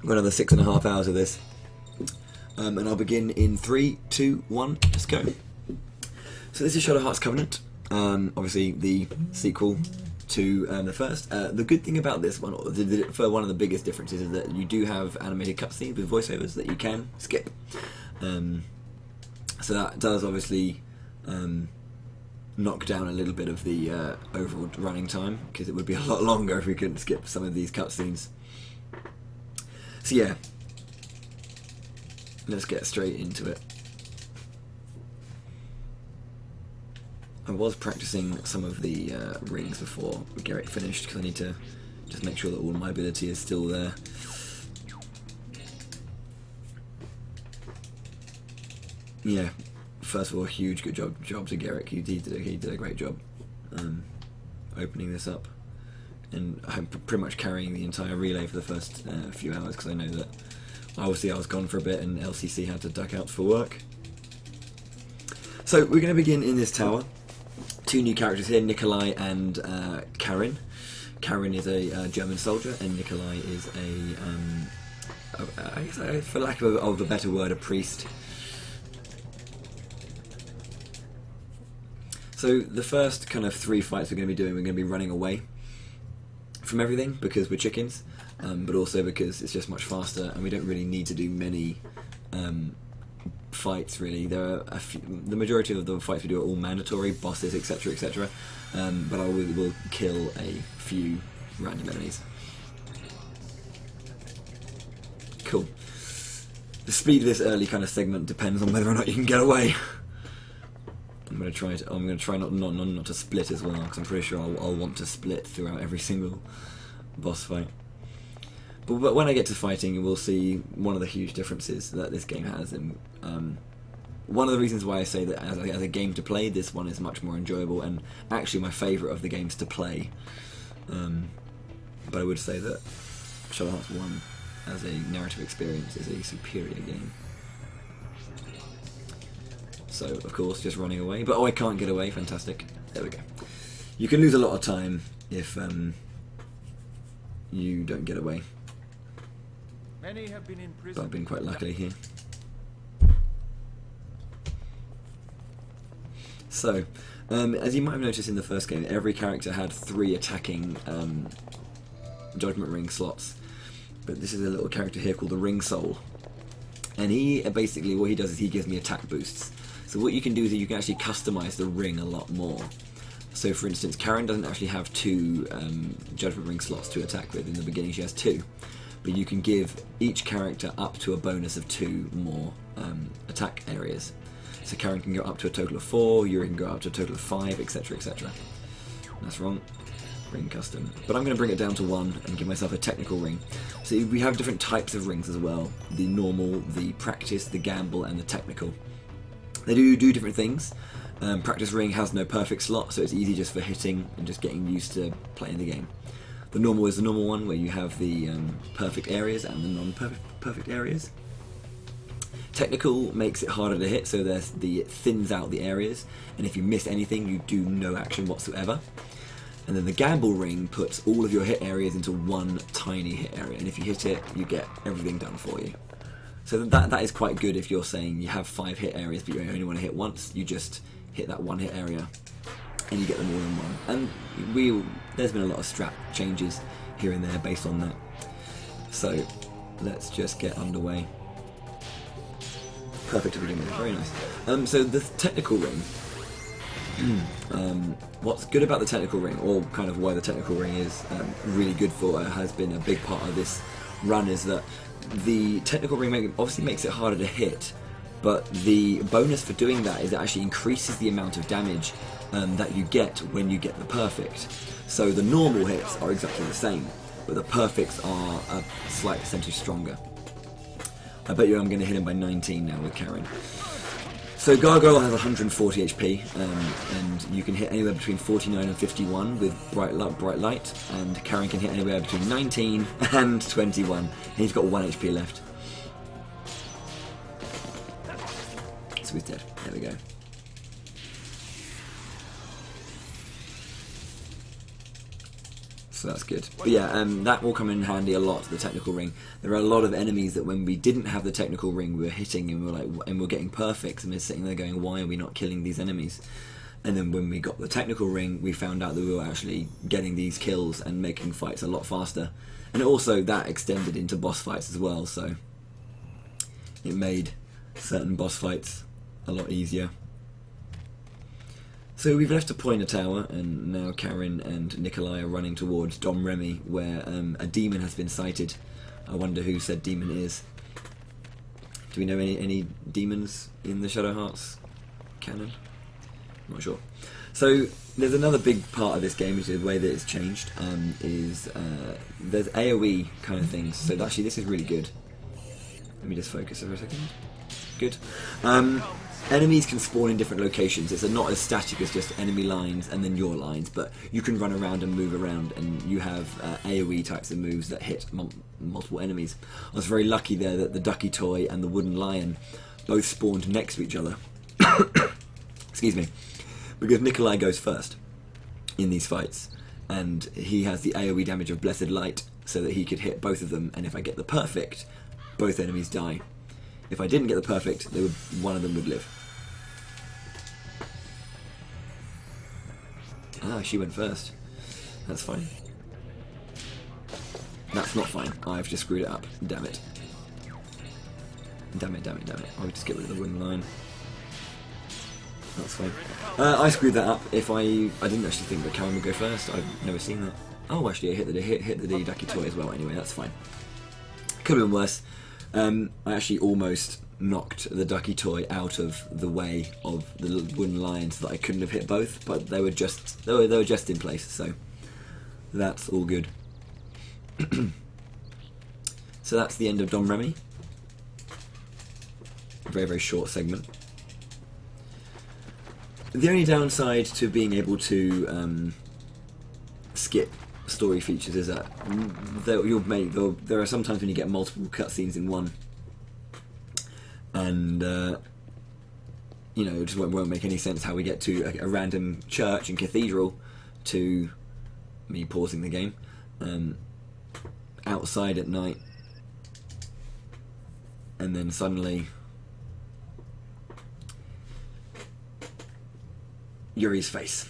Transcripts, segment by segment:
I've got another 6.5 hours of this. And I'll begin in 3, 2, 1, let's go. So this is Shadow Heart's Covenant, obviously the sequel to the first. The good thing about this one, for one of the biggest differences, is that you do have animated cutscenes with voiceovers that you can skip. So that does obviously knock down a little bit of the overall running time, because it would be a lot longer if we couldn't skip some of these cutscenes. So yeah, let's get straight into it. I was practicing some of the rings before Garrett finished, because I need to just make sure that all my ability is still there. Yeah, first of all, huge good job to Garrett. He did a great job opening this up, and I'm pretty much carrying the entire relay for the first few hours, because I know that obviously I was gone for a bit and LCC had to duck out for work. So we're going to begin in this tower. Two new characters here, Nikolai and Karin. Karin is a German soldier, and Nikolai is I guess, for lack of a better word, a priest. So the first kind of 3 fights we're going to be doing, we're going to be running away from everything, because we're chickens, but also because it's just much faster, and we don't really need to do many fights, really. There are the majority of the fights we do are all mandatory, bosses, etc, etc, but I will kill a few random enemies. Cool. The speed of this early kind of segment depends on whether or not you can get away. I'm going to try not to split as well, because I'm pretty sure I'll want to split throughout every single boss fight. But when I get to fighting, we'll see one of the huge differences that this game has, and one of the reasons why I say that as a game to play, this one is much more enjoyable, and actually my favourite of the games to play. But I would say that Shadow Hearts 1, as a narrative experience, is a superior game. So, of course, just running away. But, oh, I can't get away. Fantastic. There we go. You can lose a lot of time if you don't get away. Many have been in prison. But I've been quite lucky here. So, as you might have noticed in the first game, every character had 3 attacking Judgment Ring slots. But this is a little character here called the Ring Soul. And he, basically, what he does is he gives me attack boosts. So what you can do is you can actually customize the ring a lot more. So for instance, Karin doesn't actually have 2 Judgment Ring slots to attack with. In the beginning she has 2. But you can give each character up to a bonus of 2 more attack areas. So Karin can go up to a total of 4, Yuri can go up to a total of 5, etc, etc. That's wrong. Ring custom. But I'm going to bring it down to 1 and give myself a technical ring. So we have different types of rings as well. The normal, the practice, the gamble, and the technical. They do different things. Practice ring has no perfect slot, so it's easy just for hitting and just getting used to playing the game. The normal is the normal one, where you have the perfect areas and the non-perfect areas. Technical makes it harder to hit, so it thins out the areas, and if you miss anything, you do no action whatsoever. And then the gamble ring puts all of your hit areas into one tiny hit area, and if you hit it, you get everything done for you. So that is quite good if you're saying you have 5 hit areas but you only want to hit once. You just hit that 1 hit area and you get them all in one. And there's been a lot of strat changes here and there based on that. So let's just get underway. Perfect to begin with, very nice. So the technical ring, what's good about the technical ring, or kind of why the technical ring is really good for, has been a big part of this run, is that the technical ring obviously makes it harder to hit, but the bonus for doing that is it actually increases the amount of damage that you get when you get the perfect. So the normal hits are exactly the same, but the perfects are a slight percentage stronger. I bet you I'm going to hit him by 19 now with Karin. So Gargoyle has 140 HP, and you can hit anywhere between 49 and 51 with Bright Light, and Karin can hit anywhere between 19 and 21, and he's got 1 HP left. So he's dead. There we go. So that's good. But yeah, that will come in handy a lot, the technical ring. There are a lot of enemies that when we didn't have the technical ring, we were hitting and we're getting perfects, and we're sitting there going, why are we not killing these enemies? And then when we got the technical ring, we found out that we were actually getting these kills and making fights a lot faster. And also that extended into boss fights as well, so it made certain boss fights a lot easier. So we've left a pointer tower, and now Karen and Nikolai are running towards Dom Remy, where a demon has been sighted. I wonder who said demon is. Do we know any demons in the Shadow Hearts canon? I'm not sure. So there's another big part of this game, which is the way that it's changed, there's AoE kind of things. So actually this is really good. Let me just focus for a second. Good. Enemies can spawn in different locations. It's not as static as just enemy lines and then your lines, but you can run around and move around, and you have AoE types of moves that hit multiple enemies. I was very lucky there that the ducky toy and the wooden lion both spawned next to each other. Excuse me. Because Nikolai goes first in these fights, and he has the AoE damage of Blessed Light, so that he could hit both of them, and if I get the perfect, both enemies die. If I didn't get the perfect, one of them would live. Ah, she went first. That's fine. That's not fine. I've just screwed it up. Damn it. Damn it, damn it, damn it. I'll just get rid of the wooden line. That's fine. I screwed that up. I didn't actually think that Karen would go first. I've never seen that. Oh, actually, I hit the ducky toy as well. Anyway, that's fine. Could have been worse. I actually almost knocked the ducky toy out of the way of the wooden lion so that I couldn't have hit both, but they were just in place, so that's all good. So that's the end of Dom Remy. Very, very short segment. The only downside to being able to skip story features is that there are sometimes when you get multiple cutscenes in one, and you know, it just won't make any sense how we get to a random church and cathedral to me pausing the game outside at night, and then suddenly Yuri's face.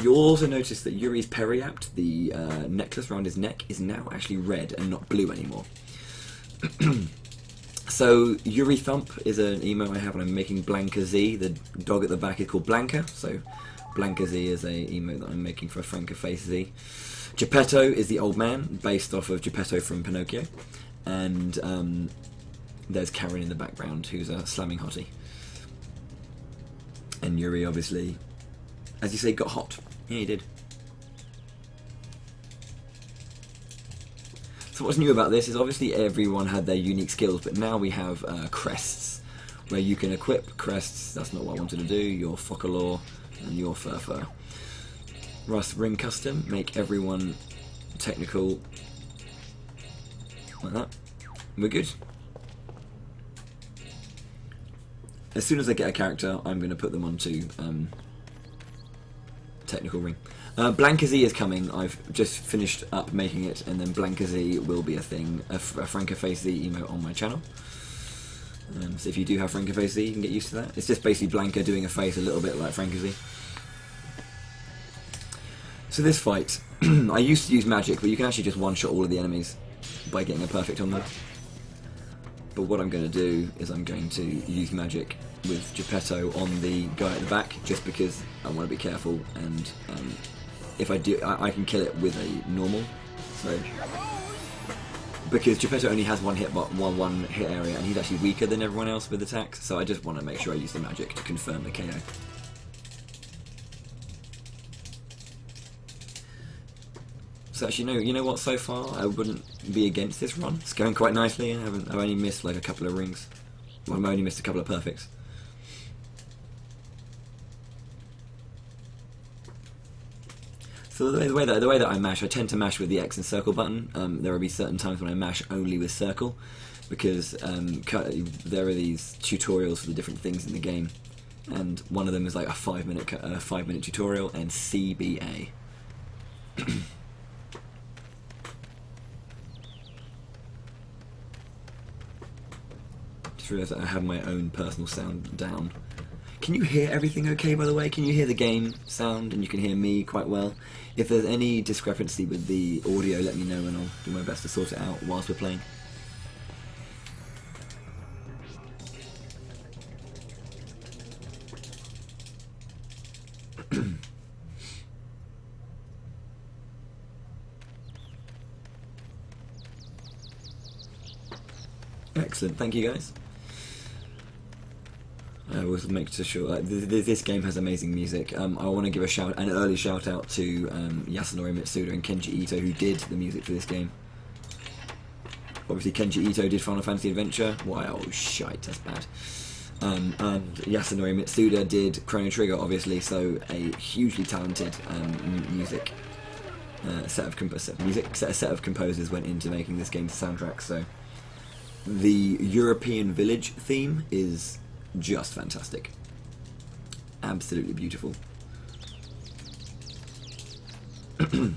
You'll also notice that Yuri's periapt, the necklace around his neck, is now actually red and not blue anymore. So Yuri Thump is an emo I have, and I'm making Blanca Z. The dog at the back is called Blanca, so Blanca Z is a emo that I'm making for Franca Face Z. Jeppetto is the old man, based off of Jeppetto from Pinocchio, and there's Karen in the background, who's a slamming hottie. And Yuri, obviously, as you say, got hot. Yeah, he did. So what's new about this is obviously everyone had their unique skills, but now we have crests, where you can equip crests. That's not what I wanted to do. Your Focalore and your Furfur. Rust Ring Custom, make everyone technical, like that. We're good. As soon as I get a character, I'm going to put them onto technical ring. Blanca Z is coming. I've just finished up making it, and then Blanca Z will be a thing, a Franca Face Z emote on my channel. So if you do have Franca Face Z, you can get used to that. It's just basically Blanca doing a face a little bit like Franca Z. So this fight, I used to use magic, but you can actually just one-shot all of the enemies by getting a perfect on them. But what I'm going to do is I'm going to use magic with Jeppetto on the guy at the back, just because I want to be careful, and if I do, I can kill it with a normal. So because Jeppetto only has one hit area, and he's actually weaker than everyone else with attacks, so I just want to make sure I use the magic to confirm the KO. So actually, you know what? So far, I wouldn't be against this run. It's going quite nicely. I've only missed like a couple of rings. Well, I've only missed a couple of perfects. So the way that I mash, I tend to mash with the X and circle button. There will be certain times when I mash only with circle, because there are these tutorials for the different things in the game, and one of them is like a 5-minute tutorial and CBA. just realised that I have my own personal sound down. Can you hear everything okay, by the way? Can you hear the game sound, and you can hear me quite well? If there's any discrepancy with the audio, let me know and I'll do my best to sort it out whilst we're playing. Excellent, thank you guys. I always make sure this game has amazing music. I want to give an early shout out to Yasunori Mitsuda and Kenji Ito, who did the music for this game. Obviously Kenji Ito did Final Fantasy Adventure. Wow, shite, that's bad. And Yasunori Mitsuda did Chrono Trigger, obviously, so a hugely talented music set of composers went into making this game's soundtrack. So the European village theme is just fantastic. Absolutely beautiful. And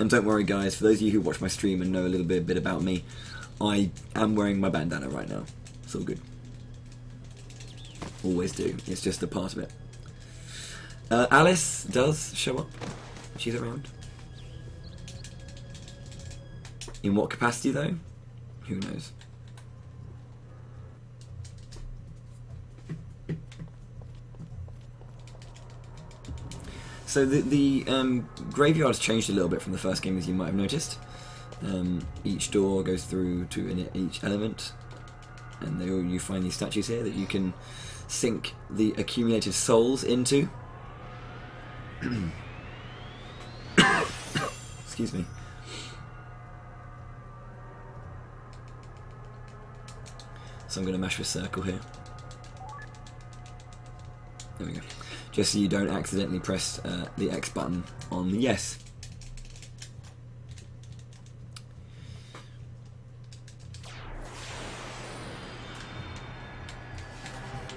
don't worry guys, for those of you who watch my stream and know a little bit about me, I am wearing my bandana right now. It's all good. Always do. It's just a part of it. Alice does show up. She's around. In what capacity though? Who knows? So the graveyard's changed a little bit from the first game, as you might have noticed. Each door goes through to each element, and you find these statues here that you can sink the accumulated souls into. Excuse me. So I'm going to mash with circle here. There we go. Just so you don't accidentally press the X button on the yes.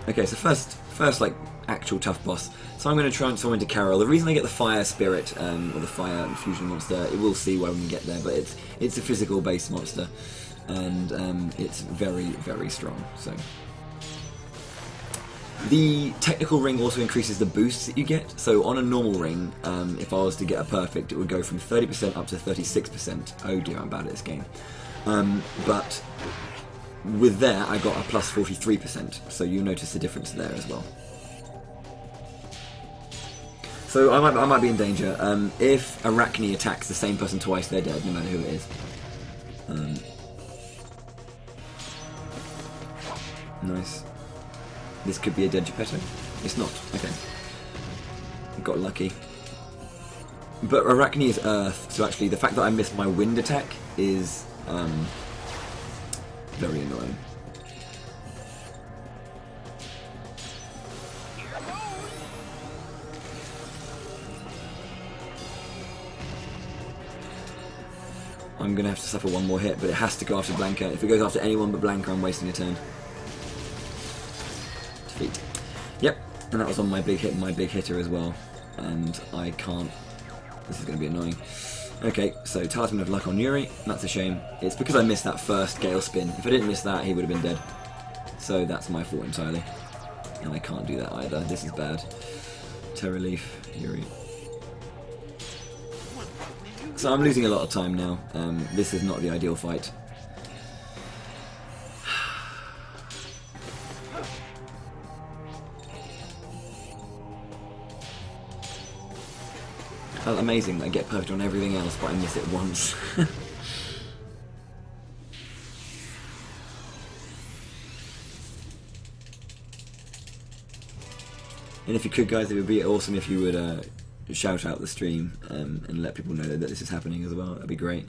Okay, so first like actual tough boss. So I'm going to transform into Carol. The reason I get the fire spirit or the fire fusion monster, we'll see when we get there, but it's a physical based monster, and it's very, very strong. So the technical ring also increases the boosts that you get. So on a normal ring, if I was to get a perfect, it would go from 30% up to 36%. Oh dear, I'm bad at this game. But with there, I got a plus 43%. So you notice the difference there as well. So I might be in danger. If Arachne attacks the same person twice, they're dead, no matter who it is. Nice. This could be a dead Jeppetto. It's not. Okay. Got lucky. But Arachne is Earth, so actually the fact that I missed my wind attack is very annoying. I'm going to have to suffer one more hit, but it has to go after Blanca. If it goes after anyone but Blanca, I'm wasting a turn. Defeat. Yep, and that was on my big hitter as well. And I can't... This is going to be annoying. Okay, so Talisman of Luck on Yuri. That's a shame. It's because I missed that first Gale Spin. If I didn't miss that, he would have been dead. So that's my fault entirely. And I can't do that either. This is bad. Terror Leaf, Yuri. So I'm losing a lot of time now. This is not the ideal fight. Amazing, I get perfect on everything else, but I miss it once. And if you could, guys, it would be awesome if you would shout out the stream and let people know that this is happening as well. That'd be great.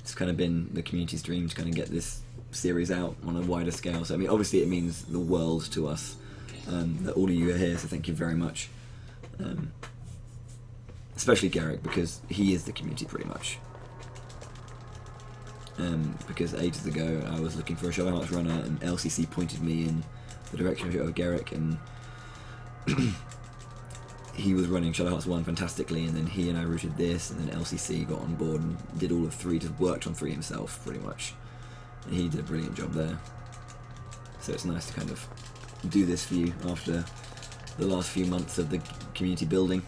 It's kind of been the community's dream to kind of get this series out on a wider scale. So I mean, obviously it means the world to us that all of you are here, so thank you very much. Especially Garrick, because he is the community pretty much. Because ages ago I was looking for a Shadow Hearts runner and LCC pointed me in the direction of Garrick, and he was running Shadow Hearts 1 fantastically, and then he and I routed this, and then LCC got on board and did all of 3, just worked on 3 himself pretty much. He did a brilliant job there. So it's nice to kind of do this for you after the last few months of the community building.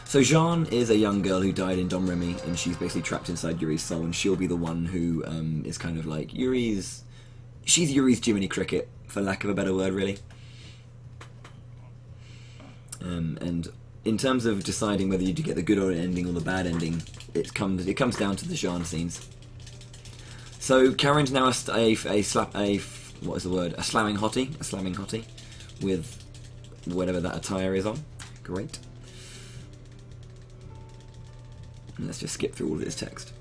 So Jeanne is a young girl who died in Dom Remy, and she's basically trapped inside Yuri's soul, and she'll be the one who is kind of like she's Yuri's Jiminy Cricket, for lack of a better word, really. And in terms of deciding whether you do get the good ending or the bad ending, it comes down to the Jeanne scenes. So Karen's now a slamming hottie with whatever that attire is on. Great. And let's just skip through all of this text.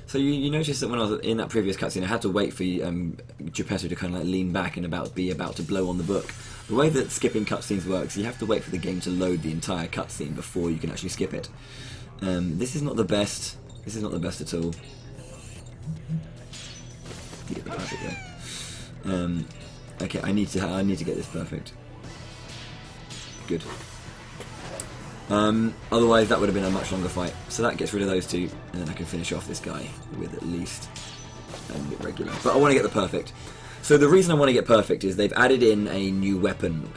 So you noticed that when I was in that previous cutscene, I had to wait for Jeppetto to kind of like lean back and be about to blow on the book. The way that skipping cutscenes works, you have to wait for the game to load the entire cutscene before you can actually skip it. This is not the best. This is not the best at all. To get the perfect there. Okay, I need to get this perfect. Good. Otherwise that would have been a much longer fight. So that gets rid of those two, and then I can finish off this guy with at least a bit regular. But I want to get the perfect. So the reason I want to get perfect is they've added in a new weapon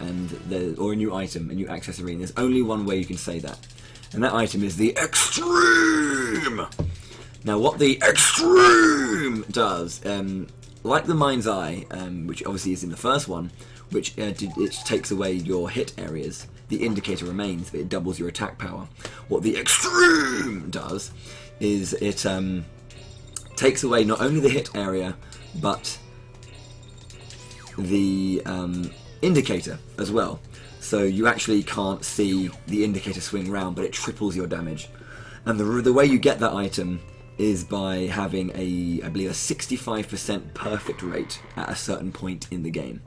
or a new item, a new accessory, and there's only one way you can say that. And that item is the Extreme! Now what the Extreme does, like the Mind's Eye, which obviously is in the first one, which it takes away your hit areas, the indicator remains, but it doubles your attack power. What the Extreme does is it takes away not only the hit area, but the indicator as well. So you actually can't see the indicator swing round, but it triples your damage. And the way you get that item is by having I believe a 65% perfect rate at a certain point in the game.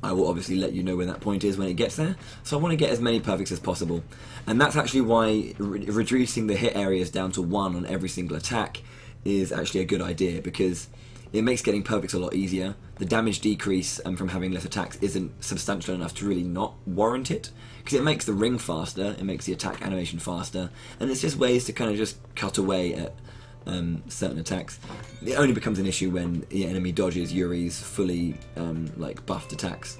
I will obviously let you know when that point is when it gets there, so I want to get as many perfects as possible. And that's actually why reducing the hit areas down to 1 on every single attack is actually a good idea, because it makes getting perfects a lot easier. The damage decrease from having less attacks isn't substantial enough to really not warrant it, because it makes the ring faster, it makes the attack animation faster, and it's just ways to kind of just cut away at certain attacks. It only becomes an issue when the enemy dodges Yuri's fully buffed attacks.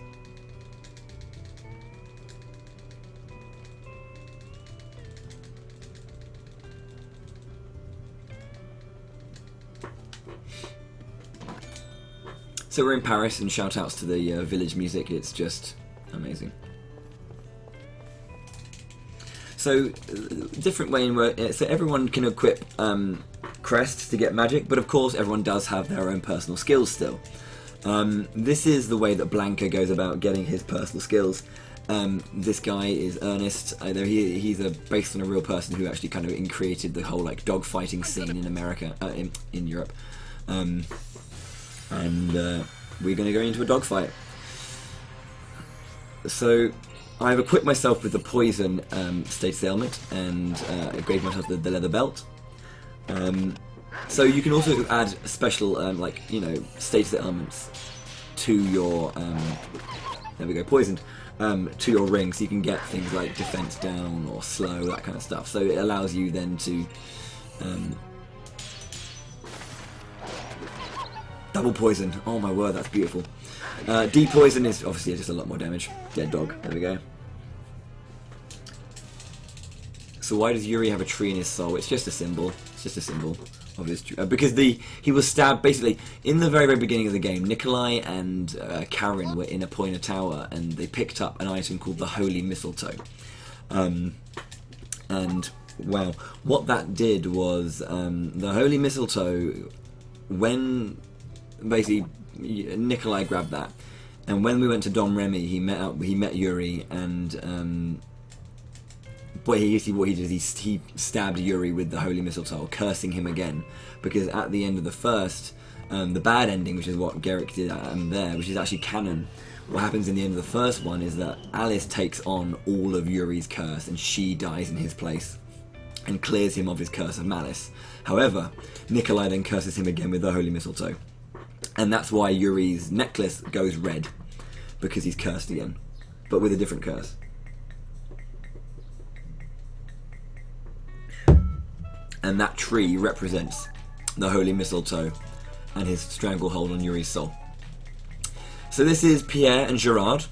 So we're in Paris, and shout outs to the village music, it's just amazing. So, different way in where, so everyone can equip crests to get magic, but of course everyone does have their own personal skills still. This is the way that Blanca goes about getting his personal skills. This guy is Ernest. He's based on a real person who actually kind of created the whole dogfighting scene in America, in Europe. And we're going to go into a dogfight. So I've equipped myself with the poison status ailment, and upgraded myself with the leather belt. So you can also add special status elements to your there we go, poisoned, to your ring, so you can get things like defense down or slow, that kind of stuff. So it allows you then to double poison. Oh my word, that's beautiful. Depoison is obviously just a lot more damage. Dead dog. There we go. So why does Yuri have a tree in his soul? It's just a symbol. It's just a symbol of his because he was stabbed basically in the very beginning of the game. Nikolai and Karen were in a point of tower, and they picked up an item called the Holy Mistletoe. And wow, what that did was the Holy Mistletoe, when basically Nikolai grabbed that, and when we went to Dom Remy, he met Yuri, and what he did is he stabbed Yuri with the Holy Mistletoe, cursing him again, because at the end of the first, the bad ending, which is what Garrick did there, which is actually canon, what happens in the end of the first one is that Alice takes on all of Yuri's curse, and she dies in his place and clears him of his curse of malice. However, Nikolai then curses him again with the Holy Mistletoe. And that's why Yuri's necklace goes red, because he's cursed again, but with a different curse. And that tree represents the holy mistletoe and his stranglehold on Yuri's soul. So this is Pierre and Gerard.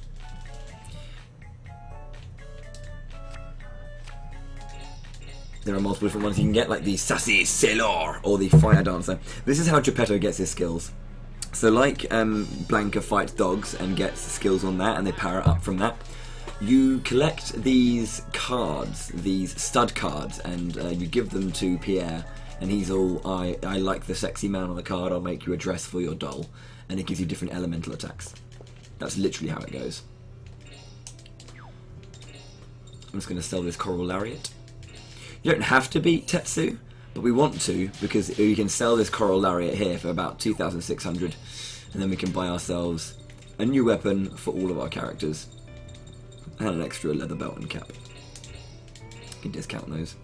There are multiple different ones you can get, like the Sassy Sailor or the Fire Dancer. This is how Jeppetto gets his skills. So like Blanca fights dogs and gets skills on that, and they power up from that. You collect these cards, these stud cards, and you give them to Pierre, and he's all, I like the sexy man on the card, I'll make you a dress for your doll. And it gives you different elemental attacks. That's literally how it goes. I'm just going to sell this Coral Lariat. You don't have to beat Tetsu, but we want to, because we can sell this Coral Lariat here for about 2,600, and then we can buy ourselves a new weapon for all of our characters, and an extra leather belt and cap. You can discount those.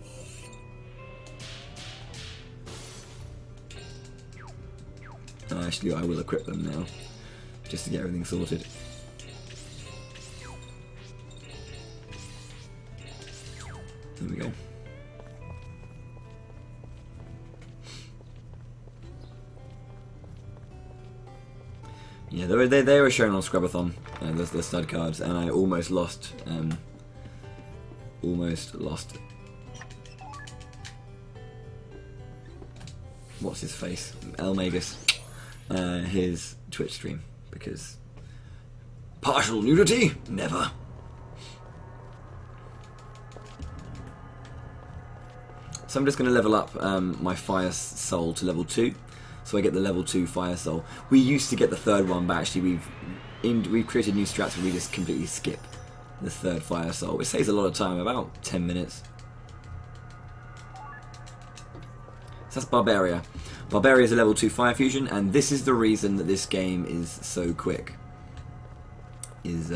Actually, I will equip them now, just to get everything sorted. There we go. Yeah, they were shown on Scrub-a-thon, the stud cards, and I almost lost. What's his face? El Magus. His Twitch stream, because partial nudity? Never. So I'm just going to level up my Fire Soul to level 2, so I get the level 2 Fire Soul. We used to get the third one, but actually we've created new strats where we just completely skip the third Fire Soul, which saves a lot of time, about 10 minutes. So that's Barbaria. Barbaria is a level 2 fire fusion, and this is the reason that this game is so quick. Is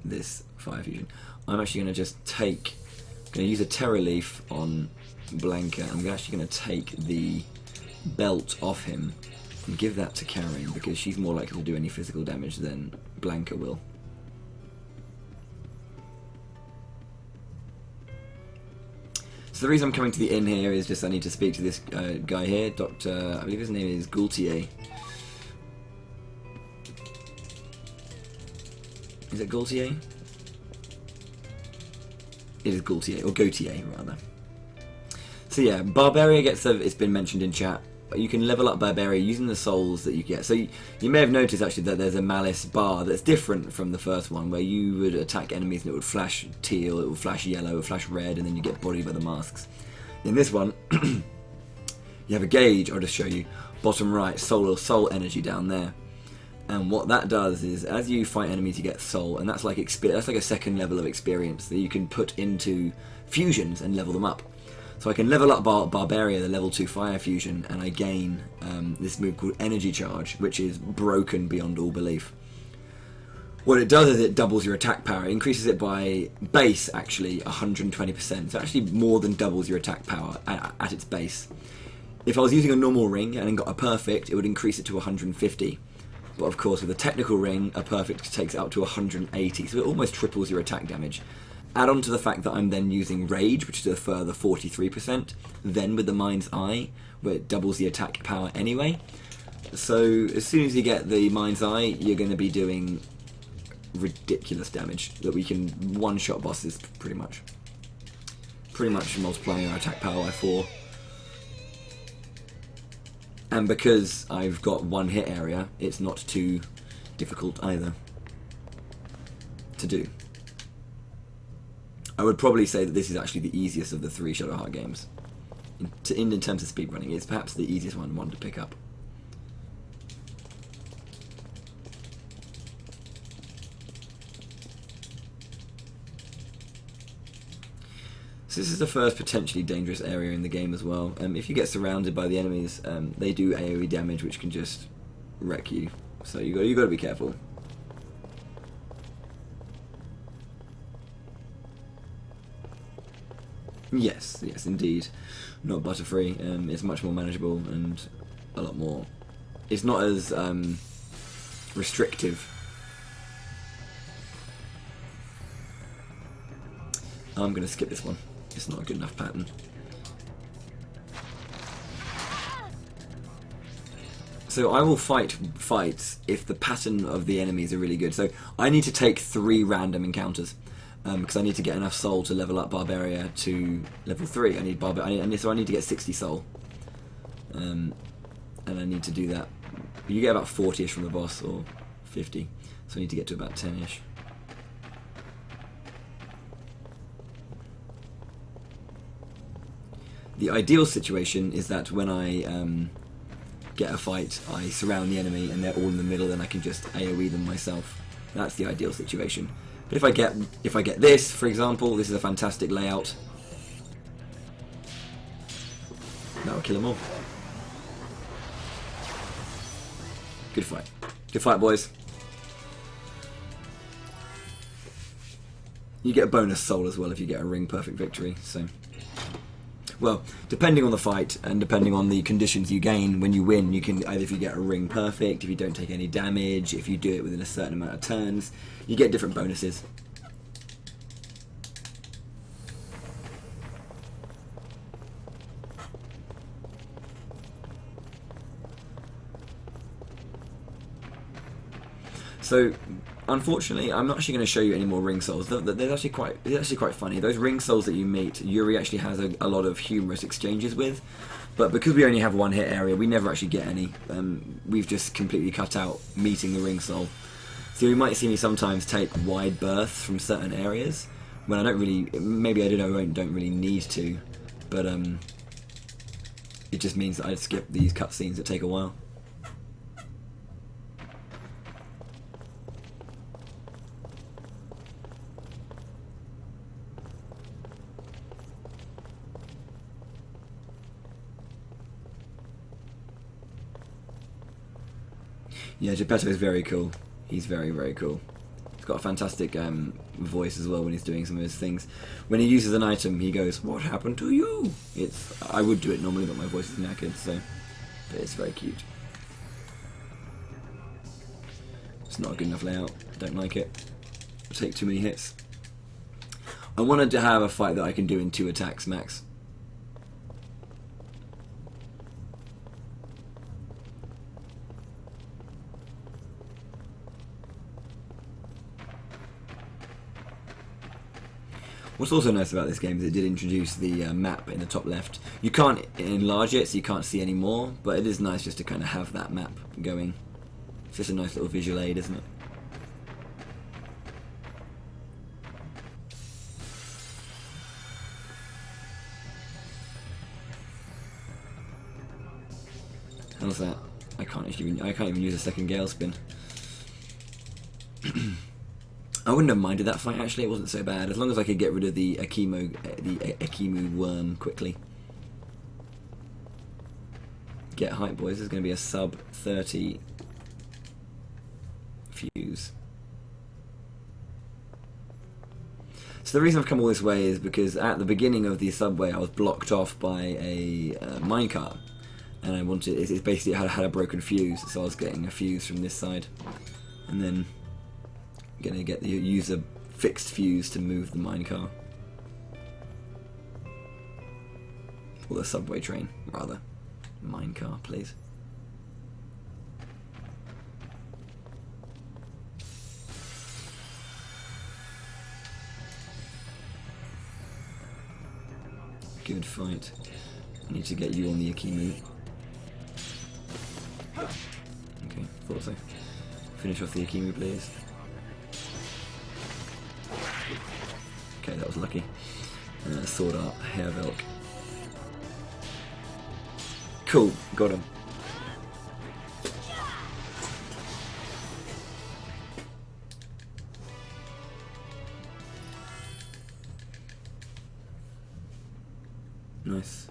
this fire fusion. I'm actually going to just going to use a Terror Leaf on Blanca. I'm actually going to take the belt off him and give that to Karen, because she's more likely to do any physical damage than Blanca will. So the reason I'm coming to the inn here is just I need to speak to this guy here, Dr. I believe his name is Gaultier. Is it Gaultier? It is Gaultier, or Gautier rather. So yeah, Barbaria gets it's been mentioned in chat. You can level up Barbaria using the souls that you get. So you may have noticed actually that there's a Malice bar that's different from the first one, where you would attack enemies and it would flash teal, it would flash yellow, it would flash red, and then you get bodied by the masks. In this one, you have a gauge. I'll just show you. Bottom right, soul energy down there. And what that does is, as you fight enemies, you get soul, and that's like a second level of experience that you can put into fusions and level them up. So I can level up Barbaria, the level 2 fire fusion, and I gain this move called Energy Charge, which is broken beyond all belief. What it does is it doubles your attack power. It increases it by base, actually, 120%. So actually more than doubles your attack power at its base. If I was using a normal ring and got a perfect, it would increase it to 150. But of course, with a technical ring, a perfect takes it up to 180. So it almost triples your attack damage. Add on to the fact that I'm then using Rage, which is a further 43%, then with the Mind's Eye, where it doubles the attack power anyway. So as soon as you get the Mind's Eye, you're going to be doing ridiculous damage that we can one-shot bosses pretty much. Pretty much multiplying our attack power by 4. And because I've got one hit area, it's not too difficult either to do. I would probably say that this is actually the easiest of the 3 Shadowheart games. In terms of speedrunning, it's perhaps the easiest one to pick up. So this is the first potentially dangerous area in the game as well. If you get surrounded by the enemies, they do AoE damage, which can just wreck you. So you got to be careful. Yes, indeed. Not Butterfree. It's much more manageable, and a lot more. It's not as restrictive. I'm going to skip this one. It's not a good enough pattern. So I will fight fights if the pattern of the enemies are really good. So I need to take 3 random encounters because I need to get enough soul to level up Barbaria to level 3. So I need to get 60 soul, and I need to do that. You get about 40ish from the boss, or 50. So I need to get to about 10ish. The ideal situation is that when I get a fight, I surround the enemy and they're all in the middle, and I can just AoE them myself. That's the ideal situation. But if I get this, for example, this is a fantastic layout. That'll kill them all. Good fight. Good fight, boys. You get a bonus soul as well if you get a ring perfect victory, so... Well, depending on the fight and depending on the conditions you gain when you win, you can either, if you get a ring perfect, if you don't take any damage, if you do it within a certain amount of turns, you get different bonuses. So, unfortunately, I'm not actually going to show you any more ring souls. They're actually quite funny. Those ring souls that you meet, Yuri actually has a lot of humorous exchanges with, but because we only have one hit area, we never actually get any. We've just completely cut out meeting the ring soul. So you might see me sometimes take wide berths from certain areas when I don't really, maybe I don't really need to, but it just means that I skip these cutscenes that take a while. Yeah, Jeppetto is very cool. He's very, very cool. He's got a fantastic voice as well when he's doing some of his things. When he uses an item, he goes, "What happened to you?" I would do it normally, but my voice is knackered, so... But it's very cute. It's not a good enough layout. Don't like it. It'll take too many hits. I wanted to have a fight that I can do in 2 attacks max. What's also nice about this game is it did introduce the map in the top left. You can't enlarge it, so you can't see any more, but it is nice just to kind of have that map going. It's just a nice little visual aid, isn't it? How's that? I can't even use a second gale spin. I wouldn't have minded that fight actually, it wasn't so bad, as long as I could get rid of the Akimu worm quickly. Get height, boys, there's going to be a sub 30 fuse. So the reason I've come all this way is because at the beginning of the subway I was blocked off by a minecart, and I wanted, it's basically had a broken fuse, so I was getting a fuse from this side, and then gonna get the user fixed fuse to move the minecar. Or the subway train, rather. Minecar, please. Good fight. I need to get you on the Akimu. Okay, thought so. Finish off the Akimu, please. Okay, that was lucky. Sword art, hair velk. Cool, got him. Nice.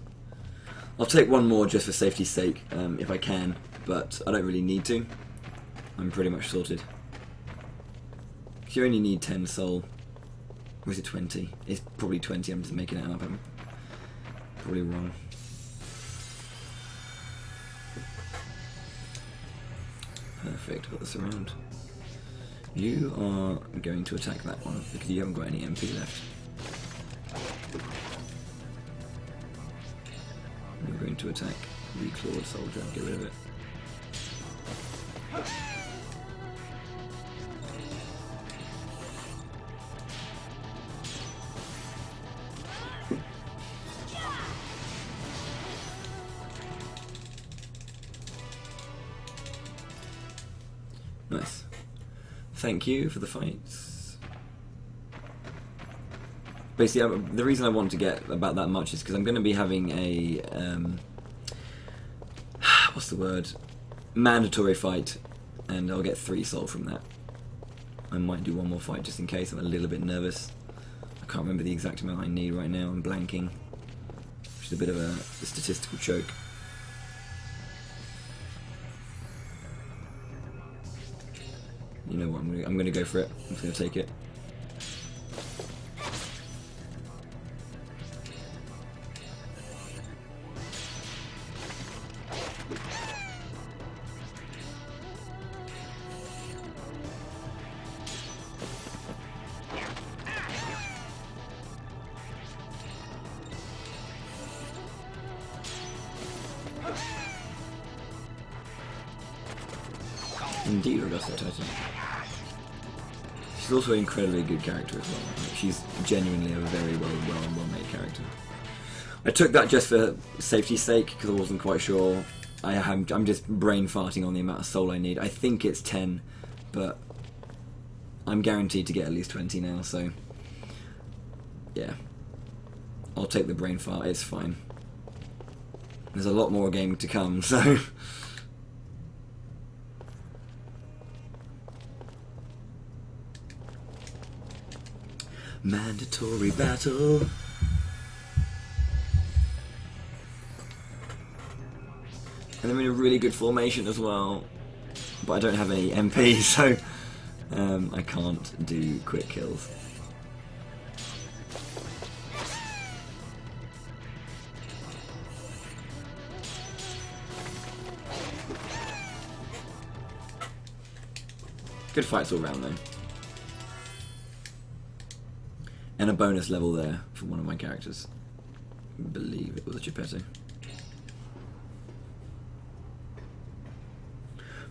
I'll take one more just for safety's sake, if I can, but I don't really need to. I'm pretty much sorted. You only need 10 soul. Or is it 20? It's probably 20, I'm just making it up. I'm probably wrong. Perfect, got this around. You are going to attack that one because you haven't got any MP left. You're going to attack the clawed soldier and get rid of it. Nice. Thank you for the fights. Basically, the reason I want to get about that much is because I'm going to be having a what's the word? Mandatory fight, and I'll get 3 soul from that. I might do one more fight just in case. I'm a little bit nervous. I can't remember the exact amount I need right now. I'm blanking. Which is a bit of a statistical choke. You know what, I'm going to go for it. I'm just going to take it. Indeed, Augusta Titan. She's also an incredibly good character as well. She's genuinely a very well-made character. I took that just for safety's sake because I wasn't quite sure. I'm just brain farting on the amount of soul I need. I think it's 10, but I'm guaranteed to get at least 20 now, so yeah. I'll take the brain fart, it's fine. There's a lot more game to come, so mandatory battle. And I'm in a really good formation as well, but I don't have any MP, so I can't do quick kills. Good fights all round though. And a bonus level there for one of my characters. I believe it was a Jeppetto.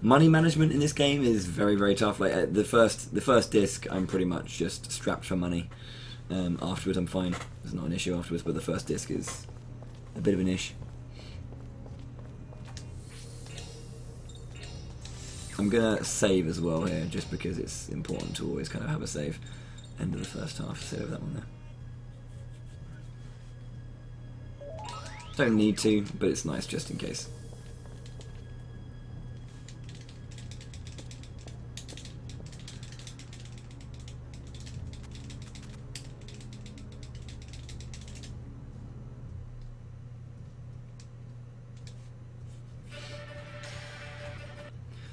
Money management in this game is very tough. Like the first disc, I'm pretty much just strapped for money. Afterwards, I'm fine. It's not an issue afterwards, but the first disc is a bit of an issue. I'm gonna save as well here, just because it's important to always kind of have a save. End of the first half, save that one there. Don't need to, but it's nice just in case.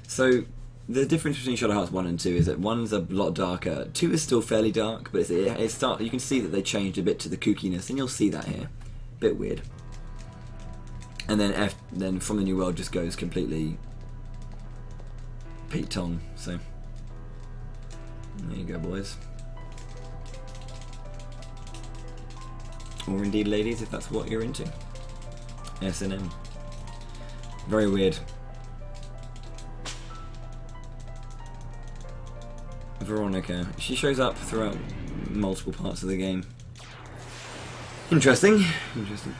So, the difference between Shadow Hearts 1 and 2 is that 1's a lot darker. 2 is still fairly dark, but you can see that they changed a bit to the kookiness, and you'll see that here. Bit weird. And then From the New World just goes completely Pete Tong, so there you go, boys. Or indeed ladies, if that's what you're into. S&M. Very weird. Veronica. She shows up throughout multiple parts of the game. Interesting. Interesting.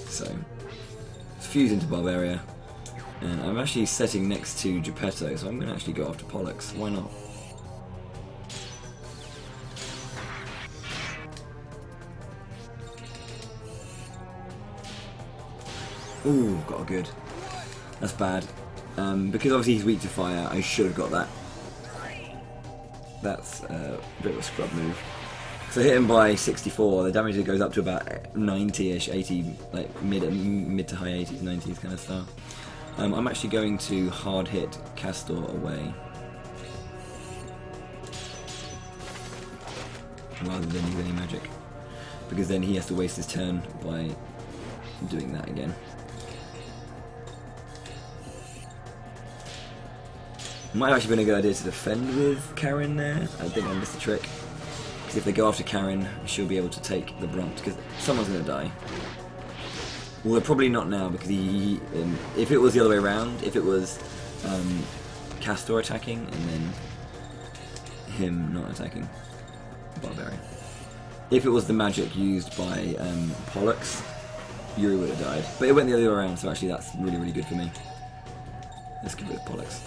So, let's fuse into Barbaria. And I'm actually setting next to Jeppetto, so I'm going to actually go after Pollux. Why not? Ooh, got a good. That's bad. Because obviously he's weak to fire, I should have got that. That's a bit of a scrub move. So I hit him by 64, the damage goes up to about 90-ish, 80, like mid to high 80s, 90s kind of stuff. I'm actually going to hard hit Castor away. rather than use any magic, because then he has to waste his turn by doing that again. Might have actually been a good idea to defend with Karen there. I think I missed the trick. Because if they go after Karen, she'll be able to take the brunt, because someone's going to die. Well, probably not now, because if it was the other way around, if it was Castor attacking and then him not attacking Barbaria. If it was the magic used by Pollux, Yuri would have died. But it went the other way around, so actually that's really, really good for me. Let's get rid of Pollux.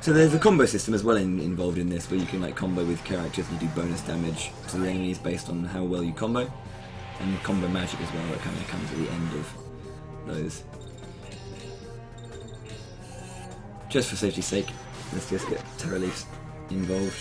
So there's a combo system as well involved in this, where you can like combo with characters and you do bonus damage to the enemies based on how well you combo, and combo magic as well that kind of comes at the end of those. Just for safety's sake, let's just get Terra Leafs involved.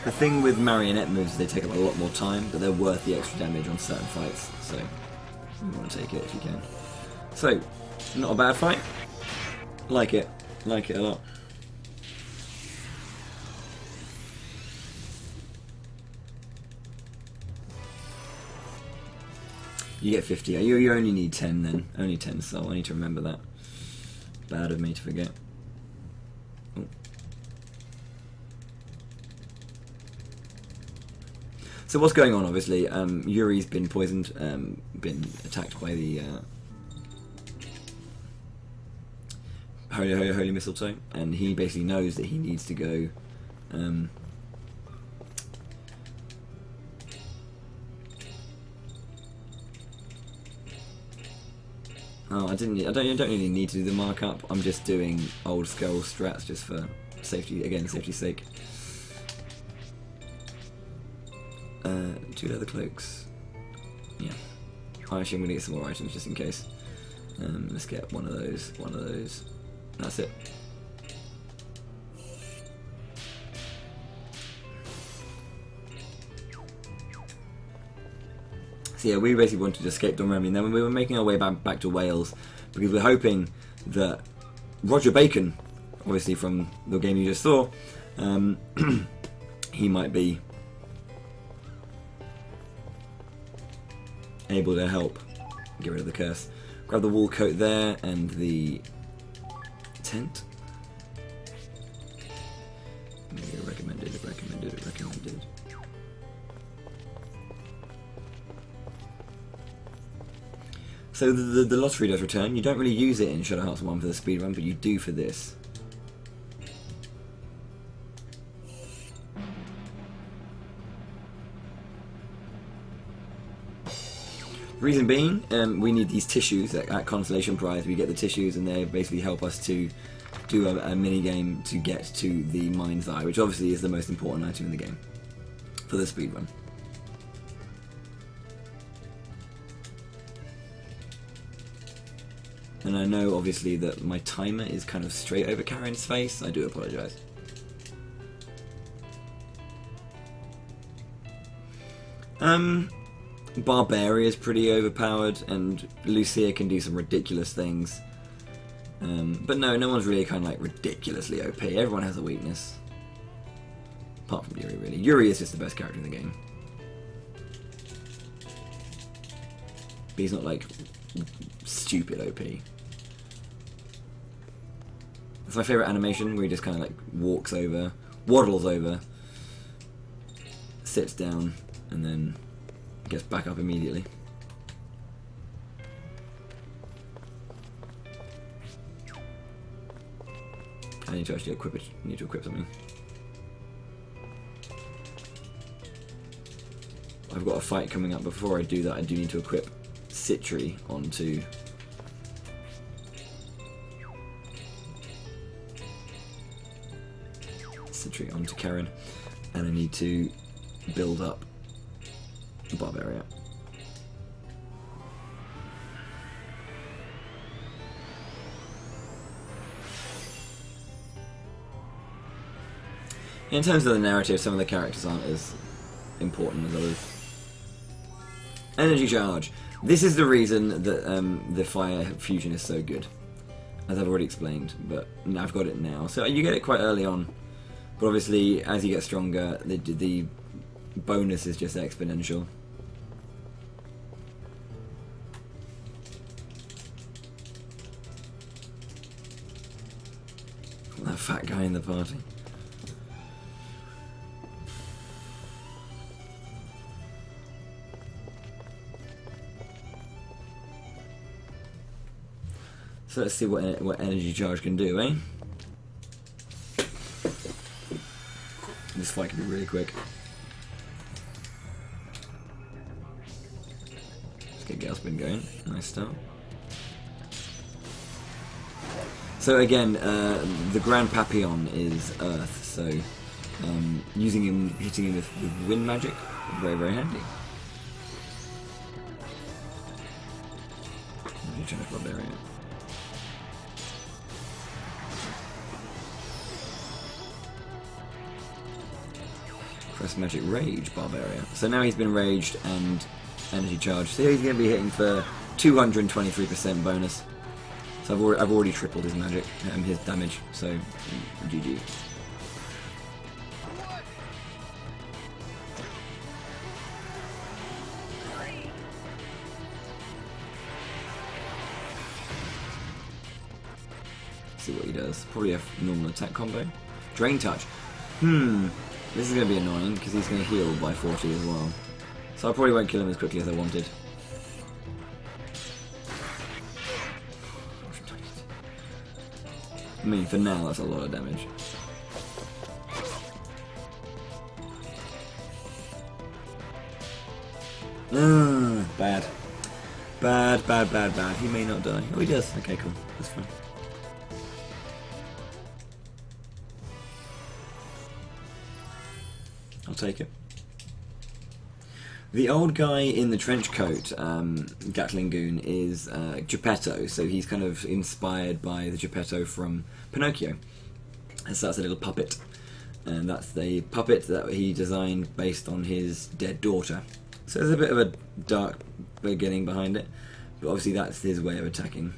The thing with marionette moves is they take up a lot more time, but they're worth the extra damage on certain fights, so you want to take it if you can. So, not a bad fight. Like it a lot. You get 50. You only need 10 then. Only 10 soul. I need to remember that. Bad of me to forget. Oh. So what's going on, obviously, Yuri's been poisoned, been attacked by the holy mistletoe, and he basically knows that he needs to go I don't really need to do the markup. I'm just doing old skull strats just for safety, again, safety's sake. 2 leather cloaks. Yeah. Actually, I'm going to get some more items just in case. Let's get one of those. That's it. So yeah, we basically wanted to escape Don Remy, and then we were making our way back to Wales because we're hoping that Roger Bacon, obviously from the game you just saw, he might be able to help get rid of the curse. Grab the wool coat there and the tent. Maybe recommended. So the lottery does return. You don't really use it in Shadow Hearts 1 for the speedrun, but you do for this. Reason being, we need these tissues at Constellation Prize. We get the tissues and they basically help us to do a mini game to get to the Mind's Eye, which obviously is the most important item in the game for the speedrun. And I know obviously that my timer is kind of straight over Karen's face. I do apologise. Barbaria is pretty overpowered, and Lucia can do some ridiculous things. But no one's really kind of like ridiculously OP. Everyone has a weakness. Apart from Yuri, really. Yuri is just the best character in the game. But he's not like stupid OP. It's my favourite animation where he just kind of like walks over, waddles over, sits down, and then gets back up immediately. I need to actually equip it. I need to equip something. I've got a fight coming up. Before I do that, I do need to equip Citri onto Karen, and I need to build up Barbaria. In terms of the narrative, some of the characters aren't as important as others. Energy charge. This is the reason that the fire fusion is so good, as I've already explained, but I've got it now. So you get it quite early on, but obviously as you get stronger, the bonus is just exponential. That fat guy in the party. So let's see what energy charge can do, eh? This fight can be really quick. Let's get Galspin going. Nice start. So again, the Grand Papyon is Earth, so using him, hitting him with wind magic, very, very handy. Energy charge Barbaria. Press Magic Rage Barbaria. So now he's been raged and energy charged. So he's going to be hitting for 223% bonus. So I've already tripled his magic, his damage. So GG. See what he does. Probably a normal attack combo. Drain Touch. This is going to be annoying, because he's going to heal by 40 as well. So I probably won't kill him as quickly as I wanted. I mean, for now, that's a lot of damage. Bad. Bad. He may not die. Oh, he does. Okay, cool. That's fine. I'll take it. The old guy in the trench coat, Gatling Goon, is Jeppetto, so he's kind of inspired by the Jeppetto from Pinocchio. And so that's a little puppet, and that's the puppet that he designed based on his dead daughter. So there's a bit of a dark beginning behind it, but obviously that's his way of attacking.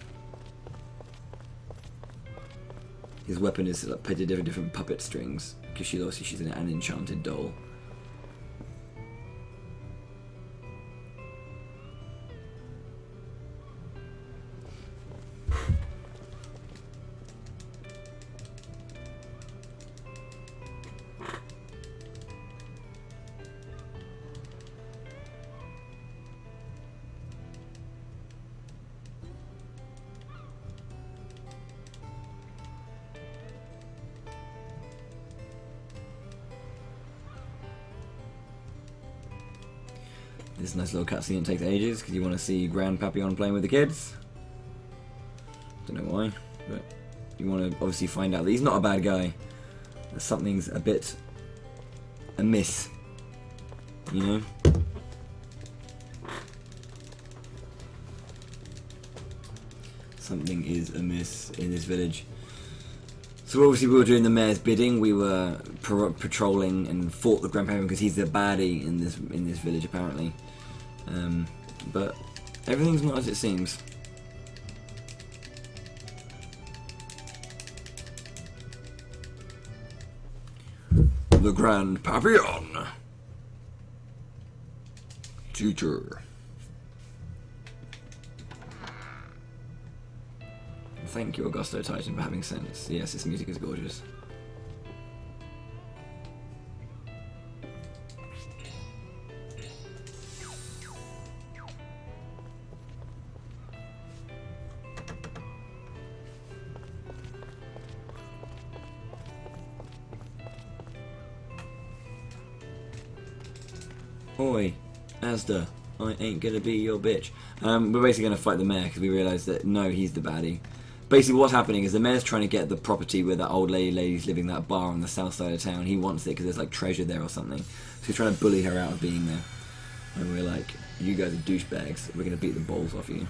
His weapon is like pitted of different puppet strings, because she's an enchanted doll. This nice little cutscene takes ages because you want to see Grand Papyon playing with the kids. Don't know why, but you want to obviously find out that he's not a bad guy. That something's a bit amiss, you know? Something is amiss in this village. So obviously we were doing the mayor's bidding. We were patrolling and fought the Grand Papyon because he's the baddie in this village apparently. But everything's not as it seems. The Grand Papyon. Tutor. Thank you, Augusto Titan, for having sense. Yes, this music is gorgeous. Oi, Asda, I ain't gonna be your bitch. We're basically gonna fight the mayor because we realise that no, he's the baddie. Basically what's happening is the mayor's trying to get the property where that old lady's living, that bar on the south side of town. He wants it because there's like treasure there or something. So he's trying to bully her out of being there. And we're like, you guys are douchebags, we're gonna beat the balls off you.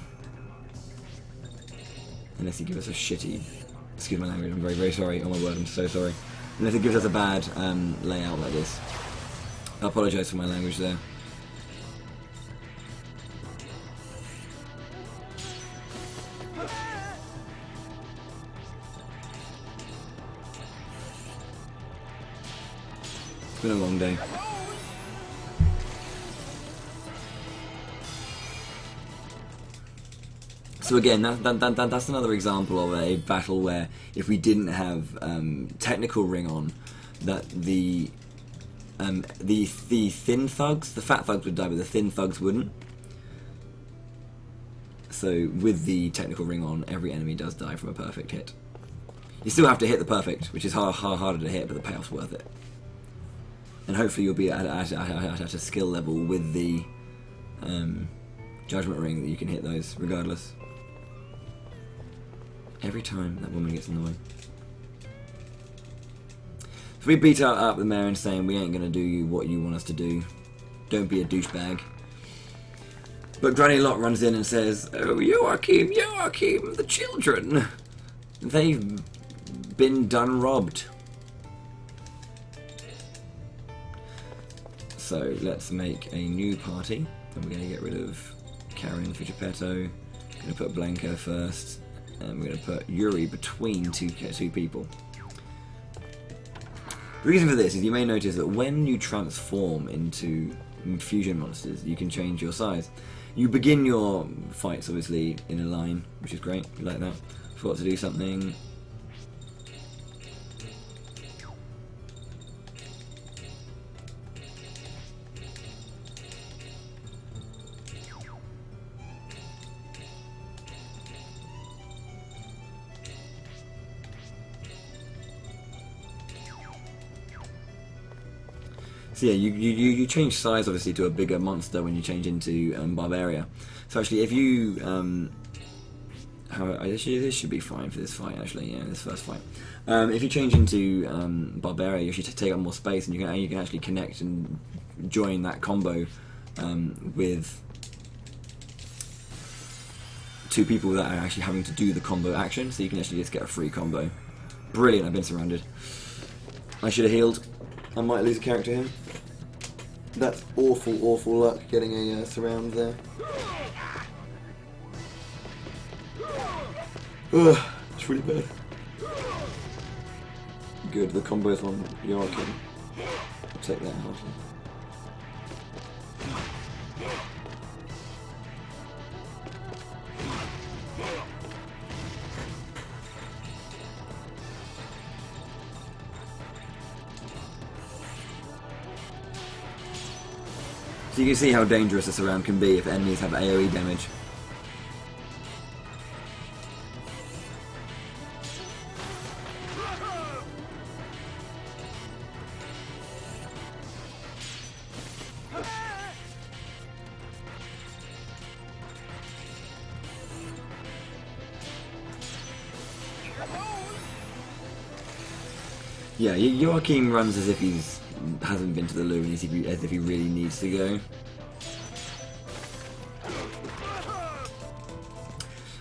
Unless you give us a shitty, excuse my language, I'm very, very sorry, oh my word, I'm so sorry. Unless it gives us a bad layout like this. I apologise for my language there. It's been a long day. So again, that's another example of a battle where if we didn't have technical ring on, that the thin thugs, the fat thugs would die, but the thin thugs wouldn't. So with the technical ring on, every enemy does die from a perfect hit. You still have to hit the perfect, which is harder to hit, but the payoff's worth it. And hopefully you'll be at a skill level with the judgment ring that you can hit those regardless. Every time that woman gets in the way. So we beat up the mayor and saying we ain't gonna do what you want us to do. Don't be a douchebag. But Granny Lot runs in and says, "Oh, Joachim, the children, they've been done robbed." So let's make a new party, and we're going to get rid of Karen for Jeppetto. Going to put Blanca first, and we're going to put Yuri between two people. The reason for this is you may notice that when you transform into fusion monsters, you can change your size. You begin your fights obviously in a line, which is great. We like that. Forgot to do something. So yeah, you change size obviously to a bigger monster when you change into Barbaria. So actually, if you this should be fine for this fight actually. Yeah, this first fight. If you change into Barbaria, you should take up more space, and you can actually connect and join that combo with two people that are actually having to do the combo action. So you can actually just get a free combo. Brilliant! I've been surrounded. I should have healed. I might lose a character here. That's awful luck getting a surround there. Ugh, it's really bad. Good, the combo's on Joachim. I'll take that out. So you can see how dangerous a surround can be if enemies have AoE damage. Yeah, Joachim runs as if he's hasn't been to the loo and as if he really needs to go.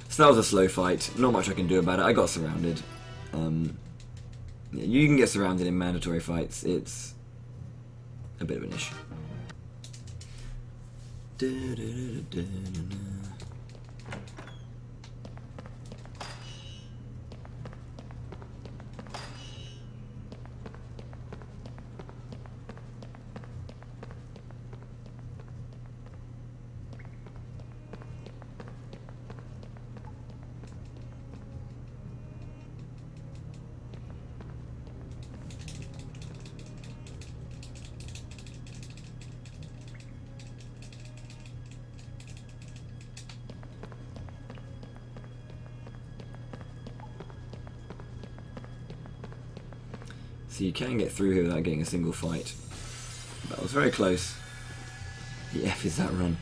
So that was a slow fight. Not much I can do about it. I got surrounded. Yeah, you can get surrounded in mandatory fights. It's a bit of an issue. So you can get through here without getting a single fight. That was very close. The F is that run.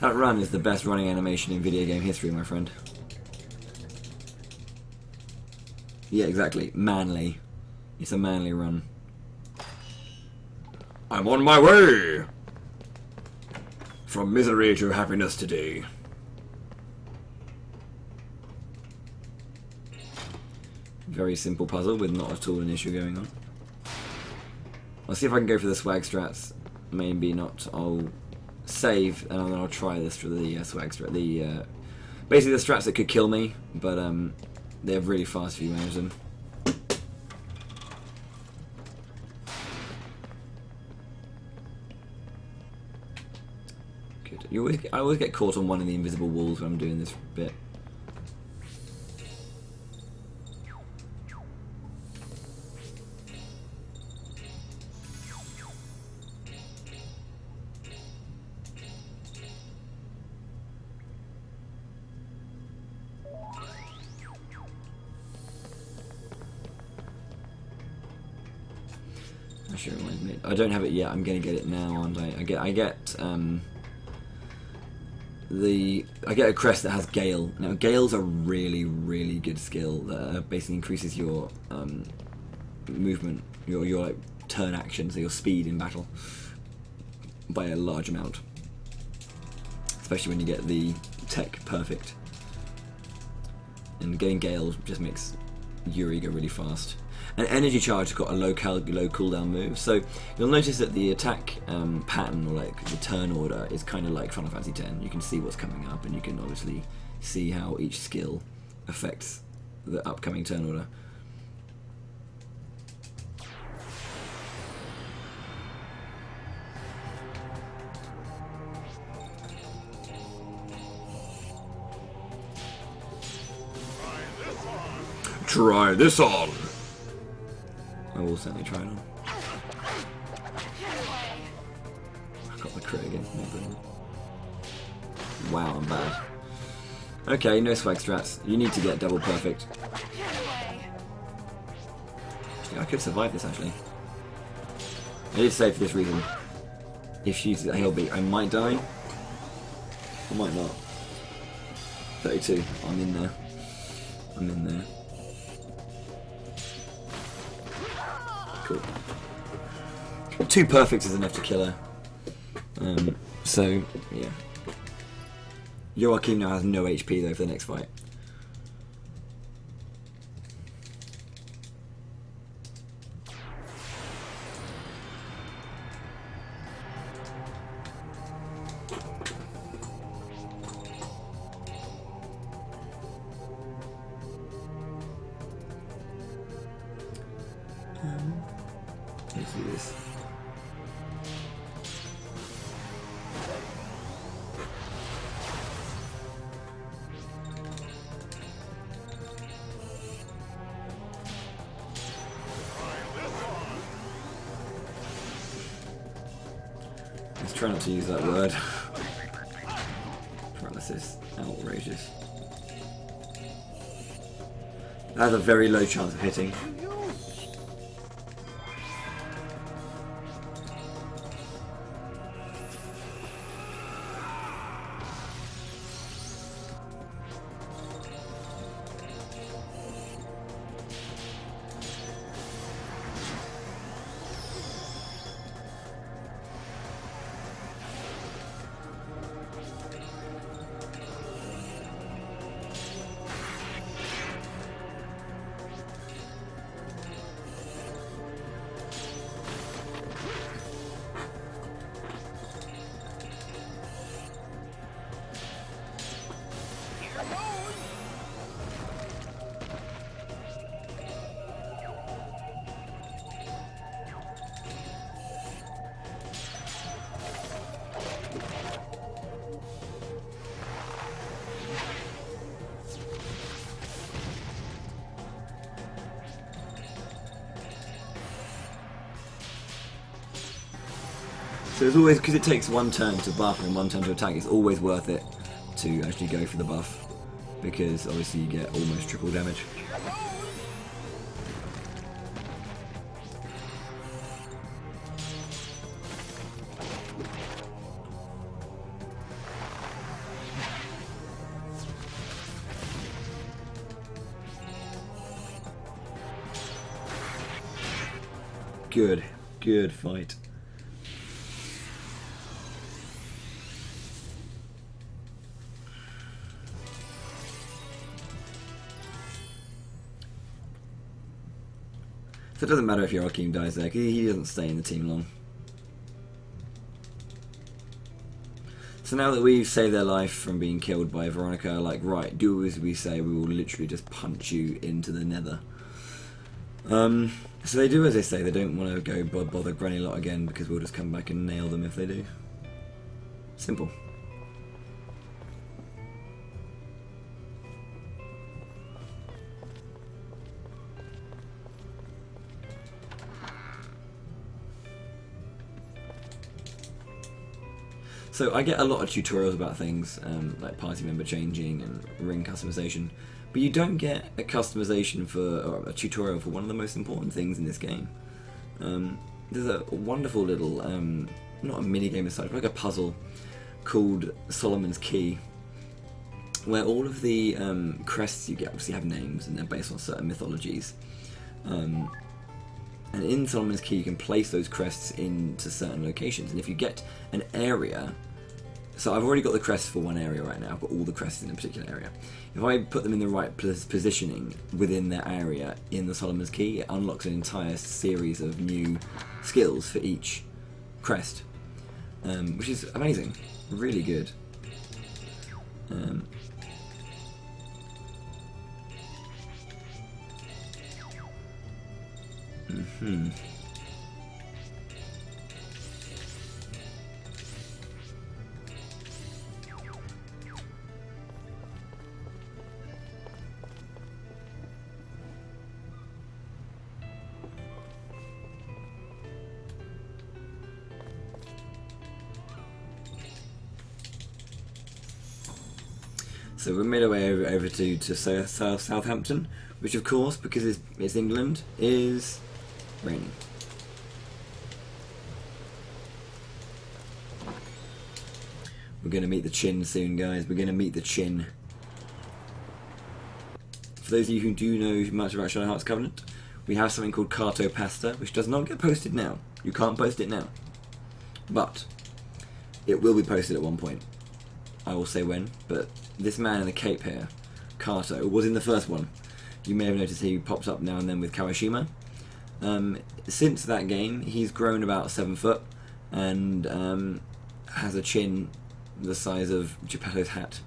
That run is the best running animation in video game history, my friend. Yeah, exactly. Manly. It's a manly run. I'm on my way! From misery to happiness today. Very simple puzzle with not at all an issue going on. I'll see if I can go for the swag strats. Maybe not. I'll save and then I'll try this for the swag strat. Basically the strats that could kill me, but they're really fast if you manage them. Good. I always get caught on one of the invisible walls when I'm doing this bit. Sure reminds me. I don't have it yet. I'm gonna get it now, aren't I? I get a crest that has Gale. Now Gale's a really, really good skill that basically increases your movement, your like turn action, so your speed in battle by a large amount. Especially when you get the tech perfect. And getting Gale just makes Yuri go really fast. An energy charge has got a low cooldown move, so you'll notice that the attack pattern, or like the turn order, is kind of like Final Fantasy X. You can see what's coming up, and you can obviously see how each skill affects the upcoming turn order. Try this on! I will certainly try it on. I got the crit again. No, brilliant. Wow, I'm bad. Okay, no swag strats. You need to get double perfect. I could survive this actually. I did say for this reason. If she's a hail beat, I might die. I might not. 32. I'm in there. I'm in there. Cool. 2 perfects is enough to kill her. So, yeah. Joachim now has no HP though for the next fight. Let's do this. Let's try not to use that word. Paralysis. Outrageous. That has a very low chance of hitting. So it's always, because it takes 1 turn to buff and 1 turn to attack, it's always worth it to actually go for the buff, because obviously you get almost triple damage. good, good fight. So it doesn't matter if your Arachne dies there, because he doesn't stay in the team long. So now that we've saved their life from being killed by Veronica, like, right, do as we say, we will literally just punch you into the nether. So they do as they say, they don't want to go bother Granny Lot again, because we'll just come back and nail them if they do. Simple. So I get a lot of tutorials about things, like party member changing and ring customization, but you don't get a customization or a tutorial for one of the most important things in this game. There's a wonderful little, not a mini game as such, but like a puzzle called Solomon's Key, where all of the crests you get obviously have names and they're based on certain mythologies. And in Solomon's Key you can place those crests into certain locations, and if you get an area, so I've already got the crests for one area right now, I've got all the crests in a particular area. If I put them in the right positioning within their area in the Solomon's Key, it unlocks an entire series of new skills for each crest, which is amazing, really good. So we made our way over to Southampton, which of course, because it's England, is raining. We're going to meet the Chin soon, guys. We're going to meet the Chin. For those of you who do know much about Shadow Hearts Covenant, we have something called Carto Pasta, which does not get posted now. You can't post it now. But it will be posted at one point. I will say when, but this man in the cape here, Kato, was in the first one. You may have noticed he pops up now and then with Kawashima. Since that game, he's grown about 7 foot and has a chin the size of Jeppetto's hat.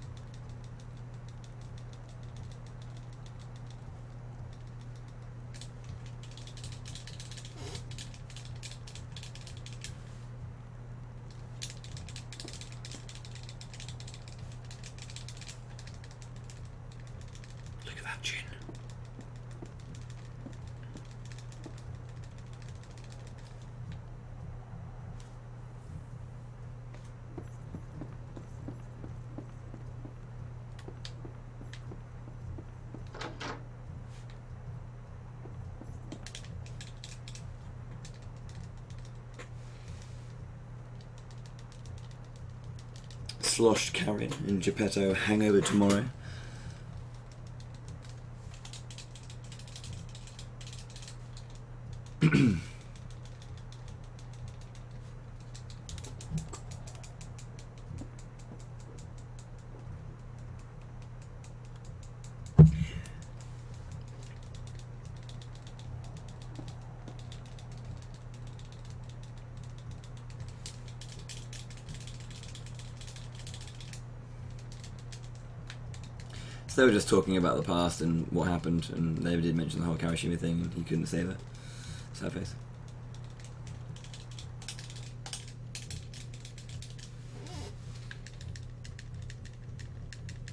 Sloshed carrot in Jeppetto, hangover tomorrow. So they were just talking about the past and what happened, and they did mention the whole Kawashima thing, and he couldn't save her. Sad face.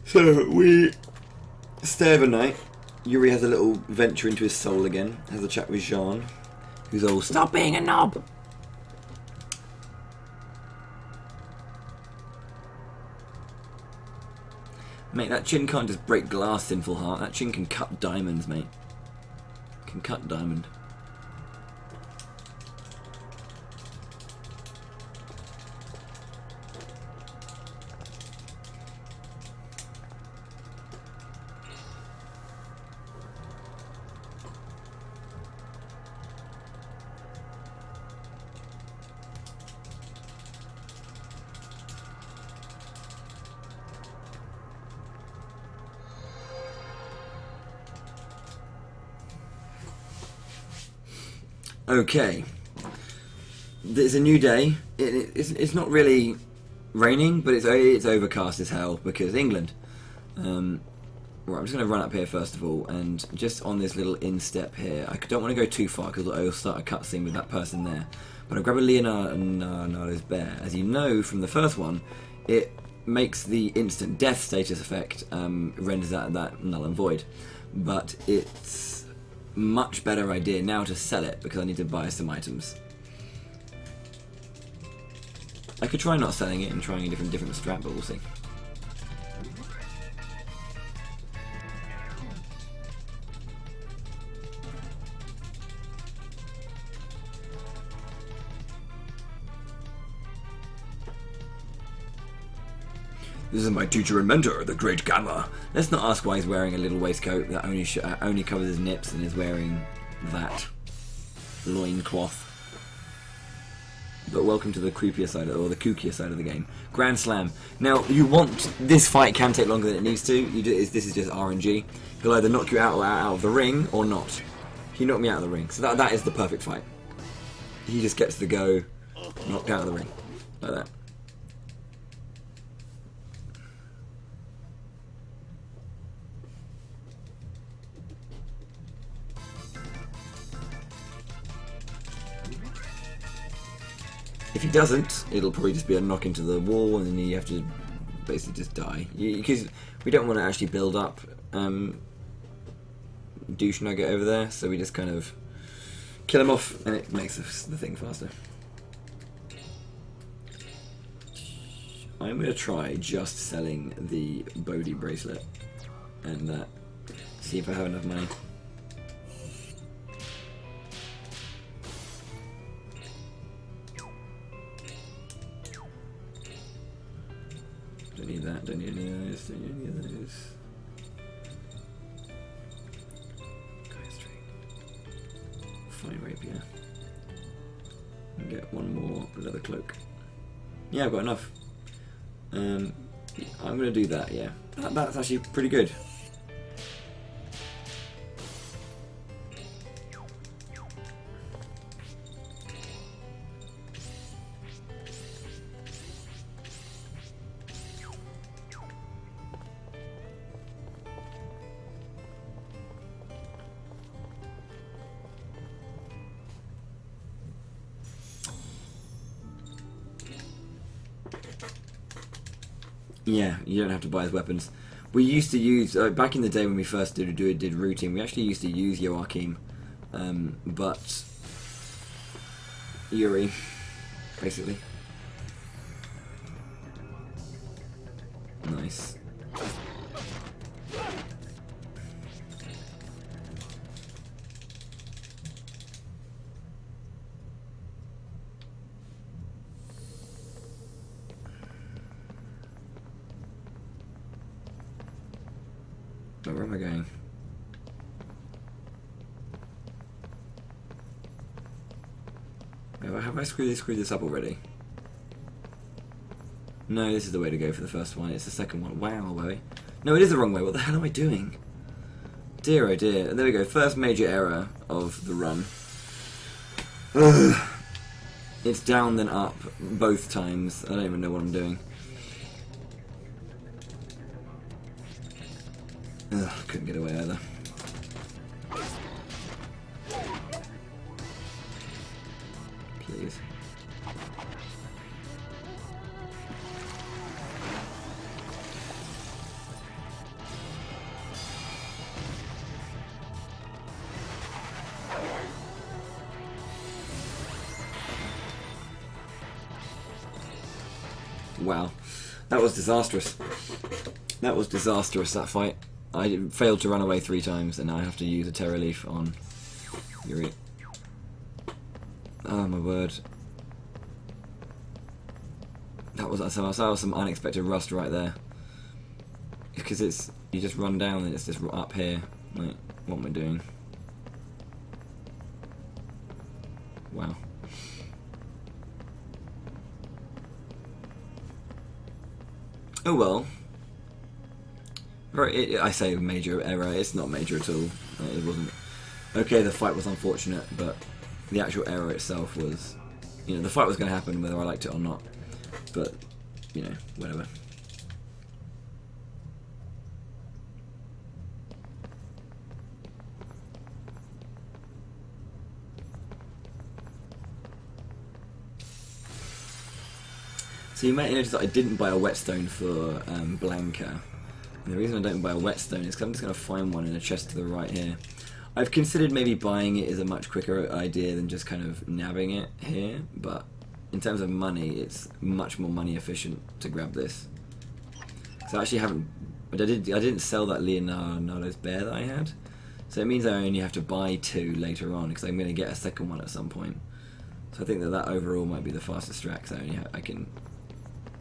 So we stay overnight. Yuri has a little venture into his soul again, has a chat with Jean, who's all, "Stop being a knob!" Mate, that chin can't just break glass, Sinful Heart. That chin can cut diamonds, mate. Can cut diamond. Okay. It's a new day. It's not really raining, but it's overcast as hell because England. Right, I'm just going to run up here first of all, and just on this little instep here, I don't want to go too far because I'll start a cutscene with that person there. But I'll grab a Leonardo's bear. As you know from the first one, it makes the instant death status effect, renders that null and void. But it's much better idea now to sell it because I need to buy some items. I could try not selling it and trying a different strat, but we'll see. This is my teacher and mentor, the Great Gamma. Let's not ask why he's wearing a little waistcoat that only covers his nips and is wearing that loincloth. But welcome to the creepier side, or the kookier side of the game. Grand Slam. Now, this fight can take longer than it needs to. This is just RNG. He'll either knock you out of the ring or not. He knocked me out of the ring, so that is the perfect fight. He just gets to go knocked out of the ring like that. If he doesn't, it'll probably just be a knock into the wall, and then you have to basically just die. Because we don't want to actually build up douche nugget over there, so we just kind of kill him off, and it makes the thing faster. I'm going to try just selling the Bodhi bracelet, and see if I have enough money. Don't need that, don't need any of those, don't need any of those. Fine rapier. And get one more leather cloak. Yeah, I've got enough. I'm gonna do that, yeah. That's actually pretty good. Yeah, you don't have to buy his weapons. We used to use, back in the day when we first did routing, we actually used to use Joachim, but Yuri, basically. Nice. Where am I going? Have I screwed this up already? No, this is the way to go for the first one. It's the second one. Wow, Bowie. No, it is the wrong way. What the hell am I doing? Dear, oh dear. And there we go. First major error of the run. Ugh. It's down then up both times. I don't even know what I'm doing. Ugh, couldn't get away either. Please. Wow, that was disastrous. That was disastrous, that fight. I failed to run away 3 times, and now I have to use a Terror Leaf on Yuri. Oh my word. That was some unexpected rust right there. Because you just run down and it's just up here. Like, what am I doing? Wow. Oh well. I say major error, it's not major at all. It wasn't. Okay, the fight was unfortunate, but the actual error itself was, you know, the fight was going to happen whether I liked it or not, but, you know, whatever. So you might notice that I didn't buy a whetstone for Blanca. And the reason I don't buy a whetstone is because I'm just going to find one in a chest to the right here. I've considered maybe buying it is a much quicker idea than just kind of nabbing it here, but in terms of money, it's much more money efficient to grab this. So I actually haven't, but I didn't sell that Leonardo's bear that I had, so it means I only have to buy 2 later on because I'm going to get a second one at some point. So I think that overall might be the fastest strat. So I can,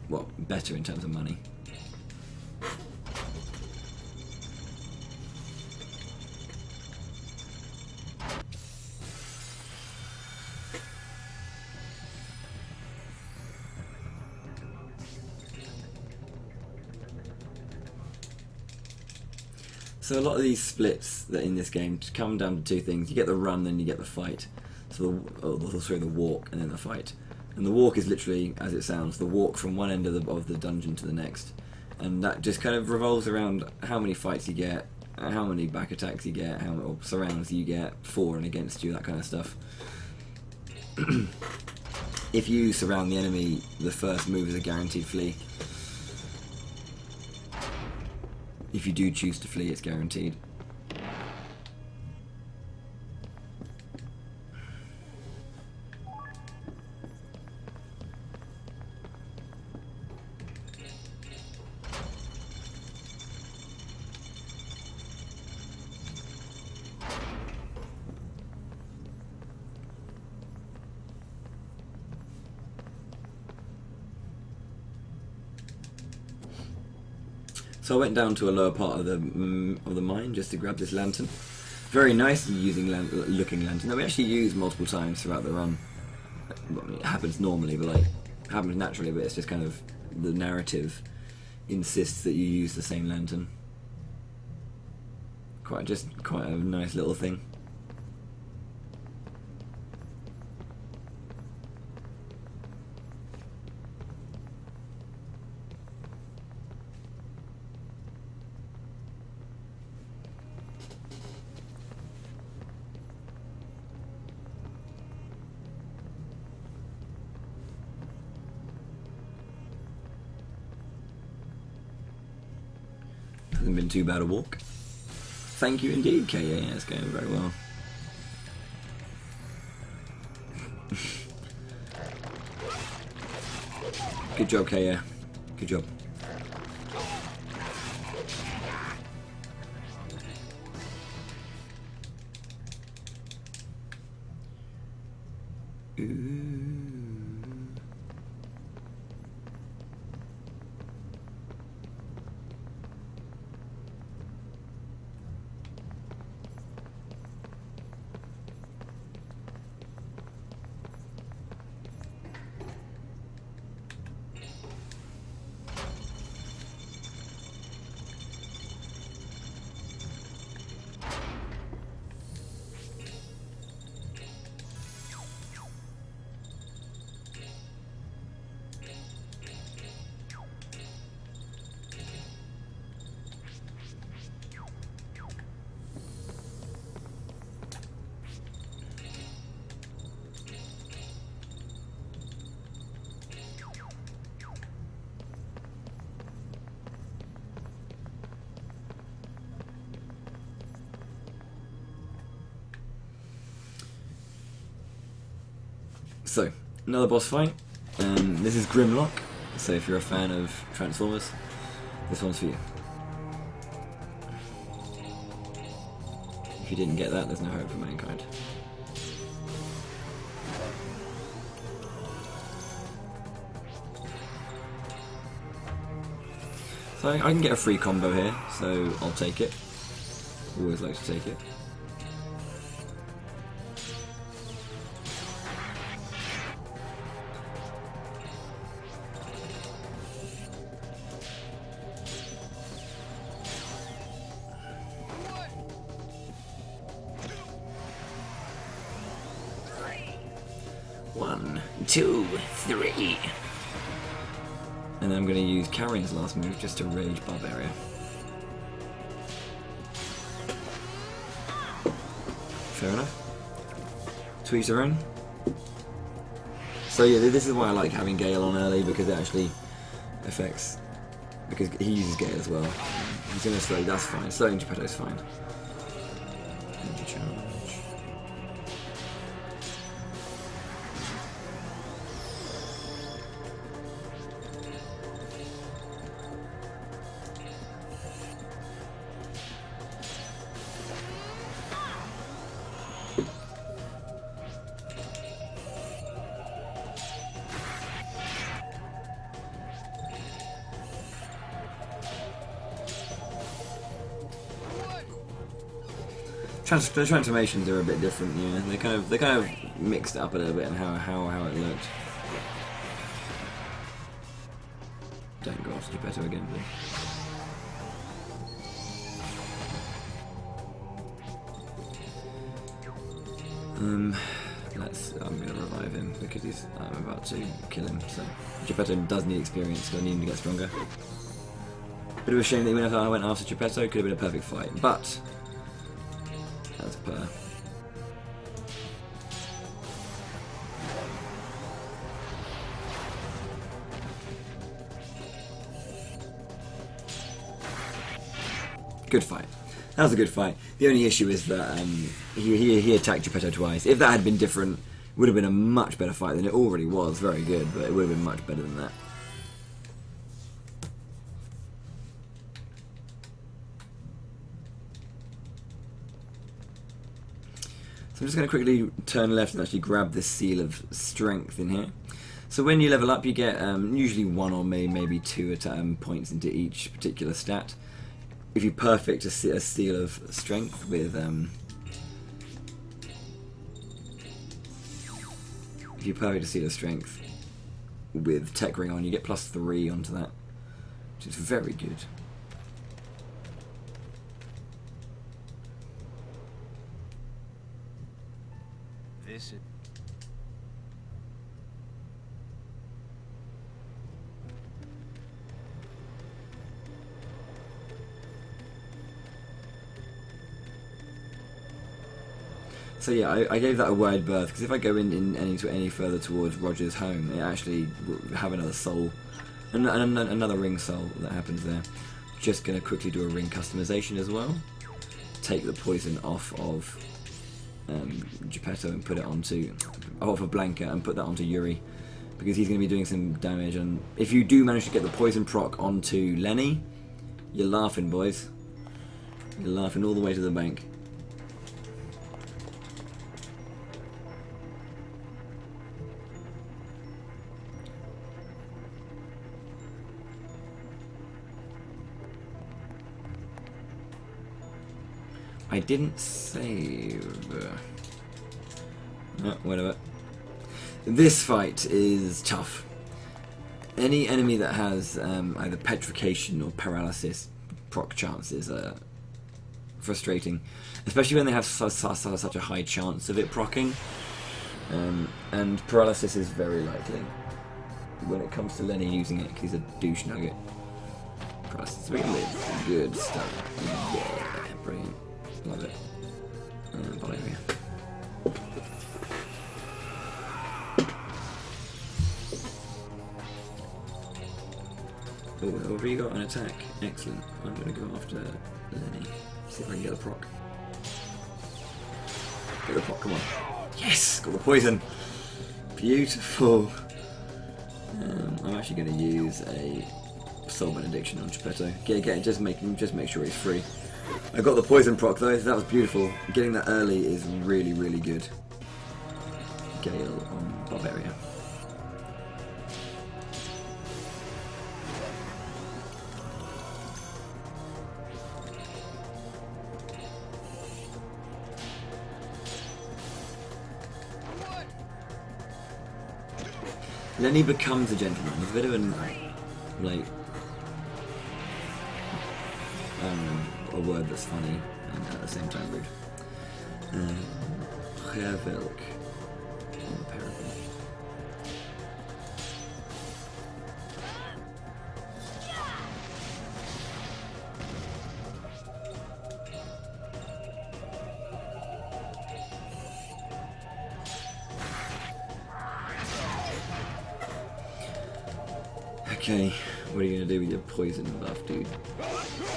well, better in terms of money. So a lot of these splits that in this game come down to 2 things. You get the run, then you get the fight. So the walk, and then the fight. And the walk is literally, as it sounds, the walk from one end of the dungeon to the next. And that just kind of revolves around how many fights you get, how many back attacks you get, how many surrounds you get, for and against you, that kind of stuff. If you surround the enemy, the first move is a guaranteed flee. If you do choose to flee, it's guaranteed. So I went down to a lower part of the mine just to grab this lantern. Very nice looking lantern that we actually use multiple times throughout the run. Well, I mean, it happens normally, but like it happens naturally. But it's just kind of the narrative insists that you use the same lantern. Quite a nice little thing. Hasn't been too bad a walk. Thank you indeed, KA. Yeah, it's going very well. Good job, KA. Good job. So, another boss fight. This is Grimlock, so if you're a fan of Transformers, this one's for you. If you didn't get that, there's no hope for mankind. So I can get a free combo here, so I'll take it. Always like to take it. 1, 2, 3. And then I'm going to use Karin's last move just to rage Barbaria. Fair enough. To each their own. So yeah, this is why I like having Gale on early, because it actually affects... Because he uses Gale as well. He's going to slow, that's fine. Slowing Jeppetto's fine. Energy charge. The transformations are a bit different, yeah. They kind of mixed it up a little bit in how it looked. Don't go after Jeppetto again, please. I'm gonna revive him because I'm about to kill him. So Jeppetto does need experience, so I need him to get stronger. Bit of a shame that even if I went after Jeppetto, it could have been a perfect fight, but. As per. Good fight. That was a good fight. The only issue is that he attacked Jeppetto twice. If that had been different, it would have been a much better fight than it already was. Very good, but it would have been much better than that. I'm just going to quickly turn left and actually grab this seal of strength in here. So when you level up, you get usually 1 or maybe 2 points into each particular stat. If you perfect a seal of strength with Tech Ring on, you get +3 onto that, which is very good. This is... So yeah, I gave that a wide berth because if I go in any further towards Roger's home, it actually have another soul, another ring soul that happens there. Just gonna quickly do a ring customization as well. Take the poison off of Jeppetto and put it off of Blanca and put that onto Yuri, because he's going to be doing some damage. And if you do manage to get the poison proc onto Lenny, you're laughing, boys. You're laughing all the way to the bank. I didn't save. Oh, whatever. This fight is tough. Any enemy that has either petrification or paralysis proc chances are frustrating, especially when they have such a high chance of it procking. And paralysis is very likely when it comes to Lenny using it, because he's a douche nugget. Paralysis live. Good stuff. Yeah, brilliant. Love it. Barbaria. Oh, I've already got an attack. Excellent. I'm going to go after Lenny. See if I can get the proc. Get the proc, come on. Yes! Got the poison! Beautiful! I'm actually going to use a Soul Benediction on Jeppetto. Just make sure he's free. I got the poison proc though, that was beautiful. Getting that early is really, really good. Gale on Barbaria. Lenny becomes a gentleman. It's a bit of an, like, a word that's funny and at the same time rude. Traversal on the parapet. Okay, what are you going to do with your poison buff, dude?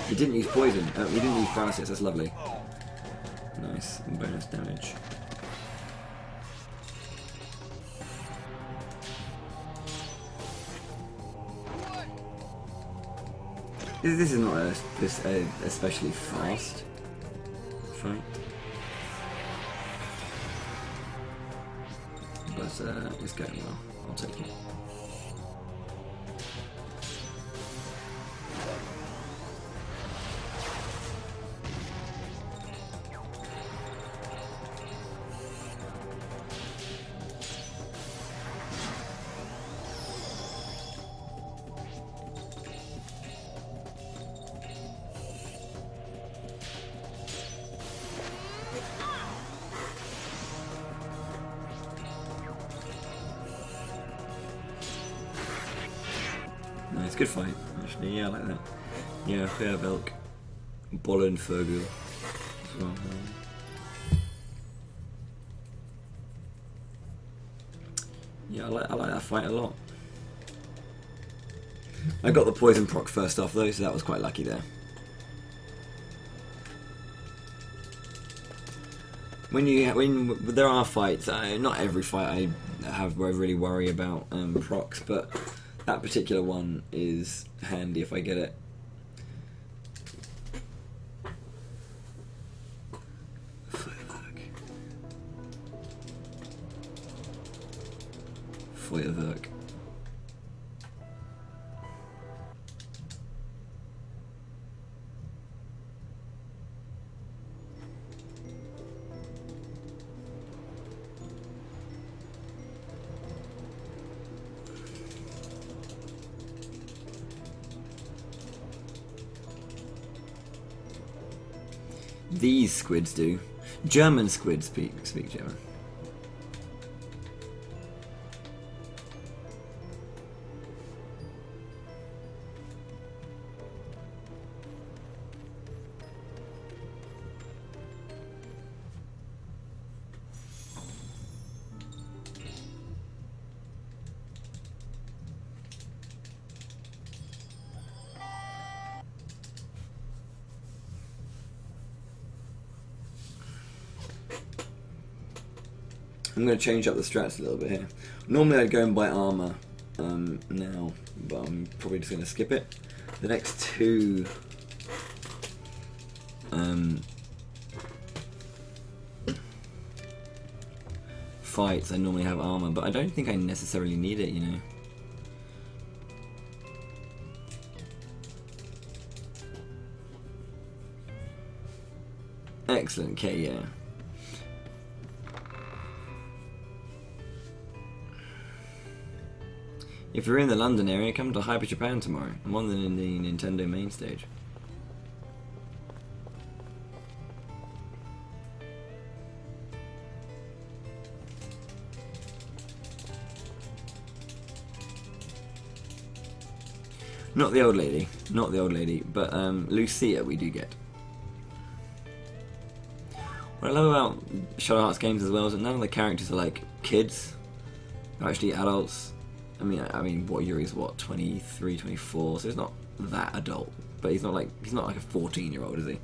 You didn't use poison. You didn't use paralysis, that's lovely. Nice, and bonus damage. This is not especially fast fight. But it's going well. I'll take it. Nice, good fight, actually, yeah, I like that. Yeah, fair Velk. Bollen Fergal as well. Yeah, I like that fight a lot. I got the poison proc first off though, so that was quite lucky there. When there are fights, not every fight I have where I really worry about procs, but that particular one is handy if I get it. Feuerwerk. These squids do. German squids speak German. I'm going to change up the strats a little bit here. Normally I'd go and buy armor now, but I'm probably just going to skip it. The next two fights I normally have armor, but I don't think I necessarily need it, you know. Excellent, okay, yeah. If you're in the London area, come to Hyper Japan tomorrow. I'm on the Nintendo main stage. Not the old lady, not the old lady, but Lucia we do get. What I love about Shadow Hearts games as well is that none of the characters are like kids. They're actually adults. I mean, what Yuri's what 23, 24, so he's not that adult, but he's not like a 14-year-old, is he?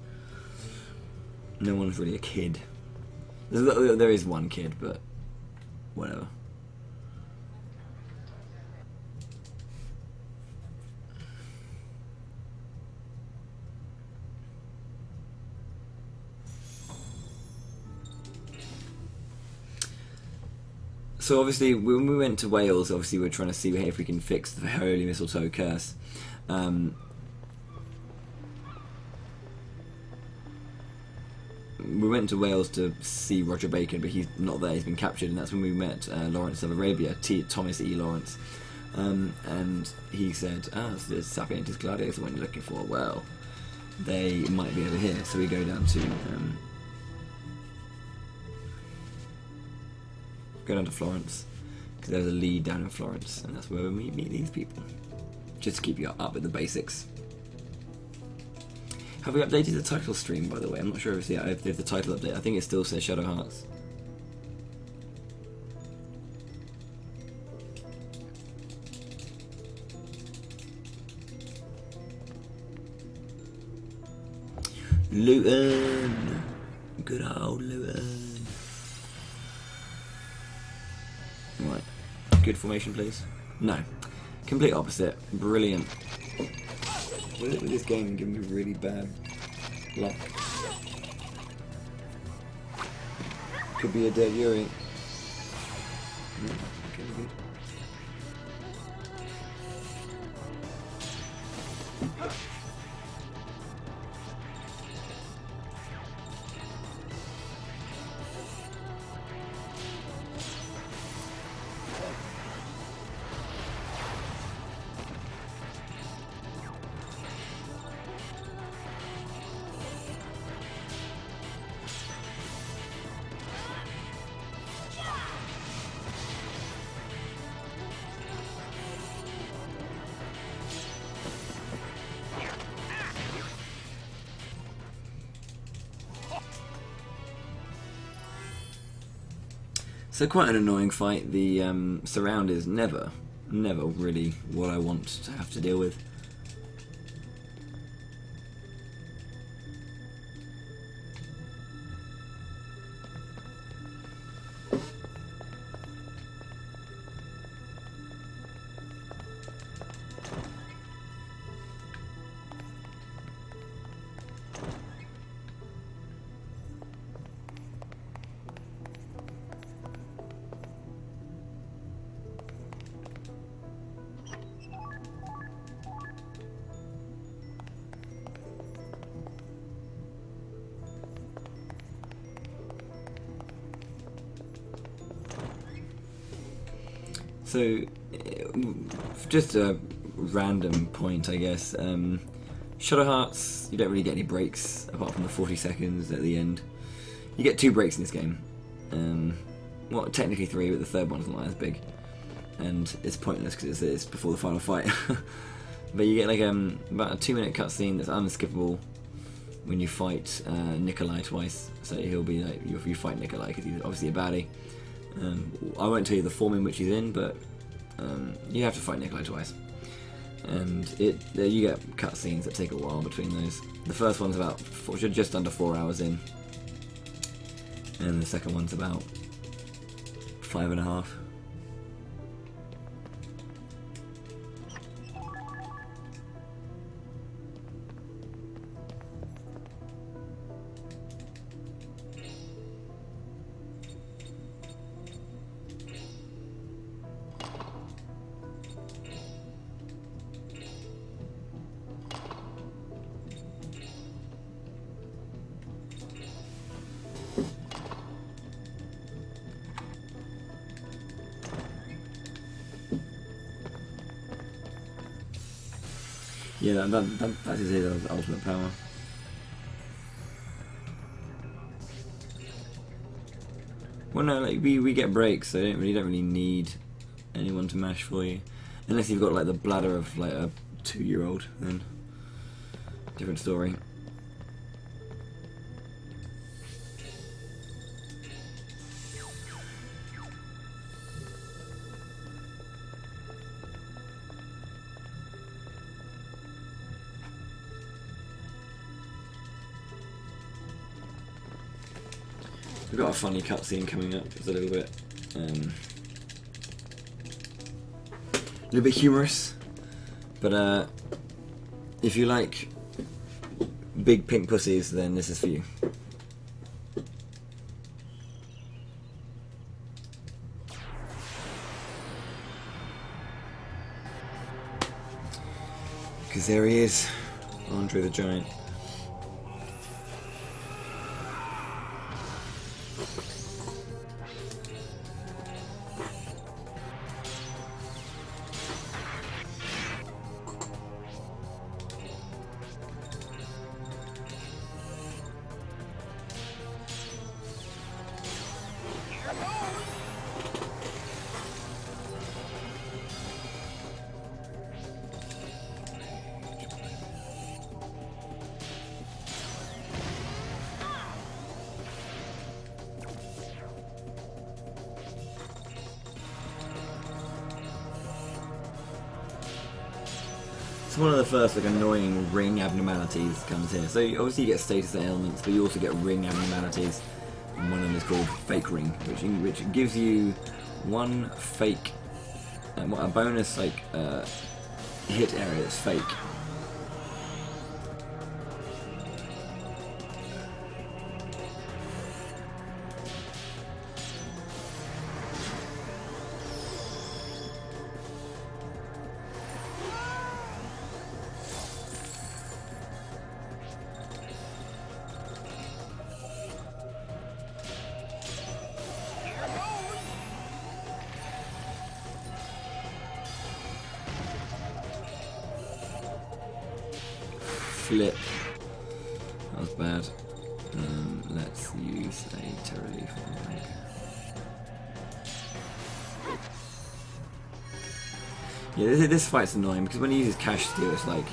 No one's really a kid. There is one kid, but whatever. So obviously, when we went to Wales, obviously we're trying to see if we can fix the Holy Mistletoe curse. We went to Wales to see Roger Bacon, but he's not there. He's been captured, and that's when we met Lawrence of Arabia, Thomas E. Lawrence, and he said, so the Sapientis Gladiators are what you're looking for. Well, they might be over here. So we go down to Florence, because there's a lead down in Florence, and that's where we meet these people. Just to keep you up with the basics. Have we updated the title stream, by the way? I'm not sure if there's the title update. I think it still says Shadow Hearts. Luton! Good old Luton. Right. Good formation, please. No. Complete opposite. Brilliant. What is it with this game giving me really bad luck? Could be a dead Yuri. No, okay, good. So quite an annoying fight. The surround is never really what I want to have to deal with. So, just a random point, I guess. Shadow Hearts, you don't really get any breaks apart from the 40 seconds at the end. You get 2 breaks in this game. Well, technically 3, but the third one's not as big, and it's pointless because it's before the final fight. But you get like about a 2-minute cutscene that's unskippable when you fight Nikolai twice. So he'll be like, you fight Nikolai because he's obviously a baddie. I won't tell you the form in which he's in, but you have to fight Nikolai twice, and you get cutscenes that take a while between those. The first one's about just under 4 hours in, and the second one's about 5.5. Yeah, that is his ultimate power. Well, no, like we get breaks, so you don't really need anyone to mash for you, unless you've got like the bladder of like a 2-year-old. Then different story. We've got a funny cutscene coming up. It's a little bit humorous, but if you like big pink pussies, then this is for you. Because there he is, Andre the Giant. It's one of the first like annoying ring abnormalities comes here. So obviously you get status ailments, but you also get ring abnormalities. And one of them is called fake ring, which gives you one fake, a bonus like hit area that's fake. Flip. That was bad. Let's use a terror leaf on the bank. Yeah, this fight's annoying because when he uses cash steal, it's like,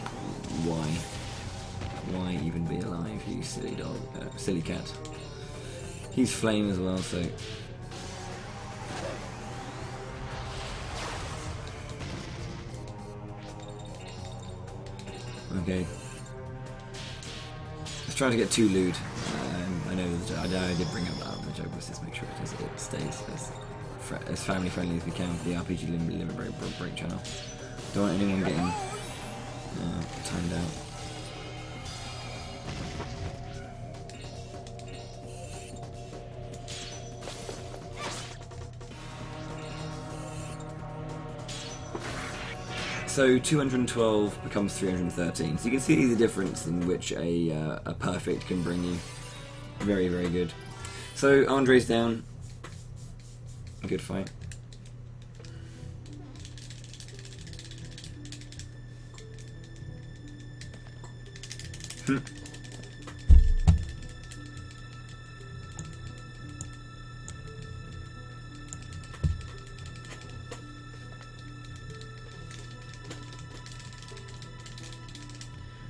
why? Why even be alive, you silly dog, silly cat? He's flame as well, so. Okay. Trying to get too lewd. I know I did bring up that. The joke was just make sure it stays as family friendly as we can for the RPG Limit Break channel. Don't want anyone getting timed out. So 212 becomes 313. So you can see the difference in which a perfect can bring you. Very, very good. So Andre's down. Good fight.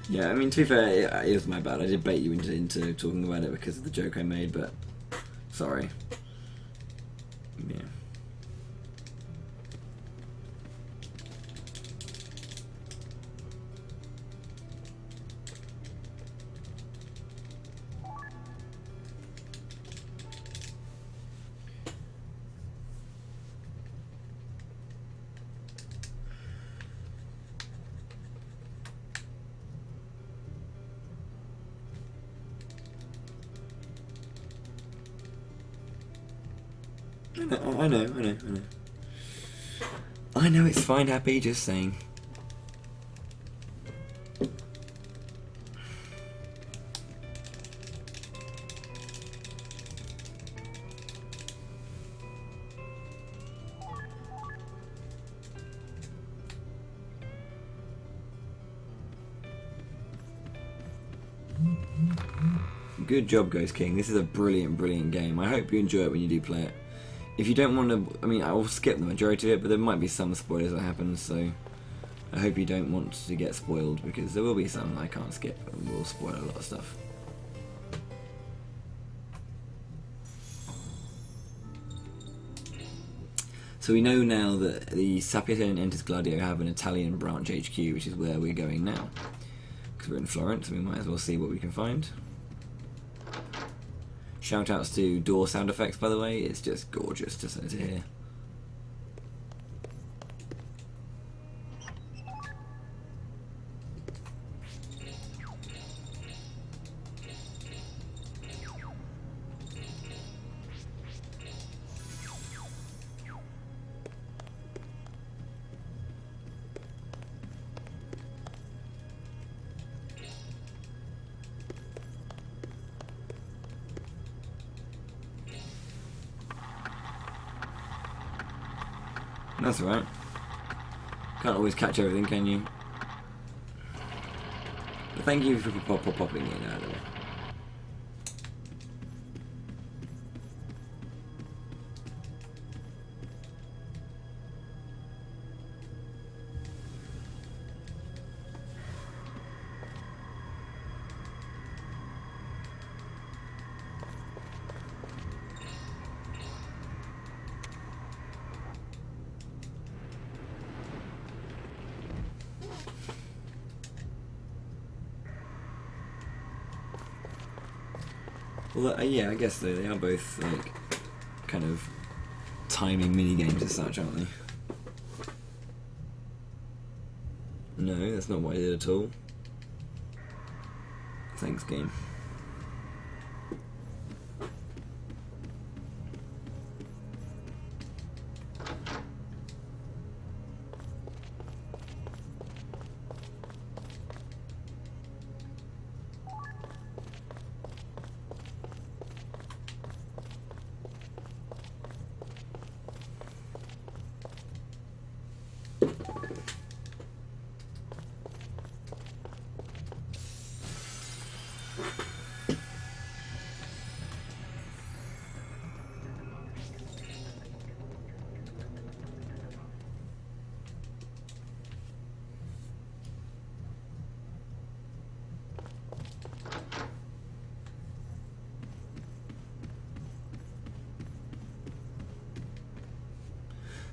Yeah, I mean, to be fair, it was my bad. I did bait you into talking about it because of the joke I made, but sorry. Yeah. I know. I know it's fine, Happy, just saying. Good job, Ghost King. This is a brilliant game. I hope you enjoy it when you do play it. If you don't want to, I mean, I will skip the majority of it, but there might be some spoilers that happen, so I hope you don't want to get spoiled, because there will be some I can't skip, and will spoil a lot of stuff. So we know now that the Sapieto and Entes Gladio have an Italian branch HQ, which is where we're going now. Because we're in Florence, and we might as well see what we can find. Shoutouts to door sound effects, by the way. It's just gorgeous to hear. That's alright. Can't always catch everything, can you? But thank you for popping in out of it. Well, yeah, I guess they are both like kind of timing mini games as such, aren't they? No, that's not what I did at all. Thanks, game.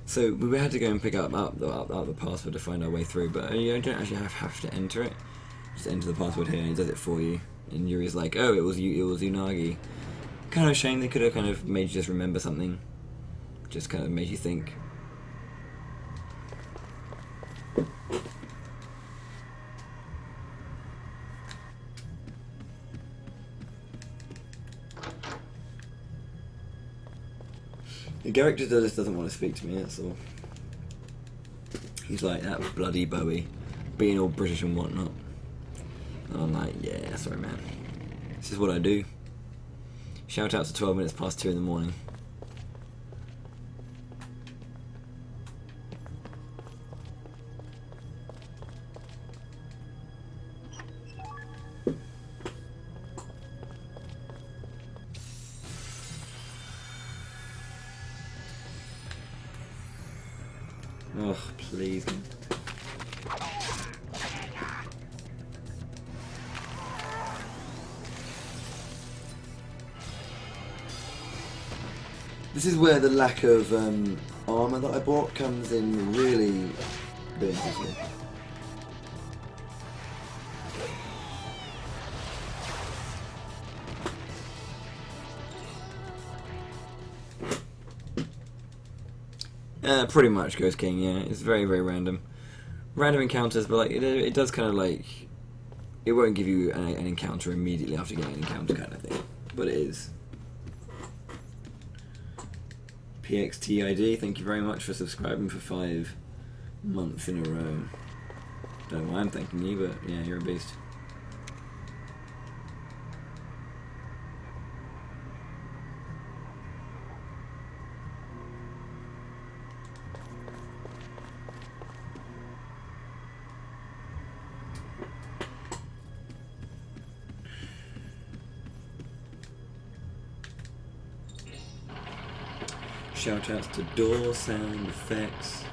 So we had to go and pick up the password to find our way through, but you don't actually have to enter it. Just enter the password here, and he does it for you. And Yuri's like, "Oh, it was Unagi." Kind of a shame. They could have kind of made you just remember something, just kind of made you think. Garrick just doesn't want to speak to me, that's all. He's like that bloody Bowie, being all British and whatnot. And I'm like, yeah, sorry man. This is what I do. Shout out to 12 minutes past 2 in the morning. Oh, please. This is where the lack of armour that I bought comes in really big. Pretty much Ghost King, yeah. It's very, very random. Random encounters, but like it does kind of like... It won't give you an encounter immediately after getting an encounter kind of thing. But it is. PXTID, thank you very much for subscribing for 5 months in a row. Don't know why I'm thanking you, but yeah, you're a beast. Shoutouts to door sound effects.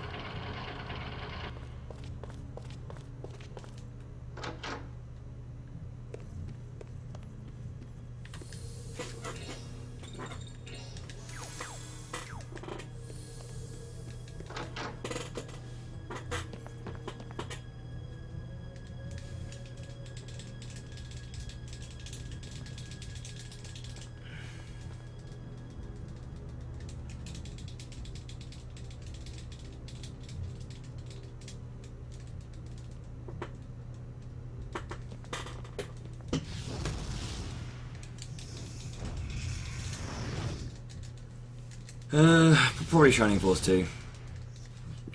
Probably Shining Force 2.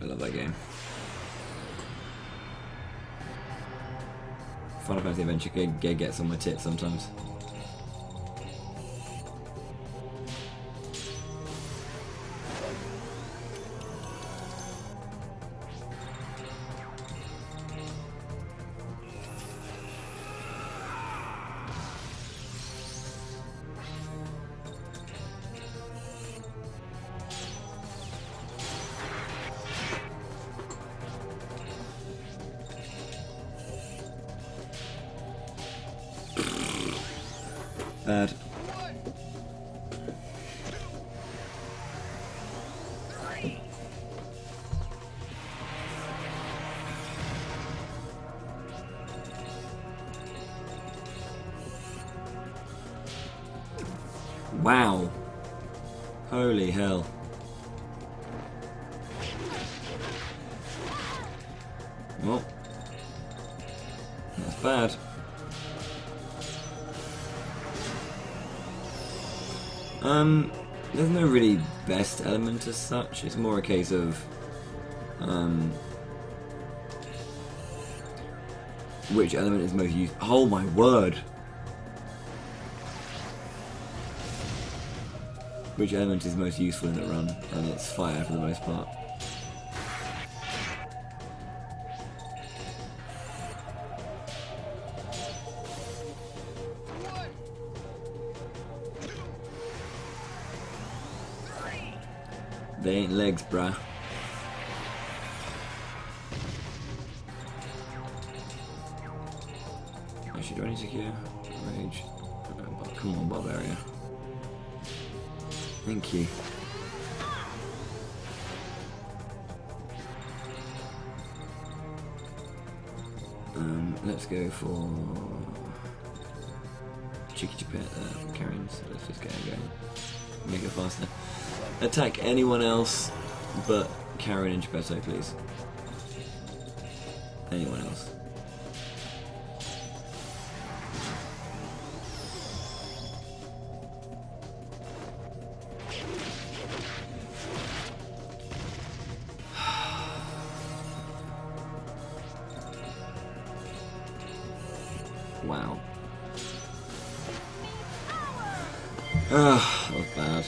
I love that game. Final Fantasy Adventure gets on my tits sometimes. Bad. Wow. Holy hell. Well, that's bad. There's no really best element as such. It's more a case of which element is most used. Oh my word! Which element is most useful in the run, and it's fire for the most part. They ain't legs, bruh. Actually, do I need to cure rage? Come on, Barbaria. Thank you. Let's go for cheeky Jeppetto, Karen. So let's just get her going. Make it faster. Attack anyone else but Karen and Jeppetto, please. Anyone else. Wow. That was bad.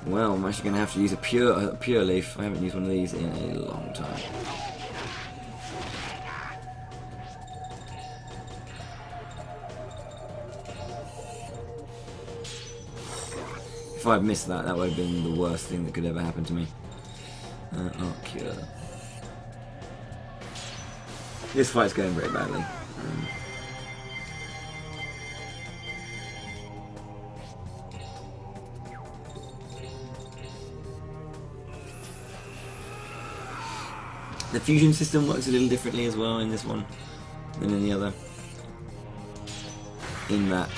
Well, I'm actually going to have to use a pure leaf. I haven't used one of these in a long time. If I'd missed that, that would have been the worst thing that could ever happen to me. Oh, cure. This fight's going very badly. The fusion system works a little differently as well in this one than in the other. In that,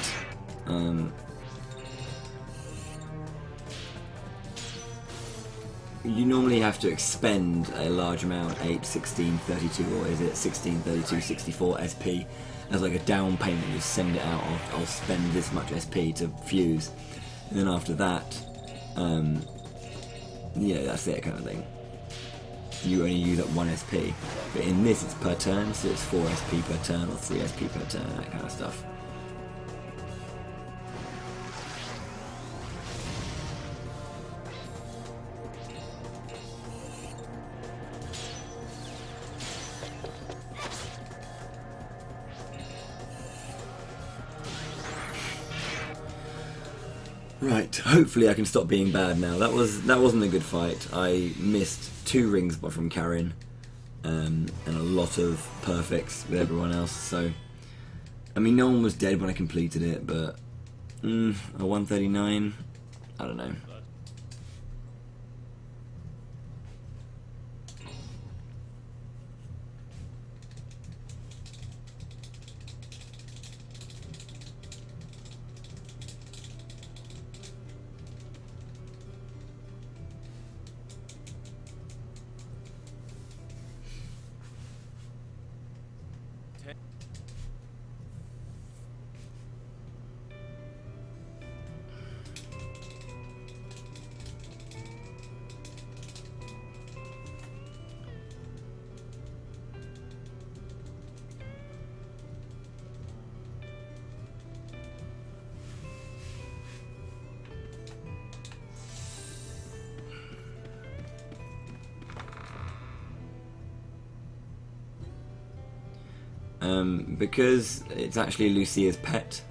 you normally have to expend a large amount, 8, 16, 32, or is it 16, 32, 64 SP, as like a down payment. You send it out, I'll spend this much SP to fuse, and then after that, yeah, that's it kind of thing. You only use up 1 SP, but in this it's per turn, so it's 4 SP per turn or 3 SP per turn, that kind of stuff. Right, hopefully I can stop being bad now. That wasn't a good fight. I missed 2 rings from Karen, and a lot of perfects with everyone else. So, I mean, no one was dead when I completed it, but a 139, I don't know. Because it's actually Lucia's pet.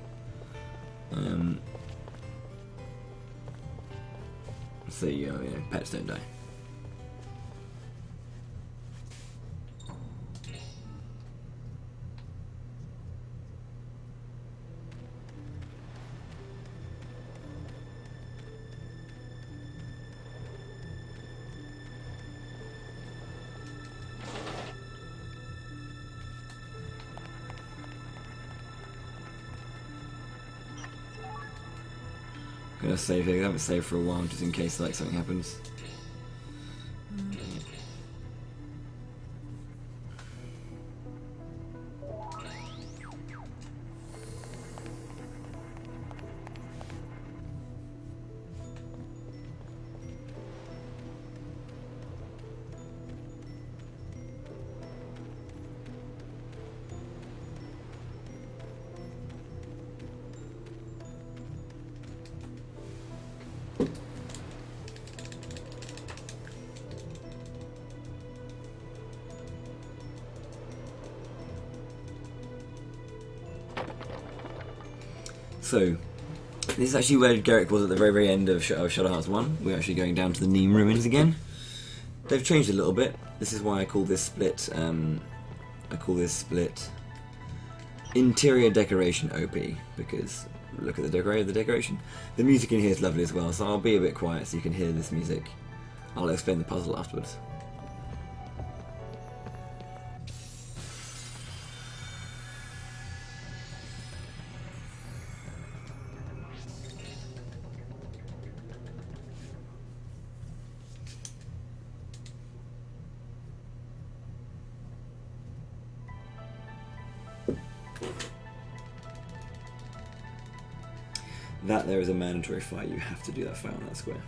So you know, pets don't die. Gonna save here. I haven't saved for a while, just in case like something happens. So, this is actually where Garrick was at the very, very end of Shadow Hearts 1. We're actually going down to the Neem ruins again. They've changed a little bit. This is why I call this split, interior decoration OP, because look at the decoration. The music in here is lovely as well, so I'll be a bit quiet so you can hear this music. I'll explain the puzzle afterwards. That there is a mandatory fight. You have to do that fight on that square.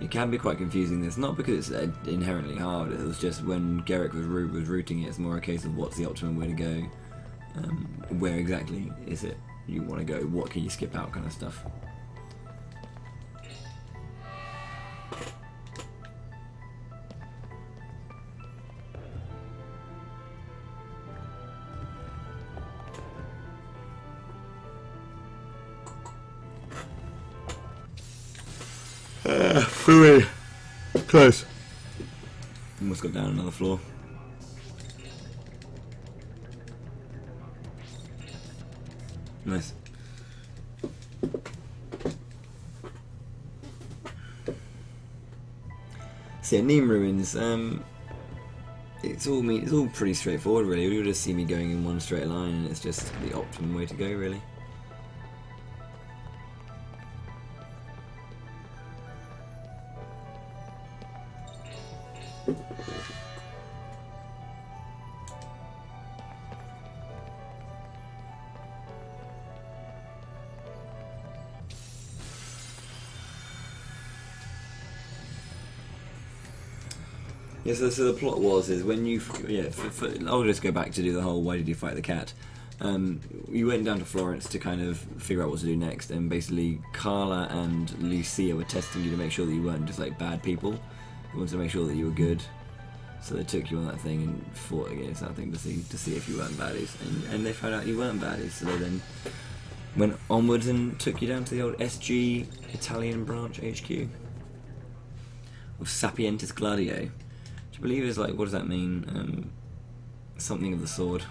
It can be quite confusing, this, not because it's inherently hard, it was just when Garrick was routing it, it's more a case of what's the optimum way to go, where exactly is it you want to go, what can you skip out kind of stuff. Close. Almost got down another floor. Nice. So yeah, Neem ruins. It's all pretty straightforward, really. You'll just see me going in one straight line, and it's just the optimum way to go, really. Yeah, so the plot is when you, I'll just go back to do the whole why did you fight the cat. You went down to Florence to kind of figure out what to do next, and basically Carla and Lucia were testing you to make sure that you weren't just like bad people. They wanted to make sure that you were good, so they took you on that thing and fought against that thing to see if you weren't baddies, and they found out you weren't baddies, so they then went onwards and took you down to the old SG Italian branch HQ of Sapientis Gladio. I believe is like, what does that mean? Something of the sword.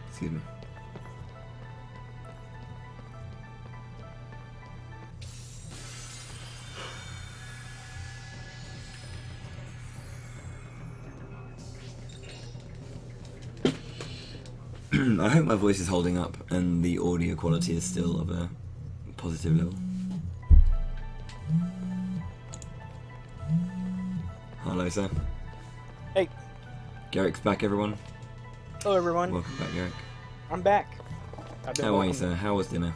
Excuse me. I hope my voice is holding up and the audio quality is still of a positive level. Hello, sir. Hey. Garrick's back, everyone. Hello, everyone. Welcome back, Garrick. I'm back. How are you, sir? How was dinner?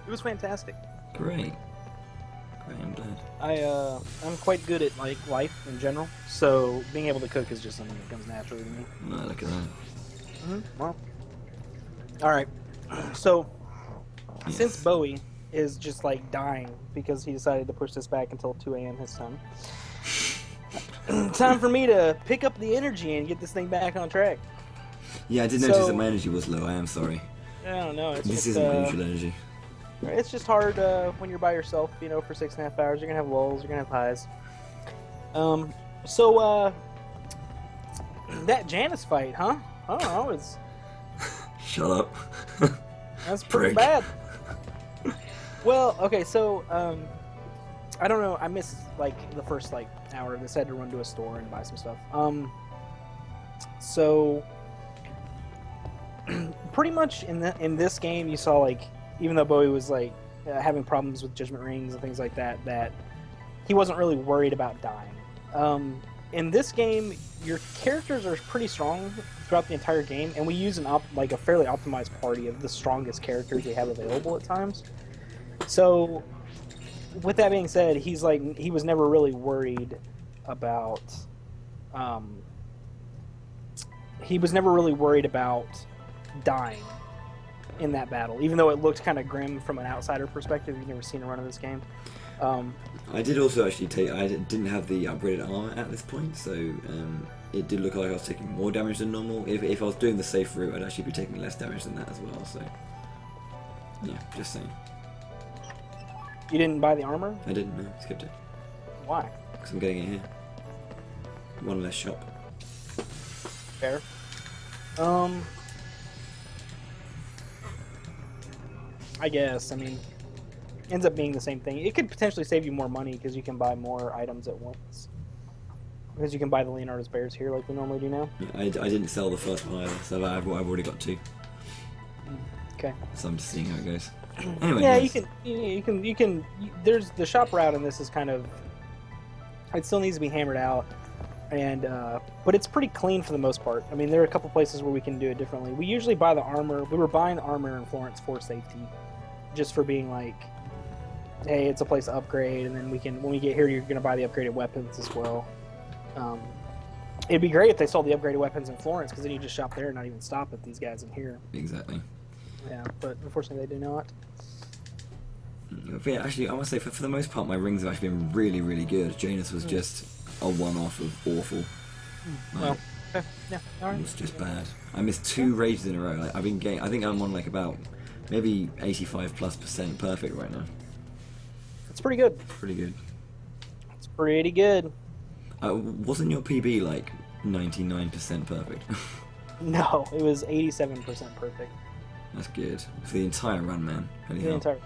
It was fantastic. Great. Great, I'm glad. I'm quite good at like life in general, so being able to cook is just something that comes naturally to me. No, look at that. Well, all right. So Yes. since Bowie is just like dying because he decided to push this back until 2 a.m. his time, time for me to pick up the energy and get this thing back on track. Yeah, I did notice that my energy was low. I am sorry. I don't know. This isn't my usual energy. It's just hard when you're by yourself, you know, for 6.5 hours. You're gonna have lulls, you're gonna have highs. So that Janice fight, huh? I don't know. It's Shut up. that's pretty Prick. bad. Well, okay, so I don't know. I missed like the first like hour of this. I had to run to a store and buy some stuff. So pretty much in this game, you saw like, even though Bowie was like having problems with judgment rings and things like that, that he wasn't really worried about dying. In this game, your characters are pretty strong throughout the entire game, and we use like a fairly optimized party of the strongest characters we have available at times. So, with that being said, he was never really worried about. He was never really worried about dying in that battle, even though it looked kind of grim from an outsider perspective. You've never seen a run of this game. I did also actually take. I didn't have the upgraded armor at this point, so it did look like I was taking more damage than normal. If I was doing the safe route, I'd actually be taking less damage than that as well. So, yeah, just saying. You didn't buy the armor? I didn't. No, skipped it. Why? Because I'm getting it here. One less shop. Fair. I guess. I mean, ends up being the same thing. It could potentially save you more money because you can buy more items at once. Because you can buy the Leonardo's bears here like we normally do now. Yeah, I didn't sell the first one either, so I've already got 2. Okay. So I'm just seeing how it goes. Anyway, Yeah, yes. you can. There's the shop route in this is kind of. It still needs to be hammered out, and but it's pretty clean for the most part. I mean, there are a couple places where we can do it differently. We usually buy the armor. We were buying the armor in Florence for safety, just for being like, hey, it's a place to upgrade, and then we can, when we get here, you're gonna buy the upgraded weapons as well. It'd be great if they sold the upgraded weapons in Florence, because then you just shop there and not even stop at these guys in here. Exactly. Yeah, but unfortunately they do not. But yeah, actually, I must say, for the most part, my rings have actually been really, really good. Janus was just a one-off of awful. Well, okay. Yeah, all right. It was just bad. I missed 2 rages in a row. Like, I've been getting. I think I'm on like about maybe 85+% perfect right now. It's pretty good. It's pretty good. It's pretty good. Wasn't your PB like 99% perfect? No, it was 87% perfect. That's good for the entire run, man. Holy The hell. entire.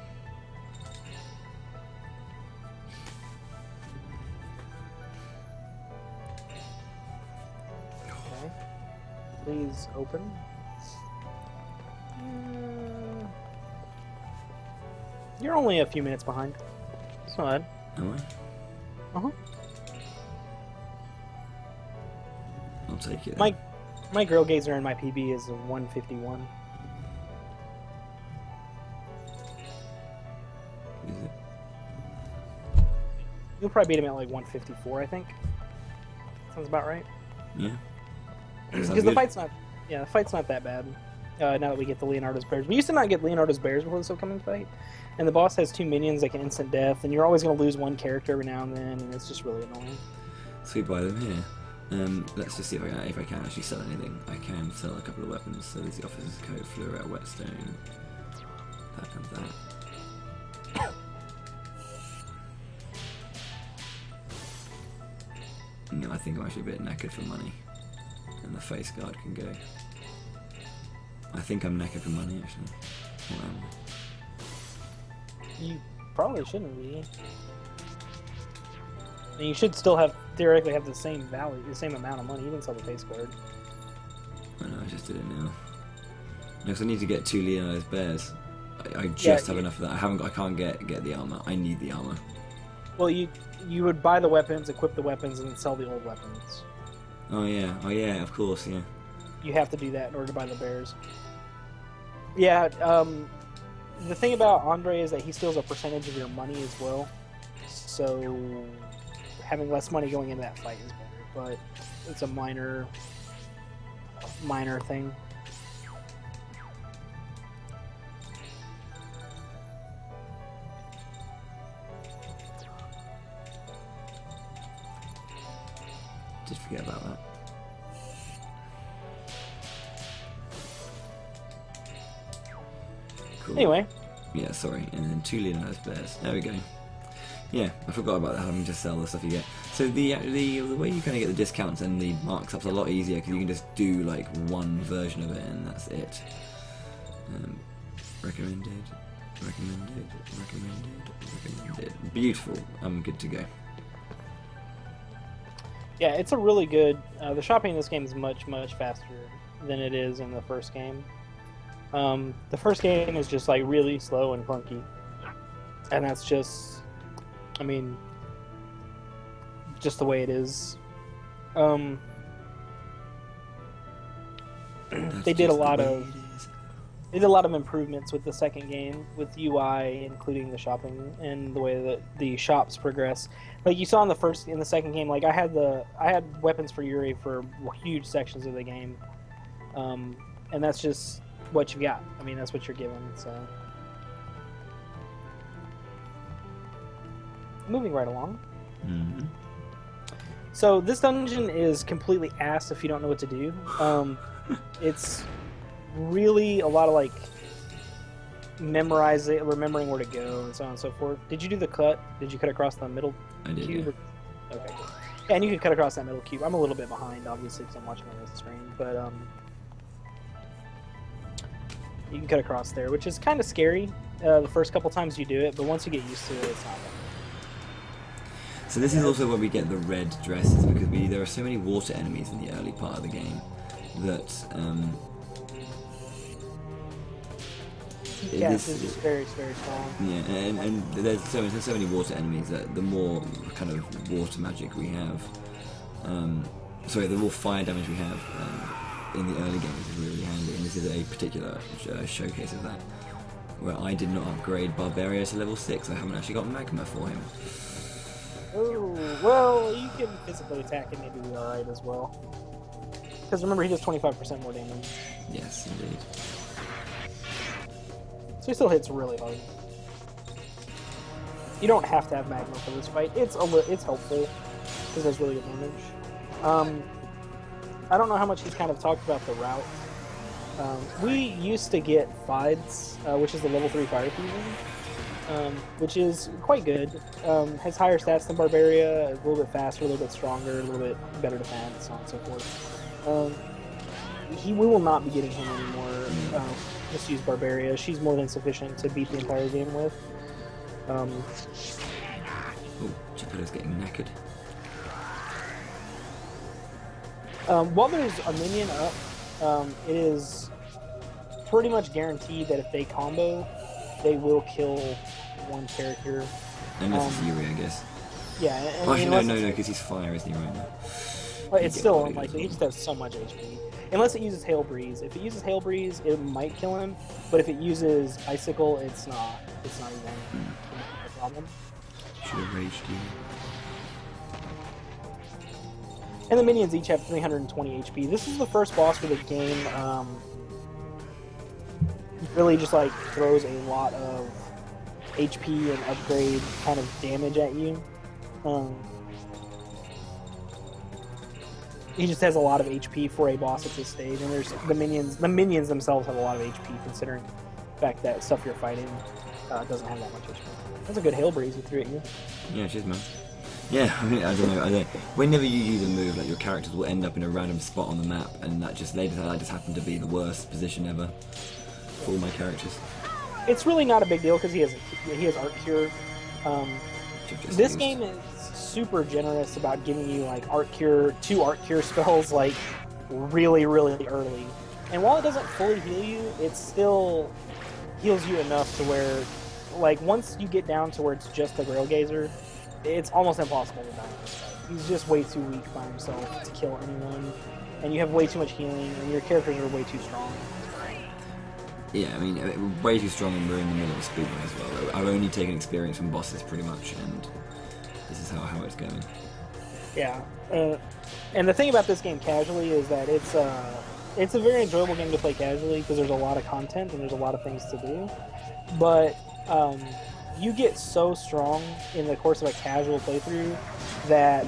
Okay. Please open. You're only a few minutes behind. It's not bad. Am I? Uh-huh. I'll take it. My Girl Gazer and my PB is a 151. Is it? You'll probably beat him at like 154, I think. Sounds about right. Yeah. Because Sounds the good. fight's not that bad. Now that we get the Leonardo's bears, we used to not get Leonardo's bears before this upcoming fight, and the boss has 2 minions that can instant death, and you're always going to lose one character every now and then, and it's just really annoying. So we buy them here. Let's just see if I can actually sell anything. I can sell a couple of weapons. So there's the officer's coat, fluorite, whetstone, that and that. No, I think I'm actually a bit knackered for money, and the face guard can go. I think I'm knackered for money actually. What am I? You probably shouldn't be. And you should still theoretically have the same value, the same amount of money. You didn't sell the face guard. I know, I just did it now. Yes, I need to get 2 Leonized bears. I just have enough of that. I can't get the armor. I need the armor. Well, you would buy the weapons, equip the weapons, and then sell the old weapons. Oh yeah, of course, yeah. You have to do that in order to buy the bears. Yeah, the thing about Andre is that he steals a percentage of your money as well. So having less money going into that fight is better, but it's a minor thing. Did forget about that. Cool. Anyway. Yeah, sorry. And then 2 Leonized bears. There we go. Yeah, I forgot about that, having to sell the stuff you get. So the way you kind of get the discounts and the marks up's a lot easier because you can just do like one version of it and that's it. Recommended. Beautiful. I'm good to go. Yeah, it's a really good... the shopping in this game is much, much faster than it is in the first game. The first game is just like really slow and clunky. And that's just... I mean... just the way it is. They did a lot of... They did a lot of improvements with the second game, with UI, including the shopping and the way that the shops progress. Like you saw in the second game, like I had weapons for Yuri for huge sections of the game, and that's just what you got. I mean, that's what you're given. So, moving right along. Mm-hmm. So this dungeon is completely ass if you don't know what to do. It's really a lot of like remembering where to go and so on and so forth. Did you do the cut? Did you cut across the middle cube? Yeah. Okay, cool. Yeah, and you can cut across that middle cube. I'm a little bit behind, obviously, because I'm watching on this screen, but you can cut across there, which is kind of scary the first couple times you do it, but once you get used to it, it's not bad. So this is also where we get the red dresses, because there are so many water enemies in the early part of the game that Yes, it's just very, very strong. Yeah, and there's so many water enemies that the more kind of water magic we have, the more fire damage we have in the early games is really handy, and this is a particular showcase of that, where I did not upgrade Barbaria to level 6. I haven't actually got magma for him. Oh, well, you can physically attack and maybe be alright as well. Because remember, he does 25% more damage. Yes, indeed. So he still hits really hard. You don't have to have magma for this fight. It's helpful because there's really good damage. I don't know how much he's kind of talked about the route. We used to get Fides, which is the level 3 fire fusion, which is quite good. Has higher stats than Barbaria, a little bit faster, a little bit stronger, a little bit better defense, so on and so forth. We will not be getting him anymore. Just use Barbaria. She's more than sufficient to beat the entire game with. Oh, Jeppetto's getting knackered. While there's a minion up, it is pretty much guaranteed that if they combo, they will kill one character. Unless it's Yuri, I guess. Yeah. Oh, actually, no, because he's fire, isn't he, right now? Well, it's still unlikely. He just has so much HP. Unless it uses Hail Breeze. If it uses Hail Breeze, it might kill him. But if it uses Icicle, it's not even a problem. Should have raged you. And the minions each have 320 HP. This is the first boss where the game really just like throws a lot of HP and upgrade kind of damage at you. He just has a lot of HP for a boss at this stage, and there's the minions. The minions themselves have a lot of HP, considering the fact that stuff you're fighting doesn't have that much HP. That's a good Hail Breeze you threw at you. Yeah, cheers, man. Yeah, I mean, I don't know. Whenever you use a move, like your characters will end up in a random spot on the map, and that just happened to be the worst position ever for all my characters. It's really not a big deal because he has Art Cure. This game is super generous about giving you like two Art Cure spells like really, really early. And while it doesn't fully heal you, it still heals you enough to where, like, once you get down to where it's just the Grail Gazer, it's almost impossible to die on this fight. He's just way too weak by himself to kill anyone, and you have way too much healing, and your characters are way too strong. Yeah, I mean, way too strong, and we're in the middle of speedrun as well. I've only taken experience from bosses pretty much, and this is how it's going. Yeah, and the thing about this game casually is that it's a very enjoyable game to play casually because there's a lot of content and there's a lot of things to do. But you get so strong in the course of a casual playthrough that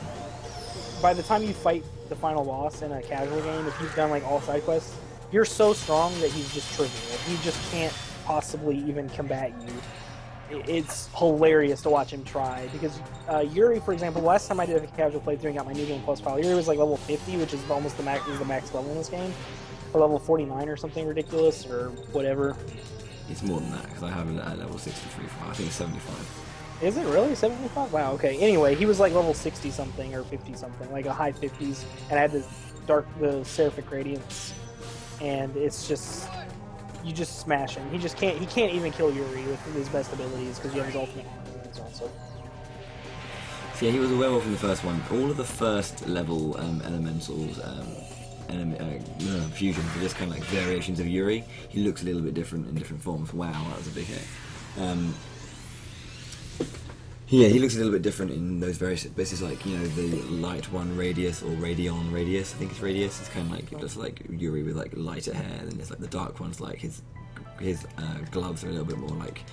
by the time you fight the final boss in a casual game, if you've done like all side quests, you're so strong that he's just trivial. He just can't possibly even combat you. It's hilarious to watch him try because Yuri, for example, last time I did a casual playthrough and got my New Game Plus file, Yuri was like level 50, which is almost the max level in this game, or level 49 or something ridiculous or whatever. It's more than that because I have it at level 63. I think it's 75. Is it really 75? Wow. Okay. Anyway, he was like level 60 something or 50 something, like a high 50s, and had the Seraphic Radiance, and it's just. You just smash him. He can't even kill Yuri with his best abilities because you have his ultimate armor and so on. So yeah, he was a werewolf in the first one. All of the first level elementals, fusions are just kind of like variations of Yuri. He looks a little bit different in different forms. Wow, that was a big hit. Yeah, he looks a little bit different in those various bits. Like, you know, the light one radius or radion radius. I think it's radius. It's kind of like just like Yuri with like lighter hair. Then there's like the dark ones. Like his gloves are a little bit more like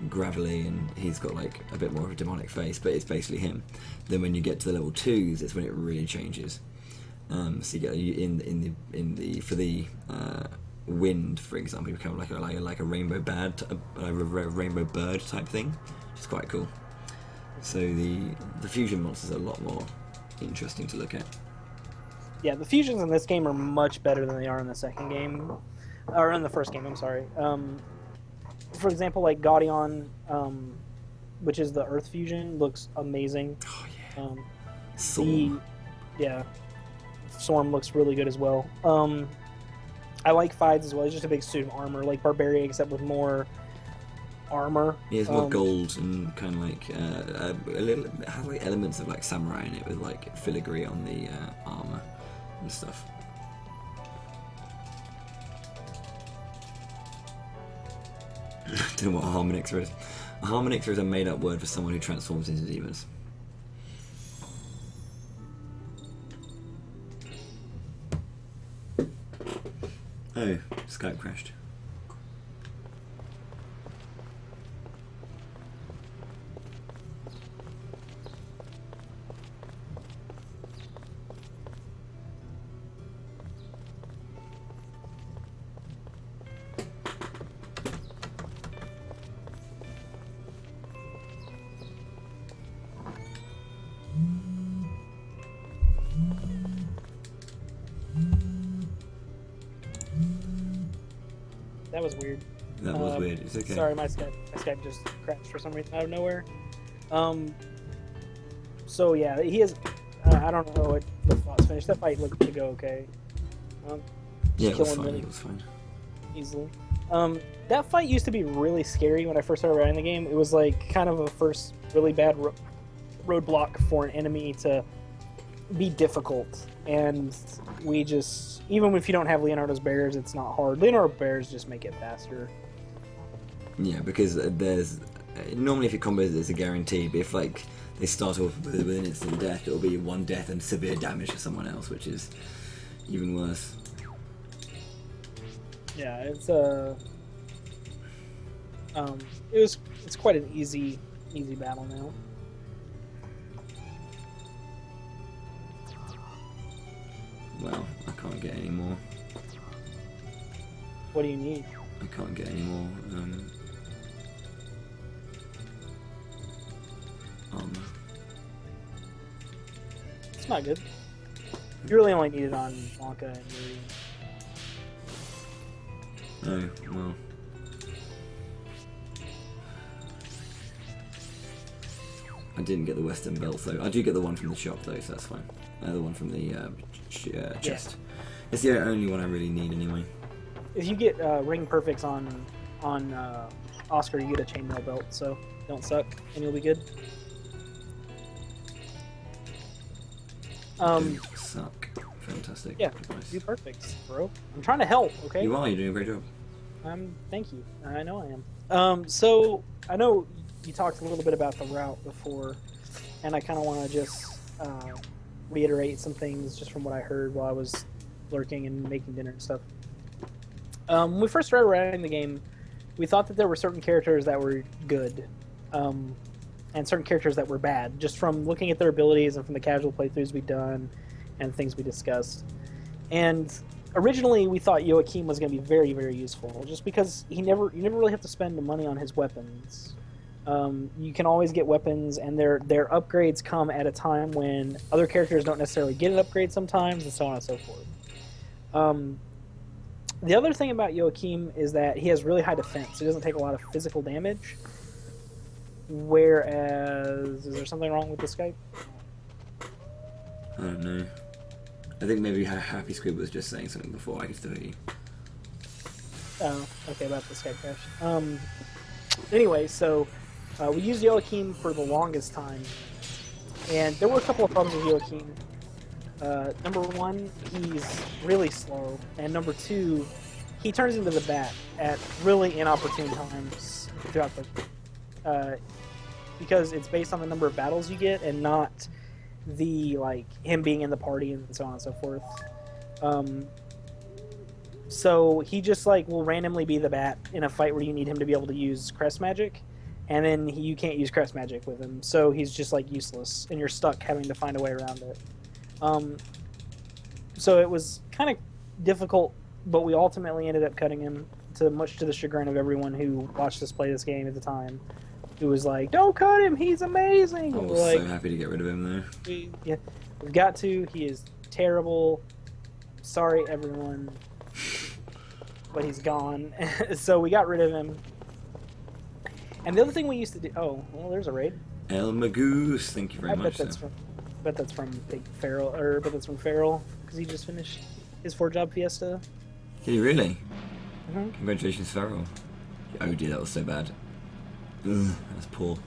gravelly, and he's got like a bit more of a demonic face. But it's basically him. Then when you get to the level 2s, it's when it really changes. So you get in the wind, for example, you become like a rainbow bird type thing, which is quite cool. So the fusion monsters are a lot more interesting to look at. Yeah, the fusions in this game are much better than they are in the second game, or in the first game. I'm sorry. For example, like Gaudion, which is the Earth fusion, looks amazing. Oh yeah. Storm looks really good as well. I like Fides as well. He's just a big suit of armor, like Barbaria, except with more armor. Yeah, it's more gold and kind of like it has like elements of like samurai in it with like filigree on the armor and stuff. Don't know what a harmonixer is. A harmonixer is a made-up word for someone who transforms into demons. Oh, Skype crashed. That was weird. That was weird. It's okay. Sorry, my Skype just crashed for some reason out of nowhere. So yeah, he is. I don't know what the fight's finished. That fight looked to go okay. Yeah, it was fine. It was fine. Easily. That fight used to be really scary when I first started running the game. It was like kind of a first really bad roadblock for an enemy to be difficult, and we just, even if you don't have Leonardo's bears, it's not hard. Leonardo's bears just make it faster. Yeah, because there's normally if you combo it's a guarantee, but if like they start off with an instant death, it'll be one death and severe damage to someone else, which is even worse. Yeah, it's quite an easy battle now. Well, I can't get any more. What do you need? I can't get any more armor. It's not good. You really only need it on Blanca and Yuri. Oh, well. I didn't get the Western belt, though. I do get the one from the shop, though, so that's fine. The one from the chest. Yeah. It's the only one I really need, anyway. if you get ring perfects on Oscar, you get a chainmail belt. So don't suck, and you'll be good. Don't suck. Fantastic. Yeah, Nice. do perfects, bro. I'm trying to help. Okay. You are. You're doing a great job. Thank you. I know I am. So I know you talked a little bit about the route before, and I kind of want to just reiterate some things just from what I heard while I was lurking and making dinner and stuff. When we first started writing the game, we thought that there were certain characters that were good, and certain characters that were bad, just from looking at their abilities and from the casual playthroughs we'd done and things we discussed. And originally, we thought Joachim was going to be very, very useful, just because you never really have to spend the money on his weapons. You can always get weapons, and their upgrades come at a time when other characters don't necessarily get an upgrade sometimes, and so on and so forth. The other thing about Joachim is that he has really high defense. He doesn't take a lot of physical damage. Whereas, is there something wrong with the Skype? I don't know. I think maybe Happy Squid was just saying something before I could still hear you. Oh, okay, about the Skype crash. Anyway, so we used Joachim for the longest time, and there were a couple of problems with Joachim. Number one, he's really slow, and number two, he turns into the bat at really inopportune times throughout the... because it's based on the number of battles you get, and not the, like, him being in the party and so on and so forth. So he just, like, will randomly be the bat in a fight where you need him to be able to use crest magic, and then you can't use crest magic with him, so he's just, like, useless, and you're stuck having to find a way around it. So it was kind of difficult, but we ultimately ended up cutting him, much to the chagrin of everyone who watched us play this game at the time, who was like, "Don't cut him, he's amazing!" I was like, so happy to get rid of him, though. We've got to. He is terrible. Sorry, everyone. But he's gone. So we got rid of him. And the other thing we used to do... Oh, well, there's a raid. El Magoose, thank you very much. I bet that's from Big Feral, or but that's from Feral, because he just finished his 4-job fiesta. Did he really? Mm-hmm. Congratulations, Feral. Oh dear, that was so bad. Ugh, that's poor.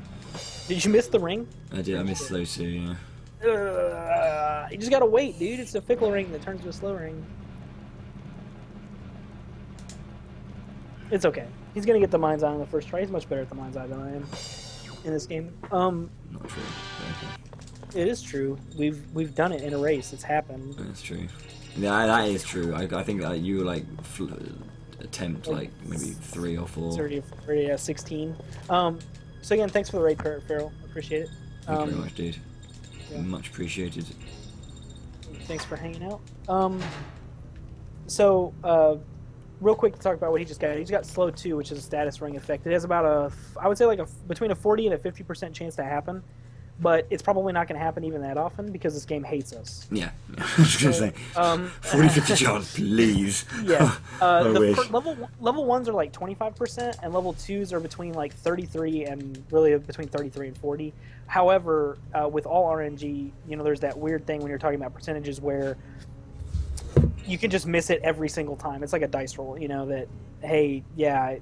Did you miss the ring? I did, I missed slow too, yeah. You just gotta wait, dude. It's a fickle ring that turns to a slow ring. It's okay. He's gonna get the mind's eye on the first try. He's much better at the mind's eye than I am in this game. Not true. Okay. It is true. We've done it in a race. It's happened. That's true. Yeah, that is true. I think that you like attempt like maybe 3 or 4. 30 or 16. So again, thanks for the raid, Feral. Appreciate it. Thank you very much, dude. Yeah. Much appreciated. Thanks for hanging out. Real quick to talk about what he just got. He just got slow 2, which is a status ring effect. It has about I would say like between a 40 and a 50% chance to happen, but it's probably not going to happen even that often because this game hates us. Yeah, I was going to say 40-50 chance, please. Yeah, I wish. Level 1s are like 25%, and level 2s are between like 33 and really between 33 and 40. However, with all RNG, there's that weird thing when you're talking about percentages where you can just miss it every single time. It's like a dice roll, that, hey, yeah,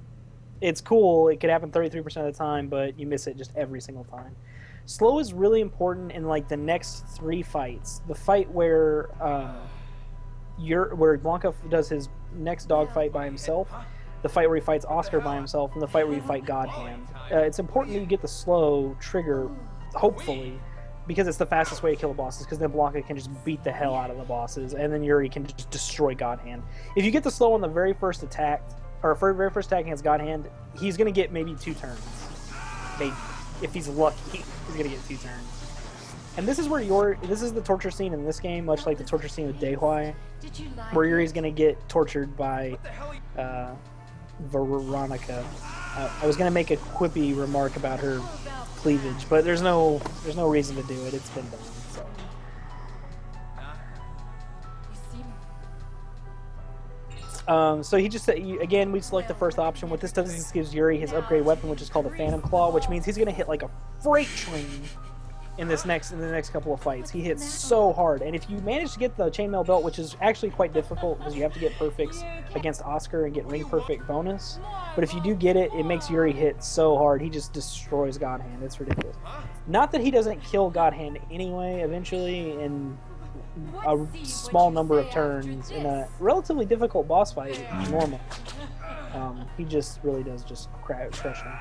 it's cool. It could happen 33% of the time, but you miss it just every single time. Slow is really important in, like, the next 3 fights. The fight where Blanca does his next dog fight by himself, the fight where he fights Oscar by himself, and the fight where you fight God Hand. It's important that you get the slow trigger, hopefully, because it's the fastest way to kill bosses, because then Blanca can just beat the hell out of the bosses, and then Yuri can just destroy God Hand. If you get the slow on the very first attack, or very first attack against God Hand, he's going to get maybe 2 turns. Maybe. If he's lucky, he's going to get 2 turns. And this is where this is the torture scene in this game, much like the torture scene with Daehwai, where Yuri's going to get tortured by Veronica. I was going to make a quippy remark about her cleavage, but there's no reason to do it. It's been done. So he just again, we select the first option. What this does is this gives Yuri his upgrade weapon, which is called a Phantom Claw, which means he's going to hit like a freight train in the next couple of fights. He hits so hard, and if you manage to get the chainmail belt, which is actually quite difficult because you have to get perfects against Oscar and get ring perfect bonus, but if you do get it, it makes Yuri hit so hard. He just destroys God Hand. It's ridiculous. Not that he doesn't kill God Hand anyway, eventually, in a small number of turns in a relatively difficult boss fight, normal. He just really does just crush him.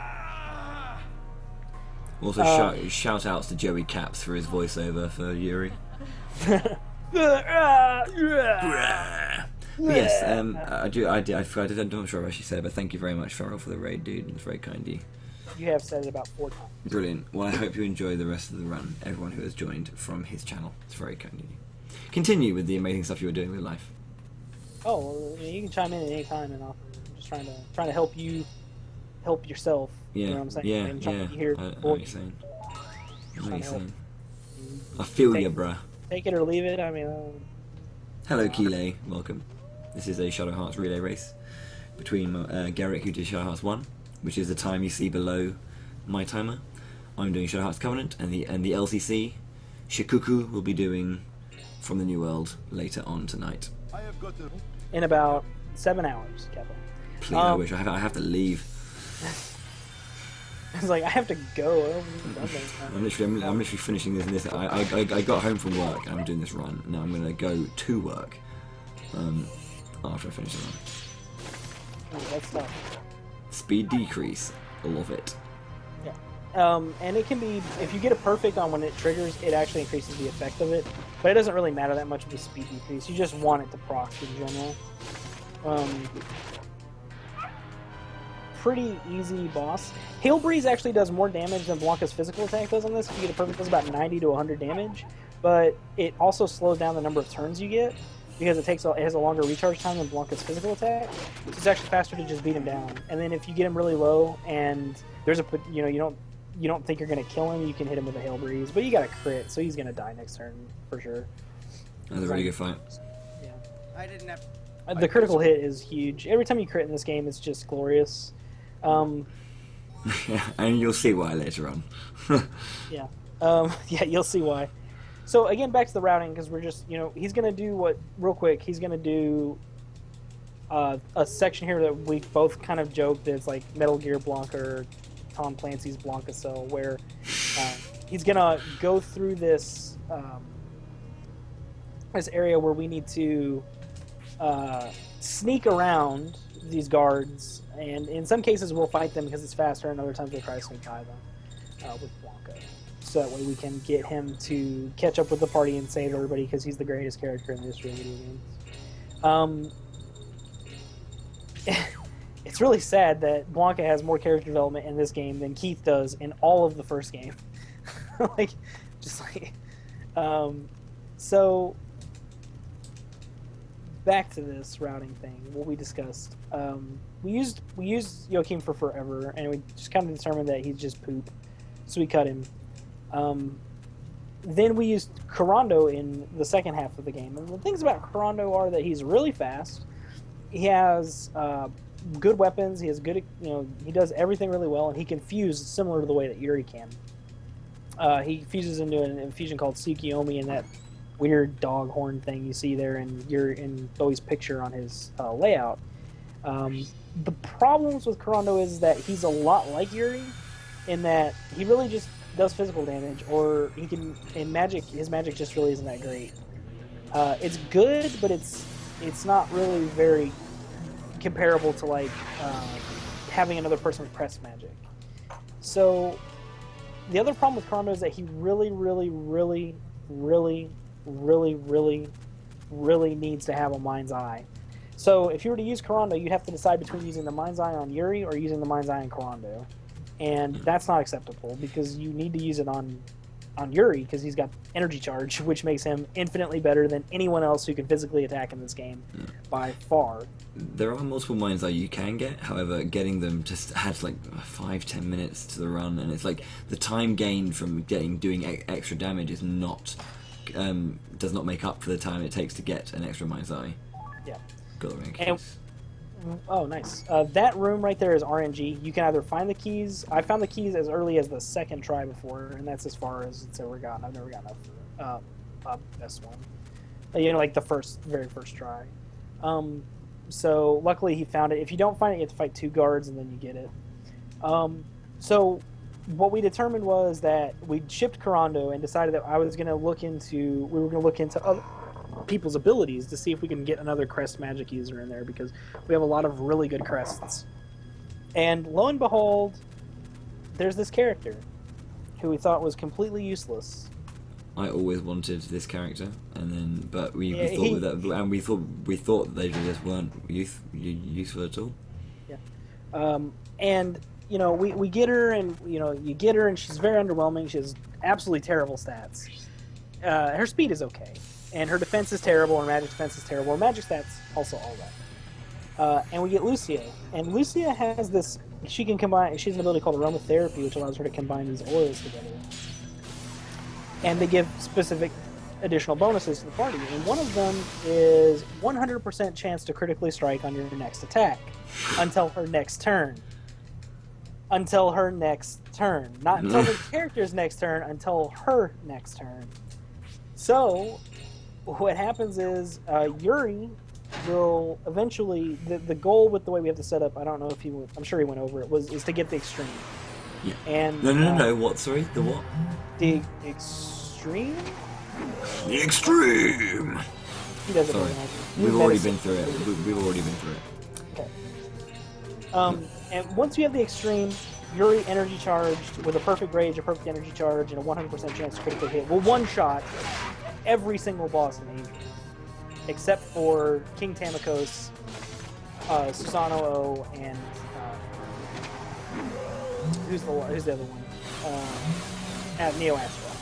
Also, shout outs to Joey Caps for his voiceover for Yuri. Yes, I'm not sure if I actually said it, but thank you very much, Farrell, for the raid, dude. It's very kind of you. You have said it about 4 times. Brilliant. Well, I hope you enjoy the rest of the run, everyone who has joined from his channel. It's very kind of you. Continue with the amazing stuff you were doing with life. Oh, well, you can chime in at any time, and I'm just trying to help you help yourself. Yeah, you know what I'm saying? yeah. I know what you're saying. I feel you, bruh. Take it or leave it. I mean. Hello, Keeley. Welcome. This is a Shadow Hearts relay race between Garrick, who did Shadow Hearts 1, which is the time you see below my timer. I'm doing Shadow Hearts Covenant, and the LCC, Shikuku, will be doing From the New World later on tonight. In about 7 hours, Kevin. Please, I wish. I have to leave. I was like, I have to go. I'm literally finishing this. I got home from work and I'm doing this run. Now I'm going to go to work after I finish the run. Ooh, that's tough. Speed decrease. Love it. Yeah. And it can be, if you get a perfect on when it triggers, it actually increases the effect of it. But it doesn't really matter that much with the speed decrease. You just want it to proc in general. Pretty easy boss. Hail Breeze actually does more damage than Blanca's physical attack does on this. If you get a perfect, it does about 90 to 100 damage. But it also slows down the number of turns you get because it has a longer recharge time than Blanca's physical attack. So it's actually faster to just beat him down. And then if you get him really low and there's you don't think you're gonna kill him, you can hit him with a Hail Breeze. But you got a crit, so he's gonna die next turn for sure. That's a really good fight. Yeah. I didn't have. The critical hit is huge. Every time you crit in this game, it's just glorious. And you'll see why later on. Yeah. Yeah, you'll see why. So again, back to the routing, because we're just, he's going to do real quick, he's going to do a section here that we both kind of joked that it's like Metal Gear Blanca or Tom Clancy's Blanca Cell, where he's going to go through this area where we need to sneak around these guards, and in some cases we'll fight them because it's faster, and other times we'll try to sneak by them with Blanca. So that way we can get him to catch up with the party and save everybody because he's the greatest character in the history of video games. It's really sad that Blanca has more character development in this game than Keith does in all of the first game. So back to this routing thing, what we discussed. We used Joachim for forever, and we just kind of determined that he's just poop, so we cut him. Then we used Corando in the second half of the game, and the things about Corando are that he's really fast. He has good weapons. He has good, he does everything really well, and he can fuse similar to the way that Yuri can. He fuses into an infusion called Tsukiyomi, and that weird dog horn thing you see there in Bowie's picture on his layout. The problems with Corando is that he's a lot like Yuri in that he really just does physical damage, or he can in magic. His magic just really isn't that great. It's good, but it's not really very comparable to like having another person with press magic. So the other problem with Corando is that he really needs to have a Mind's Eye. So if you were to use Corando, you'd have to decide between using the Mind's Eye on Yuri or using the Mind's Eye on Corando. And that's not acceptable because you need to use it on Yuri because he's got energy charge, which makes him infinitely better than anyone else who can physically attack in this game by far. There are multiple Mind's Eye you can get, however, getting them just adds like 5-10 minutes to the run, and it's like the time gained from doing extra damage is not does not make up for the time it takes to get an extra Mind's Eye. Yeah. Got to make and Oh, nice. That room right there is RNG. You can either find the keys. I found the keys as early as the second try before, and that's as far as it's ever gotten. I've never gotten best one. Like the very first try. So luckily he found it. If you don't find it, you have to fight 2 guards, and then you get it. So what we determined was that we shipped Corando and decided that we were going to look into other people's abilities to see if we can get another crest magic user in there, because we have a lot of really good crests. And lo and behold, there's this character who we thought was completely useless. I always wanted this character, but we thought they just weren't useful at all. Yeah. And we get her, and you get her, and she's very underwhelming. She has absolutely terrible stats. Her speed is okay, and her defense is terrible. Her magic defense is terrible. Her magic stats also all right. And we get Lucia, and Lucia has this. She can combine. She has an ability called aromatherapy, which allows her to combine these oils together, and they give specific additional bonuses to the party. And one of them is 100% chance to critically strike on your next attack until her next turn. Until her next turn. Not until the character's next turn, until her next turn. So, what happens is, Yuri will eventually... The goal with the way we have to set up, I don't know if I'm sure he went over it, is to get the extreme. Yeah. And, No, what? Sorry? The what? The extreme? The extreme! He doesn't Sorry. recognize it. We've already been through it. We've already been through it. Okay. And once you have the extreme, Yuri energy charged with a perfect rage, a perfect energy charge, and a 100% chance to critically hit will one-shot every single boss in Asia, except for King Tamakos, Susanoo, and who's the other one? Neo Astaroth.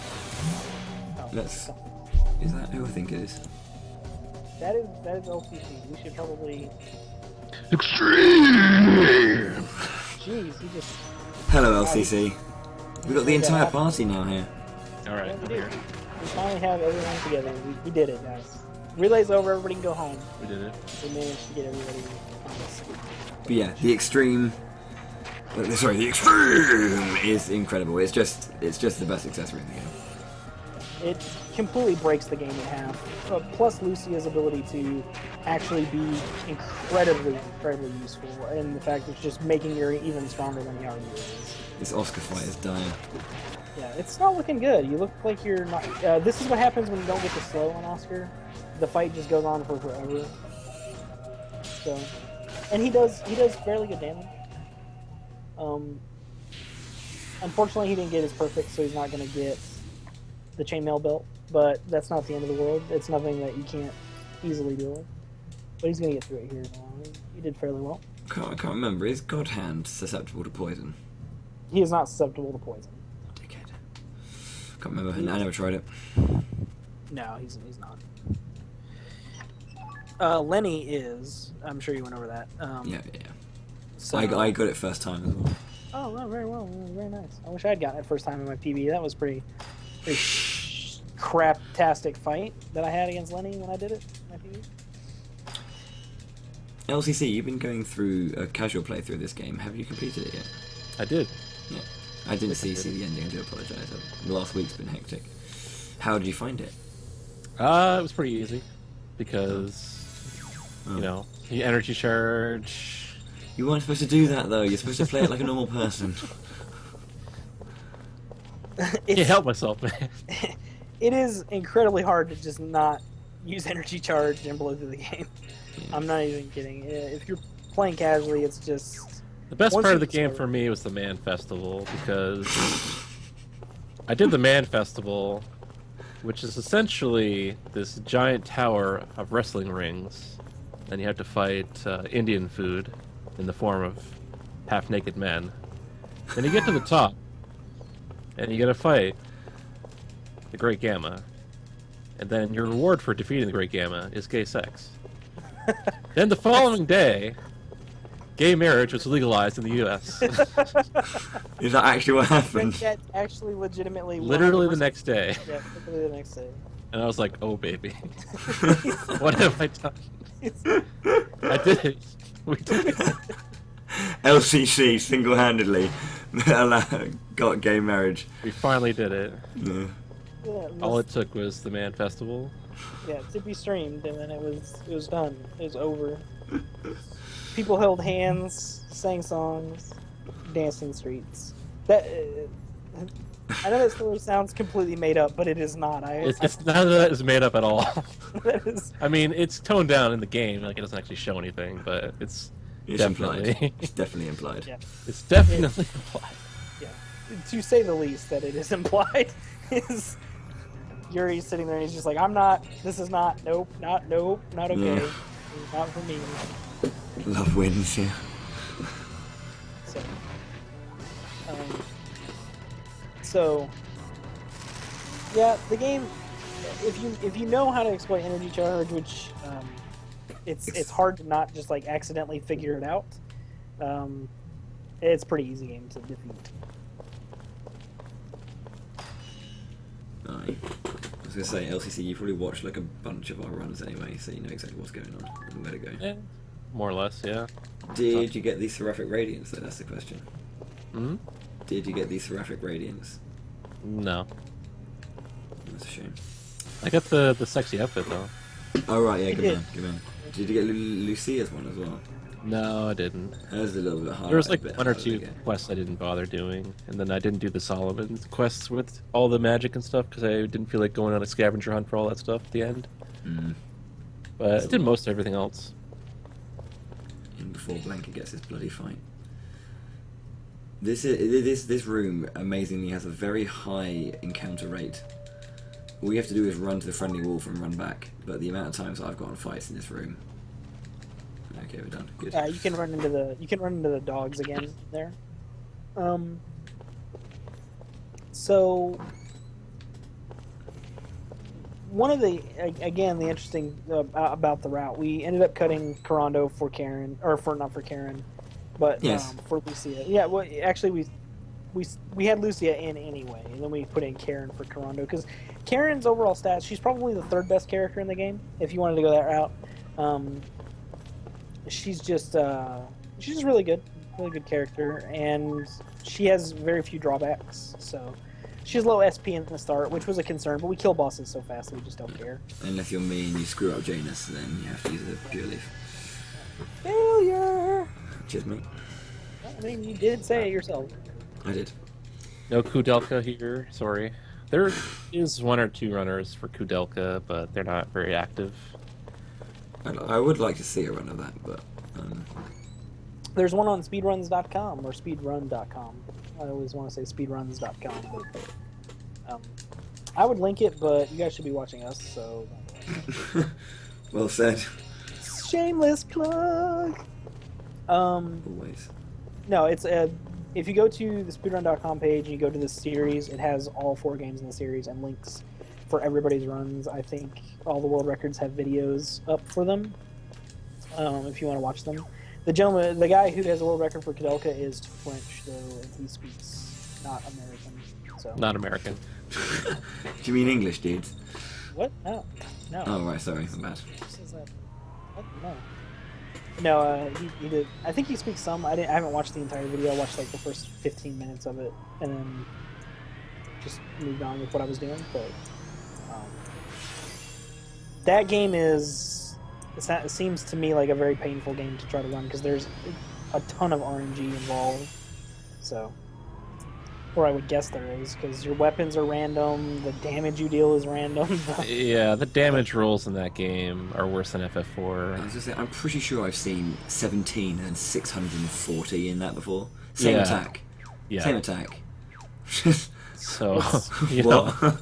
Is that who I think it is? That is LCC. We should probably. Extreme! Jeez, he just. Hello, LCC. We've got the entire party now here. Alright, Yeah, I'm here. We finally have everyone together. We did it, guys. Relay's over. Everybody can go home. We did it. We managed to get everybody on this. But yeah, the extreme. The extreme is incredible. It's just the best accessory in the game. It completely breaks the game in half. Plus Lucia's ability to actually be incredibly useful, and the fact that it's just making Yuri even stronger than he already is. This Oscar fight is dying. Yeah, it's not looking good. You look like you're not. This is what happens when you don't get the slow on Oscar. The fight just goes on for forever. So, and he does fairly good damage. Unfortunately, he didn't get his perfect, so he's not going to get the chainmail belt. But that's not the end of the world. It's nothing that you can't easily deal with. But he's going to get through it here now. He did fairly well. I can't remember. Is God Hand susceptible to poison? He is not susceptible to poison. Dickhead. Can't remember. I never tried it. No, he's not. Lenny is. I'm sure you went over that. Yeah. So, I got it first time as well. Oh, well, very well. Very nice. I wish I had gotten it first time in my PB. That was pretty crap-tastic fight that I had against Lenny when I did it in my PB. LCC, you've been going through a casual playthrough of this game. Have you completed it yet? I did. Yeah. I didn't see the ending. I do apologise. The last week's been hectic. How did you find it? It was pretty easy because, the energy charge. You weren't supposed to do that, though. You're supposed to play it like a normal person. Can't help myself, man. It is incredibly hard to just not use energy charge and blow through the game. Yeah. I'm not even kidding. If you're playing casually, it's just... The best part of the game for me was the Man Festival, because I did the Man Festival, which is essentially this giant tower of wrestling rings, and you have to fight Indian food in the form of half-naked men. Then you get to the top, and you get a fight the Great Gamma, and then your reward for defeating the Great Gamma is gay sex. Then the following day, gay marriage was legalized in the U.S. Is that actually what happened? That actually legitimately... Literally the next day. Yeah, literally the next day. And I was like, oh baby. What have I done? I did it. We did it. LCC single-handedly got gay marriage. We finally did it. Yeah. Yeah, All it took was the Man Festival. yeah, to be streamed, and then it was done. It was over. People held hands, sang songs, danced in the streets. That I know that story sounds completely made up, but it is not. It's none of that is made up at all. That is, I mean, it's toned down in the game, like it doesn't actually show anything, but it's definitely implied. It's definitely implied. yeah, it's definitely implied. yeah. To say the least, that it is implied. Is Yuri's sitting there and he's just like, I'm not. This is not. Nope. Not okay. Yeah. Not for me. Love wins, yeah. So, so yeah, the game. If you know how to exploit energy charge, which it's hard to not just like accidentally figure it out. It's a pretty easy game to defeat. I was gonna say, LCC, you probably watched like a bunch of our runs anyway, so you know exactly what's going on and where to go. Yeah, more or less, yeah. Did you get the Seraphic Radiance, though? That's the question. Hmm? Did you get the Seraphic Radiance? No. That's a shame. I got the sexy outfit though. Oh, right, yeah, You good did. man, good man. Did you get Lucia's one as well? No, I didn't. Hers is a little bit harder. There was like a bit one or harder to two get. quests I didn't bother doing, and then I didn't do the Solomon quests with all the magic and stuff because I didn't feel like going on a scavenger hunt for all that stuff at the end. Mm. But I did most everything else. And before Blanket gets his bloody fight. This room amazingly has a very high encounter rate. All you have to do is run to the friendly wolf and run back. But the amount of times I've gotten fights in this room. Okay, we're done. Good. You can run into the dogs again there. So one of the the interesting about the route, we ended up cutting Corando for Karen, or for not for Karen, but Yes. for Lucia. Yeah, well, actually we had Lucia in anyway, and then we put in Karen for Corando because Karen's overall stats, she's probably the third best character in the game if you wanted to go that route. She's just really good character, and she has very few drawbacks. So she has low SP in the start, which was a concern, but we kill bosses so fast we just don't care. Unless you're me and you screw up Janus, then you have to use a pure leaf. Failure. Cheers, mate. I mean, you did say it yourself. I did. No Kudelka here, sorry. There is one or two runners for Kudelka, but they're not very active. I would like to see a run of that, but There's one on speedruns.com or speedrun.com. I always want to say speedruns.com, but I would link it, but you guys should be watching us, so well said. shameless plug. Always. No, it's if you go to the speedrun.com page and you go to this series, it has all 4 games in the series and links for everybody's runs. I think all the world records have videos up for them if you want to watch them. The guy who has a world record for Kudelka is French, though, and he speaks not American. So Not American. Do you mean English, dudes? what? No. Oh, right, sorry, I'm bad. Who says that? What? No. No, he did. I think he speaks some. I haven't watched the entire video. I watched like the first 15 minutes of it, and then just moved on with what I was doing. But that game it seems to me like a very painful game to try to run because there's a ton of RNG involved. So, or I would guess there is because your weapons are random, the damage you deal is random. Yeah, the damage rolls in that game are worse than FF4. I was just saying, I'm pretty sure I've seen 17 and 640 in that before. Same Yeah. attack. Yeah. Same attack. So, you know, What?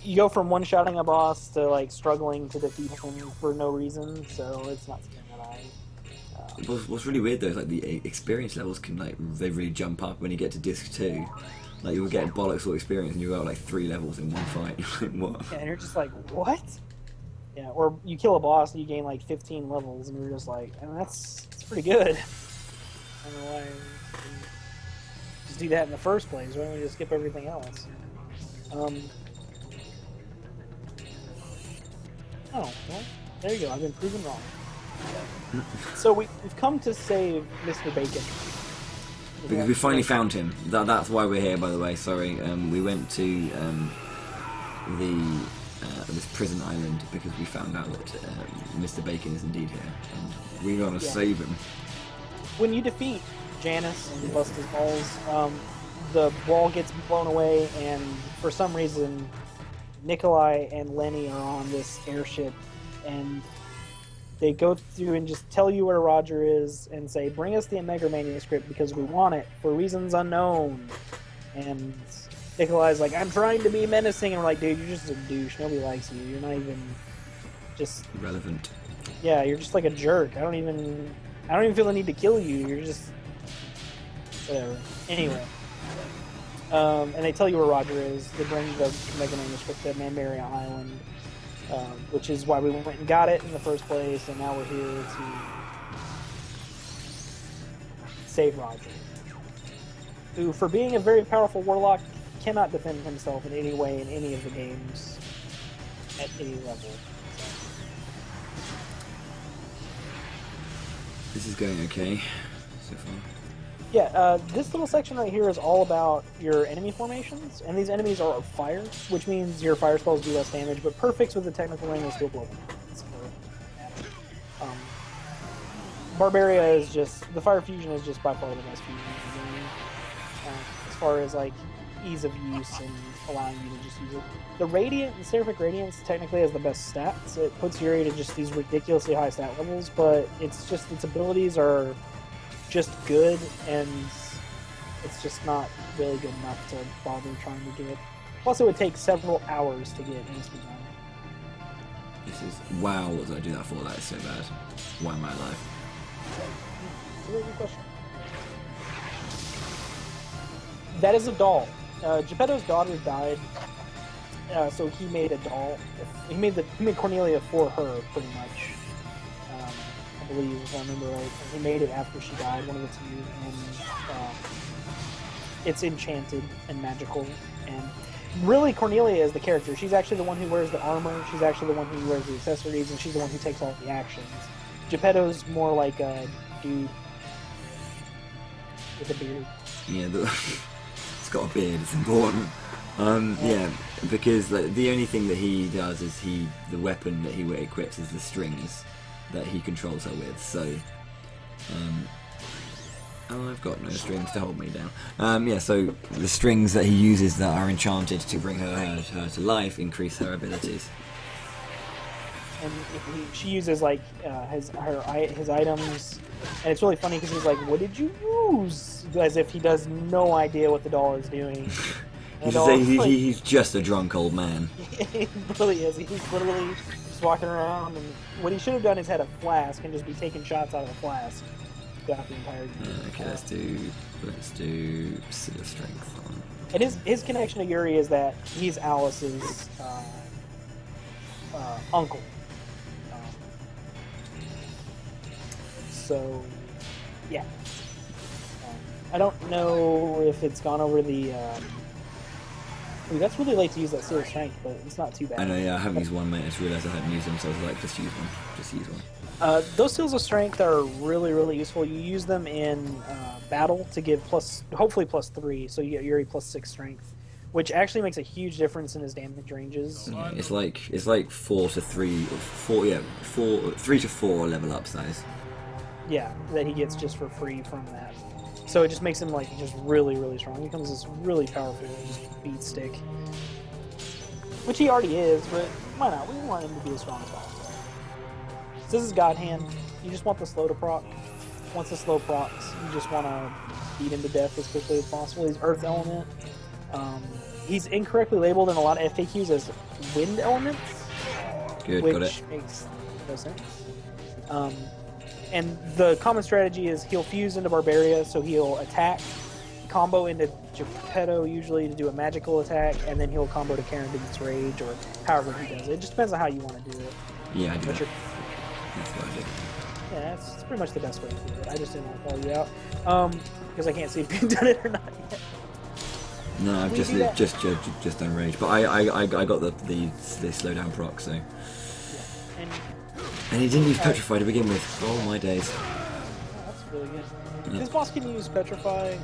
You go from one-shotting a boss to like struggling to defeat him for no reason, so it's not something that I. What's really weird though is like the experience levels can they really jump up when you get to disc 2. Like you'll get bollocks all experience and you got like 3 levels in one fight. You're like, what? Yeah, and you're just like, what? Yeah, or you kill a boss and you gain like 15 levels, and you're just like, and that's pretty good. I don't know why. I just do that in the first place. Why don't we just skip everything else? Oh, well, There you go. I've been proven wrong. So we've come to save Mr. Bacon. Because we finally found him. That's why we're here, by the way. Sorry. We went to this prison island because we found out that Mr. Bacon is indeed here, and we want to save him. When you defeat Janus and bust his balls, the wall gets blown away, and for some reason, Nikolai and Lenny are on this airship, and they go through and just tell you where Roger is and say, bring us the Omega manuscript because we want it for reasons unknown. And Nikolai's like, I'm trying to be menacing, and we're like, dude, you're just a douche. Nobody likes you. You're not even just irrelevant. Yeah, you're just like a jerk. I don't even feel the need to kill you. You're just whatever. Anyway. And they tell you where Roger is. They bring the Omega manuscript to Barbaria Island, which is why we went and got it in the first place, and now we're here to save Roger, who, for being a very powerful warlock, cannot defend himself in any way in any of the games at any level. This is going okay so far. Yeah, this little section right here is all about your enemy formations, and these enemies are fire, which means your fire spells do less damage, but perfects with the technical ring is still global. Barbaria is just, the fire fusion is just by far the best fusion in the game, as far as like ease of use and allowing you to just use it. The Radiant and Seraphic Radiance technically has the best stats. It puts Yuri to just these ridiculously high stat levels, but it's just, its abilities are just good, and it's just not really good enough to bother trying to get. Plus, it would take several hours to get instant done. This is wow. What did I do that for? That is so bad. Why am I alive? That's a really good question. That is a doll. Jeppetto's daughter died, so he made a doll. He made Cornelia for her, pretty much. I believe, if I remember right. He made it after she died, one of the two, and it's enchanted and magical. And really, Cornelia is the character. She's actually the one who wears the armor. She's actually the one who wears the accessories, and she's the one who takes all the actions. Jeppetto's more like a dude with a beard. Yeah, it's got a beard. It's important. Yeah, because like, the only thing that he does is the weapon that he equips is the strings that he controls her with. So, I've got no strings to hold me down. Yeah, so the strings that he uses that are enchanted to bring her to life increase her abilities. And she uses like his items, and it's really funny because he's like, "What did you use?" As if he does no idea what the doll is doing. He's just a drunk old man. He really is. He's literally just walking around, and what he should have done is had a flask and just be taking shots out of the flask throughout the entire game. Okay, let's do Seal of Strength on. And his connection to Yuri is that he's Alice's uncle. So, yeah. I don't know if it's gone over the... that's really late to use that Seal of Strength, but it's not too bad. I know, yeah, I haven't used one, mate. I just realised I hadn't used them, so I was like, just use one. Just use one. Those Seals of Strength are really, really useful. You use them in battle to give hopefully +3, so you get Yuri +6 Strength, which actually makes a huge difference in his damage ranges. Yeah, it's like 4 to 3, or 3 to 4 level up size. Yeah, that he gets just for free from that. So it just makes him like just really, really strong. He becomes this really powerful just beat stick, which he already is. But why not? We want him to be as strong as possible. So this is God Hand. You just want the slow to proc. Once the slow procs, you just want to beat him to death as quickly as possible. He's Earth Element. He's incorrectly labeled in a lot of FAQs as Wind Elements, Good, which got it. makes no sense. And the common strategy is he'll fuse into Barbaria, so he'll attack, combo into Jeppetto usually to do a magical attack, and then he'll combo to Karendin's Rage, or however he does it. It just depends on how you want to do it. Yeah, I do that. That's what I did. Yeah, that's pretty much the best way to do it. I just didn't want to call you out, because I can't see if you've done it or not yet. No, I've just done Rage, but I got the slow down proc, so. Yeah. And And he didn't use Petrify to begin with. Oh my days. Oh, that's really good. Yeah. This boss can use Petrify,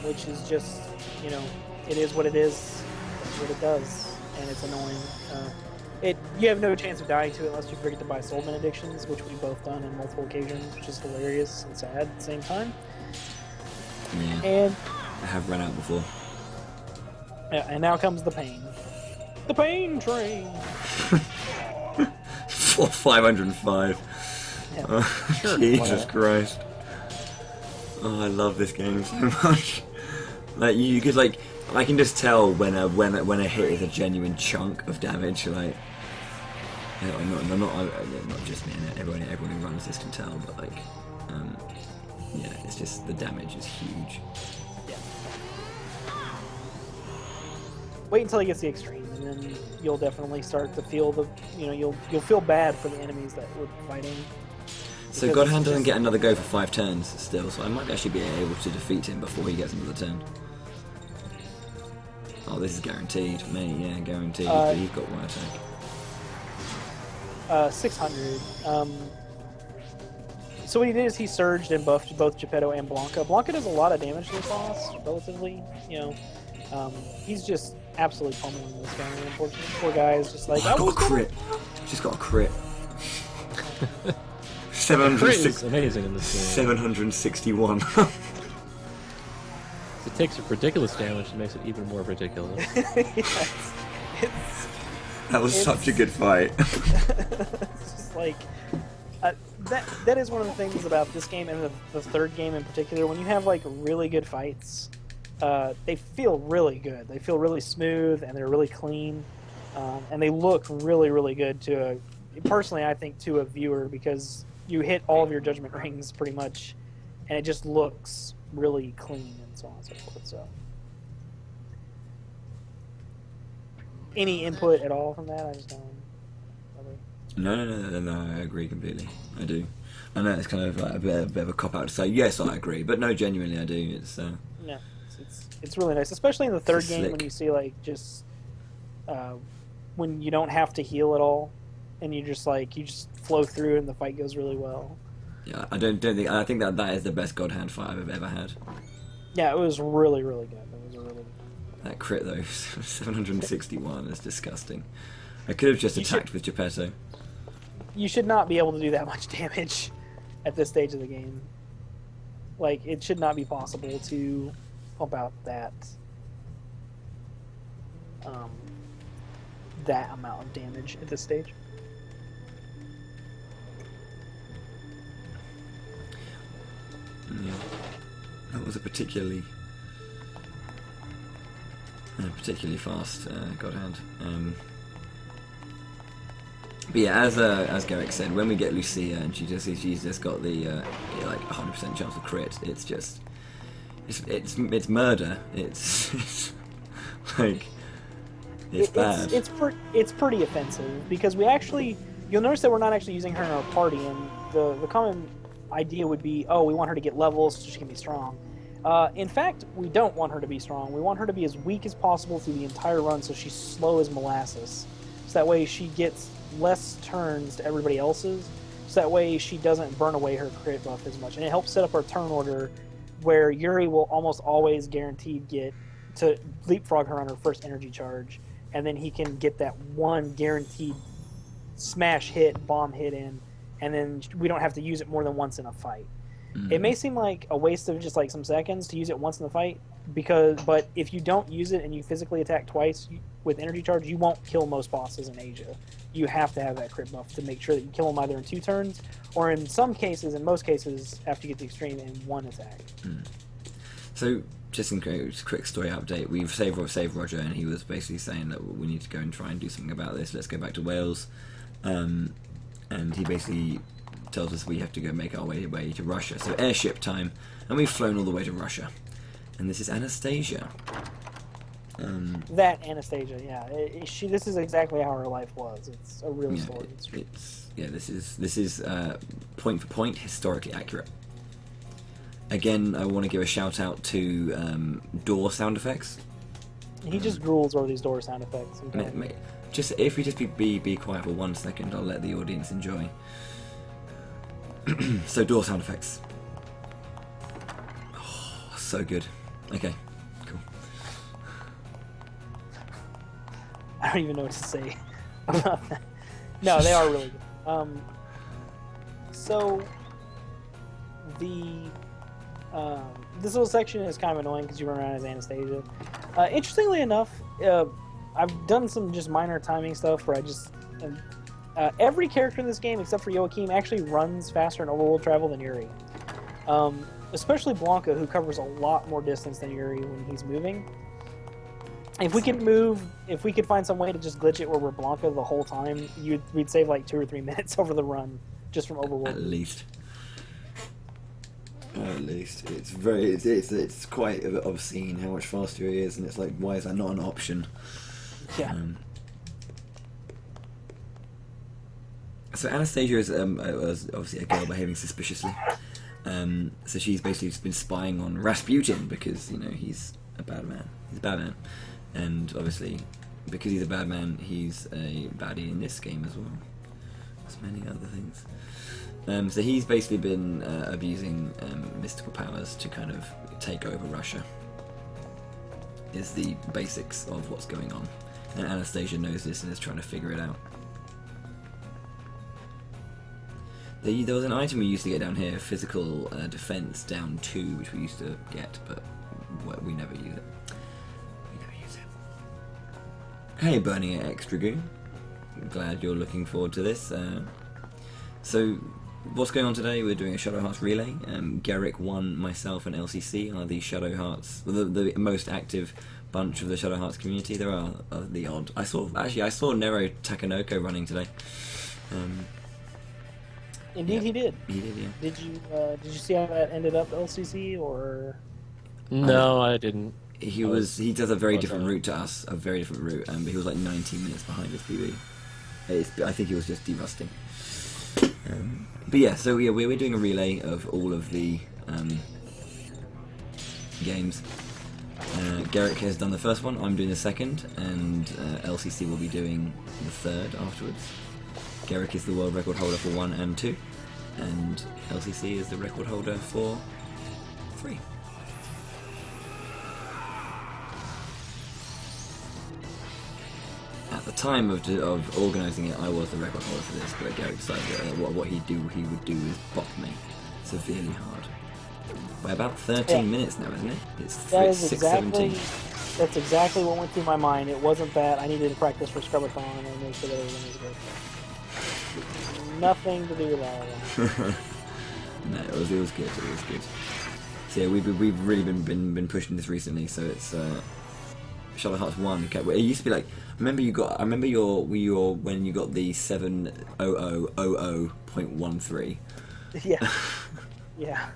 which is just, you know, it is what it is. That's what it does, and it's annoying. You have no chance of dying to it unless you forget to buy soul benedictions, which we've both done on multiple occasions, which is hilarious and sad at the same time. Yeah. And I have run out before. yeah, and now comes the pain. The pain train. 505. Yeah. Oh, Sure, Jesus why Christ. Oh, I love this game so much. Like you could like, I can just tell when a hit is a genuine chunk of damage. Like, not just me. Everyone who runs this can tell. But like, yeah, it's just the damage is huge. Yeah. Wait until he gets the extreme, and then you'll definitely start to feel you'll feel bad for the enemies that we're fighting. So Because Godhand it's doesn't just- get another go for 5 turns still, so I might actually be able to defeat him before he gets another turn. Oh, this is guaranteed. Mate, yeah, guaranteed. But he's got one attack. 600. So what he did is he surged and buffed both Jeppetto and Blanca. Blanca does a lot of damage to this boss, relatively. He's just absolutely pummeling this guy. Unfortunately, poor guy is just like, Oh, I got a crit. She's got a crit. Crit 706 is amazing in this game. 761. It takes ridiculous damage and makes it even more ridiculous. yes. That was such a good fight. It's just like that is one of the things about this game and the third game in particular. When you have like really good fights, they feel really good. They feel really smooth and they're really clean, and they look really, really good personally, I think, to a viewer, because you hit all of your judgment rings pretty much, and it just looks really clean and so on and so forth. So, any input at all from that? I just don't. No, I agree completely. I do. I know it's kind of like a bit of a cop out to say yes, I agree, but no, genuinely I do. It's Yeah, it's really nice, especially in the third It's game slick. when you see like just when you don't have to heal at all, and you just flow through and the fight goes really well. yeah. I think that is the best God Hand fight I've ever had. Yeah, it was really, really good. It was a really That crit though, 761 is disgusting. I could have just You attacked with Jeppetto. You should not be able to do that much damage at this stage of the game. Like, it should not be possible to pump out that amount of damage at this stage. Yeah. That was a particularly fast God Hand. But yeah, as Garrick said, when we get Lucia and she's just got the like 100% chance of crit, it's murder. It's like it's bad. It's pretty offensive, because you'll notice that we're not actually using her in our party, and the common idea would be, oh, we want her to get levels so she can be strong. In fact, we don't want her to be strong. We want her to be as weak as possible through the entire run, so she's slow as molasses. So that way she gets less turns to everybody else's, so that way she doesn't burn away her crit buff as much. And it helps set up our turn order where Yuri will almost always guaranteed get to leapfrog her on her first energy charge, and then he can get that one guaranteed smash hit, bomb hit in, and then we don't have to use it more than once in a fight. It may seem like a waste of just like some seconds to use it once in the fight, but if you don't use it and you physically attack twice with energy charge, you won't kill most bosses in Asia. You have to have that crit buff to make sure that you kill them either in 2 turns, or in most cases, after you get the extreme, in 1 attack. So, just in quick story update, we've saved Roger, and he was basically saying that we need to go and try and do something about this. Let's go back to Wales, and he basically tells us we have to go make our way to Russia. So airship time, and we've flown all the way to Russia. And this is Anastasia. That Anastasia, yeah, this is exactly how her life was. It's a real story. This is point for point historically accurate. Again, I want to give a shout out to door sound effects. He just drools over these door sound effects. If we just be quiet for 1 second, I'll let the audience enjoy. So door sound effects. Oh, so good. Okay, cool. I don't even know what to say about that. No, they are really good. So the this little section is kind of annoying because you run around as Anastasia. Interestingly enough, I've done some just minor timing stuff where I just every character in this game except for Joachim actually runs faster in overworld travel than Yuri. Especially Blanca, who covers a lot more distance than Yuri when he's moving. If we could find some way to just glitch it where we're Blanca the whole time, we'd save like 2 or 3 minutes over the run just from overworld. At least. It's quite obscene how much faster he is, and it's like, why is that not an option? Yeah. So Anastasia is was obviously a girl behaving suspiciously. So she's basically just been spying on Rasputin because, you know, he's a bad man. He's a bad man. And obviously, because he's a bad man, he's a baddie in this game as well. There's many other things. So he's basically been abusing mystical powers to kind of take over Russia. Is the basics of what's going on. And Anastasia knows this and is trying to figure it out. There was an item we used to get down here, physical defense down 2, which we used to get, but we never use it. Hey, Burning X Dragoon. Glad you're looking forward to this. So, what's going on today? We're doing a Shadow Hearts relay. Garrick, 1, myself, and LCC are the Shadow Hearts, the most active bunch of the Shadow Hearts community. There are the odd. I saw Nero Takanoko running today. Indeed, he did. He did, yeah. Did you see how that ended up, LCC, or? No, I didn't. He does a very different route to us, a very different route, but he was like 19 minutes behind his PB. I think he was just derusting. But yeah, so yeah, we're doing a relay of all of the games. Garrick has done the first one, I'm doing the second, and LCC will be doing the third afterwards. Garrick is the world record holder for 1 and 2, and LCC is the record holder for 3. At the time of organising it, I was the record holder for this, but Garrick decided that what he would do is bop me severely hard. By about 13 minutes now, isn't it? It's 6:17. That's exactly what went through my mind. It wasn't that I needed to practice for Scrubbathon and make sure that everything was good. Nothing to do with that. No, it was good. It was good. So yeah, we've really been pushing this recently. So it's Shadow Hearts 1. It used to be like, when you got the 70000.13. Yeah. Yeah.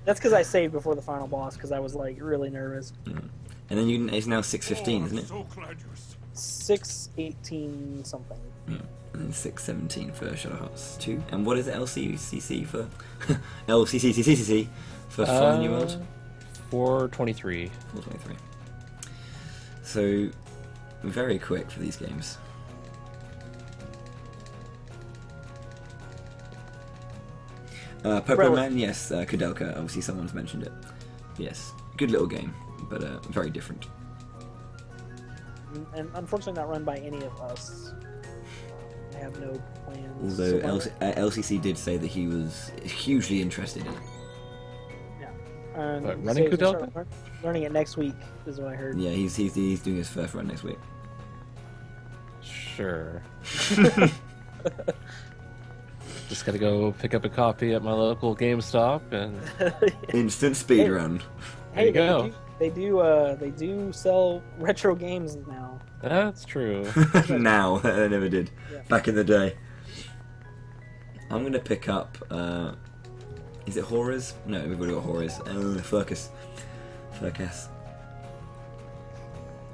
That's because I saved before the final boss because I was like really nervous. Mm. And then it's now 6:15, isn't it? 6:18 something. Mm. And then 6:17 for Shadow Hearts 2. And what is it, LCCC for? LCCCCC for Fallen New World? 4:23. 4:23. So, very quick for these games. Pokemon Man, yes. Kudelka, obviously someone's mentioned it. Yes, good little game, but very different. And unfortunately not run by any of us. I have no plans. Although LCC did say that he was hugely interested in it. Yeah. But running Kudelka? Learning it next week is what I heard. Yeah, he's doing his first run next week. Sure. Just gotta go pick up a copy at my local GameStop and instant speed run. There you go. They do sell retro games now. That's true. Now, I never did. Yeah. Back in the day. I'm gonna pick up. Is it Horrors? No, we've already got Horrors. Furcus.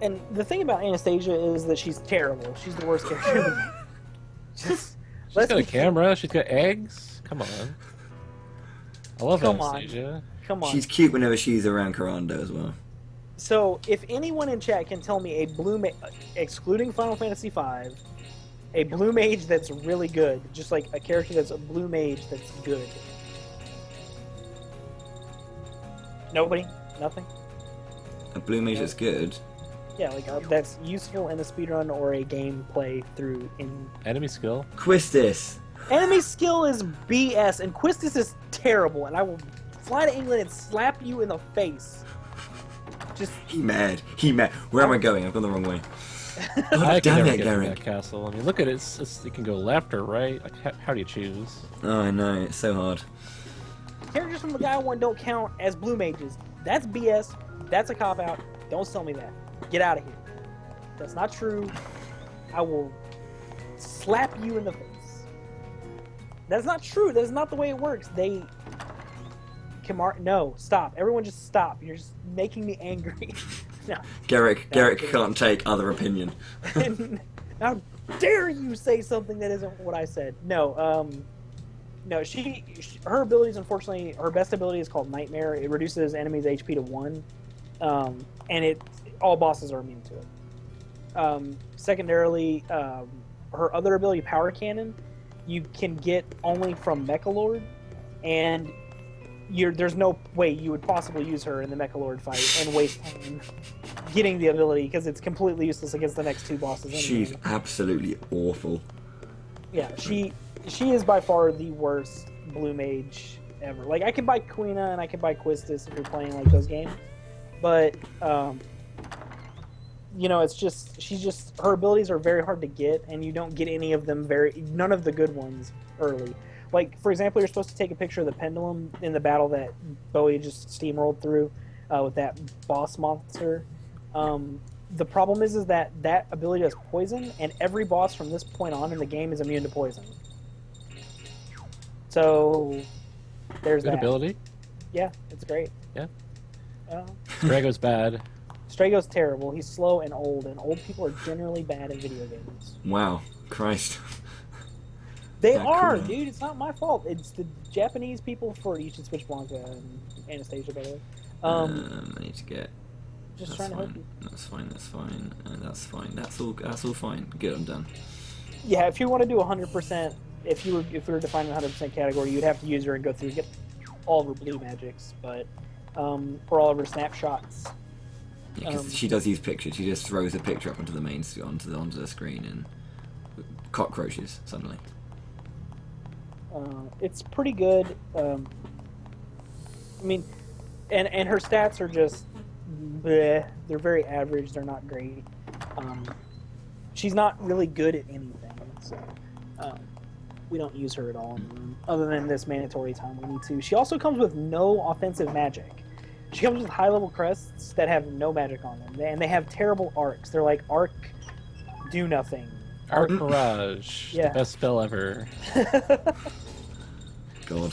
And the thing about Anastasia is that she's terrible. She's the worst character in the game. She's got a camera. She's got eggs. Come on. I love Anastasia. Come on. She's cute whenever she's around Karando as well. So, if anyone in chat can tell me a blue excluding Final Fantasy V, A blue mage that's really good. Just like a character that's a blue mage that's good. Nobody? Nothing? A blue mage that's good. Yeah, like that's useful in a speedrun or a gameplay through in... Enemy skill. Quistis. Enemy skill is BS, and Quistis is terrible, and I will fly to England and slap you in the face. Just... He mad. Where am I going? I've gone the wrong way. I can damn never it, get to Garrick. that castle. I mean, look at it. It can go left or right. Like, how do you choose? Oh, I know. It's so hard. Characters from the Gaia 1 don't count as blue mages. That's BS. That's a cop-out. Don't sell me that. Get out of here. That's not true. I will slap you in the face. That's not true. That's not the way it works. They... No, stop. Everyone just stop. You're just making me angry. No. Garrick can't take other opinion. How dare you say something that isn't what I said? No, no. Her abilities, unfortunately, her best ability is called Nightmare. It reduces enemies' HP to 1, and all bosses are immune to it. Secondarily, her other ability, Power Cannon, you can get only from Mechalord, and there's no way you would possibly use her in the Mechalord fight and waste time getting the ability, because it's completely useless against the next 2 bosses anyway. She's absolutely awful. Yeah, she is by far the worst blue mage ever. Like, I can buy Quina and I can buy Quistis if you're playing like those games, but you know, her abilities are very hard to get, and you don't get any of them none of the good ones early. Like, for example, you're supposed to take a picture of the pendulum in the battle that Bowie just steamrolled through with that boss monster. The problem is that ability does poison, and every boss from this point on in the game is immune to poison. So, there's Good that. ability. Yeah, it's great. Yeah. Strago's Strago's bad. Strago's terrible. He's slow and old people are generally bad in video games. Wow. Christ. They Yeah, are, cool. dude. It's not my fault. It's the Japanese people. You should switch Blanca and Anastasia, by the way. I need to get... Just That's trying to help fine. you. That's fine. That's fine. That's all fine. Good, I'm done. Yeah, if you want to do 100%, if we were defining the 100% category, you'd have to use her and go through and get all of her blue magics, but for all of her snapshots. Yeah, because she does use pictures. She just throws a picture up onto the onto the screen and cockroaches suddenly. It's pretty good. I mean, and her stats are just bleh. They're very average. They're not great. She's not really good at anything, so we don't use her at all, other than this mandatory time we need to. She also comes with no offensive magic. She comes with high-level crests that have no magic on them, and they have terrible arcs. They're like arc do nothing. Arc Barrage. Yeah. The best spell ever. God.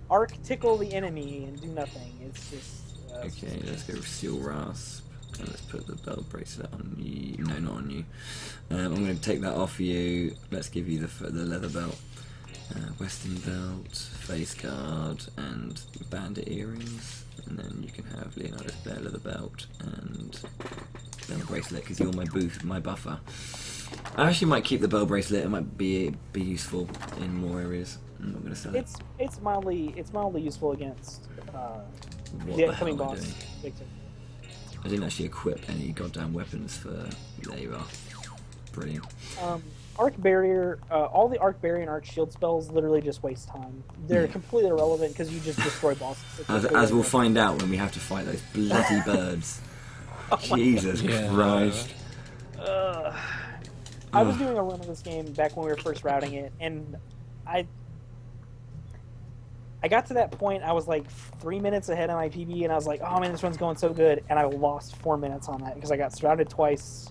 Arc tickle the enemy and do nothing. It's just... Okay, let's go with Steel Rasp. And let's put the belt bracelet on you. No, not on you. I'm going to take that off you. Let's give you the leather belt. Western belt, face guard, and bandit earrings. And then you can have Leonardo's bare leather belt and bell bracelet, because you're my buffer. I actually might keep the bell bracelet. It might be useful in more areas. I'm not going to sell it. It's mildly useful against What the the upcoming hell am I boss, doing? Victor. I didn't actually equip any goddamn weapons for... There you are. Brilliant. Arc Barrier, all the Arc Barrier and Arc Shield spells literally just waste time. They're completely irrelevant because you just destroy bosses. As we'll find out when we have to fight those bloody birds. Jesus Christ. I was doing a run of this game back when we were first routing it, and I got to that point. I was like 3 minutes ahead of my PB, and I was like, "Oh man, this run's going so good!" And I lost 4 minutes on that because I got surrounded twice,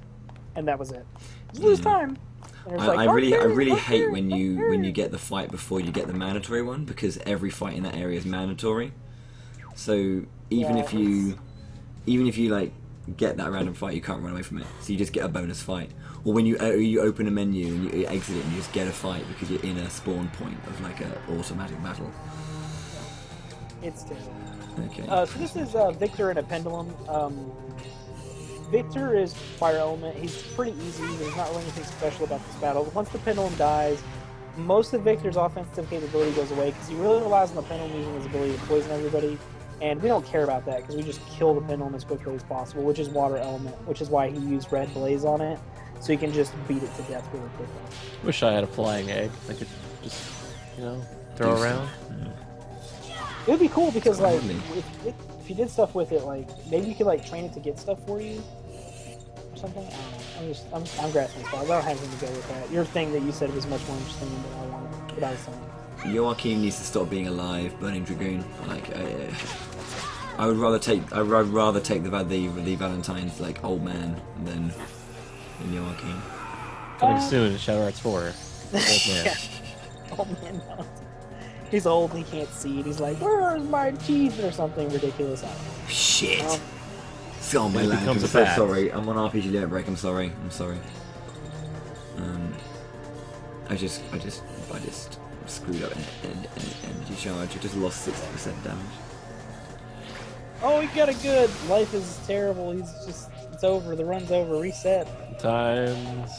and that was it. Just lose time. And it was I like, really hate when you get the fight before you get the mandatory one, because every fight in that area is mandatory. So even if you like get that random fight, you can't run away from it. So you just get a bonus fight. Or when you open a menu and you exit it and you just get a fight because you're in a spawn point of like an automatic battle. It's terrible. Okay. So this is Victor and a Pendulum. Victor is fire element. He's pretty easy. There's not really anything special about this battle. Once the pendulum dies, most of Victor's offensive capability goes away because he really relies on the pendulum using his ability to poison everybody. And we don't care about that because we just kill the pendulum as quickly as possible, which is water element, which is why he used red blaze on it, so he can just beat it to death really quickly. Wish I had a flying egg. I could just, throw around. It would be cool because, like, if you did stuff with it, like, maybe you could, like, train it to get stuff for you or something. I don't know. I'm grasping straws. I don't have anything to go with that. Your thing that you said was much more interesting than what I wanted, what I was saying. Joachim needs to stop being alive, Burning Dragoon. Like, I would rather take the Valentine's like old man than Joachim. Coming soon, Shadow Hearts 4. Old man. Yeah. Old man Valentine. He's old, he can't see it. He's like, where's my teeth? Or something ridiculous. Shit! It's on my land. I'm becomes a so bat. sorry. I'm on RPG Limit Break. I'm sorry. I just screwed up an energy charge. I just lost 60% damage. Oh, he got it good. Life is terrible. It's over. The run's over. Reset. Sometimes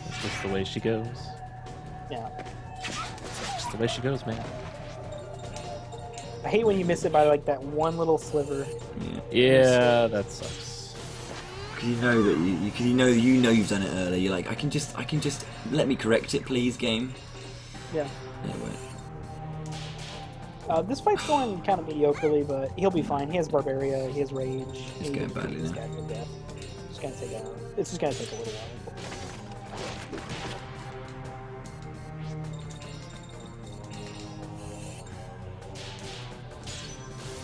it's just the way she goes. Yeah. Just the way she goes, man. I hate when you miss it by like that one little sliver. Yeah, that sucks. Cause you know that you know you've done it earlier. You're like, I can just let me correct it, please, game. Yeah. Anyway. This fight's going kind of mediocrely, but he'll be fine. He has Barbaria, he has Rage. He's going badly now. It's just gonna take a little while.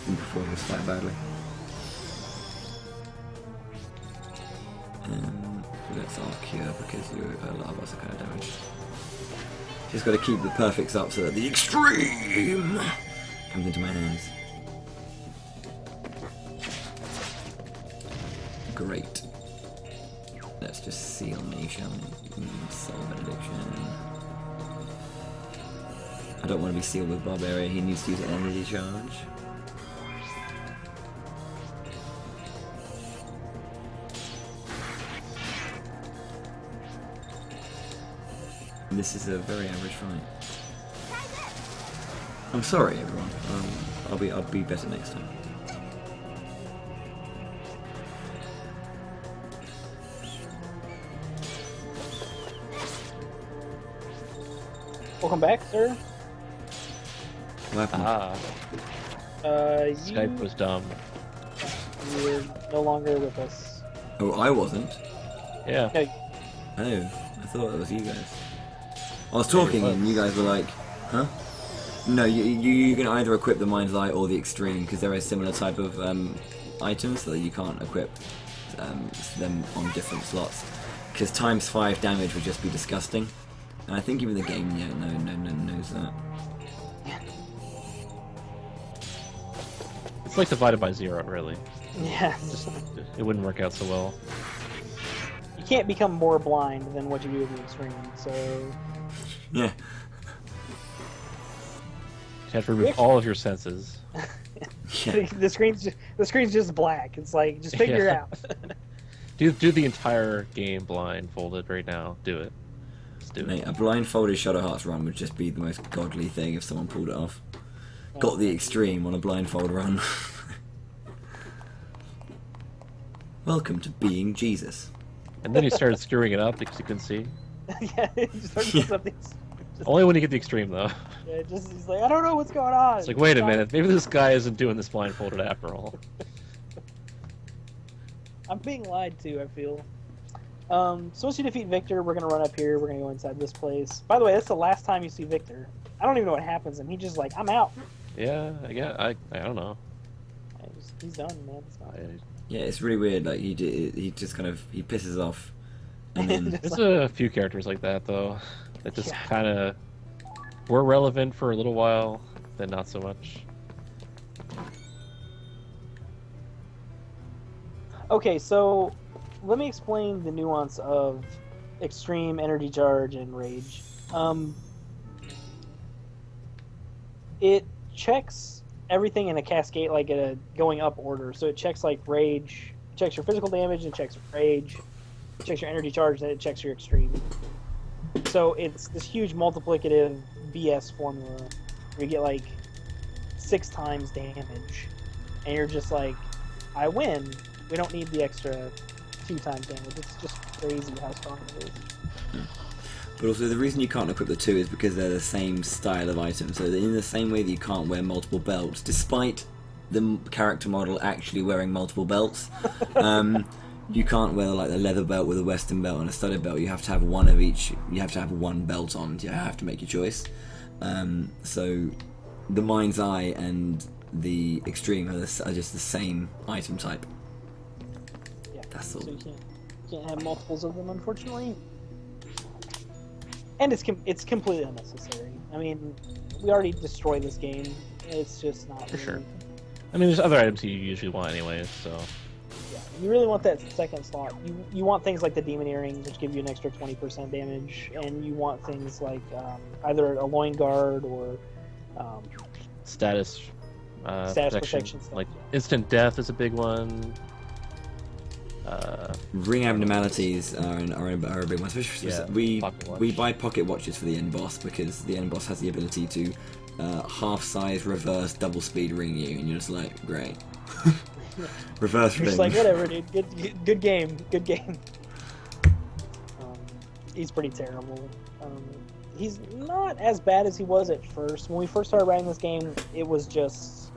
Before this fight badly. Let's arc here because a lot of us are kind of damaged. Just got to keep the perfects up so that the extreme comes into my hands. Great. Let's just seal me, shall we? Soul benediction. I don't want to be sealed with Barbaria. He needs to use an energy charge. This is a very average fight. I'm sorry, everyone. I'll be better next time. Welcome back, sir. What happened? Skype was dumb. You're no longer with us. Oh, I wasn't. Yeah. No, Oh, I thought it was you guys. I was talking and you guys were like, huh? No, you can either equip the Mind's Eye or the Extreme because they're a similar type of items, so that you can't equip them on different slots. Because times 5 damage would just be disgusting. And I think even the game, knows that. It's like divided by 0, really. yeah. It wouldn't work out so well. You can't become more blind than what you do with the extreme, so... Yeah. You have to remove all of your senses. Yeah. the screen's just black. It's like, just figure it out. Do the entire game blindfolded right now. Do it. Just do Mate, it. a blindfolded Shadow Hearts run would just be the most godly thing if someone pulled it off. Got the Extreme on a blindfold run. Welcome to being Jesus. And then you started screwing it up because you couldn't see. yeah, it just starts with something. Only when you get the Extreme, though. Yeah, he's like, I don't know what's going on. It's like, wait a minute, maybe this guy isn't doing this blindfolded after all. I'm being lied to, I feel. So once you defeat Victor, we're gonna run up here. We're gonna go inside this place. By the way, that's the last time you see Victor. I don't even know what happens, and he's just like, I'm out. Yeah, I don't know. He's done, man. It's not. Yeah, it's really weird. Like he just kind of pisses off, and then There's a few characters like that, though, that just Yeah. kind of were relevant for a little while, then not so much. Okay, so let me explain the nuance of extreme energy charge and rage. It checks everything in a cascade, like a going up order. So it checks like rage checks your physical damage, it checks your rage, it checks your energy charge, and it checks your extreme. So it's this huge multiplicative BS formula where you get like 6 times damage, and you're just like, I win. We don't need the extra 2 times damage. It's just crazy how strong it is. But also, the reason you can't equip the 2 is because they're the same style of item. So in the same way that you can't wear multiple belts, despite the character model actually wearing multiple belts, you can't wear like the leather belt with a western belt and a studded belt. You have to have one of each. You have to have one belt on. You have to make your choice. So the Mind's Eye and the Extreme are just the same item type. Yeah, That's all. so you can't have multiples of them, unfortunately. And it's completely unnecessary. I mean, we already destroyed this game. It's just not For really... sure. I mean, there's other items you usually want anyways, so... Yeah, you really want that second slot. You want things like the Demon Earrings, which give you an extra 20% damage, and you want things like either a Loin Guard or... Status protection stuff. like instant death is a big one. Ring abnormalities are a big one. Especially Yeah, pocket watch. we buy pocket watches for the end boss because the end boss has the ability to half size, reverse, double speed ring you, and you're just like, great. Reverse You're ring. just like, whatever, dude. Good game. Good game. He's pretty terrible. He's not as bad as he was at first. When we first started writing this game, it was just...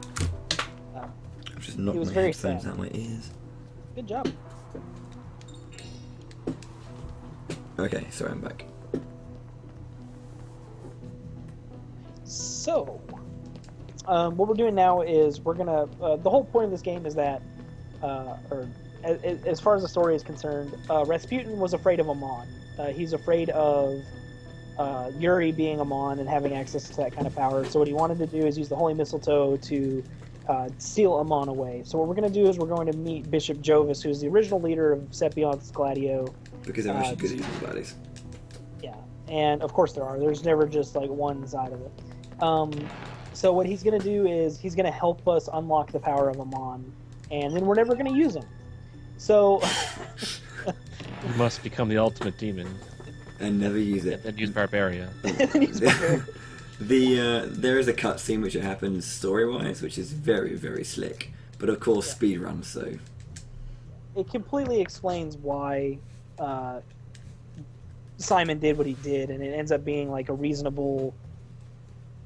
I've just knocked it was my very headphones sad. out my ears. Good job. Okay, sorry, I'm back. So, what we're doing now is we're gonna. The whole point of this game is that, as far as the story is concerned, Rasputin was afraid of Amon. He's afraid of Yuri being Amon and having access to that kind of power. So what he wanted to do is use the Holy Mistletoe to steal Amon away. So what we're going to do is we're going to meet Bishop Jovis, who's the original leader of Sepion's Gladio. Because they're actually good at using bodies. Yeah, and of course there are. There's never just like one side of it. So what he's going to do is he's going to help us unlock the power of Amon, and then we're never going to use him. So You must become the ultimate demon And never use it. and use Barbaria. There is a cutscene which it happens story-wise, which is very, very slick. But of course, speedrun, so... It completely explains why Simon did what he did, and it ends up being like a reasonable...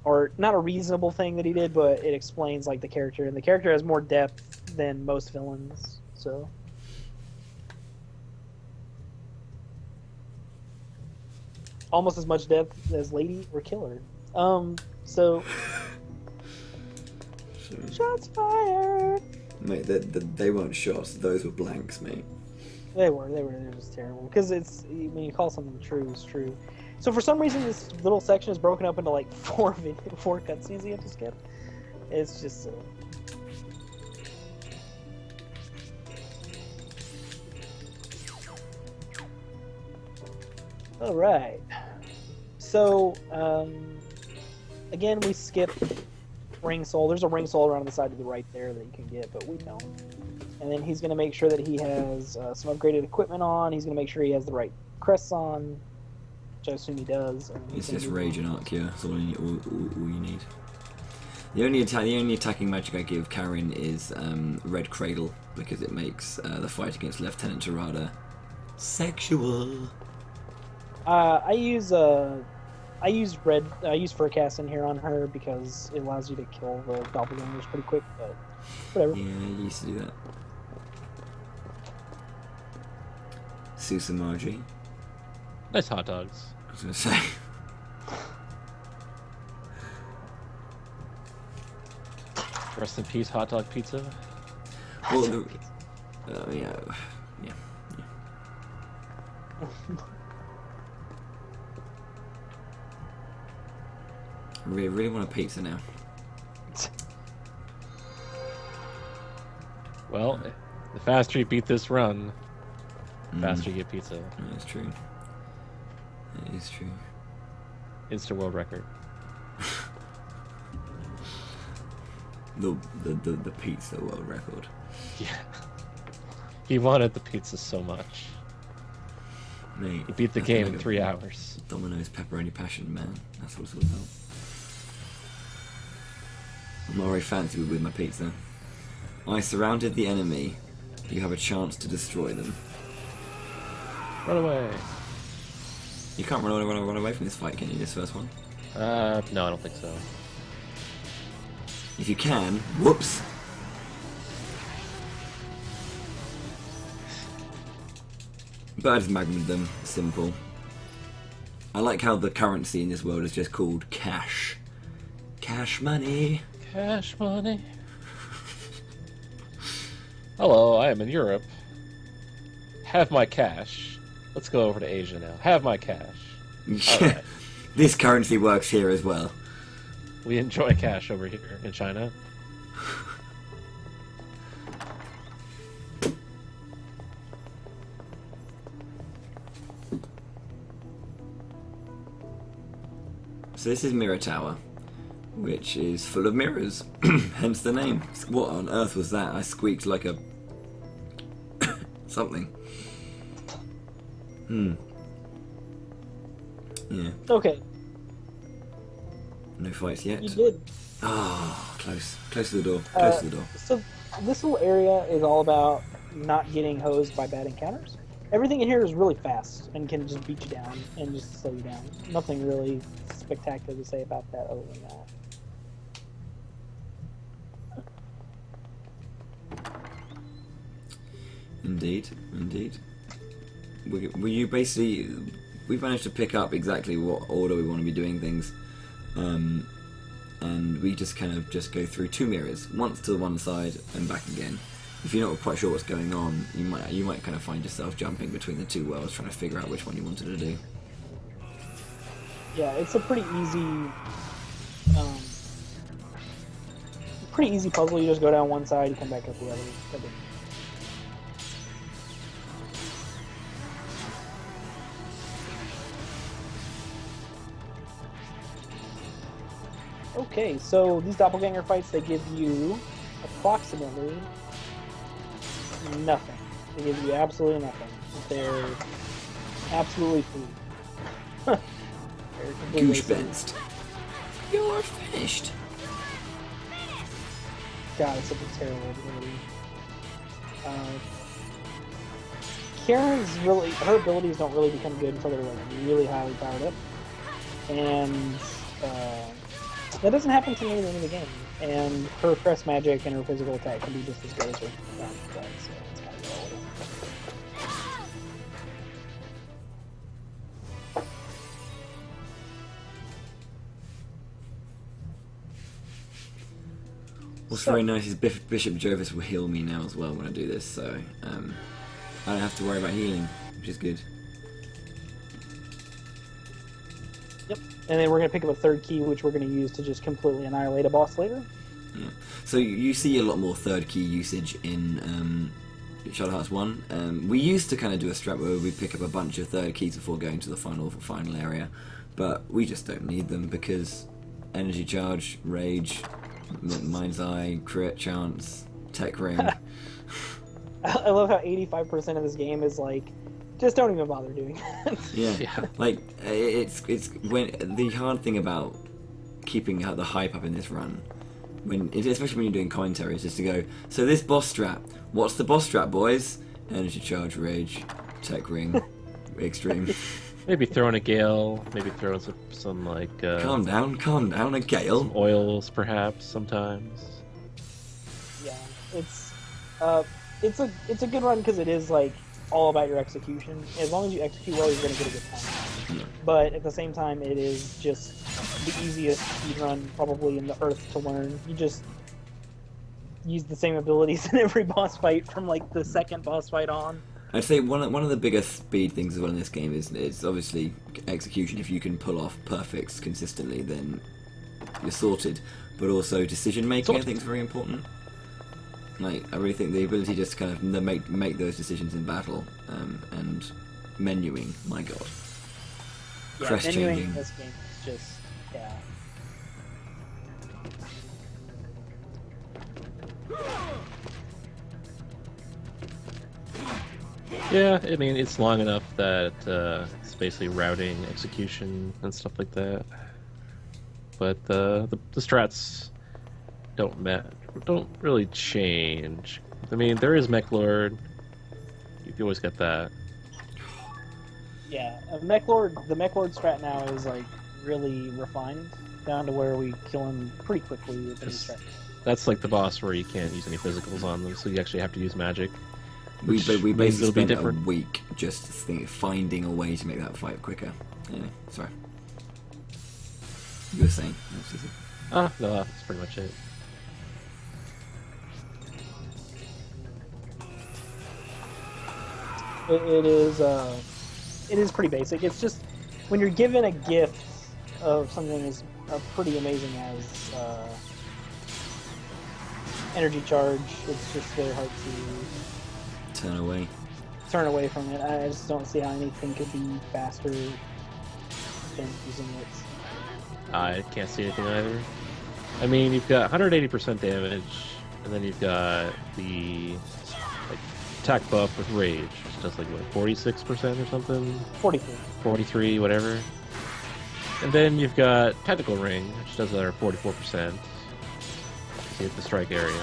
Or, not a reasonable thing that he did, but it explains like the character. And the character has more depth than most villains, so... Almost as much depth as Lady or Killer. So... Shots fired! Mate, they weren't shots, those were blanks, mate. They were just terrible. Because it's, when you call something true, it's true. So for some reason, this little section is broken up into like four cutscenes you have to skip. It's just silly. Alright. So, again, we skip Ring Soul. There's a Ring Soul around the side to the right there that you can get, but we don't. And then he's going to make sure that he has some upgraded equipment on. He's going to make sure he has the right crests on, which I assume he does. And It's just Rage and Arc, yeah. That's all you need. The only attacking magic I give Karin is Red Cradle, because it makes the fight against Lieutenant Tada sexual. I use Furcast in here on her because it allows you to kill the doppelgangers pretty quick, but whatever. Yeah, I used to do that. Susanoo. Nice hot dogs. I was gonna say. Rest in peace, hot dog pizza. Well, yeah. I really want a pizza now. Well, the faster you beat this run, the faster you get pizza. That's true. That is true. Insta world record. The pizza world record. Yeah. He wanted the pizza so much. Mate, He beat the I game think in I 3 got hours. Domino's pepperoni passion, man. That's what it's all about. I'm not very fancy with my pizza. I surrounded the enemy. You have a chance to destroy them. Run away. You can't run away from this fight, can you? This first one. No, I don't think so. If you can, whoops. But I just magneted them. Simple. I like how the currency in this world is just called cash. Cash money. Cash money. Hello, I am in Europe. Have my cash. Let's go over to Asia now. Have my cash. Alright. This currency works here as well. We enjoy cash over here in China. So this is Mirror Tower, which is full of mirrors, hence the name. What on earth was that? I squeaked like a... something. Yeah. Okay, No fights yet. you did. Ah, close. Close to the door. Close to the door. So this little area is all about not getting hosed by bad encounters. Everything in here is really fast and can just beat you down and just slow you down. Nothing really spectacular to say about that other than that. Indeed, indeed. Were you basically... We've managed to pick up exactly what order we want to be doing things. And we just kind of just go through 2 mirrors, once to one side and back again. If you're not quite sure what's going on, you might kind of find yourself jumping between the 2 worlds, trying to figure out which one you wanted to do. Yeah, it's a pretty easy puzzle. You just go down one side, you come back up the other. Okay, so these doppelganger fights, they give you approximately nothing. They give you absolutely nothing. They're absolutely free. Goosebensed. You're finished. God, it's such a terrible ability. Karen's really, her abilities don't really become good until they're like really highly powered up, and that doesn't happen to me in the end of the game. And her crest magic and her physical attack can be just as good as her ground attack, so it's kind of relevant. What's very nice is Bishop Jovis will heal me now as well when I do this, so I don't have to worry about healing, which is good. Yep. And then we're going to pick up a third key, which we're going to use to just completely annihilate a boss later. Yeah. So you see a lot more third key usage in Shadow Hearts 1. We used to kind of do a strat where we pick up a bunch of third keys before going to the final area, but we just don't need them because energy charge, rage, mind's eye, crit chance, tech ring. I love how 85% of this game is like, just don't even bother doing it. Yeah. Like it's when the hard thing about keeping the hype up in this run, especially when you're doing commentary, is just to go. So this boss strat, what's the boss strat, boys? Energy charge, rage, tech ring, extreme. Maybe throw in a gale. Maybe throw in some like. Calm down, a gale. Some oils, perhaps sometimes. Yeah, it's a good run because it is like all about your execution. As long as you execute well, you're gonna get a good time. Yeah. But at the same time, it is just the easiest speed run probably in the earth to learn. You just use the same abilities in every boss fight from like the second boss fight on. I'd say one of the biggest speed things as well in this game is obviously execution. If you can pull off perfects consistently, then you're sorted. But also decision making, I think, is very important. Like I really think the ability just to kind of make those decisions in battle and menuing. My God, Yeah, crest menuing changing. in this game is just Yeah, I mean, it's long enough that it's basically routing, execution, and stuff like that. But the strats don't really change. I mean, there is Mech Lord. You can always get that. Yeah, the Mech Lord strat now is like really refined down to where we kill him pretty quickly with any strat. That's like the boss where you can't use any physicals on them, so you actually have to use magic. We basically spent a different. week just finding a way to make that fight quicker. Yeah, sorry. You were saying? No, that's pretty much it. It is pretty basic. It's just when you're given a gift of something as pretty amazing as energy charge, it's just very hard to turn away from it. I just don't see how anything could be faster than using it. I can't see anything either. I mean, you've got 180% damage, and then you've got the attack buff with rage, which does like what, 46% or something? 43. 43, whatever. And then you've got tactical ring, which does another 44%. See at the strike area.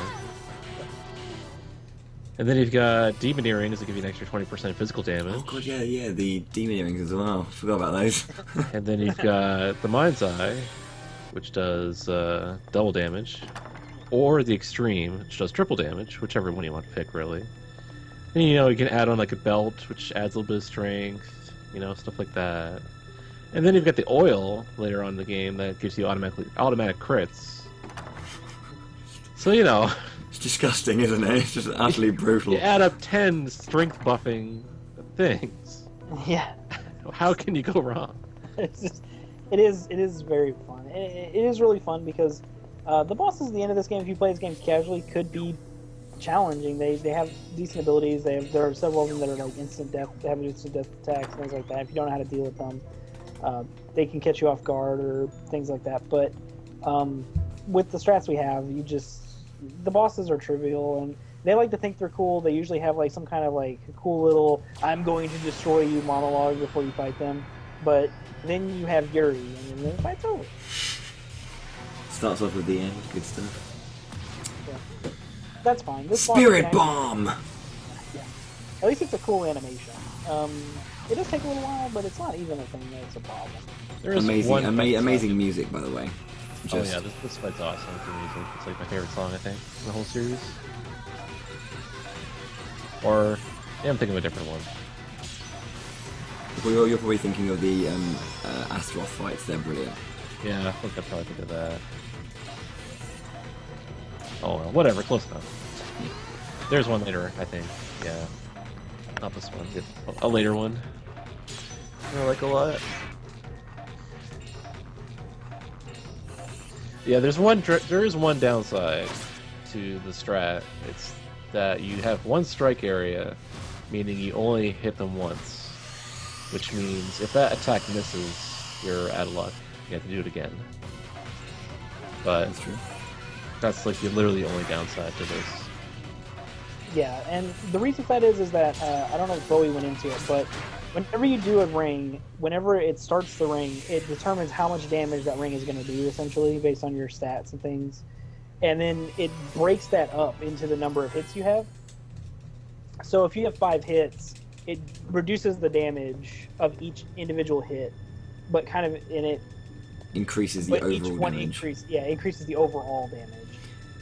And then you've got demon earrings that give you an extra 20% physical damage. Oh god, yeah, the demon earrings as well. Forgot about those. And then you've got the mind's eye, which does double damage, or the extreme, which does triple damage, whichever one you want to pick, really. And you can add on like a belt, which adds a little bit of strength, stuff like that. And then you've got the oil later on in the game that gives you automatic crits. So It's disgusting, isn't it? It's just utterly brutal. you add up 10 strength buffing things. Yeah. How can you go wrong? It's just, it is very fun. It is really fun because the bosses at the end of this game, if you play this game casually, could be challenging. They have decent abilities. There are several of them that are like instant death. They have instant death attacks, things like that. If you don't know how to deal with them, they can catch you off guard or things like that. But with the strats we have, the bosses are trivial and they like to think they're cool. They usually have like some kind of like cool little "I'm going to destroy you" monologue before you fight them. But then you have Yuri, and then the fight's over. Starts off with the end, good stuff. Yeah. That's fine. This Spirit Bomb! Yeah. At least it's a cool animation. It does take a little while, but it's not even a thing that's a problem. Amazing music, by the way. Oh yeah, this fight's awesome with the music. It's like my favorite song, I think, in the whole series. Or, yeah, I'm thinking of a different one. Well, you're probably thinking of the Astaroth fights. They're brilliant. Yeah, I think I'd probably think of that. Oh well, whatever, close enough. There's one later, I think. Yeah. Not this one. A later one. I like a lot. Yeah, there is one downside to the strat. It's that you have one strike area, meaning you only hit them once. Which means if that attack misses, you're out of luck. You have to do it again. But That's true. That's like literally the only downside to this. Yeah, and the reason for that is that I don't know if Bowie went into it, but whenever you do a ring, whenever it starts the ring, it determines how much damage that ring is going to do, essentially, based on your stats and things. And then it breaks that up into the number of hits you have. So if you have 5 hits, it reduces the damage of each individual hit, but kind of increases the overall damage. Increases the overall damage.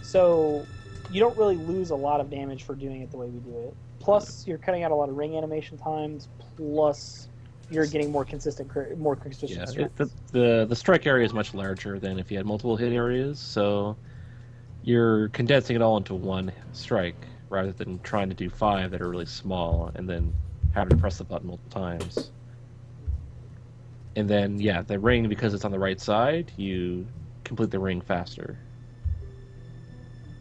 So you don't really lose a lot of damage for doing it the way we do it. Plus, you're cutting out a lot of ring animation times. Plus, you're getting more consistent. Yeah, the strike area is much larger than if you had multiple hit areas. So you're condensing it all into one strike rather than trying to do 5 that are really small and then having to press the button multiple times. And then, yeah, the ring, because it's on the right side, you complete the ring faster.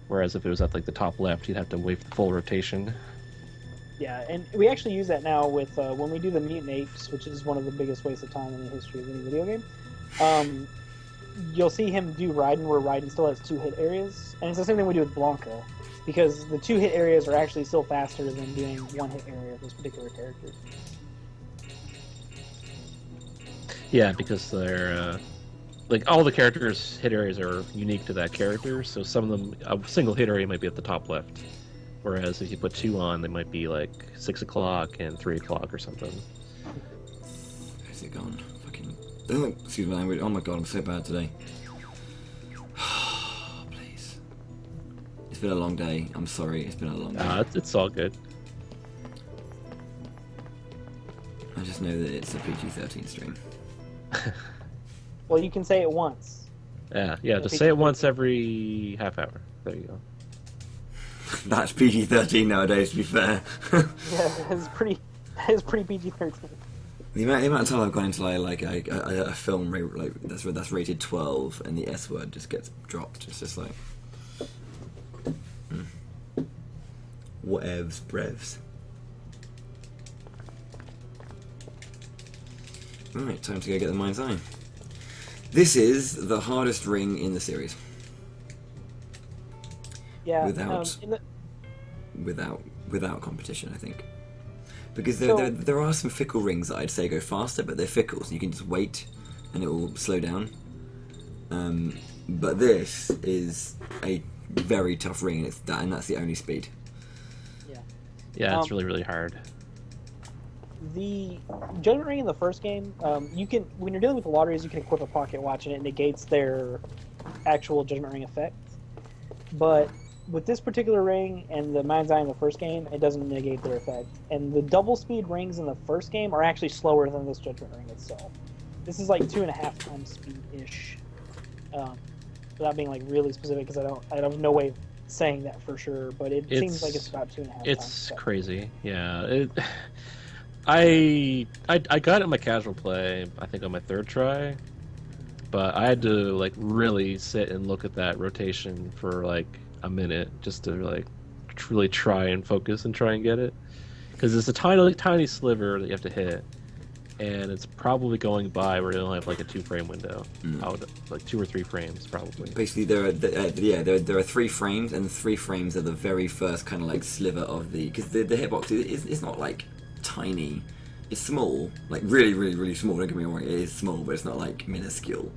Whereas if it was at like the top left, you'd have to wait for the full rotation. Yeah, and we actually use that now with when we do the mutant apes, which is one of the biggest wastes of time in the history of any video game. You'll see him do Raiden, where Raiden still has 2 hit areas, and it's the same thing we do with Blanca. because the 2-hit areas are actually still faster than doing 1-hit area of those particular characters. Yeah, because they're like all the characters' hit areas are unique to that character. So some of them, a single hit area might be at the top left, whereas if you put 2 on, they might be like 6 o'clock and 3 o'clock or something. Where's it gone? Fucking. Oh, excuse my language. Oh my god, I'm so bad today. Please. It's been a long day. I'm sorry. It's been a long day. It's all good. I just know that it's a PG-13 stream. Well, you can say it once. Yeah. Just say it once every half hour. There you go. That's PG-13 nowadays, to be fair. Yeah, it's pretty PG-13. The amount of time I've gone into like a film like that's rated 12 and the S word just gets dropped. It's just like whatevs, brevs. Alright, time to go get the mind's eye. This is the hardest ring in the series. Yeah. Without competition, I think. Because there are some fickle rings that I'd say go faster, but they're fickle, so you can just wait and it will slow down. But this is a very tough ring, and that's the only speed. Yeah, it's really, really hard. The Judgment Ring in the first game, you can, when you're dealing with the lotteries, you can equip a pocket watch and it negates their actual Judgment Ring effect. But with this particular ring and the Mind's Eye in the first game, it doesn't negate their effect. And the double speed rings in the first game are actually slower than this Judgment Ring itself. This is like 2.5 times speed-ish. Without being like really specific, because I have no way of saying that for sure, but it seems like it's about 2.5 times. It's crazy, yeah. I got it in my casual play, I think on my 3rd try, but I had to like really sit and look at that rotation for like a minute just to like really try and focus and try and get it, because it's a tiny sliver that you have to hit, and it's probably going by where you only have like a 2-frame window, like 2 or 3 frames probably. Basically, there are 3 frames, and the 3 frames are the very first kind of like sliver of because the hitbox is not like tiny, it's small, like really, really, really small. Don't get me wrong, it is small, but it's not like minuscule.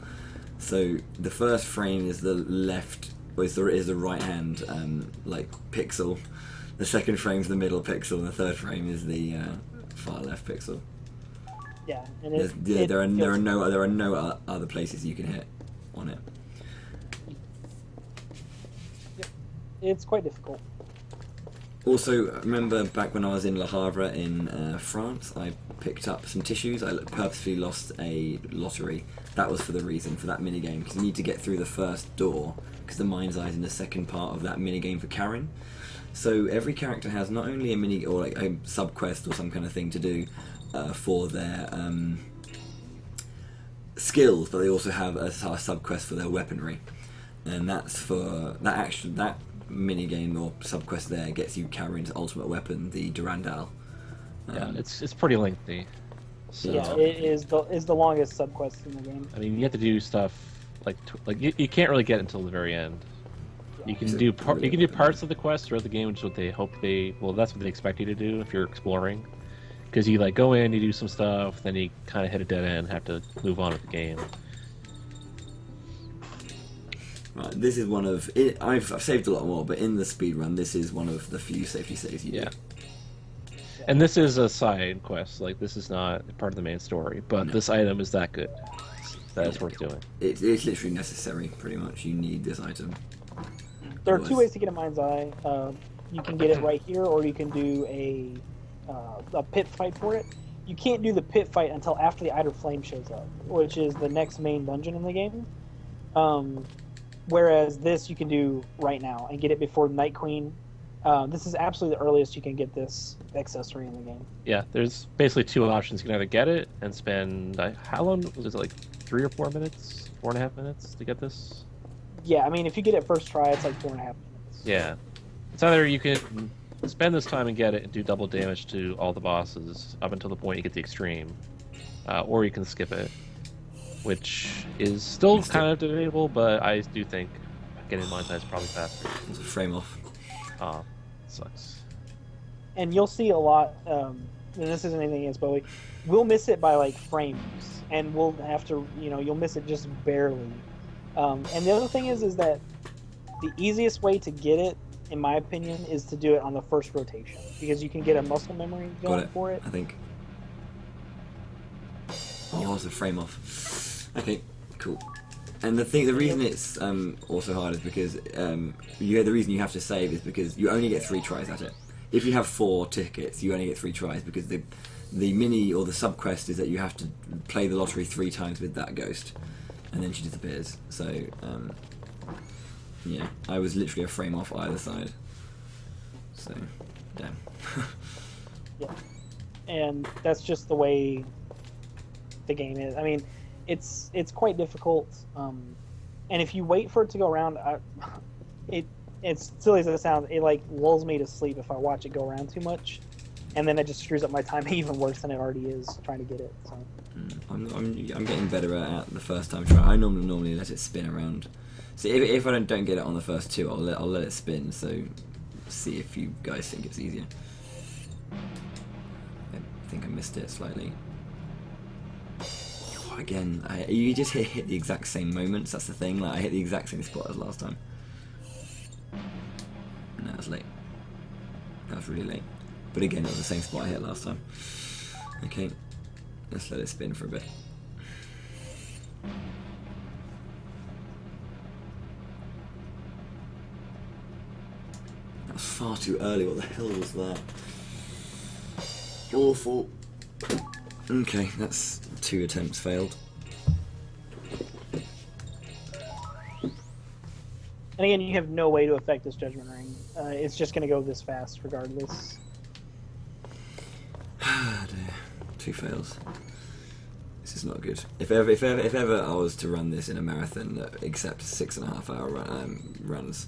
So the first frame is the left, or is the right hand like pixel. The second frame is the middle pixel, and the third frame is the far left pixel. Yeah, and there are no other places you can hit on it. Yep. It's quite difficult. Also, remember back when I was in Le Havre in France, I picked up some tissues. I purposefully lost a lottery. That was for that minigame, because you need to get through the first door, because the Mind's Eye is in the second part of that minigame for Karen. So every character has not only a or like a subquest or some kind of thing to do for their skills, but they also have a subquest for their weaponry, and that's for that minigame or subquest there gets you Karen's ultimate weapon, the Durandal. Yeah, it's pretty lengthy. So, yeah, it is the longest subquest in the game. I mean, you have to do stuff like you can't really get until the very end. Yeah. You can do parts of the quest throughout the game, which is what they hope that's what they expect you to do if you're exploring. Because you like go in, you do some stuff, then you kind of hit a dead end, have to move on with the game. Right, this is one of I've saved a lot more, but in the speedrun, this is one of the few safety saves you do. And this is a side quest, like this is not part of the main story, but this item is that good. That's worth doing. It's literally necessary, pretty much. You need this item. There are 2 ways to get a Mind's Eye. You can get it right here, or you can do a pit fight for it. You can't do the pit fight until after the Eider Flame shows up, which is the next main dungeon in the game. Whereas this you can do right now and get it before Night Queen. This is absolutely the earliest you can get this accessory in the game. Yeah, there's basically 2 options. You can either get it and spend how long was it, like 3 or 4 minutes, 4.5 minutes to get this? Yeah, I mean if you get it first try, it's like 4.5 minutes. Yeah, it's either you can spend this time and get it and do double damage to all the bosses up until the point you get the extreme, or you can skip it, which is still kind of debatable, but I do think getting Mind's Eye is probably faster. It's a frame off. Oh, sucks. And you'll see a lot. And this isn't anything against Bowie. We'll miss it by like frames, and we'll have to, you'll miss it just barely. And the other thing is that the easiest way to get it, in my opinion, is to do it on the first rotation, because you can get a muscle memory going for it. I think. Oh, it's a frame off. Okay, cool. And the reason it's also hard is because the reason you have to save is because you only get 3 tries at it. If you have 4 tickets, you only get 3 tries, because the mini or the subquest is that you have to play the lottery 3 times with that ghost, and then she disappears. So yeah, I was literally a frame off either side. So damn. Yeah, and that's just the way the game is. I mean, it's quite difficult, and if you wait for it to go around, it's silly as it sounds, it like lulls me to sleep if I watch it go around too much, and then it just screws up my time even worse than it already is trying to get it. So I'm getting better at the first time try. I normally let it spin around. So if I don't get it on the first 2, I'll let it spin. So see if you guys think it's easier. I think I missed it slightly. Again, you just hit the exact same moments. That's the thing. Like I hit the exact same spot as last time. No, that was late. That was really late. But again, it was the same spot I hit last time. Okay, let's let it spin for a bit. That was far too early. What the hell was that? Awful. Okay, that's 2 attempts failed. And again, you have no way to affect this judgment ring. It's just going to go this fast regardless. Ah, dear. 2 fails. This is not good. If ever I was to run this in a marathon that accepts 6.5 hour runs,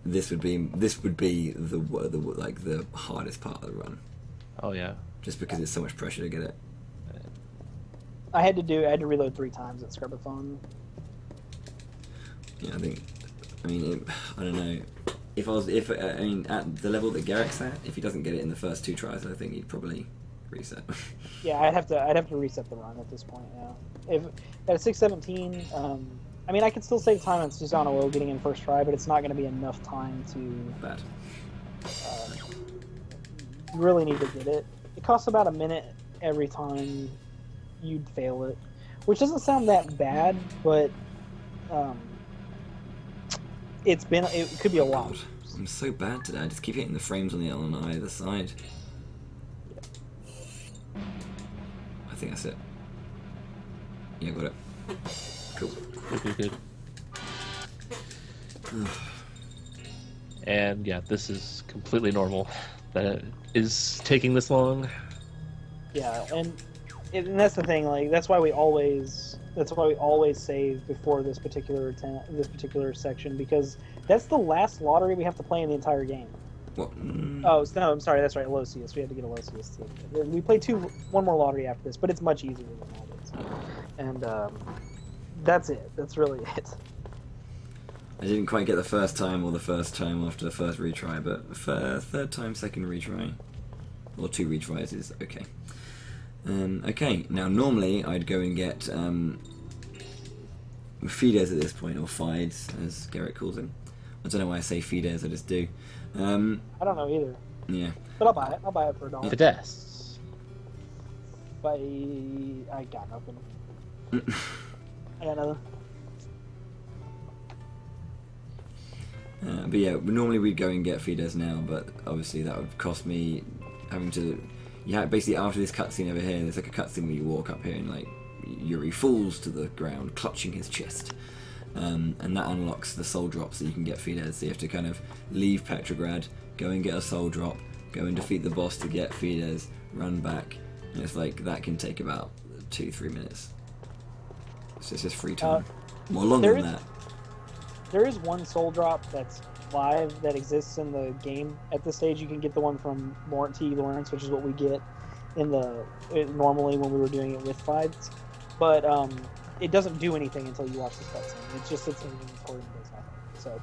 this would be the hardest part of the run. Oh yeah. Just because it's so much pressure to get it. I had to reload 3 times at Scrubbathon. Yeah, I don't know. At the level that Garrick's at, if he doesn't get it in the first 2 tries, I think he'd probably reset. Yeah, I'd have to reset the run at this point. Yeah, if at 6:17, I could still save time on Susanoo getting in first try, but it's not going to be enough time to. Bad. You really need to get it. It costs about a minute every time you'd fail it, which doesn't sound that bad, but it could be a lot. God, I'm so bad today. I just keep hitting the frames on either side. I think that's it. Yeah, got it. Cool. Good. And yeah, this is completely normal. That it is taking this long. Yeah, and that's the thing. Like that's why we always save before this particular section, because that's the last lottery we have to play in the entire game. What? Oh no, I'm sorry. That's right. Aloysius. We had to get Aloysius too. We play one more lottery after this, but it's much easier than that is. And that's it. That's really it. I didn't quite get the first time after the first retry, but third time, second retry, or 2 retries is okay. Okay, now normally I'd go and get Fides at this point, or Fides as Garrett calls him. I don't know why I say Fides, I just do. I don't know either. Yeah. But I'll buy it. I'll buy it for $1. Fides. I got nothing. I got nothing. But yeah, normally we'd go and get Fides now, but obviously that would cost me having to. Yeah, basically after this cutscene over here, there's like a cutscene where you walk up here and like Yuri falls to the ground, clutching his chest, and that unlocks the soul drop, so you can get Fides. So you have to kind of leave Petrograd, go and get a soul drop, go and defeat the boss to get Fides, run back, and it's like that can take about 2-3 minutes. So it's just free time. More longer than that. There is one soul drop that's live that exists in the game at this stage. You can get the one from T. Lawrence, which is what we get normally when we were doing it with Fides. But it doesn't do anything until you watch this cutscene. It just sits in the inventory and does nothing. So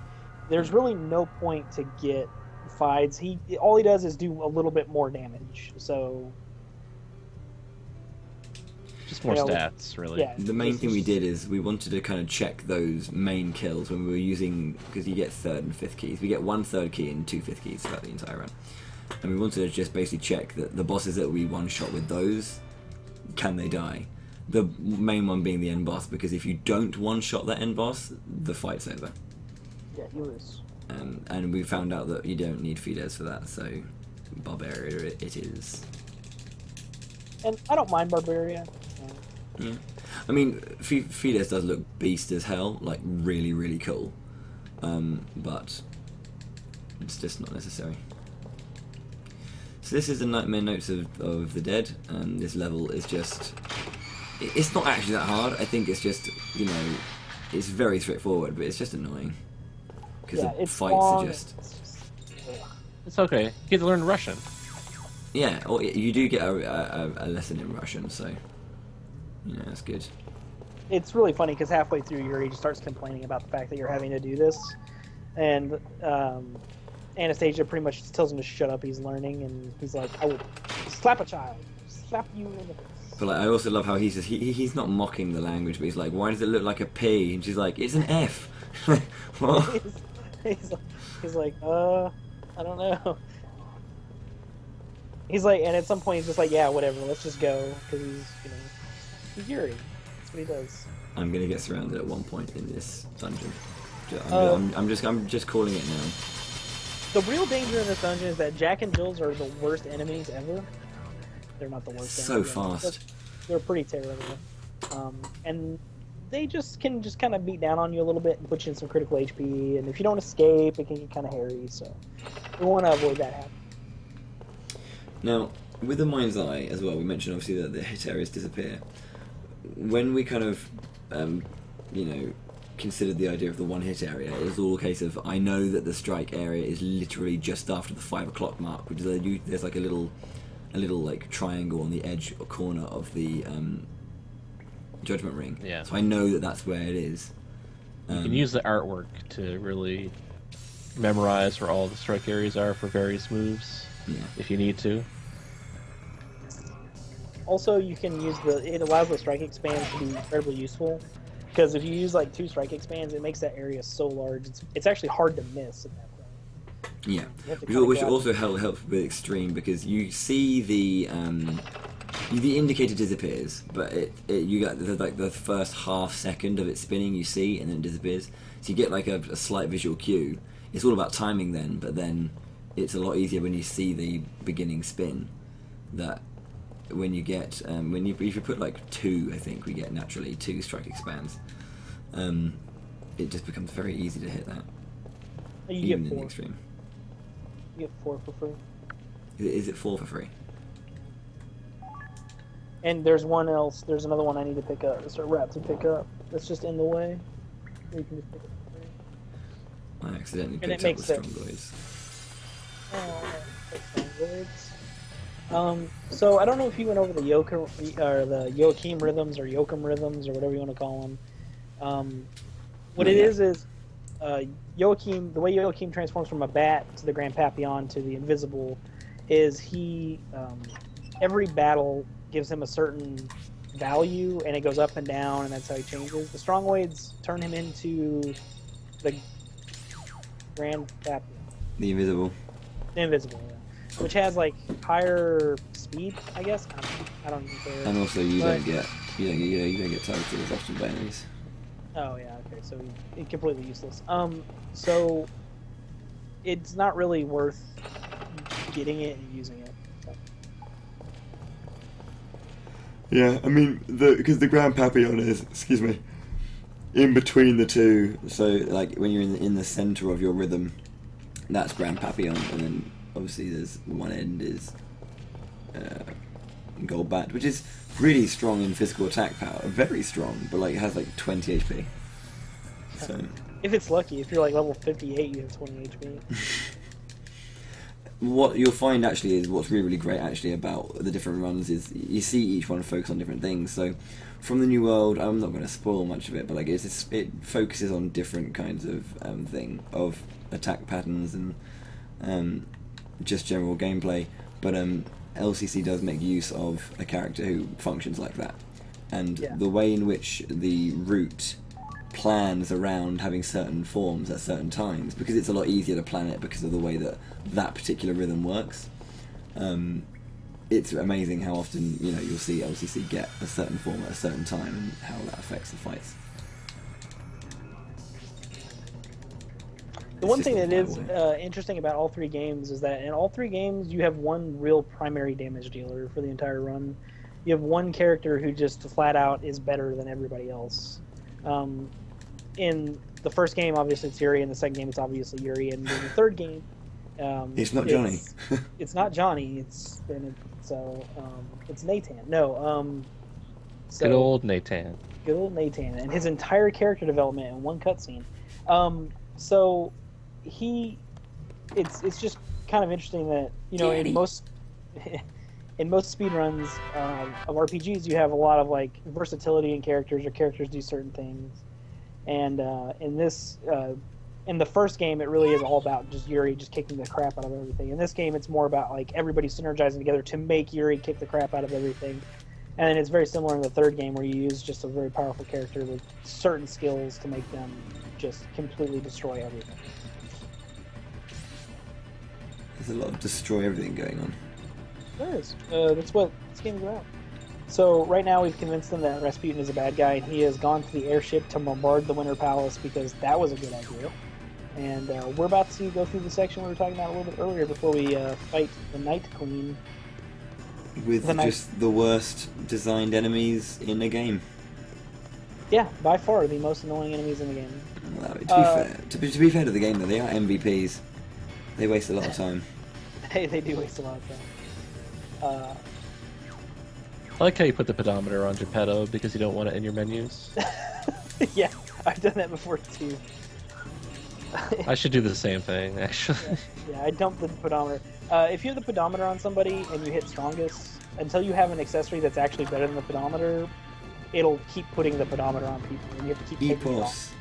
there's really no point to get fights. All he does is do a little bit more damage. So Just more stats, really. Yeah. The main thing we did is we wanted to kind of check those main kills when we were using, because you get 3rd and 5th keys. We get 1 3rd key and 2 5th keys throughout the entire run. And we wanted to just basically check that the bosses that we one-shot with those, can they die? The main one being the end boss, because if you don't one-shot that end boss, the fight's over. Yeah, he was. And we found out that you don't need Fides for that, so Barbaria it is. And I don't mind Barbaria. Yeah. I mean, Fides does look beast as hell, like really, really cool. But it's just not necessary. So this is the Nightmare Notes of the Dead, and this level is just... It's not actually that hard. I think it's just, you know, it's very straightforward, but it's just annoying. Because the fights are just... It's okay. You get to learn Russian. Yeah, or you do get a lesson in Russian, so... You know, that's good. It's really funny because halfway through Yuri just starts complaining about the fact that you're having to do this. And Anastasia pretty much tells him to shut up, he's learning, and he's like, I will slap a child. Slap you in the face. But like, I also love how he says, he's not mocking the language, but he's like, why does it look like a P? And she's like, it's an F. What? he's like, I don't know. He's like, and at some point he's just like, yeah, whatever, let's just go. Because he's, you know, he's Yuri. That's what he does. I'm gonna get surrounded at one point in this dungeon. I'm just calling it now. The real danger in this dungeon is that Jack and Jills are the worst enemies ever. They're not the worst. So enemies fast. They're pretty terrible. And they just can kind of beat down on you a little bit and put you in some critical HP. And if you don't escape, it can get kind of hairy. So we want to avoid that happening. Now, with the Mind's Eye as well, we mentioned obviously that the hit areas disappear. When we kind of, you know, considered the idea of the one hit area, it was all a case of, I know that the strike area is literally just after the 5 o'clock mark, which is there's like a little like triangle on the edge or corner of the Judgment Ring. Yeah. So I know that that's where it is. You can use the artwork to really memorize where all the strike areas are for various moves, if you need to. Also, you can use it allows the strike expands to be incredibly useful, because if you use like 2 strike expands, it makes that area so large. It's actually hard to miss at that point. Yeah, which also helps with extreme, because you see the indicator disappears, but you get the first half second of it spinning, you see, and then it disappears. So you get like a slight visual cue. It's all about timing then, but then it's a lot easier when you see the beginning spin. That when you get if you put like 2, I think we get naturally 2 strike expands. It just becomes very easy to hit that. You even get 4. in the extreme. You get 4 for free. Is it 4 for free? And there's another one I need to pick up. It's a rat to pick up. That's just in the way. You can just pick it up for free. I accidentally And it picked up the makes Strongoids. So I don't know if you went over the Joachim rhythms or Joachim rhythms or whatever you want to call them. What it is Joachim. The way Joachim transforms from a bat to the Grand Papyon to the invisible is he every battle gives him a certain value, and it goes up and down, and that's how he changes. The Strongoids turn him into the Grand Papyon. The invisible. The invisible, yeah. Which has like higher speed, I guess. I don't care. And also, you don't get targeted as often by enemies. Oh yeah, okay. So he's completely useless. So it's not really worth getting it and using it. Yeah, I mean, because the Grand Papillon is, in between the two. So, like, when you're in the center of your rhythm, that's Grand Papillon, and then obviously there's one end is Gold Bat, which is really strong in physical attack power, very strong, but like it has like 20 HP. So if it's lucky, if you're like level 58, you have 20 HP. What you'll find actually is what's really, really great actually about the different runs is you see each one focus on different things. So from the New World, I'm not going to spoil much of it, but like it focuses on different kinds of attack patterns and just general gameplay, but LCC does make use of a character who functions like that, and the way in which the route plans around having certain forms at certain times, because it's a lot easier to plan it because of the way that that particular rhythm works. It's amazing how often you'll see LCC get a certain form at a certain time and how that affects the fights. The one thing that is interesting about all three games is that in all three games you have one real primary damage dealer for the entire run. You have one character who just flat out is better than everybody else. In the first game, obviously it's Yuri. In the second game, it's obviously Yuri. And in the third game, it's not Johnny. It's not Johnny. It's Nathan. No. Good old Nathan. Good old Nathan, and his entire character development in one cutscene. So it's just kind of interesting that in most speedruns of RPGs you have a lot of like versatility in characters, or characters do certain things, and in the first game it really is all about just Yuri just kicking the crap out of everything. In this game it's more about like everybody synergizing together to make Yuri kick the crap out of everything. And then it's very similar in the third game where you use just a very powerful character with certain skills to make them just completely destroy everything. There's a lot of destroy everything going on. There is. That's what this game is about. So right now we've convinced them that Rasputin is a bad guy, and he has gone to the airship to bombard the Winter Palace because that was a good idea. And we're about to go through the section we were talking about a little bit earlier before we fight the Night Queen. With just the worst designed enemies in the game. Yeah, by far the most annoying enemies in the game. Well, to be fair to the game, though, they are MVPs. They waste a lot of time. They do waste a lot of time. I like how you put the pedometer on Jeppetto because you don't want it in your menus. Yeah, I've done that before too. I should do the same thing, actually. Yeah, I dumped the pedometer. If you have the pedometer on somebody and you hit strongest, until you have an accessory that's actually better than the pedometer, it'll keep putting the pedometer on people, and you have to keep taking it off.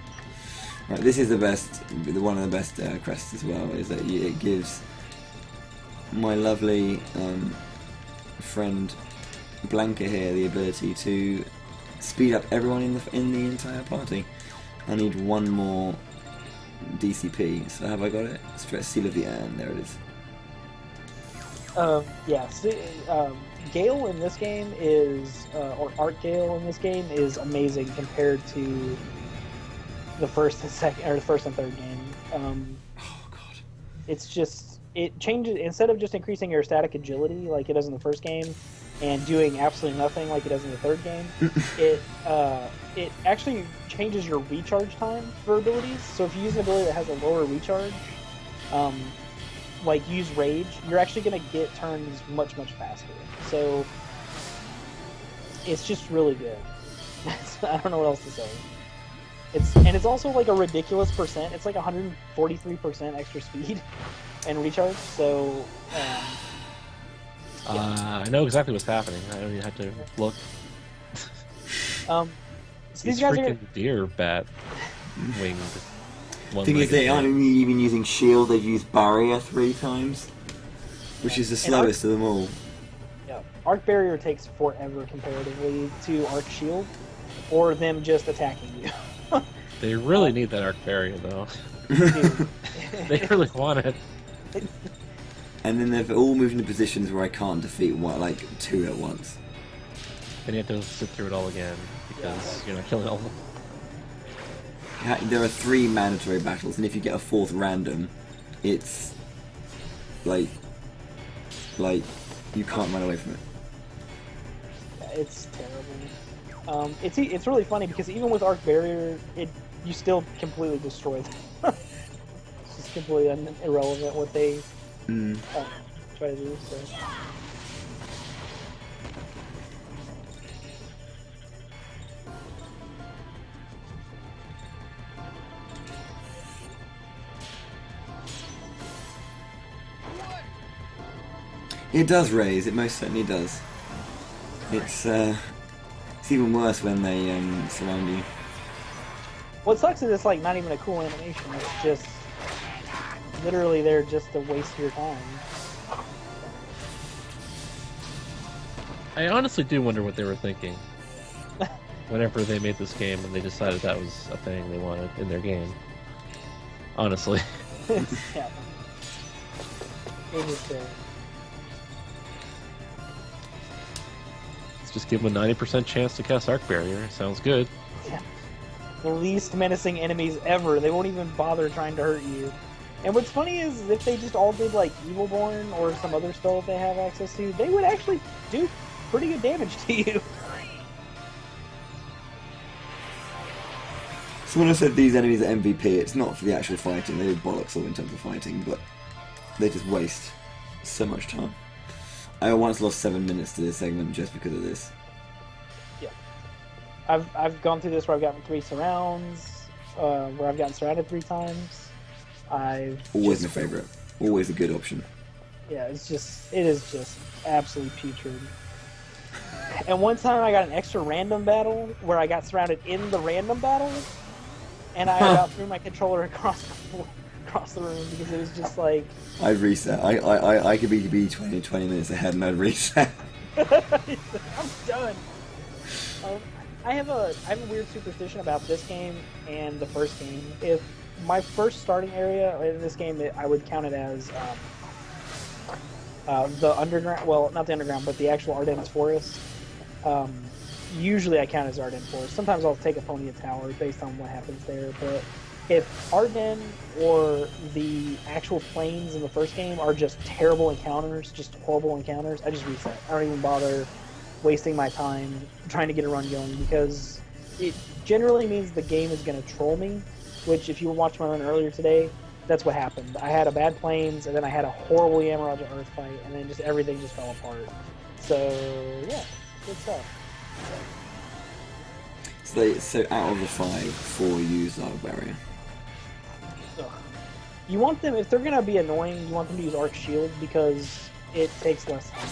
Right, this is the best, one of the best crests as well, is that it gives my lovely friend Blanca here the ability to speed up everyone in the entire party. I need one more DCP, so have I got it? Stress Seal of the Urn, there it is. Gale in this game is, or Art Gale in this game is amazing compared to the first and second, or the first and third game. Oh god! It changes, instead of just increasing your static agility like it does in the first game, and doing absolutely nothing like it does in the third game, it actually changes your recharge time for abilities. So if you use an ability that has a lower recharge, like use Rage, you're actually going to get turns much, much faster. So it's just really good. I don't know what else to say. It's also like a ridiculous percent. It's like 143% extra speed and recharge. So I know exactly what's happening. I don't even have to look. So these guys freaking are deer bat winged. The thing is, they aren't even using shield. They've used barrier 3 times, which is the slowest of them all. Yeah, Arc Barrier takes forever comparatively to Arc Shield, or them just attacking you. They really need that Arc Barrier, though. They really want it. And then they've all moved into positions where I can't defeat 2 at once. Then you have to sit through it all again because you're not killing all of them. There are 3 mandatory battles, and if you get a 4th random, it's like you can't run away from it. Yeah, it's terrible. It's really funny because even with Arc Barrier, you still completely destroy them. It's just completely irrelevant what they try to do. So. It does raise, it most certainly does. It's even worse when they surround you. What sucks is it's like not even a cool animation, it's just literally there just to waste your time. I honestly do wonder what they were thinking whenever they made this game and they decided that was a thing they wanted in their game. Honestly. Yeah. It was Let's just give them a 90% chance to cast Arc Barrier. Sounds good. yeah. The least menacing enemies ever. They won't even bother trying to hurt you. And what's funny is if they just all did like Evilborn or some other spell that they have access to, they would actually do pretty good damage to you. Someone said these enemies are MVP. It's not for the actual fighting. They do bollocks all in terms of fighting, but they just waste so much time. I once lost 7 minutes to this segment just because of this. Yeah. I've gone through this where I've gotten 3 surrounds, where I've gotten surrounded 3 times. Always my favourite. Always a good option. Yeah, it is just absolutely putrid. And one time I got an extra random battle where I got surrounded in the random battle, and I about threw my controller across the room because it was just like... I'd reset. I could be 20 minutes ahead and I'd reset. I'm done. I have a weird superstition about this game and the first game. If my first starting area in this game, I would count it as the underground. Well, not the underground, but the actual Ardennes Forest. Usually, I count as Ardennes Forest. Sometimes I'll take Apponia Tower based on what happens there. But if Ardennes or the actual plains in the first game are just terrible encounters, just horrible encounters, I just reset. I don't even bother wasting my time trying to get a run going because it generally means the game is going to troll me. Which, if you watched my run earlier today, that's what happened. I had a bad plains, and then I had a horrible Yamaraja Earth fight, and then just everything just fell apart. So, yeah, good stuff. So out of the 5, 4 use Arc Barrier. Ugh. You want them, if they're going to be annoying, you want them to use Arc Shield because it takes less time.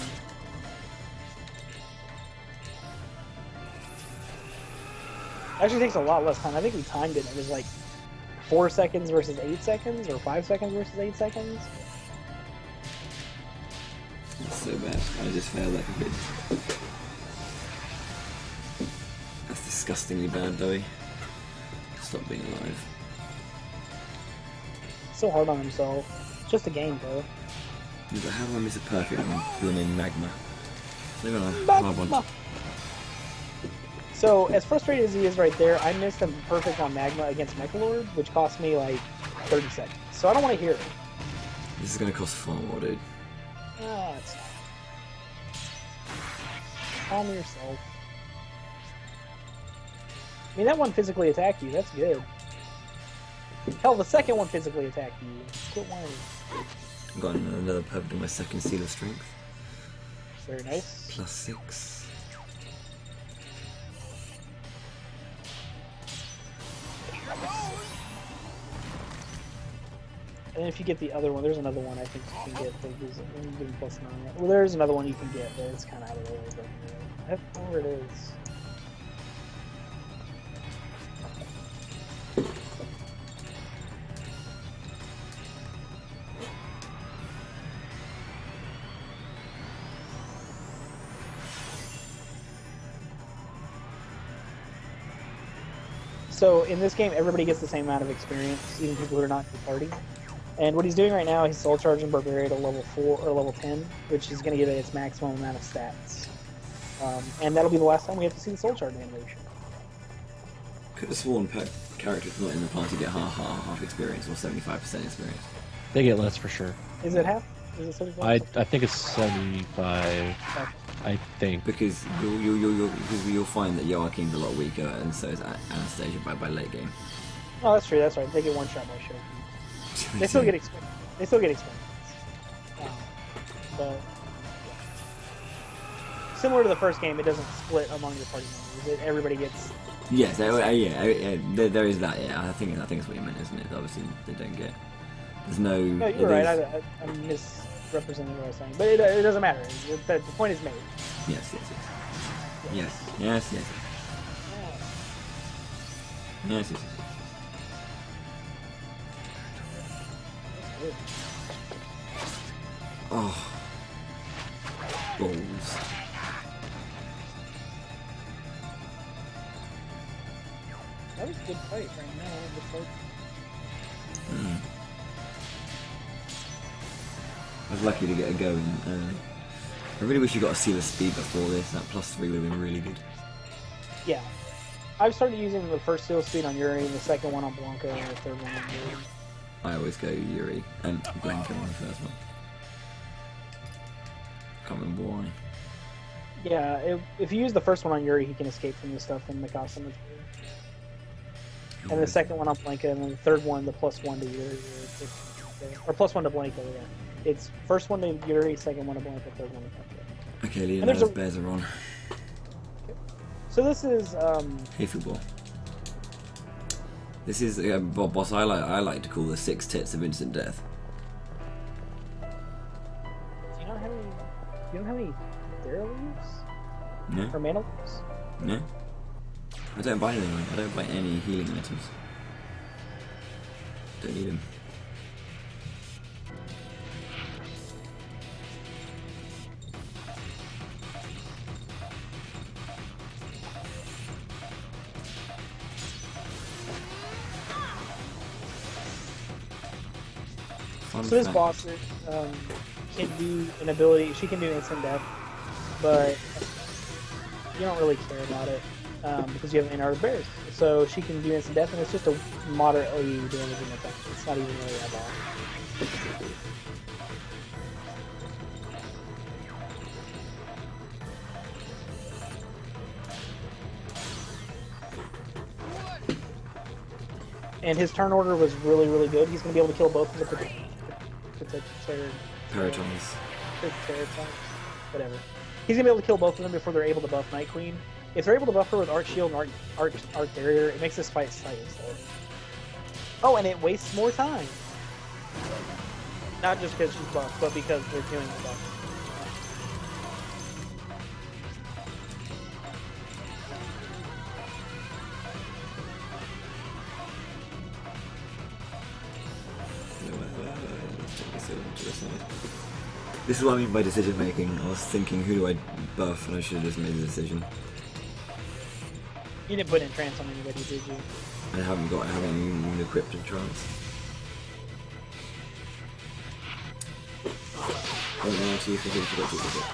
Actually, it takes a lot less time. I think we timed it. It was like 4 seconds versus 8 seconds, or 5 seconds versus 8 seconds. That's so bad. I just failed that completely. That's disgustingly bad, Bowie. Stop being alive. So hard on himself. It's just a game, bro. Yeah, but how do I miss a Papyon who are named Magma? They're gonna hard one. So, as frustrating as he is right there, I missed him perfect on Magma against Mechalord, which cost me like 30 seconds. So I don't want to hear it. This is gonna cost far more, dude. Ah, it's not. Calm yourself. I mean, that one physically attacked you. That's good. Hell, the second one physically attacked you. Quit whining. I've got another purple in my second seal of strength. Very nice. Plus 6. And if you get the other one, there's another one I think you can get that gives even plus 9. Well, there's another one you can get, but it's kind of out of the way. But I don't know where it is. So in this game, everybody gets the same amount of experience, even people who are not in the party. And what he's doing right now, he's soul charging Barbaria to level 4 or level 10, which is going to give it its maximum amount of stats. And that'll be the last time we have to see the soul charge animation. Could have sworn characters not in the party get half experience or 75% experience. They get less for sure. Is it half? Is it 75? I think it's 75. I think. Because you'll find that Joachim's a lot weaker, and so is Anastasia by late game. Oh, that's true. That's right. They get one shot by show. They still get experience. They still get experience. But yeah. Similar to the first game, it doesn't split among your party members. Everybody gets. Yes, there is that. Yeah, I think it's what you meant, isn't it? Obviously, they don't get. There's no. No, you're right. I'm misrepresenting what I was saying, but it doesn't matter. The point is made. Yes. Oh. Balls. That was a good fight right now. Good fight. I was lucky to get a go in early. I really wish you got a seal of speed before this. That +3 would have been really good. Yeah. I've started using the first seal speed on Yuri, the second one on Blanca, and the third one on Yuri. I always go Yuri and Blanca on the first one. Can't remember why. Yeah, if you use the first one on Yuri, he can escape from the stuff in Mikasa. And the second one on Blanca, and then the third one, the +1 to Yuri. Or +1 to Blanca, yeah. It's first one to Yuri, second one to Blanca, third one to Blanca. Okay, Leonardo's bears are on. So this is Hey football. This is boss. I like to call the 6 tits of instant death. Do you don't have any Thera leaves? No. Or mana leaves? No. I don't buy anything. I don't buy any healing items. Don't need them. So this boss can do an ability. She can do instant death, but you don't really care about it because you have an of bears. So she can do instant death, and it's just a moderately damaging attack. It's not even really that bad. And his turn order was really, really good. He's going to be able to kill both of the Paratons. Whatever. He's going to be able to kill both of them before they're able to buff Night Queen. If they're able to buff her with Arc Shield and Arc Barrier, it makes this fight slightly slower. Oh, and it wastes more time. Not just because she's buffed, but because they're doing the buff. This is what I mean by decision making. I was thinking, who do I buff, and I should have just made the decision. You didn't put in trance on anybody, did you? I haven't even equipped in trance. Oh no, actually, I completely forgot to equip it.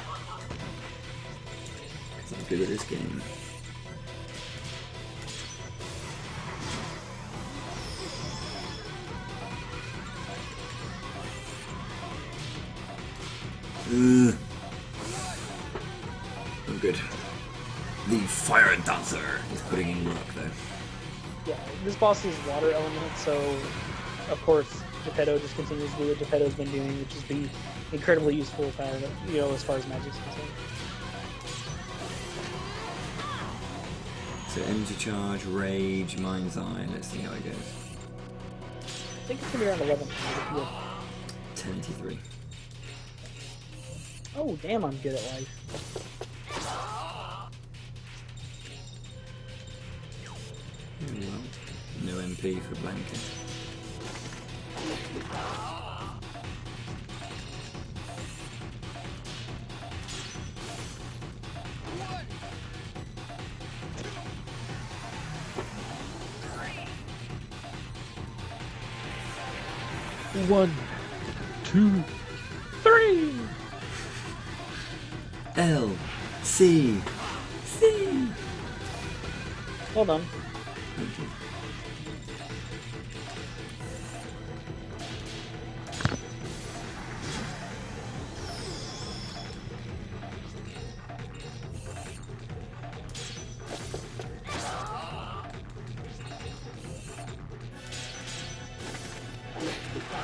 Because I'm good at this game. I'm good. The Fire Dancer is putting in work though. Yeah, this boss is water element, so of course Jeppetto just continues to do what Jeppetto's been doing, which is be incredibly useful power, as far as magic's concerned. So energy charge, rage, mind's eye. Let's see how it goes. I think it's gonna be around 11. 1083. Oh damn, I'm good at life. No MP for Blanket. One, two, three. L C C. Hold on.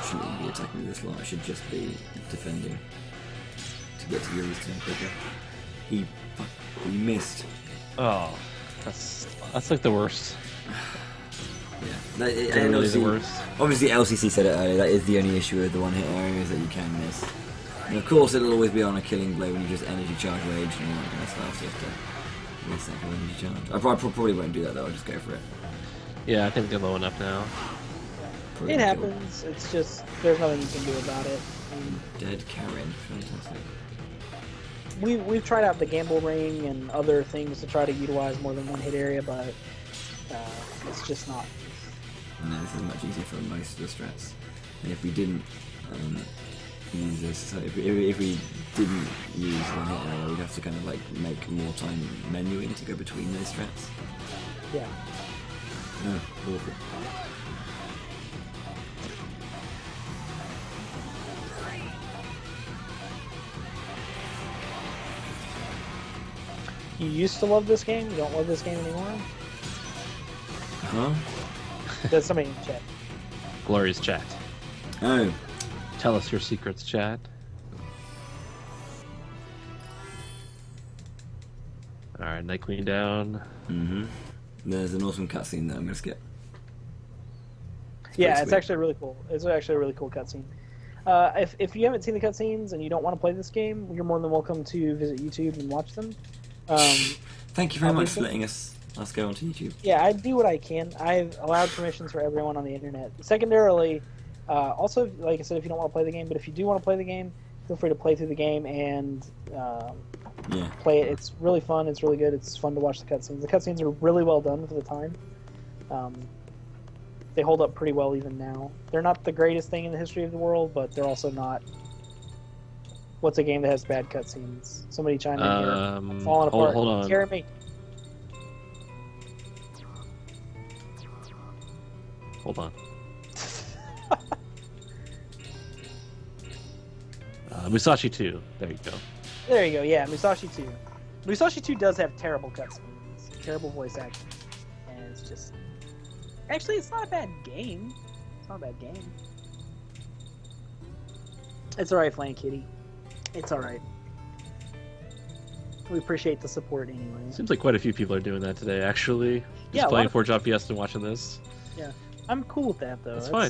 Shouldn't be attacking this lot. I should just be defending to get to Yuri's turn quicker. He missed. Oh, that's like the worst. Yeah, And really the worst. Obviously, LCC said it earlier. That is the only issue with the one-hit areas that you can miss. And of course, it'll always be on a killing blow when you just energy charge rage and all that kind of stuff. So you have to miss that kind of energy charge. I probably won't do that though. I'll just go for it. Yeah, I think they're low enough now. It happens. It's just there's nothing you can do about it. Dead Karen, fantastic. We've tried out the gamble ring and other things to try to utilize more than one hit area, but it's just not. No, this is much easier for most of the strats. And if we didn't use this, so if we didn't use one hit area, we'd have to kind of like make more time menuing to go between those strats. Yeah. No, awful. You used to love this game. You don't love this game anymore. Huh? There's somebody in chat. Glorious chat. Oh. Tell us your secrets, chat. Alright, Night Queen down. Mm-hmm. There's an awesome cutscene that I'm gonna skip. Yeah, it's actually really cool. It's actually a really cool cutscene. If you haven't seen the cutscenes and you don't want to play this game, you're more than welcome to visit YouTube and watch them. Thank you very much for letting us go onto YouTube. Yeah, I do what I can. I've allowed permissions for everyone on the internet. Secondarily, also, like I said, if you don't want to play the game, but if you do want to play the game, feel free to play through the game and play it. It's really fun. It's really good. It's fun to watch the cutscenes. The cutscenes are really well done for the time. They hold up pretty well even now. They're not the greatest thing in the history of the world, but they're also not... What's a game that has bad cutscenes? Somebody chime in here. I'm falling apart. Hold on. Scare me. Hold on. Musashi 2. There you go. There you go. Yeah, Musashi 2. Musashi 2 does have terrible cutscenes, terrible voice acting, and it's just... Actually, it's not a bad game. It's not a bad game. It's alright, Flan Kitty. It's alright. We appreciate the support anyway. Seems like quite a few people are doing that today, actually. Just Yeah, playing Forge FPS and watching this. Yeah, I'm cool with that though. It's fine.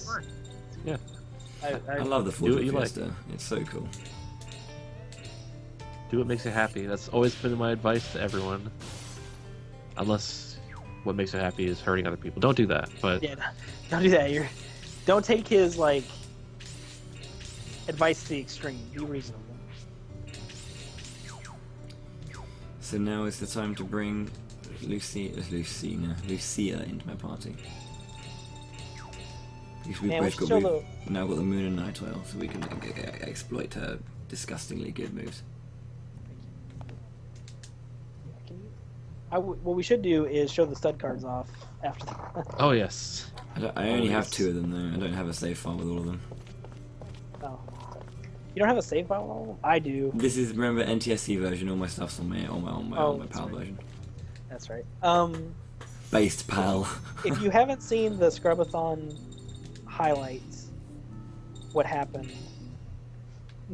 Yeah. I love the Forge Fiesta. It's so cool. Do what makes you happy. That's always been my advice to everyone. Unless what makes you happy is hurting other people. Don't do that. But yeah, don't do that. Don't take his advice to the extreme. Be reasonable. So now is the time to bring Lucia into my party. Because we've now got the Moon and Night Oil, so we can exploit her disgustingly good moves. What we should do is show the stud cards off after that. Oh, yes. I only have 2 of them, though. I don't have a save file with all of them. Oh. You don't have a save file with all of them? I do. This is, remember, NTSC version. All my stuff's on my PAL version. That's right. Based PAL. If you haven't seen the Scrubathon highlights, what happened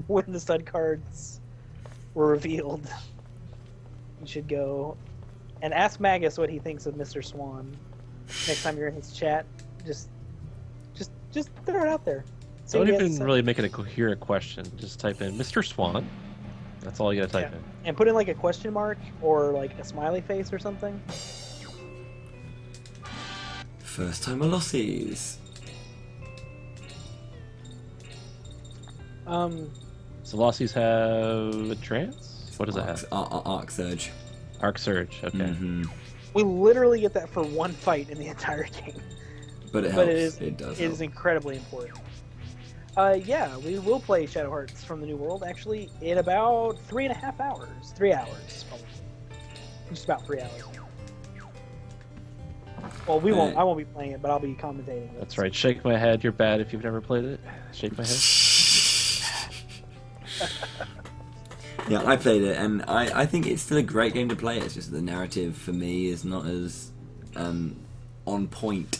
when the stud cards were revealed, you should go and ask Magus what he thinks of Mr. Swan. Next time you're in his chat, just throw it out there. Don't even really make it a coherent question. Just type in Mr. Swan. That's all you gotta type in. And put in a question mark or a smiley face or something. First time lossies. So lossies have a trance? What does it have? Arc Surge. Arc Surge, okay. Mm-hmm. We literally get that for one fight in the entire game. But it helps. It does. It is incredibly important. Yeah, we will play Shadow Hearts from the New World actually in about 3.5 hours. 3 hours, probably. Just about 3 hours. Well, we won't. I won't be playing it, but I'll be commentating. That's right. Shake my head. You're bad if you've never played it. Shake my head. Yeah, I played it, and I think it's still a great game to play. It's just the narrative for me is not as on point.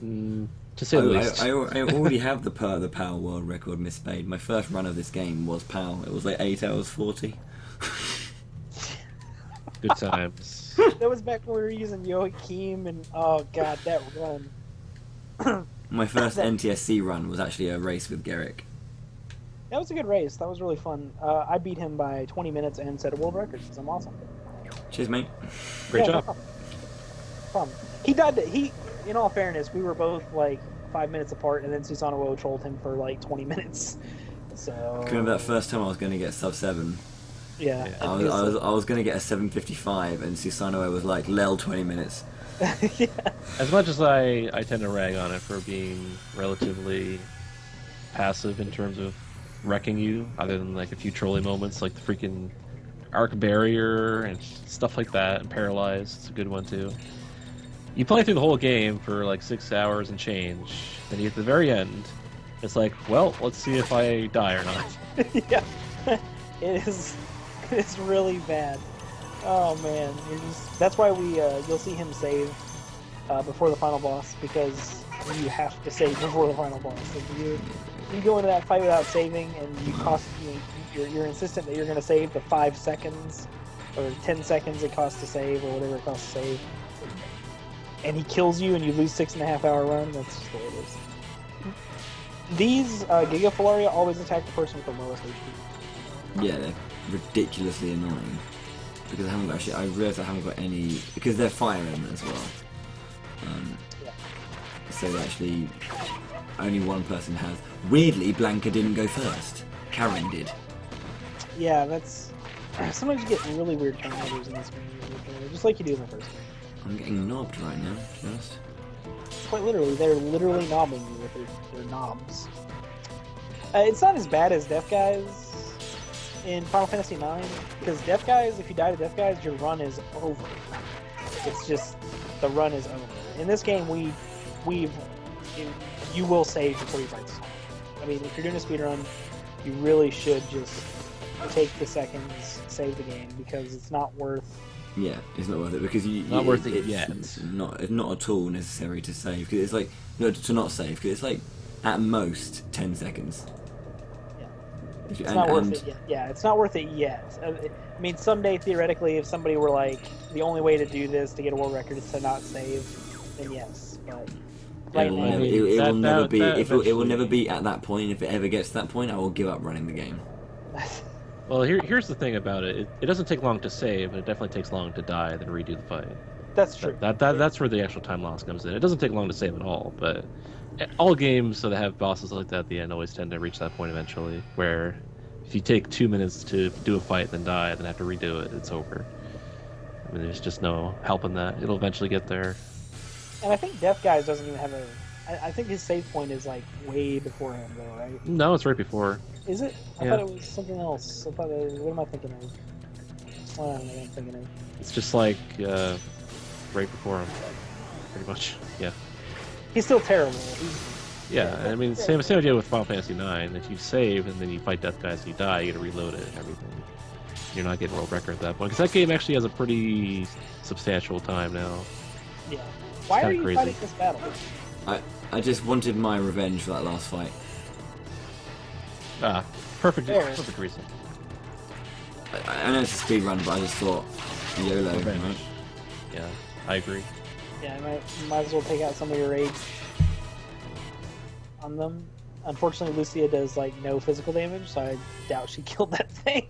To say the least. I already have the PAL world record misspade. My first run of this game was PAL. It was 8 hours 40. Good times. That was back when we were using Joachim, and oh god, that run. My first NTSC run was actually a race with Garrick. That was a good race. That was really fun. I beat him by 20 minutes and set a world record, so I'm awesome. Cheers, mate. Great job. No problem. He died. In all fairness, we were both 5 minutes apart, and then Susanoo trolled him for like 20 minutes. So. I remember that first time I was going to get sub 7. Yeah. I was going to get a 7:55, and Susanoo was like, "Lel, 20 minutes." Yeah. As much as I tend to rag on it for being relatively passive in terms of wrecking you, other than like a few trolling moments like the freaking arc barrier and stuff like that, and paralyzed, it's a good one too. You play through the whole game for like 6 hours and change, then you get to the very end, it's like, well, let's see if I die or not. Yeah. It's really bad. Oh man, that's why you'll see him save before the final boss, because you have to save before the final boss. If you go into that fight without saving, and you're insistent that you're going to save the 5 seconds or 10 seconds it costs to save, or whatever it costs to save, and he kills you and you lose 6.5 hour run. That's just the way it is. These Gigafalaria always attack the person with the lowest HP. Yeah, they're ridiculously annoying. Because I realised I haven't got any, because they're fire element as well. Yeah. So actually, only one person has. Weirdly, Blanca didn't go first. Karen did. Yeah, that's. Sometimes you get really weird turnovers in this game, just like you do in the first game. I'm getting knobbed right now, to be honest. Quite literally, they're literally knobbing you with their knobs. It's not as bad as Death Guys in Final Fantasy IX, because Death Guys, if you die to Death Guys, your run is over. It's just, the run is over. In this game, you will save before you fight the song. I mean, if you're doing a speedrun, you really should just take the seconds, save the game, because it's not worth. Yeah, it's not worth it, because Not worth it yet. It's not at all necessary to save, because it's like, no, to not save, because it's like, at most, 10 seconds. It's not worth it yet. Yeah, it's not worth it yet. I mean, someday, theoretically, if somebody were like, the only way to do this, to get a world record, is to not save, then yes. But right now, it will never be at that point. If it ever gets to that point, I will give up running the game. Well, here's the thing about it. It doesn't take long to save, and it definitely takes long to die, then redo the fight. That's true. That's where the actual time loss comes in. It doesn't take long to save at all, but all games that have bosses like that at the end always tend to reach that point eventually, where if you take 2 minutes to do a fight, then die, then have to redo it, it's over. I mean, there's just no helping that. It'll eventually get there. And I think Death Guys doesn't even have I think his save point is like way before him, though, right? No, it's right before. Is it? I Yeah. thought it was something else. What am I thinking of? What am I thinking of? It's just like right before him, pretty much. Yeah. He's still terrible. Yeah, I mean, same idea with Final Fantasy IX. If you save and then you fight Death Guys and you die, you gotta reload it and everything. You're not getting world record at that point, because that game actually has a pretty substantial time now. Yeah. Why are you crazy. fighting this battle? I just wanted my revenge for that last fight. Perfect Fair. reason. I know it's a speed run, but I just thought, YOLO, Revenge. right? Yeah, I agree. Yeah, you might as well take out some of your rage on them. Unfortunately, Lucia does like no physical damage, so I doubt she killed that thing.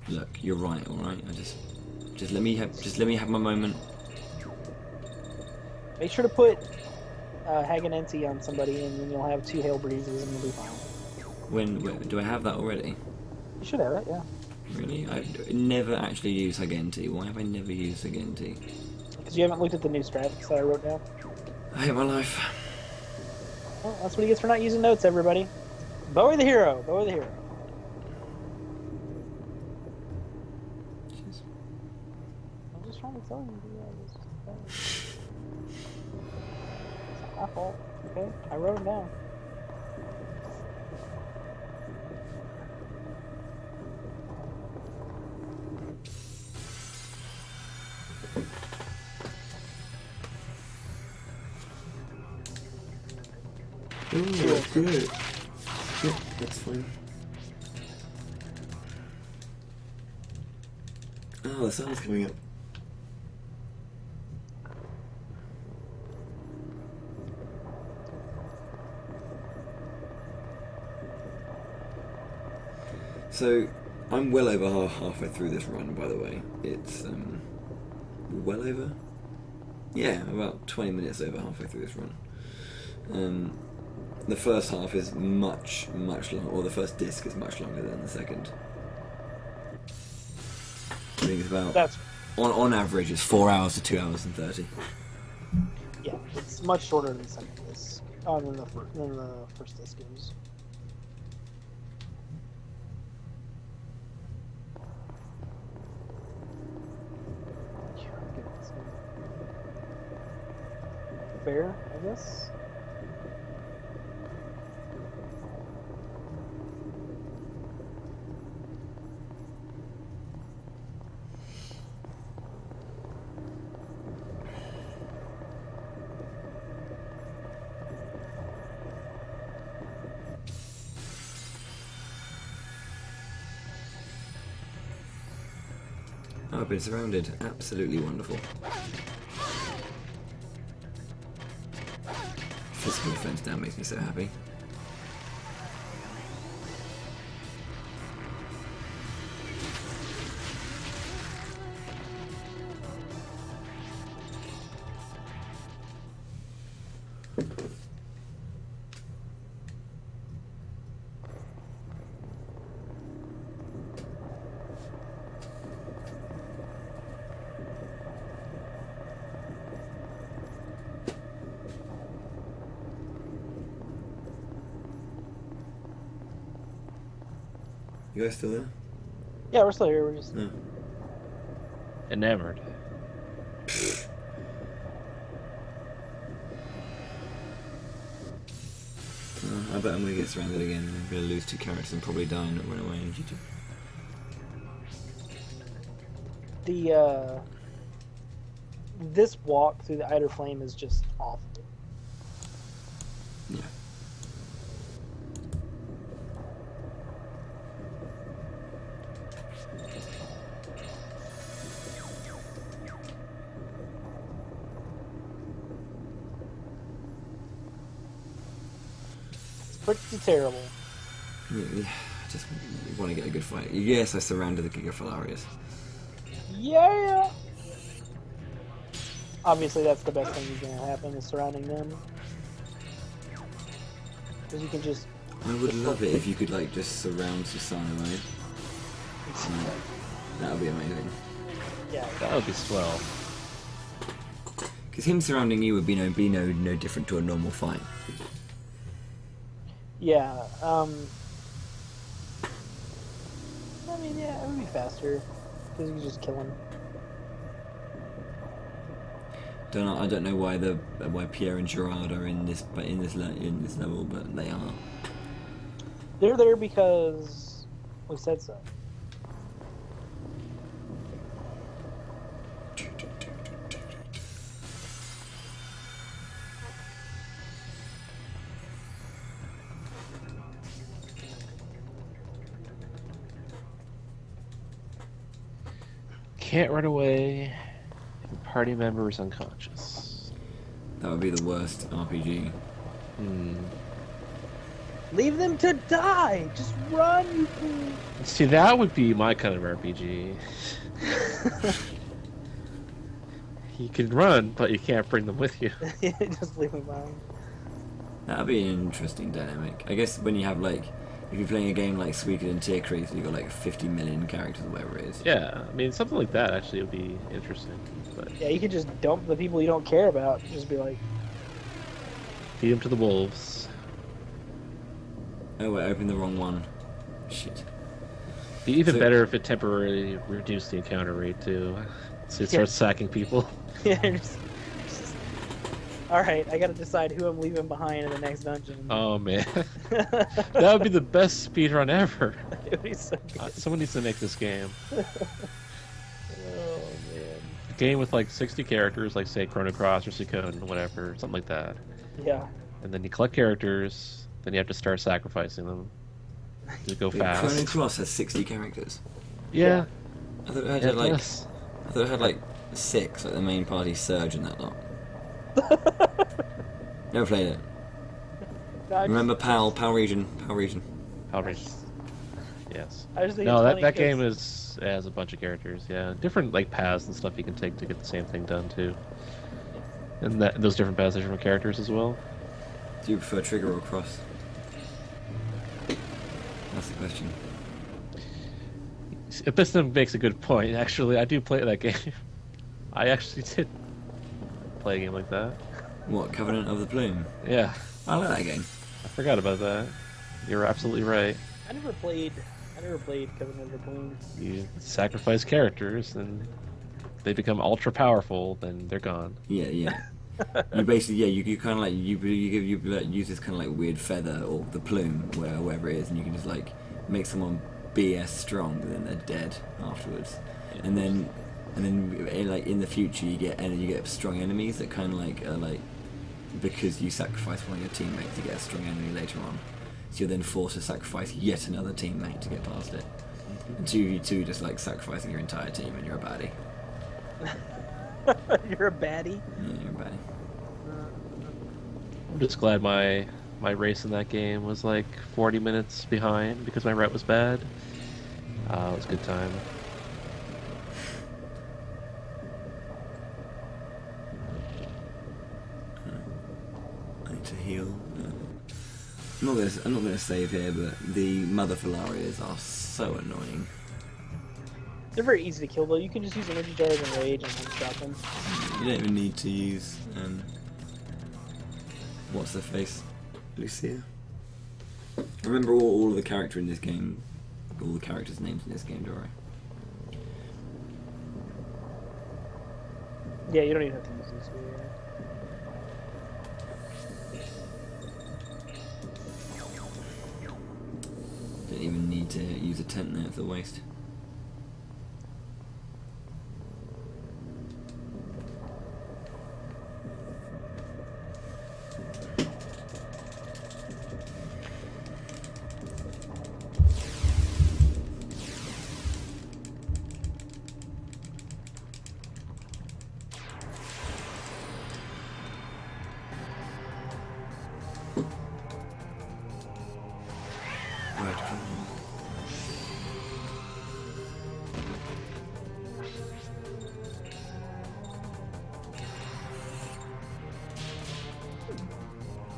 Look, you're right, all right. Just let me have my moment. Make sure to put Haganensi on somebody, and then you'll have 2 Hail Breezes, and you'll be fine. When do I have that already? You should have it, yeah. Really? I never actually used Hagenti. Why have I never used Hagenti? Because you haven't looked at the new strats that I wrote down. I hate my life. Well, that's what he gets for not using notes, everybody. BowieTheHero. BowieTheHero. Jeez. I'm just trying to tell you. It's not my fault. Okay, I wrote them down. Oh, that's good. Yeah, that's fine. Oh, the sun's coming up. So, I'm well over halfway through this run, by the way. It's, well over? Yeah, about 20 minutes over halfway through this run. The first half is much longer, or the first disc is much longer than the second. I think it's about, That's on average, it's 4 hours to 2 hours and 30. yeah, it's much shorter than the second disc, than the first disc is. Fair, I guess. Oh, I've been surrounded. Absolutely wonderful. Physical defense down makes me so happy. You guys still there? Yeah, we're still here. We're just No. Enamored. I bet I'm gonna get surrounded again. I'm gonna lose 2 characters and probably die and run away and GG. this walk through the Eider Flame is just awful. Yeah. It's pretty terrible. Yeah, I just want to get a good fight. Yes, I surrounded the Gigafalarias. Yeah. Obviously, that's the best thing that's going to happen is surrounding them. Because you can just. I would love it if you could like just surround Susanoo, right? That would be amazing. Yeah. That would be swell. Because him surrounding you would be no different to a normal fight. Yeah. I mean, yeah, it would be faster because you can just kill him. I don't know why Pierre and Gerard are in this level, but they are. They're there because we said so. Can't run away. If a party member is unconscious. That would be the worst RPG. Leave them to die! Just run, you fool! See, that would be my kind of RPG. You can run, but you can't bring them with you. Just leave them behind. That would be an interesting dynamic. I guess when you have like, if you're playing a game like Suikoden and Tier Crease, you've got like 50 million characters or whatever it is. Yeah, I mean, something like that actually would be interesting. But Yeah, you could just dump the people you don't care about. Just be like, feed them to the wolves. Oh wait, I opened the wrong one. Shit. Be even So- better if it temporarily reduced the encounter rate too. So it starts sacking people. yeah, just... Alright, I gotta decide who I'm leaving behind in the next dungeon. Oh man, that would be the best speedrun ever. It would be so good. Someone needs to make this game. Oh, man. A game with like 60 characters, like say Chrono Cross or Suikoden, whatever, something like that. Yeah. And then you collect characters, then you have to start sacrificing them to go Wait, fast. Chrono Cross has 60 characters. Yeah, I thought it had yeah, like, yes. I thought it had like 6, like the main party Surge and that lot. Never played it. No, Remember PAL region. Outrage. Yes. I just think No, it's that funny 'cause- game has a bunch of characters. Yeah, different like paths and stuff you can take to get the same thing done too. And those different paths are different characters as well. Do you prefer trigger or cross? That's the question. Piston makes a good point. Actually, I do play that game. I actually did play a game like that. What, Covenant of the Plume? Yeah, I like that game. I forgot about that. You're absolutely right. I never played Covenant of the Plume. You sacrifice characters, and they become ultra powerful. Then they're gone. Yeah. You basically, you kind of like you use this kind of like weird feather or the plume, wherever it is, and you can just like make someone BS strong, but then they're dead afterwards. Yeah. And then like in the future, you get strong enemies that kind of like are like, because you sacrifice one of your teammates to get a strong enemy later on. So you're then forced to sacrifice yet another teammate to get past it. And 2v2 just like sacrificing your entire team, and you're a baddie. You're a baddie? Yeah, you're a baddie. I'm just glad my race in that game was like 40 minutes behind because my route was bad. It was a good time. I need to heal. I'm not gonna save here, but the Mother Filarias are so annoying. They're very easy to kill, though. You can just use energy jars and rage and one-shot them. You don't even need to use what's her face, Lucia. I remember all of the characters in this game, all the characters' names in this game, don't I? Yeah, you don't even have to use this. Yeah. Don't even need to use a tent there, it's a waste.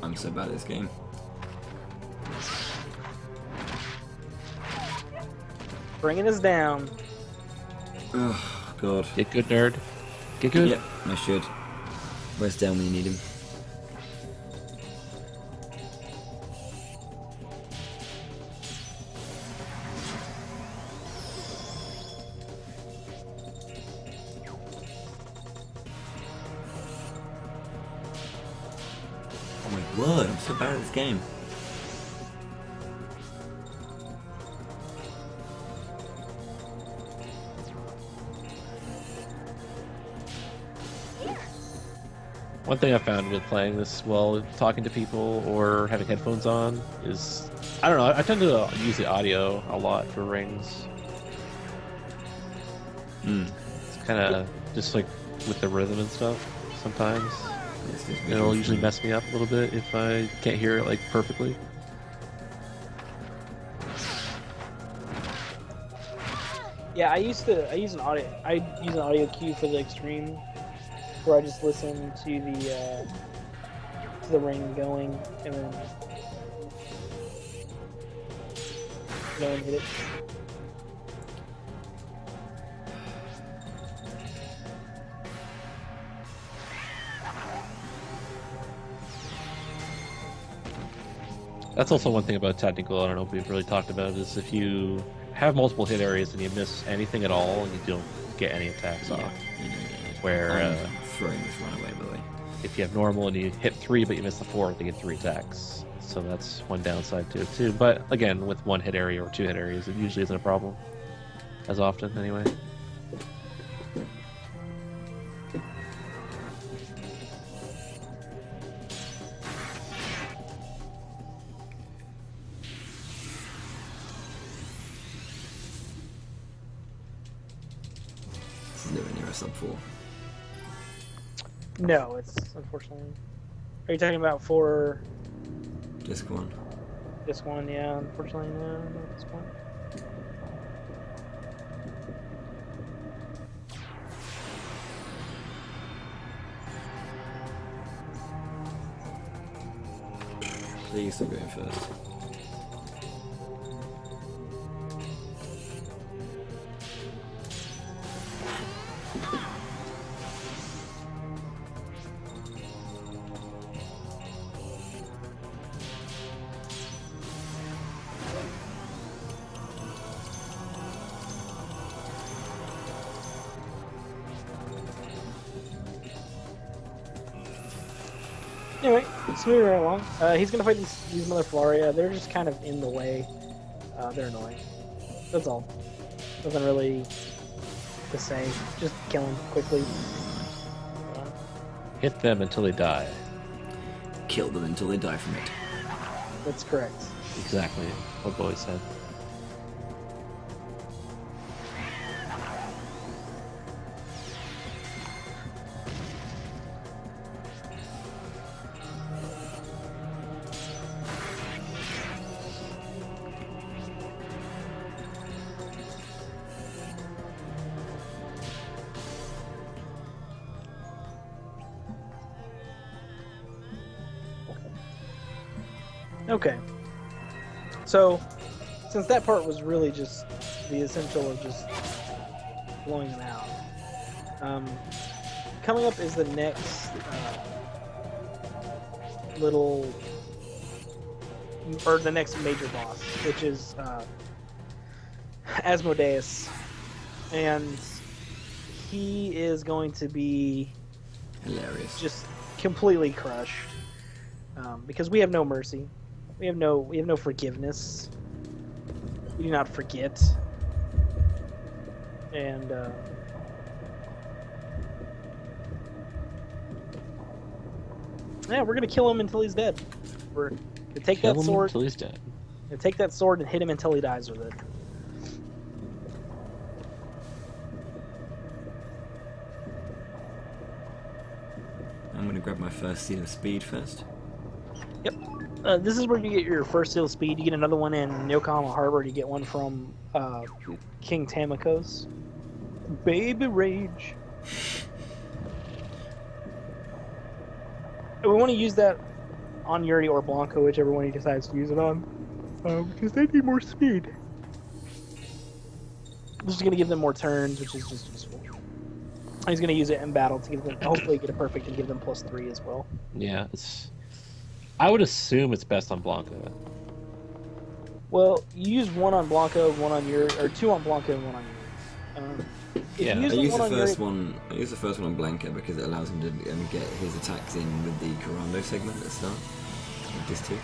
I'm so bad at this game. Bringing us down. Oh, God. Get good, nerd. Get good. Yep, I should. Where's down when you need him? Oh my word, I'm so bad at this game. One thing I found with playing this while talking to people or having headphones on is, I don't know, I tend to use the audio a lot for rings. It's kind of just like with the rhythm and stuff sometimes. It'll usually mess me up a little bit if I can't hear it like perfectly. Yeah, I use an audio cue for the extreme, where I just listen to the ring going and then go and hit it. That's also one thing about technical, I don't know if we've really talked about, is if you have multiple hit areas and you miss anything at all and you don't get any attacks off. Where I'm throwing this one away, by the way. if you have normal and you hit 3 but you miss the 4th, you get 3 attacks. So that's one downside to it too. But again, with 1 hit area or 2 hit areas, it usually isn't a problem. As often, anyway. This is nowhere near a sub 4. No, it's unfortunately. Are you talking about for Disc 1. this one? Yeah, unfortunately, no, not this one. Please don't go in first. Anyway, let's move right along. He's gonna fight these Mother Floria. They're just kind of in the way. They're annoying. That's all. Nothing really to say. Just kill them quickly. Hit them until they die. Kill them until they die from it. That's correct. Exactly what Bowie said. Okay. So, since that part was really just the essential of just blowing them out, coming up is the next the next major boss, which is Asmodeus, and he is going to be Hilarious. just completely crushed because we have no mercy. We have no forgiveness. We do not forget. And yeah, we're gonna kill him until he's dead. We're gonna take Kill that him sword. until he's dead. Gonna take that sword and hit him until he dies with it. I'm gonna grab my first seal of speed first. Yep. This is where you get your first seal of speed. You get another one in Yokohama Harbor. You get one from King Tamako's. Baby Rage. We want to use that on Yuri or Blanco, whichever one he decides to use it on, because they need more speed. This is going to give them more turns, which is just useful. He's going to use it in battle to give them, hopefully get a perfect and give them +3 as well. Yeah, I would assume it's best on Blanca. Well, you use one on Blanco, one on Yuri, or two on Blanco and one on Yuri. Yeah, I use the first Yuri, one. I use the first one on Blanca because it allows him to get his attacks in with the Corando segment at the start. Like this too. You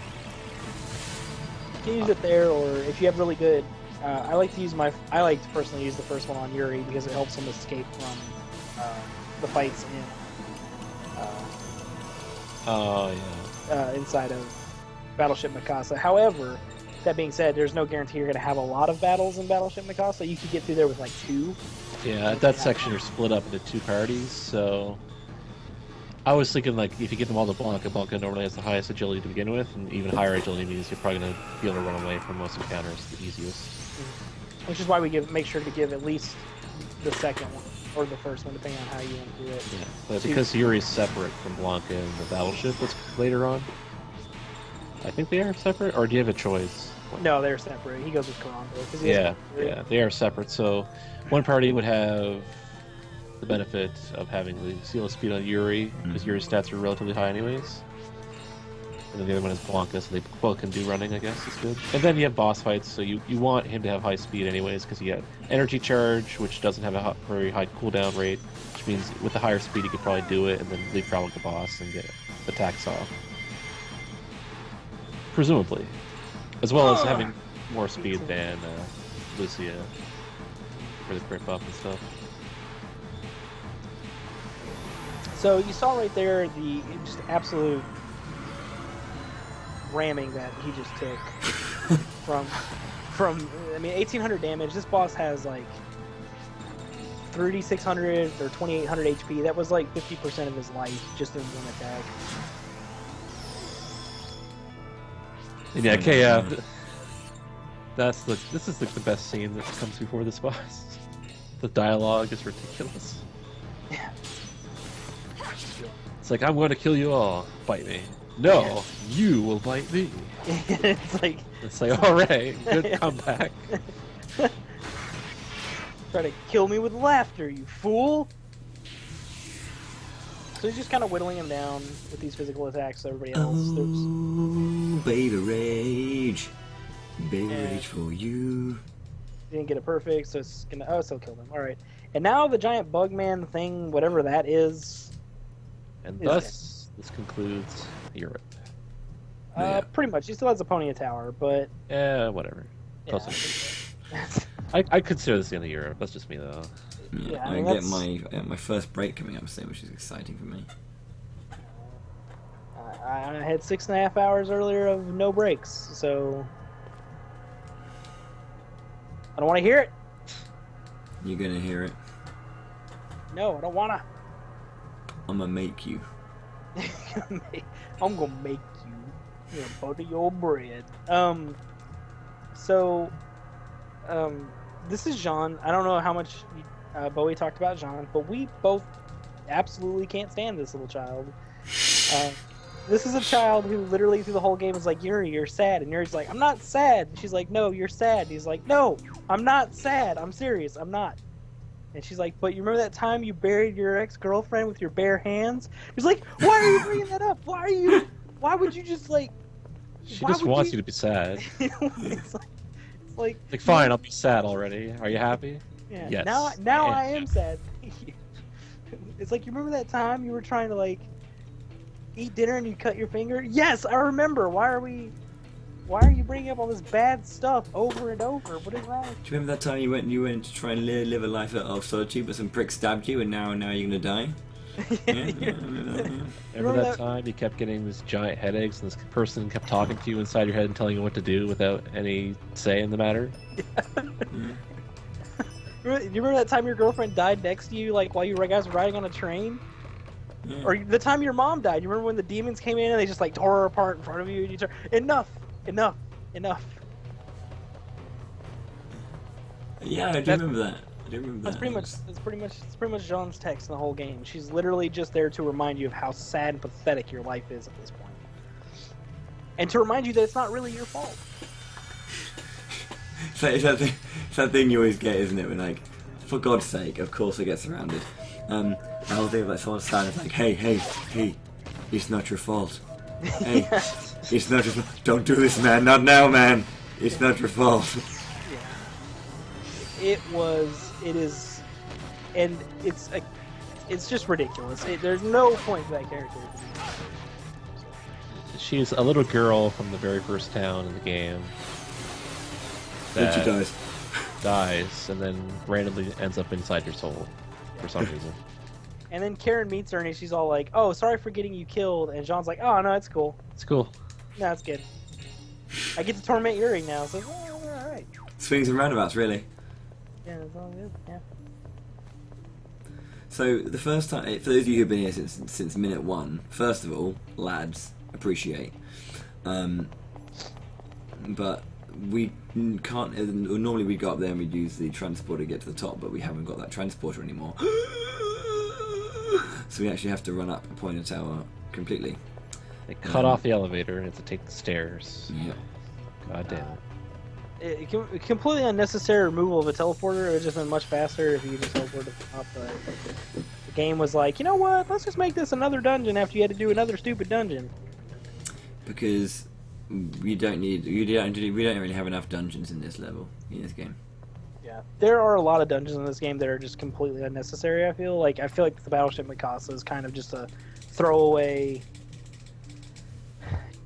can use it there, or if you have really good. I like to personally use the first one on Yuri because it helps him escape from the fights inside of Battleship Mikasa. However, that being said, there's no guarantee you're going to have a lot of battles in Battleship Mikasa. You could get through there with like 2. Yeah, at that section you're split up into 2 parties, so I was thinking like if you get them all to Blanca, Blanca normally has the highest agility to begin with, and even higher agility means you're probably going to be able to run away from most encounters the easiest. Which is why we make sure to give at least the second one or the first one, depending on how you want to do it. Yeah, but because Yuri's separate from Blanca and the Battleship that's later on, I think they are separate, or do you have a choice? No, they're separate. He goes with Corando. Yeah, they are separate. So one party would have the benefit of having the seal of speed on Yuri, because Yuri's stats are relatively high anyways. And then the other one is Blanca, so they both can do running, I guess, is good. And then you have boss fights, so you want him to have high speed anyways, because you get energy charge, which doesn't have a very high cooldown rate, which means with the higher speed you could probably do it, and then leave travel with the boss and get attacks off. Presumably. As well as having more speed than Lucia for the crit buff and stuff. So you saw right there the just absolute ramming that he just took from 1800 damage. This boss has like 3600 or 2800 HP. That was like 50% of his life just in one attack. Yeah, okay, this is the best scene that comes before this boss. The dialogue is ridiculous. Yeah. It's like, I'm going to kill you all. Fight me. No, you will bite me. It's like All right, good comeback. try to kill me with laughter, you fool. So he's just kind of whittling him down with these physical attacks. So everybody else, Oh, baby rage, baby And- rage for you. didn't get it perfect, so it's gonna. Oh, so killed him. All right, and now the giant bug man thing, whatever that is. And Is thus, this concludes Europe. Yeah. Pretty much. He still has a Pony Tower, but Yeah, whatever. yeah, Close enough. I consider this the end of Europe. That's just me, though. Yeah, I I mean, get that's- my first break coming up soon, which is exciting for me. I had 6.5 hours earlier of no breaks, so I don't want to hear it. You're gonna hear it. No, I don't wanna. I'm gonna make you. I'm gonna make you butter your bread. This is Jean. I don't know how much Bowie talked about Jean, but we both absolutely can't stand this little child. This is a child who literally through the whole game is like, Yuri, you're sad. And Yuri's like, I'm not sad. And she's like, no, you're sad. And he's like, no, I'm not sad. I'm serious. I'm not. And she's like, but you remember that time you buried your ex-girlfriend with your bare hands? He's like, why are you bringing that up? Why would you just like... She why just would wants you to be sad. it's like Like, fine, I'll be sad already. Are you happy? yeah, Yes. now And- I am sad. It's like, you remember that time you were trying to like eat dinner and you cut your finger? Yes, I remember. Why are you bringing up all this bad stuff over and over? What is wrong? Do you remember that time you went to try and live a life of solitude, but some prick stabbed you, and now you're gonna die? Yeah, I remember that, yeah. Remember that time you kept getting these giant headaches and this person kept talking to you inside your head and telling you what to do without any say in the matter? Do you remember that time your girlfriend died next to you, like while you guys were riding on a train? Yeah. Or the time your mom died? You remember when the demons came in and they just like tore her apart in front of you? And you turn, enough. Yeah, I do remember that. That's pretty much Jean's text in the whole game. She's literally just there to remind you of how sad and pathetic your life is at this point, and to remind you that it's not really your fault. It's that thing you always get, isn't it? When like, for God's sake, of course it gets surrounded. The whole thing about someone's sad is like, hey, it's not your fault. Hey, it's not your fault. Don't do this, man. Not now, man. It's not your fault. It is, and it's just ridiculous. There's no point to that character. She's a little girl from the very first town in the game Then she that dies. dies and then randomly ends up inside your soul for some reason. And then Karen meets her and she's all like, "Oh, sorry for getting you killed." And Jean's like, "Oh no, it's cool. It's cool. No, it's good. I get to torment Yuri now." So, all right. Swings and roundabouts, really. Yeah, it's all good. Yeah. So the first time, for those of you who've been here since minute one, first of all, lads, appreciate. But we can't. Normally we go up there and we'd use the transporter to get to the top, but we haven't got that transporter anymore. So we actually have to run up a pointer tower completely. They cut off the elevator and have to take the stairs. Yeah. God damn it. Completely unnecessary removal of a teleporter. It would have just been much faster if you just teleported up. But the game was like, you know what? Let's just make this another dungeon after you had to do another stupid dungeon. Because we don't really have enough dungeons in this level in this game. Yeah, there are a lot of dungeons in this game that are just completely unnecessary. I feel like the Battleship Mikasa is kind of just a throwaway.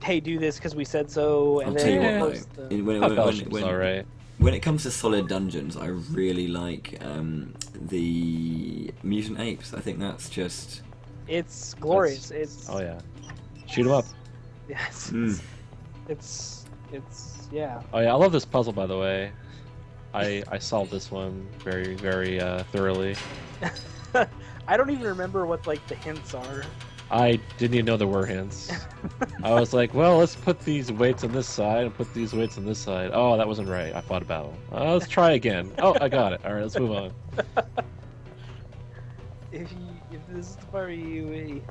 Hey, do this because we said so. And I'll tell you then what, post though, the- Alright. when it comes to solid dungeons, I really like the mutant apes. I think that's just it's glorious. It's Oh yeah. Shoot 'em up. Yes. Mm. It's yeah. Oh yeah, I love this puzzle by the way. I solved this one very, very thoroughly. I don't even remember what like the hints are. I didn't even know there were hints. I was like, well, let's put these weights on this side and put these weights on this side. Oh, that wasn't right. I fought a battle. Let's try again. Oh, I got it. All right, let's move on. If this is the part of you,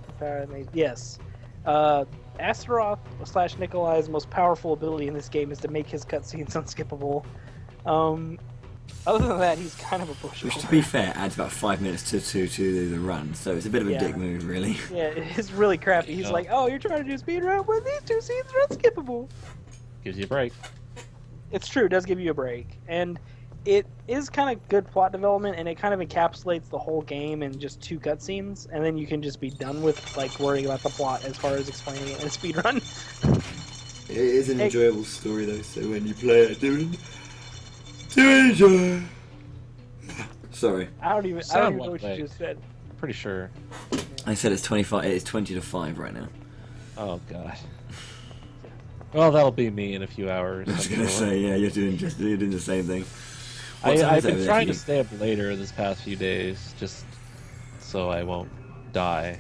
yes. Astaroth / Nikolai's most powerful ability in this game is to make his cutscenes unskippable. Other than that, he's kind of a pushover. Which, to be fair, adds about 5 minutes to the run, so it's a bit of a dick move, really. Yeah, it's really crappy. He's like, oh, you're trying to do speed run? Well, these 2 scenes are unskippable. Gives you a break. It's true, it does give you a break. And it is kind of good plot development, and it kind of encapsulates the whole game in just 2 cutscenes, and then you can just be done with like worrying about the plot as far as explaining it in a speed run. It is an enjoyable story, though, so when you play it, do enjoy. Sorry. I don't even know what you just said. Pretty sure. I said it's 25. It's 20 to 5 right now. Oh god. Well, that'll be me in a few hours. I was gonna say, yeah, you're doing the same thing. I've been trying to stay up later this past few days, just so I won't die.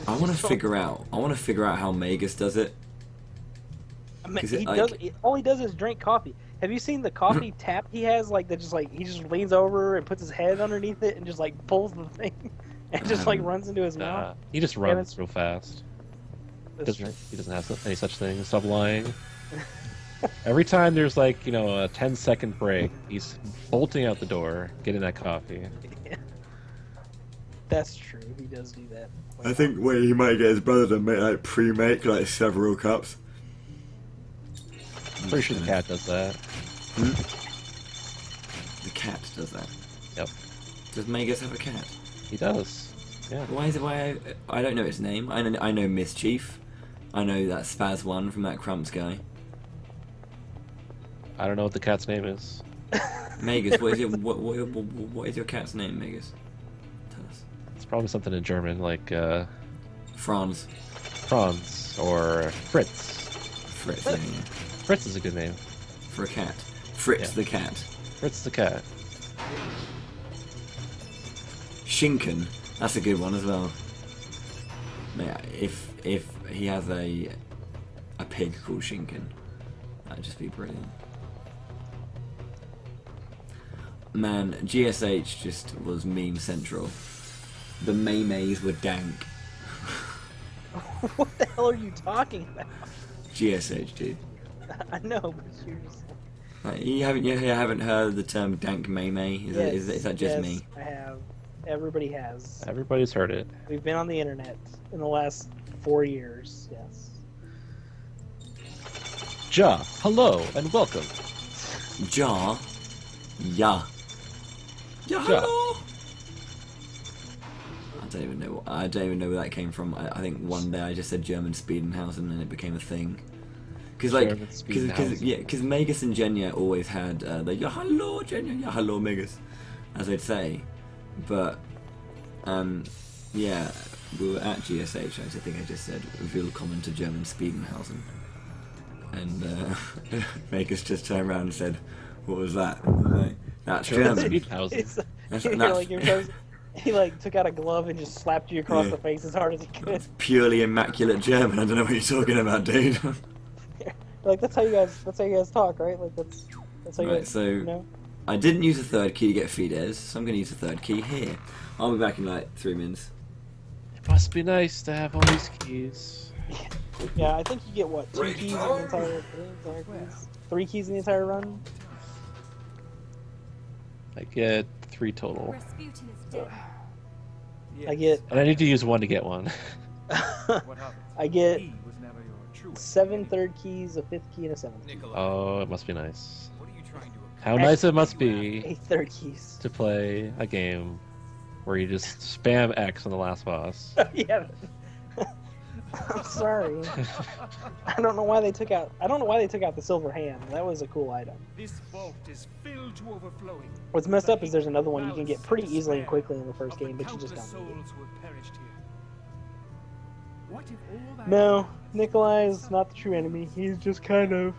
I want to figure out how Magus does it. All he does is drink coffee. Have you seen the coffee tap he has? Like that, he just leans over and puts his head underneath it and just like pulls the thing and just like runs into his mouth. He just runs real fast. He doesn't have any such thing. Stop lying. Every time there's like a 10-second break, he's bolting out the door, getting that coffee. Yeah. That's true. He does do that. I think he might get his brother to pre-make several cups. I'm pretty sure the cat does that. The cat does that. Yep. Does Magus have a cat? He does. Yeah. Why I don't know its name. I know Mischief. I know that Spaz one from that Crumps guy. I don't know what the cat's name is. Magus, what is your cat's name, Magus? Tell us. It's probably something in German, like Franz. Franz or Fritz. Fritz. Yeah. Fritz is a good name. For a cat. Fritz the cat. Fritz the cat. Schinken. That's a good one as well. Yeah, if he has a pig called Schinken, that'd just be brilliant. Man, GSH just was meme central. The Maymays were dank. What the hell are you talking about? GSH, dude. I know, but you're just... You haven't heard the term dank Maymay? Is that just me? I have. Everybody has. Everybody's heard it. We've been on the internet in the last 4 years, yes. Ja, hello, and welcome. Ja. Ja. Ja, hello. I don't even know where that came from. I think one day I just said German Spiedenhausen and it became a thing. Because Magus and Genya always had the "Ja hallo Genya, ja hallo Magus," as they'd say. But yeah, we were at GSH. I think I just said "Willkommen to German Spiedenhausen," and Magus just turned around and said, "What was that?" Like, that's German. He took out a glove and just slapped you across the face as hard as he could. That's purely immaculate German. I don't know what you're talking about, dude. That's how you guys talk, right? That's how you guys, so I didn't use the third key to get Fides, so I'm going to use the third key here. I'll be back in 3 minutes. It must be nice to have all these keys. Yeah, I think you get what, 2 keys in the entire 3 keys in the entire run. I get 3 total. I get. And I need to use 1 to get 1. I get 7 third keys, a 5th key, and a 7th key. Oh, it must be nice. How nice it must be 8 third keys to play a game where you just spam X on the last boss. Yeah. I'm sorry. I don't know why they took out the silver hand. That was a cool item. This vault is filled to overflowing. What's messed up is there's another one you can get pretty easily and quickly in the first game, but you just don't need it. No, Nikolai is not the true enemy. He's just kind of...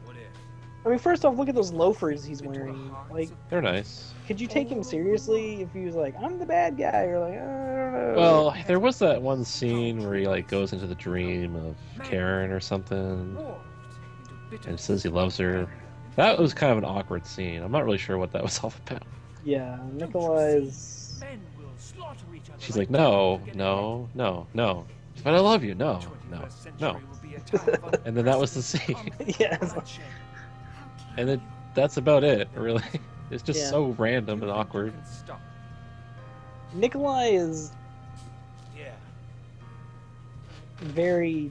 I mean, first off, look at those loafers he's wearing. Like, they're nice. Could you take him seriously if he was like, I'm the bad guy? Or like, I don't know. Well, there was that one scene where he goes into the dream of Karen or something, and says he loves her. That was kind of an awkward scene. I'm not really sure what that was all about. Yeah, Nikolai's... She's like, no, no, no, no. But I love you. No, no, 21st century no. will be a time of And then that was the scene. Yeah. bloodshed. And then that's about it, really. It's just Yeah. so random and You awkward. can stop. Nikolai is Yeah. very,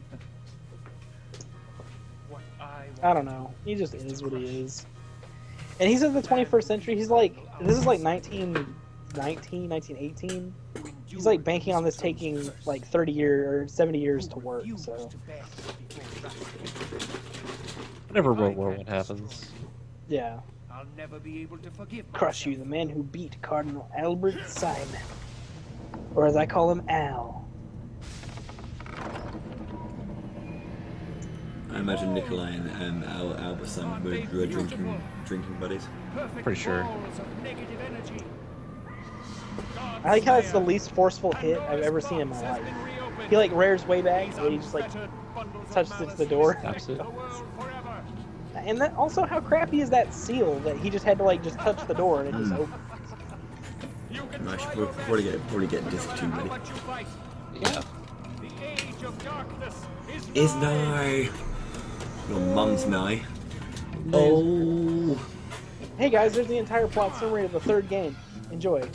What I don't know. He just is what he is. And he's in the 21st century. He's like, this is like 1918. He's like banking on this taking like 30 years or 70 years to work. So Whenever World War I happens. yeah, I'll never be able to forgive crush you, the man who beat Cardinal Albert Simon, or as I call him, Al. I imagine Nikolai and Albert Simon were drinking buddies. Pretty sure. I like how it's the least forceful hit I've ever seen in my life. He like rears way back, so he just like touches the door. Taps it. And that also, how crappy is that seal that he just had to like just touch the door and it just opened? I should probably get disc 2 ready. Yeah. Is nigh. Your mum's nigh. Oh. Hey guys, there's the entire plot summary of the third game. Enjoy.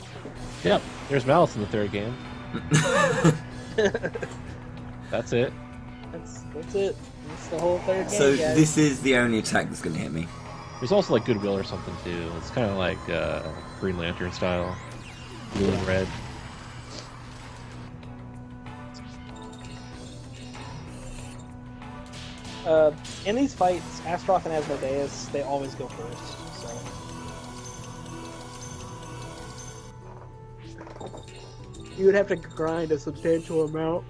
Yep. There's Malice in the third game. That's it. That's it. That's the whole third game, So guys. this is the only attack that's going to hit me. There's also like Goodwill or something too. It's kind of like Green Lantern style. Blue and red. In these fights, Astaroth and Asmodeus, they always go first. So you would have to grind a substantial amount.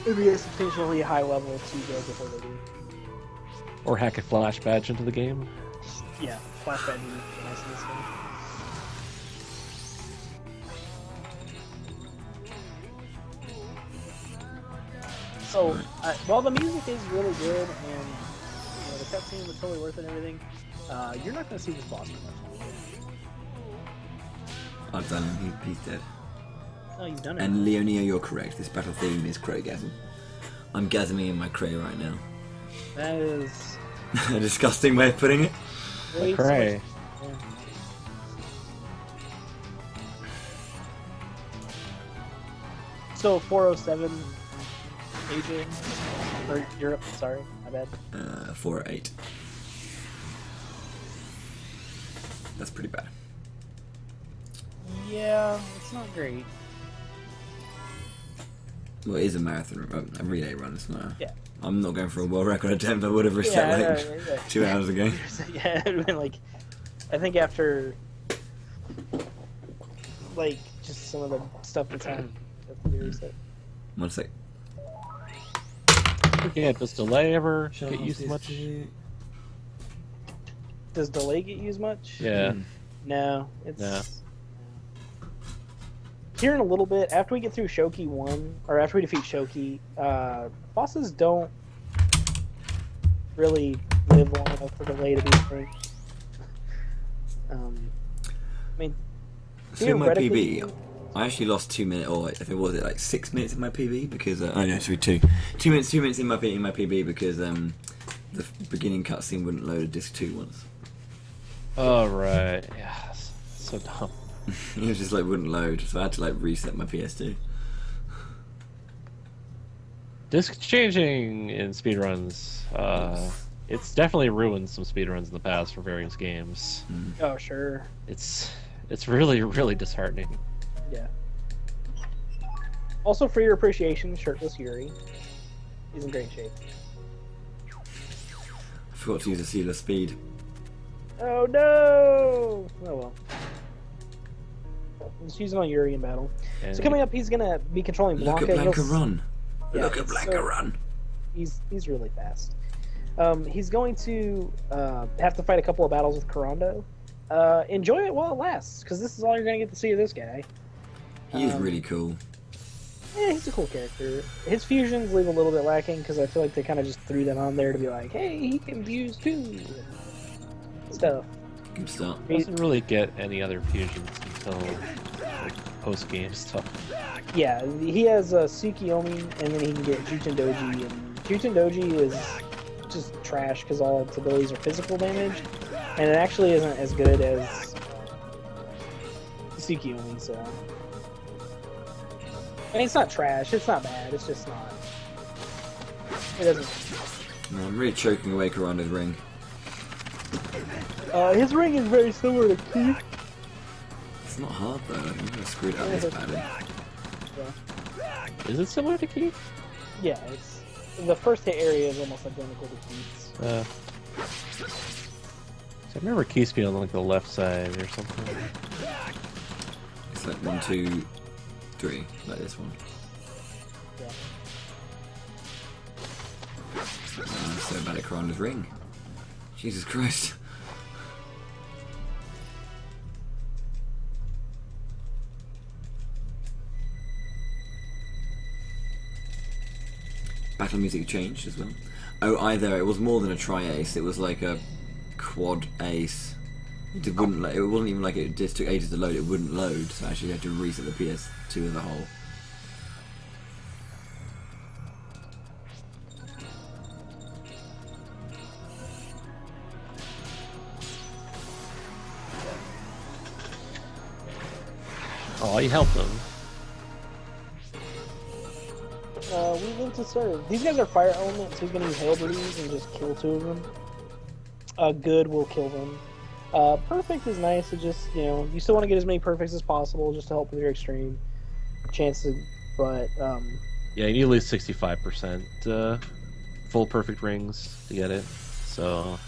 It would be a substantially high level to go before they do. Or hack a flash badge into the game. Yeah, flashback would be nice in this game. So, while the music is really good and the cutscene was totally worth it and everything, you're not going to see this boss too much. I've done him. He's dead. Oh, you've done it. And Leonia, you're correct. This battle theme is Craygasm. I'm gasming in my cray right now. That is A disgusting way of putting it. way too Cray. much. Yeah. So 407 AJ or Europe, sorry, my bad. 4 or 8. That's pretty bad. Yeah, it's not great. Well, it is a marathon, a relay run. It's not. Yeah. I'm not going for a world record attempt. I would have reset like 2 hours ago. Yeah, it would have been like, I think after, like, just some of the stuff that's happened. After the reset. 1 sec. Yeah, does delay ever get used much? Does delay get used much? Yeah. No, it's. No. Here in a little bit, after we get through Shoki 1, or after we defeat Shoki, bosses don't really live long enough for delay to be a thing. I mean, So in my theoretically- PB, I actually lost 2 minutes, or I think was it like 6 minutes in my PB because oh no, sorry, 2 minutes in my PB because the beginning cutscene wouldn't load a disc 2 once. Oh, right. Yeah. So dumb. It was just like wouldn't load, so I had to like reset my PS2. Disc changing in speedruns. It's definitely ruined some speedruns in the past for various games. Oh, sure. It's really, really disheartening. Yeah. Also, for your appreciation, shirtless Yuri. He's in great shape. I forgot to use a seal of speed. Oh no! Oh well. Let's use him on Yuri in battle. And So coming up, he's gonna be controlling Look Blanca. at Blanca He'll- run! Yeah, Look at Blanca so- run! He's really fast. He's going to have to fight a couple of battles with Corando. Enjoy it while it lasts, because this is all you're gonna get to see of this guy. He is really cool. Yeah, he's a cool character. His fusions leave a little bit lacking because I feel like they kind of just threw them on there to be like, hey, he can fuse too. And stuff. Good start. doesn't really get any other fusions until like, post-game stuff. Yeah, he has Tsukiyomi, and then he can get Jutendoji, and Jutendoji is just trash because all its abilities are physical damage, and it actually isn't as good as Tsukiyomi, so... I mean, it's not trash, it's not bad, it's just not... It doesn't... No, I'm really choking away Karanda's ring. his ring is very similar to Keith. It's not hard though. I'm gonna screw it up this badly. Yeah. Is it similar to Keith? Yeah, it's... The first hit area is almost identical to Keith's. So I remember Keith's being on like the left side or something. It's like 1, 2, 3, like this one. Yeah. I'm so bad at Karanda's ring. Jesus Christ. Battle music changed as well. Oh, either it was more than a tri-ace. It was like a quad ace. It wouldn't. It wasn't even like it just took ages to load. It wouldn't load, so actually you had to reset the PS2 as a whole. Oh, you helped them. We live to serve. These guys are fire elements, so he's gonna use Hail Breeze and just kill 2 of them. Good will kill them. Perfect is nice, it just, you know, you still want to get as many perfects as possible just to help with your extreme chances, but, Yeah, you need at least 65% full perfect rings to get it, so...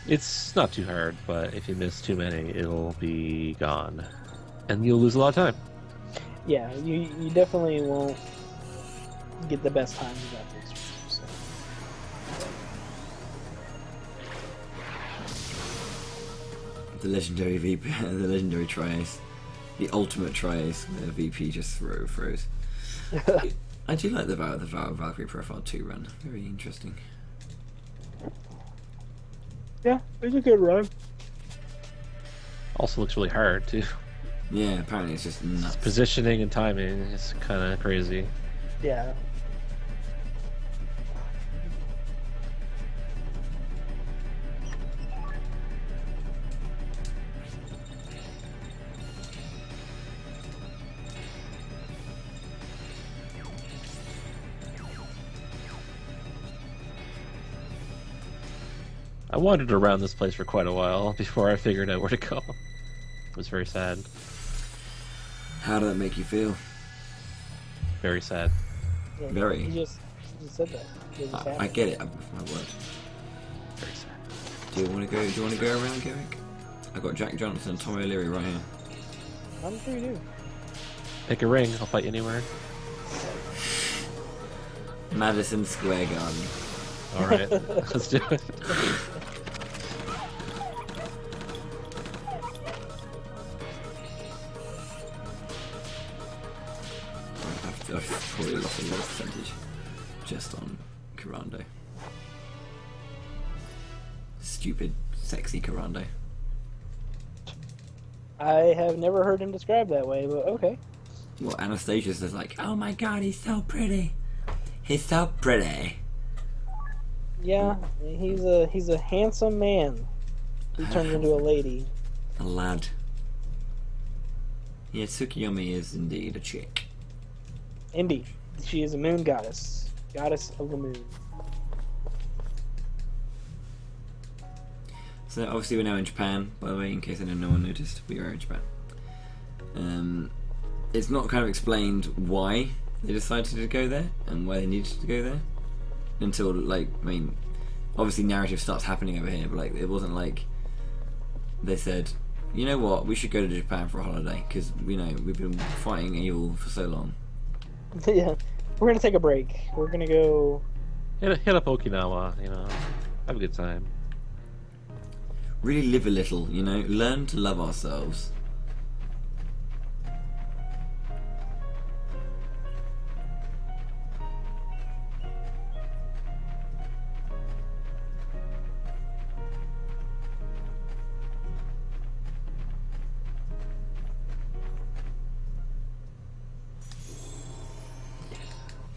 It's not too hard, but if you miss too many, it'll be gone. And you'll lose a lot of time. yeah, you definitely won't get the best times without the extreme, so. The legendary VP, the legendary tri-ace, the ultimate tri-ace. The VP just froze. I do like the Valkyrie profile 2 run. Very interesting. Yeah, it's a good run. Also looks really hard, too. Yeah, apparently it's just nuts. Positioning and timing is kind of crazy. Yeah. I wandered around this place for quite a while before I figured out where to go. It was very sad. How did that make you feel? Very sad. Yeah, Very. You just said that. It just I happened. get it. I'm with my word. Very sad. Do you want to go around, Garrick? I got Jack Johnson and Tommy O'Leary right here. I'm sure you do. Pick a ring, I'll fight you anywhere. Madison Square Garden. Alright, let's do it. I've probably lost a lot of percentage just on Karando. Stupid, sexy Karando. I have never heard him described that way, but okay. Well, Anastasia's just like, oh my god, he's so pretty. He's so pretty. Yeah, he's a handsome man who turns into a lady. A lad. Yeah, Tsukiyomi is indeed a chick. Indeed, she is a moon goddess, goddess of the moon. So obviously we're now in Japan, by the way, in case no one noticed, we are in Japan. It's not kind of explained why they decided to go there and why they needed to go there until, like, I mean, obviously narrative starts happening over here, but like it wasn't like they said, you know what, we should go to Japan for a holiday because, you know, we've been fighting evil for so long. Yeah, we're gonna take a break. We're gonna go. Hit up Okinawa, you know, have a good time. Really live a little, you know, learn to love ourselves.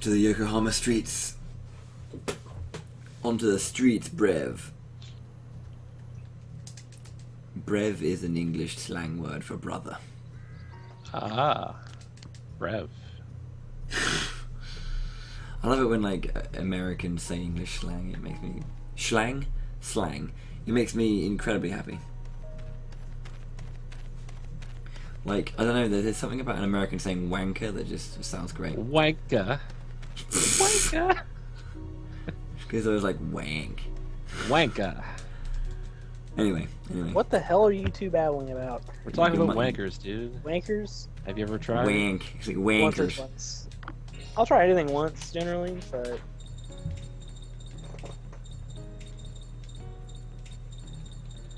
to the Yokohama streets. Onto the streets, Brev. Brev is an English slang word for brother. Ah, Rev. I love it when like Americans say English slang. It makes me slang. It makes me incredibly happy. Like I don't know, there's something about an American saying wanker that just sounds great. Wanker. Wanker. Because I was like wank. Wanker. Anyway. What the hell are you two battling about? We're talking Good about money. wankers, dude. Wankers? Have you ever tried? Wank. It's like Once or wankers. twice. I'll try anything once, generally, but...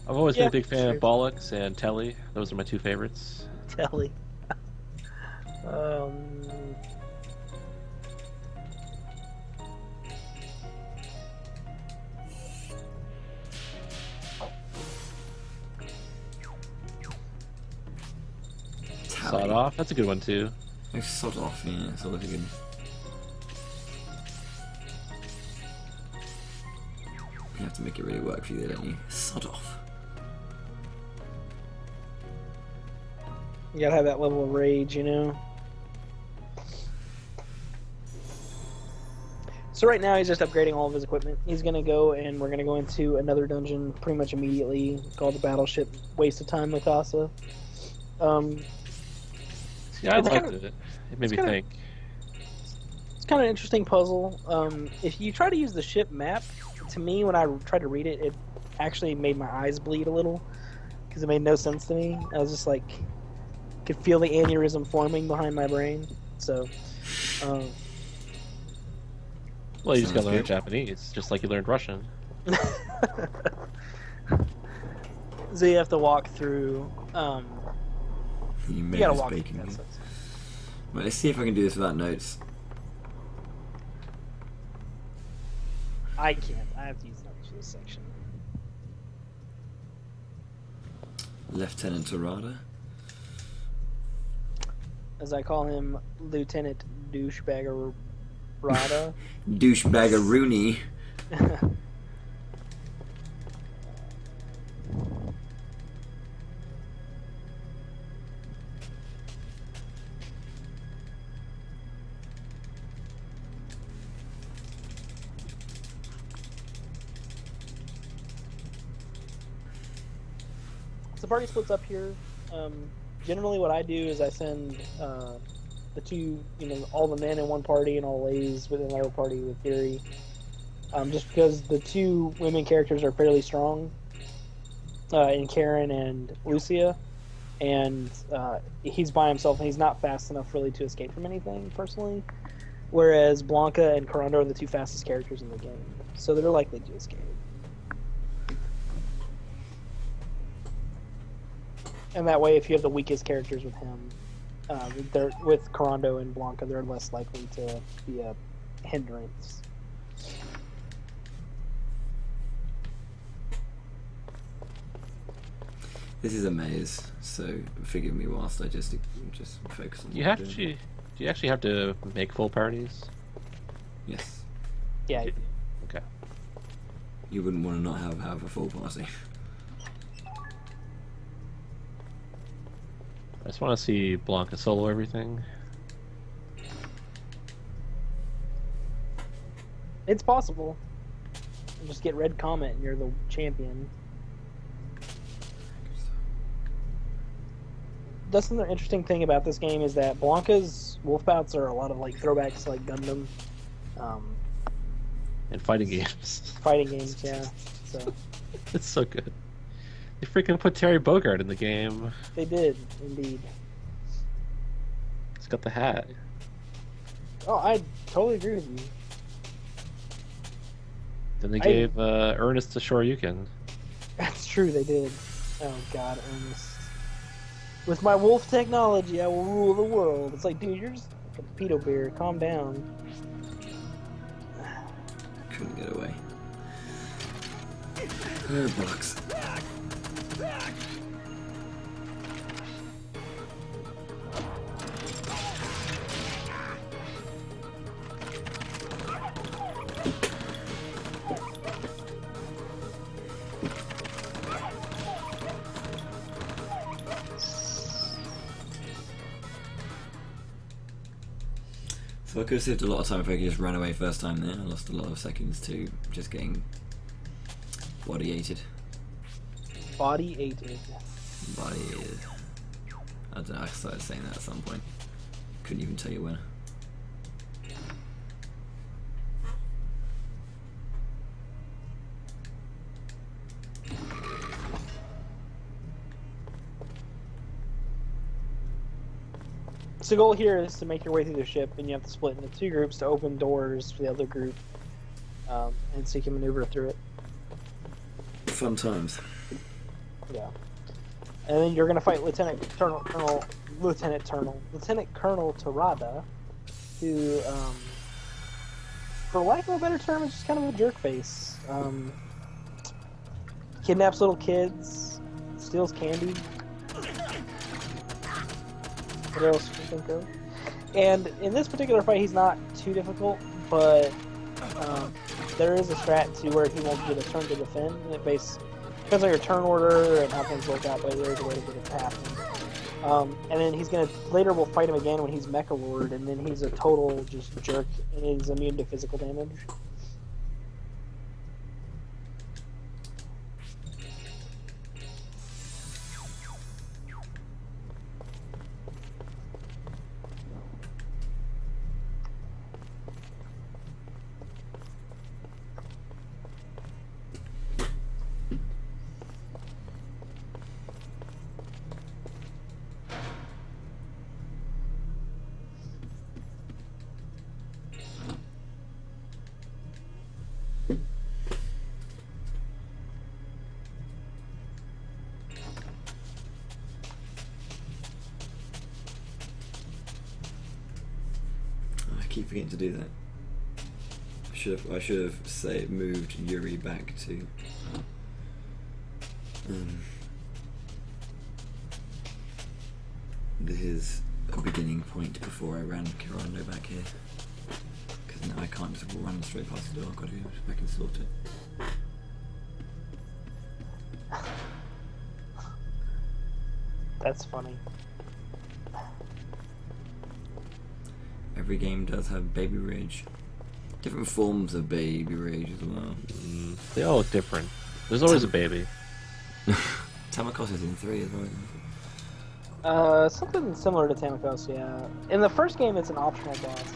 I've always been Yeah, a big fan sure. of Bollocks and Telly. Those are my two favorites. Telly. Sawed Off. That's a good one too. Like sod off, yeah, sod off good. You have to make it really work for you, don't you? Sod off. You gotta have that level of rage, you know? So right now he's just upgrading all of his equipment. He's gonna go and we're gonna go into another dungeon pretty much immediately called the Battleship. Waste of time, Mikasa. Yeah, I It's liked kinda- it. It made me kinda- think. It's kind of an interesting puzzle. If you try to use the ship map, to me, when I tried to read it, it actually made my eyes bleed a little because it made no sense to me. I was just like, could feel the aneurysm forming behind my brain. So, Well, you just Sounds gotta learn good. Japanese, just like you learned Russian. so you have to walk You through. You made gotta this walk bacon. through that Good. stuff. Right, let's see if I can do this without notes. I can't. I have to use notes for this section. Lieutenant Tada. As I call him, Lieutenant Douchebagger Rada. Douchebaggeroony. So party splits up here. Generally, what I do is I send the two, all the men in one party and all the ladies within another party with Yuri. Just because the two women characters are fairly strong in Karen and Lucia, and he's by himself and he's not fast enough really to escape from anything personally. Whereas Blanca and Corando are the two fastest characters in the game, so they're likely to escape. And that way, if you have the weakest characters with him, with Corando and Blanca, they're less likely to be a hindrance. This is a maze, so forgive me whilst I just focus on. You what have I'm to. doing. Do you actually have to make full parties? Yes. Yeah, Okay. You wouldn't want to not have a full party. I just want to see Blanca solo everything. it's possible. Just get Red Comet and you're the champion. That's another interesting thing about this game is that Blanca's wolf bouts are a lot of like throwbacks to like Gundam, In fighting games. fighting games. Yeah, so It's so good. They freaking put Terry Bogard in the game. they did indeed. He's got the hat. Oh, I totally agree with you. Then they gave Ernest to Shoryuken. That's true, they did. Oh God, Ernest. With my wolf technology, I will rule the world. It's like, dude, you're just a pedo bear. Calm down. Couldn't get away. Oh, bollocks. So I could have saved a lot of time if I just ran away first time there. I lost a lot of seconds to just getting body-ated. Body-ated. Body-ated. I don't know, I started saying that at some point. Couldn't even tell you when. So the goal here is to make your way through the ship, and you have to split into 2 groups to open doors for the other group, and so you can maneuver through it. Fun times. Yeah. And then you're going to fight Lieutenant Colonel Tada, who, for lack of a better term, is just kind of a jerk face. Kidnaps little kids, steals candy. What else can you think of? And in this particular fight, he's not too difficult, but there is a strat to where he won't get a turn to defend. And it depends on your turn order and how things work out, but there's a way to get it to happen. And then he's gonna later we'll fight him again when he's Mecha Lord, and then he's a total just jerk and is immune to physical damage. I keep forgetting to do that. I should have moved Yuri back to his beginning point before I ran Kirando back here. Because now I can't just run straight past the door. I've got to go back and sort it. That's funny. Every game does have baby rage. Different forms of baby rage as well. They all look different. There's always a baby. Tamakosa's in 3 as well. Something similar to Tamakos, yeah. In the first game, it's an optional boss.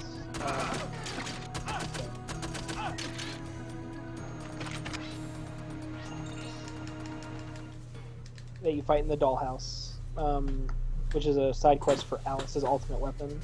That you fight in the dollhouse, which is a side quest for Alice's ultimate weapon.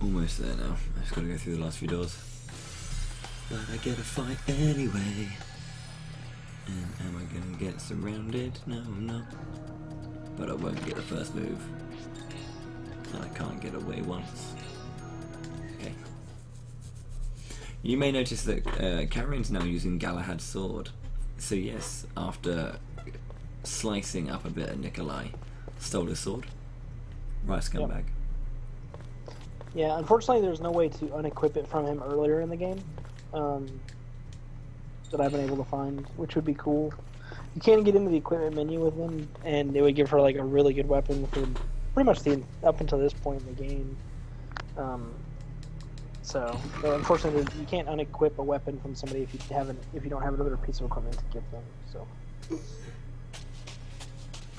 Almost there now. I just gotta go through the last few doors. But I get a fight anyway. And am I gonna get surrounded? No, I'm not. But I won't get the first move. And I can't get away once. Okay. You may notice that Carrion's now using Galahad's sword. So yes, after slicing up a bit at Nikolai, stole his sword. Right, scumbag. Yep. Yeah, unfortunately there's no way to unequip it from him earlier in the game that I've been able to find, which would be cool. You can get into the equipment menu with him, and it would give her like a really good weapon for pretty much up until this point in the game. So unfortunately you can't unequip a weapon from somebody if you don't have another piece of equipment to give them. So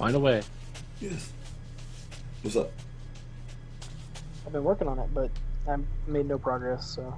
Find a way. Yes. What's up? I've been working on it, but I've made no progress, so.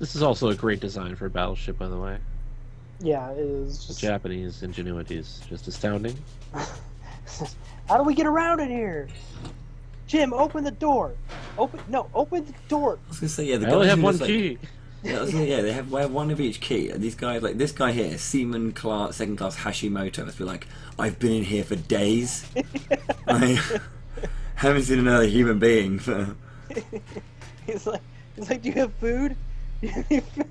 This is also a great design for a battleship, by the way. Yeah, it is The just. Japanese ingenuity is just astounding. How do we get around in here? Jim, open the door. Open the door. I was gonna say, yeah, the I only guys have who one just, like, key. Yeah, I was gonna, yeah, they have one of each key. And these guys, like this guy here, Seaman Clark, second class Hashimoto, must be like, I've been in here for days. I haven't seen another human being for. He's like, do you have food? Do you need food?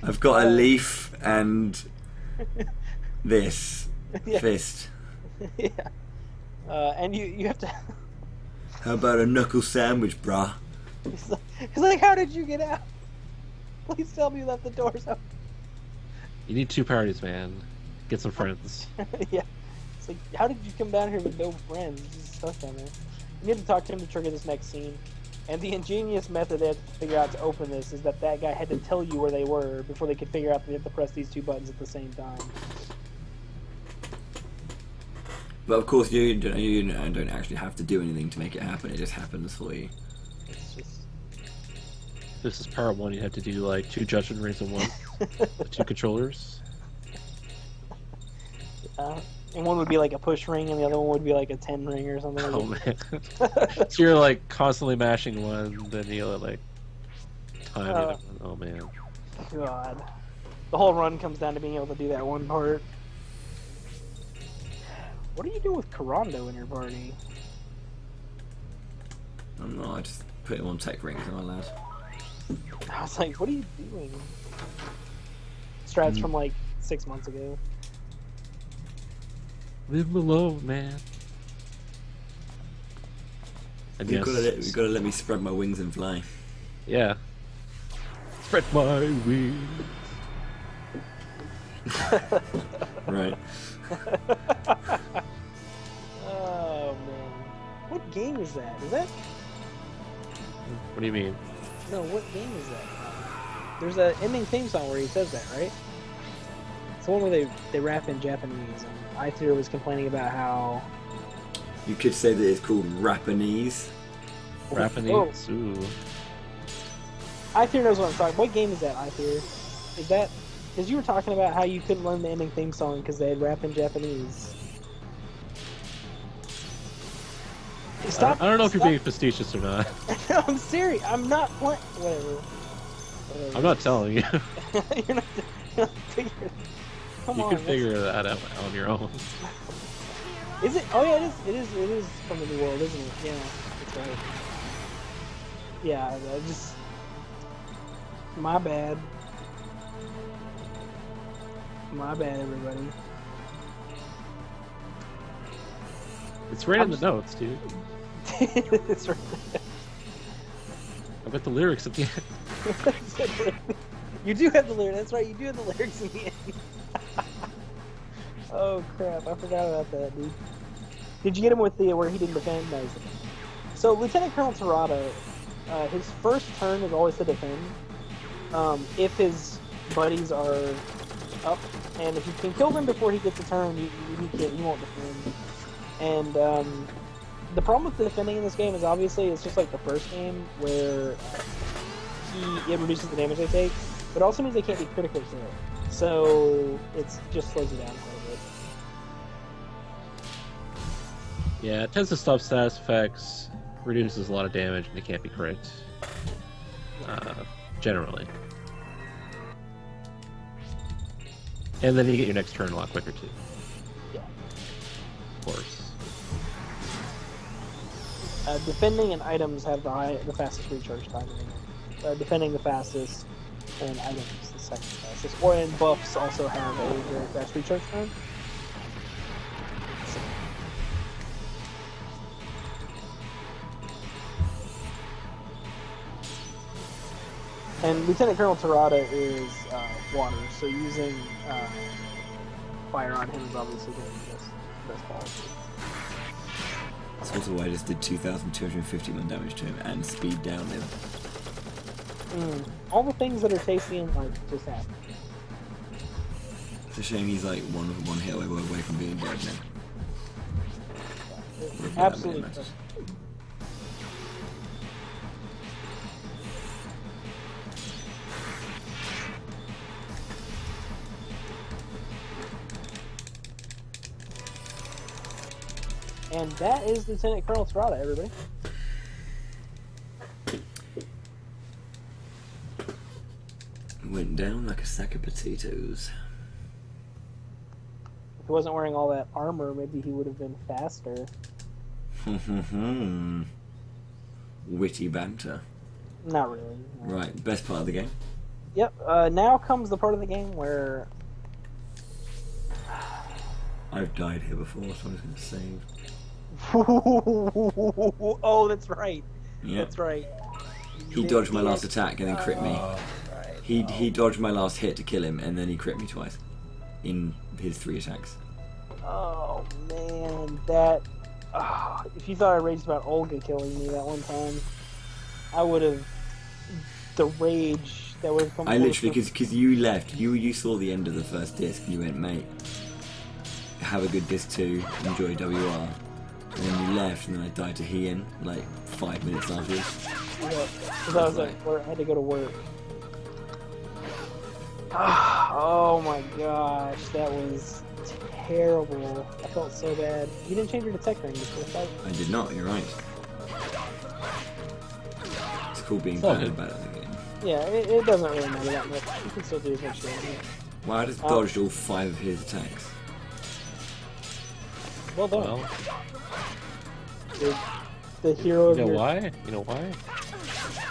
I've got a leaf and this Yeah. fist. Yeah. And you have to. How about a knuckle sandwich, brah? He's like, how did you get out? Please tell me you left the doors open. You need 2 parties, man. Get some friends. Yeah. It's like, how did you come down here with no friends? You're just stuck down there. You have to talk to him to trigger this next scene. And the ingenious method they have to figure out to open this is that guy had to tell you where they were before they could figure out that they have to press these 2 buttons at the same time. But of course, you don't actually have to do anything to make it happen. It just happens for you. It's just. This is part 1. You have to do like 2 judgment rings in one. 2 controllers. And one would be like a push ring, and the other one would be like a 10 ring or something. Oh man. So you're like constantly mashing one, then you'll like time the other one. Oh man. God. The whole run comes down to being able to do that one part. What do you do with Corando in your party? I'm not. I just put him on tech rings, am I allowed? I was like, what are you doing? Strats from like 6 months ago. Leave him alone, man. I You've guess. got to let me spread my wings and fly. Yeah. Spread my wings. Right. Oh man. What game is that? Is that? What do you mean? No, what game is that? There's an ending theme song where he says that, right? It's the one where they rap in Japanese, and iTheor was complaining about how... You could say that it's called Rapanese. Japanese. Ooh. iTheor knows what I'm talking. What game is that, iTheor? Is that... Because you were talking about how you couldn't learn the ending theme song because they had rap in Japanese. Stop! I don't know if you're being facetious or not. No, I'm serious. I'm not playing... Whatever. I'm not telling you. You're not figuring. Come You on, can figure that out on your own. Is it? Oh yeah, it is from the New World, isn't it? Yeah, that's right. Yeah, I just my bad. My bad, everybody. It's right in the notes, dude. It's right. I bet the lyrics at the end. You do have the lyrics. That's right. You do have the lyrics in the end. Oh crap! I forgot about that, dude. Did you get him with the where he didn't defend? No. So Lieutenant Colonel Tada, his first turn is always to defend. If his buddies are up, and if you can kill them before he gets a turn, he won't defend. And the problem with the defending in this game is obviously it's just like the first game where it reduces the damage they take, but it also means they can't be critically hit. So it just slows you down quite a bit. Yeah, it tends to stop status effects, reduces a lot of damage, and they can't be crit. Generally. And then you get your next turn a lot quicker too. Yeah. Of course. Defending and items have the fastest recharge time. Defending the fastest, and items the second fastest. Or and buffs also have a very fast recharge time. And Lieutenant Colonel Tada is water, so using fire on him is obviously going to be the best policy. That's also why I just did 2,251 damage to him and speed down him. All the things that are tasty in life just happen. It's a shame he's like one hit away from being dead now. Absolutely. And that is Lieutenant Colonel Tada, everybody. Went down like a sack of potatoes. If he wasn't wearing all that armor, maybe he would have been faster. Witty banter. Not really. No. Right, best part of the game. Yep. Now comes the part of the game where I've died here before, so I'm just going to save. oh, that's right. Yep. That's right. He dodged my last attack and then crit me. Right. He dodged my last hit to kill him, and then he crit me twice in his 3 attacks. Oh man, that. If you thought I raged about Olga killing me that one time, I would have. The rage that would have come. I literally, because you left, you saw the end of the first disc, and you went, mate, have a good disc 2, enjoy WR. And then you left, and then I died to Heian like 5 minutes afterwards. Yeah, because I was like, I had to go to work. Oh my gosh, that was terrible. I felt so bad. You didn't change your detect ring before the fight? I did not, you're right. It's cool being all bad good. about it in the game. Yeah, it doesn't really matter that much. You can still do as much damage. Wow, I just dodged all 5 of his attacks. Well done. Well, The hero of you know your... why? You know why?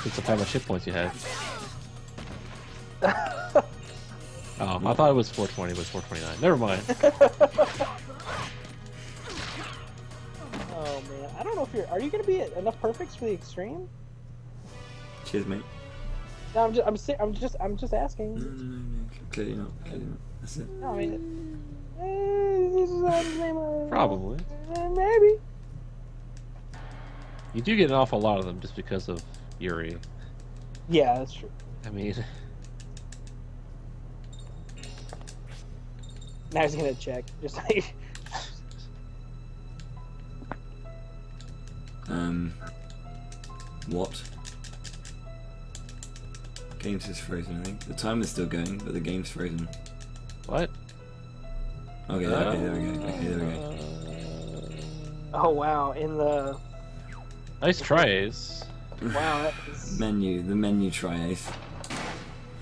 It's the how much hit points you had. Oh, I thought it was 420, but it's 429. Never mind. Oh man, I don't know if you're... Are you going to be at enough perfects for the extreme? Cheers, mate. No, I'm just asking. No. Clearly not. That's it. No, I mean... this is not the same, Probably. Maybe. You do get an awful lot of them just because of Yuri. Yeah, that's true. I mean, Now he's gonna check. Just like... What? Game's just frozen, I think. The timer's still going, but the game's frozen. what? Okay, there we go. Oh wow, in the... Nice try, Ace. Wow, that is... The menu triace.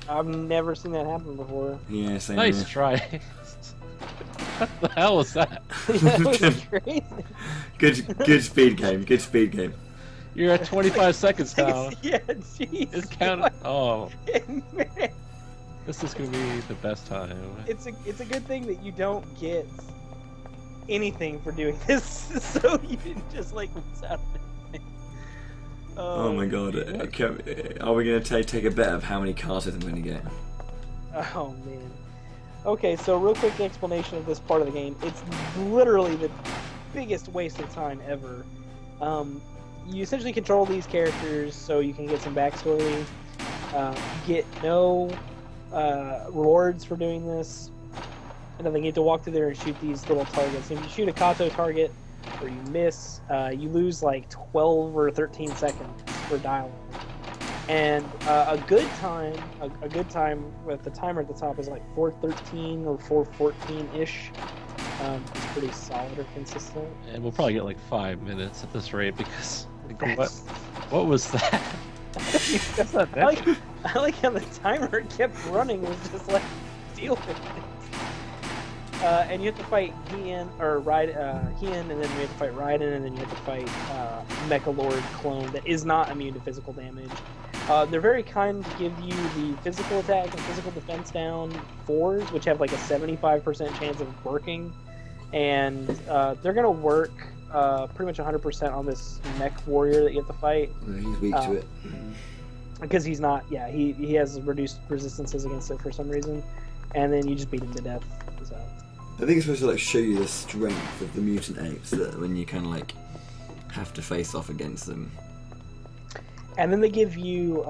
I've never seen that happen before. Yeah, same Nice here. try. What the hell was that? That was crazy. Good speed game. You're at 25 seconds now. Yeah, jeez. It's counting. Oh, Man, this is gonna be the best time. it's a good thing that you don't get anything for doing this, so you didn't just like miss out on anything. Oh my god. Are we going to take a bet of how many carters I'm going to get? Oh man. Okay, so real quick explanation of this part of the game. It's literally the biggest waste of time ever. You essentially control these characters so you can get some backstory. You get no rewards for doing this. And then you get to walk through there and shoot these little targets. If you shoot a Kato target or you miss, you lose like 12 or 13 seconds for dialogue. And a good time with the timer at the top is like 4:13 or 4:14-ish. It's pretty solid or consistent. And we'll probably get like 5 minutes at this rate because what was that? That's not that. I like how the timer kept running was just like deal with it. And you have to fight Heian and then you have to fight Raiden, and then you have to fight Mechalord clone that is not immune to physical damage. They're very kind to give you the physical attack and physical defense down 4s, which have like a 75% chance of working, and they're gonna work pretty much 100% on this mech warrior that you have to fight. He's weak to it. Because he's not, he has reduced resistances against it for some reason, and then you just beat him to death. So. I think it's supposed to like show you the strength of the mutant apes that when you kind of like have to face off against them. And then they give you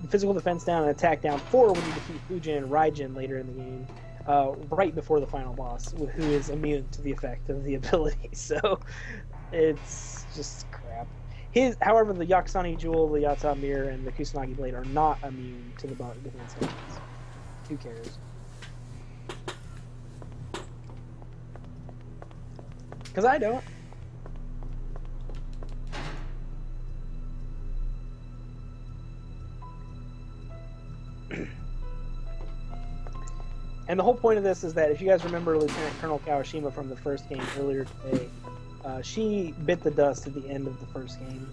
physical defense down and attack down 4 when you defeat Fujin and Raijin later in the game, right before the final boss, who is immune to the effect of the ability. So it's just crap. However, the Yakusani Jewel, the Yata Mirror, and the Kusanagi Blade are not immune to the defense damage. Who cares? Because I don't. And the whole point of this is that if you guys remember Lieutenant Colonel Kawashima from the first game earlier today, she bit the dust at the end of the first game,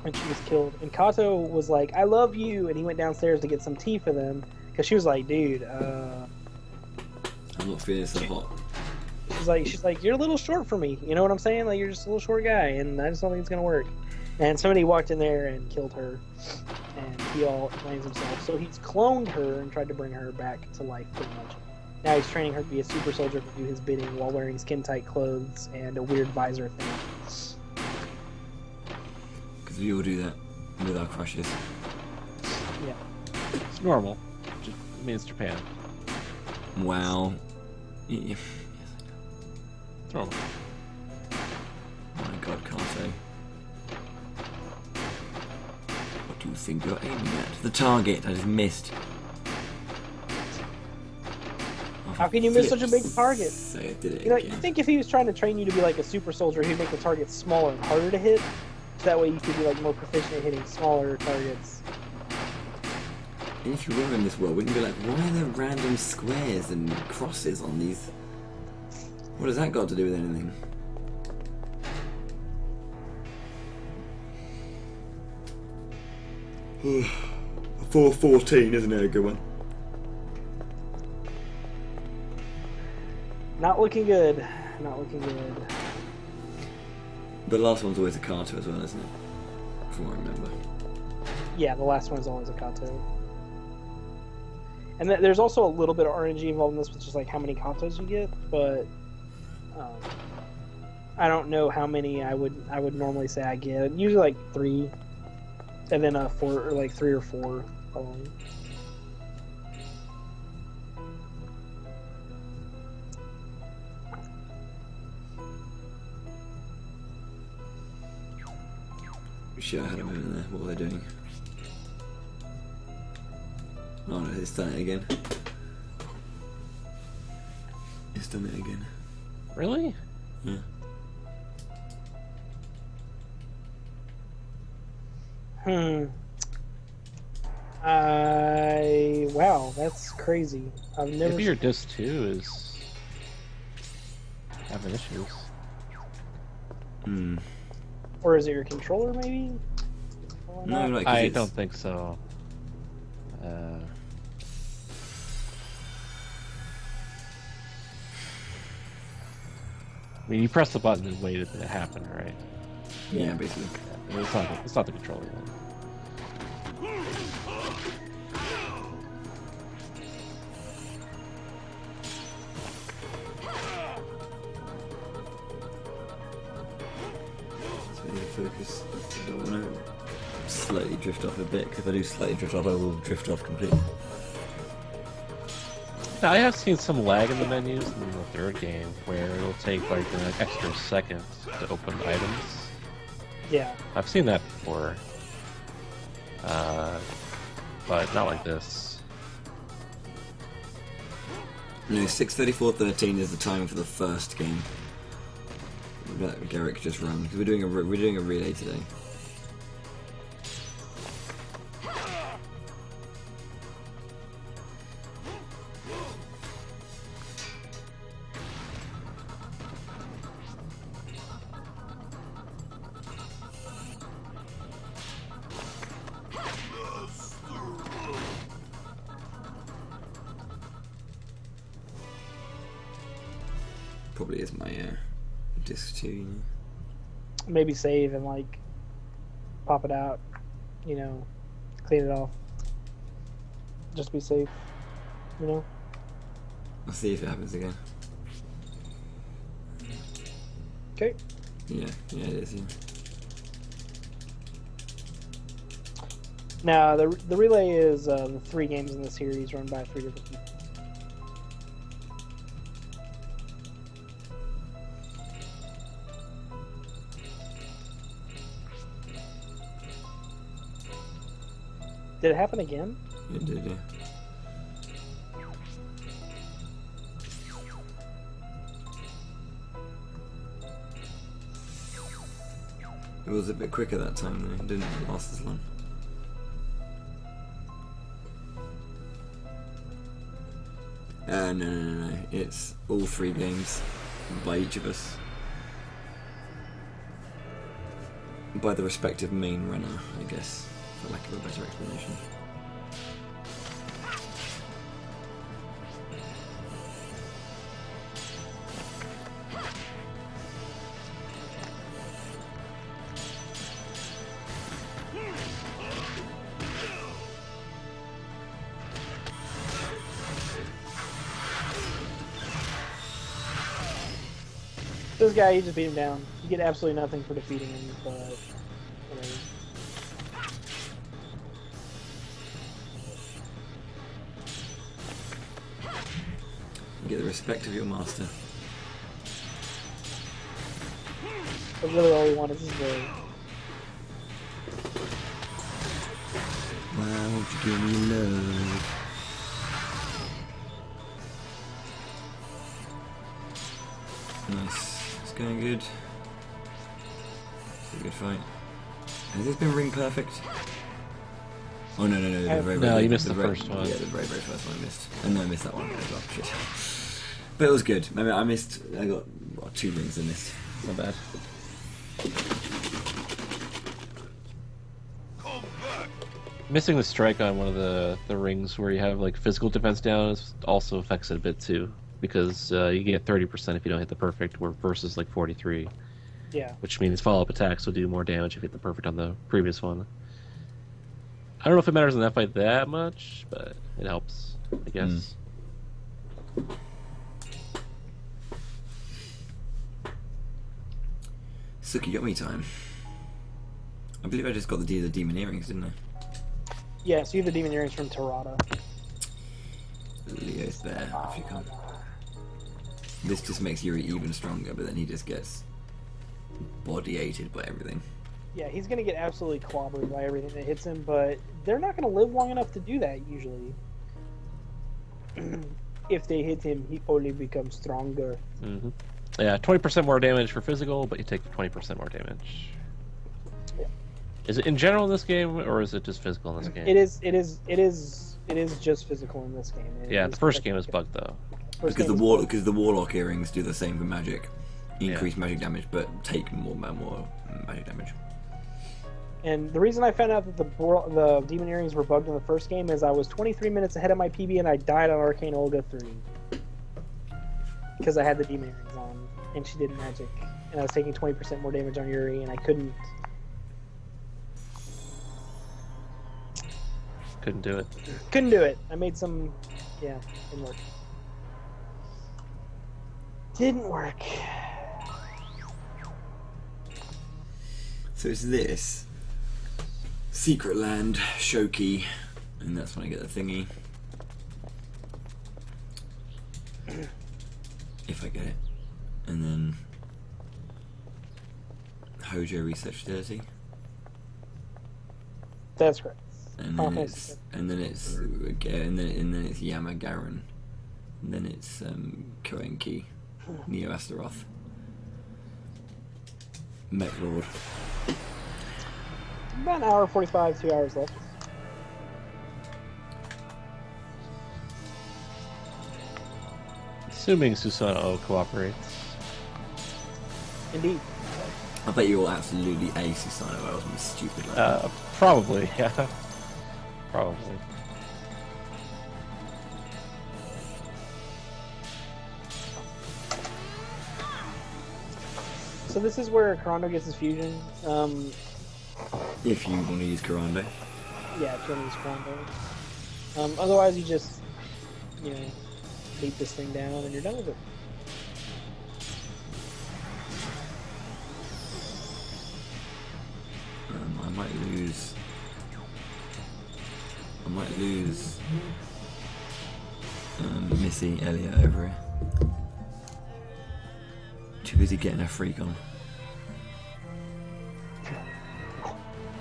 and she was killed. And Kato was like, "I love you," and he went downstairs to get some tea for them because she was like, "Dude, I'm not feeling so hot." she's like, "You're a little short for me." You know what I'm saying? Like, you're just a little short guy, and I just don't think it's gonna work. And somebody walked in there and killed her, and he all blames himself. So he's cloned her and tried to bring her back to life, pretty much. Now he's training her to be a super soldier to do his bidding while wearing skin-tight clothes and a weird visor thing. Because we all do that with our crushes. Yeah. It's normal. I mean, it's Japan. Wow. Yeah. It's normal. My God, Kato. What do you think you're aiming at? The target. I just missed. How can you miss such a big target? Say I did it You know, again. you think if he was trying to train you to be like a super soldier, he'd make the targets smaller and harder to hit? So that way you could be like more proficient at hitting smaller targets. And if you were in this world, wouldn't you be like, why are there random squares and crosses on these? What has that got to do with anything? A 414, isn't it a good one? Not looking good. Not looking good. The last one's always a Kato as well, isn't it? From what I remember. Yeah, the last one is always a Kato. And there's also a little bit of RNG involved in this, which is like how many Katos you get, but I don't know how many I would normally say I get. Usually like 3, and then 4, or like 3 or 4 probably. Shit, I had a moment there. What were they doing? Oh no, it's done it again. It's done it again. Really? Yeah. Wow, that's crazy. I've never. Maybe your disc 2 is having issues. Hmm. Or is it your controller, maybe? No, like 'cause I it's- don't think so. I mean, you press the button and wait it to happen, right? Yeah, basically. I mean, it's not the controller then. It's really focus. I don't want to slightly drift off a bit, because if I do slightly drift off, I will drift off completely. Now, I have seen some lag in the menus in the third game where it'll take like an extra second to open items. Yeah. I've seen that before, but not like this. No, 6:34:13 is the time for the first game that Garrick just ran, because we're doing a relay today. Probably is my disc 2, you know. Maybe save and like pop it out, clean it off. Just be safe, I'll see if it happens again. Okay. Yeah, it is, yeah. Now the relay is the 3 games in the series run by 3 different people. Did it happen again? It did, yeah. It was a bit quicker that time though, it didn't last as long. No. It's all 3 games by each of us. By the respective main runner, I guess, for lack of a better explanation. This guy, you just beat him down. You get absolutely nothing for defeating him, but whatever. You get the respect of your master. But really all we want is his blade. Why won't you give me love? Nice. It's going good. It's a good fight. Has this been ring perfect? Oh no, you missed the first one. Yeah, the very first one I missed. And no, I missed that one as well. Shit. But it was good. I mean, I got 2 rings I missed. Not bad. Missing the strike on one of the rings where you have like physical defense down also affects it a bit too, because you get 30% if you don't hit the perfect, versus like 43. Yeah. Which means follow-up attacks will do more damage if you hit the perfect on the previous one. I don't know if it matters in that fight that much, but it helps, I guess. Suki got me time. I believe I just got the demon earrings, didn't I? Yeah, so you have the demon earrings from Tada. Leo's there, if you come. This just makes Yuri even stronger, but then he just gets body-ated by everything. Yeah, he's gonna get absolutely clobbered by everything that hits him, but they're not gonna live long enough to do that, usually. If they hit him, he only becomes stronger. Mm-hmm. Yeah, 20% more damage for physical, but you take 20% more damage. Yeah. Is it in general in this game, or is it just physical in this game? It is just physical in this game. The first game is bugged though. Because the warlock earrings do the same for magic, increase magic damage, but take more magic damage. And the reason I found out that the demon earrings were bugged in the first game is I was 23 minutes ahead of my PB and I died on Arcane Olga 3 because I had the demon earrings on and she did magic, and I was taking 20% more damage on Yuri and I couldn't do it. Couldn't do it. I made some, didn't work. Didn't work. So it's this secret land show key, and that's when I get the thingy. If I get it. And then Hojo research 30. That's correct. And then it's Yamagaran. And then it's Koenki, Neo Astaroth, Mech Lord. About an hour 45, 2 hours left. Assuming Susanoo cooperates. Indeed. I bet you will absolutely ace Susanoo. I wasn't stupid like that. Probably, yeah. Probably. So this is where Karando gets his fusion. If you want to use Karando. Yeah, if you want to use Karando. Otherwise, you just, beat this thing down and you're done with it. I might lose Missy Elliot over here. Too busy getting her freak on.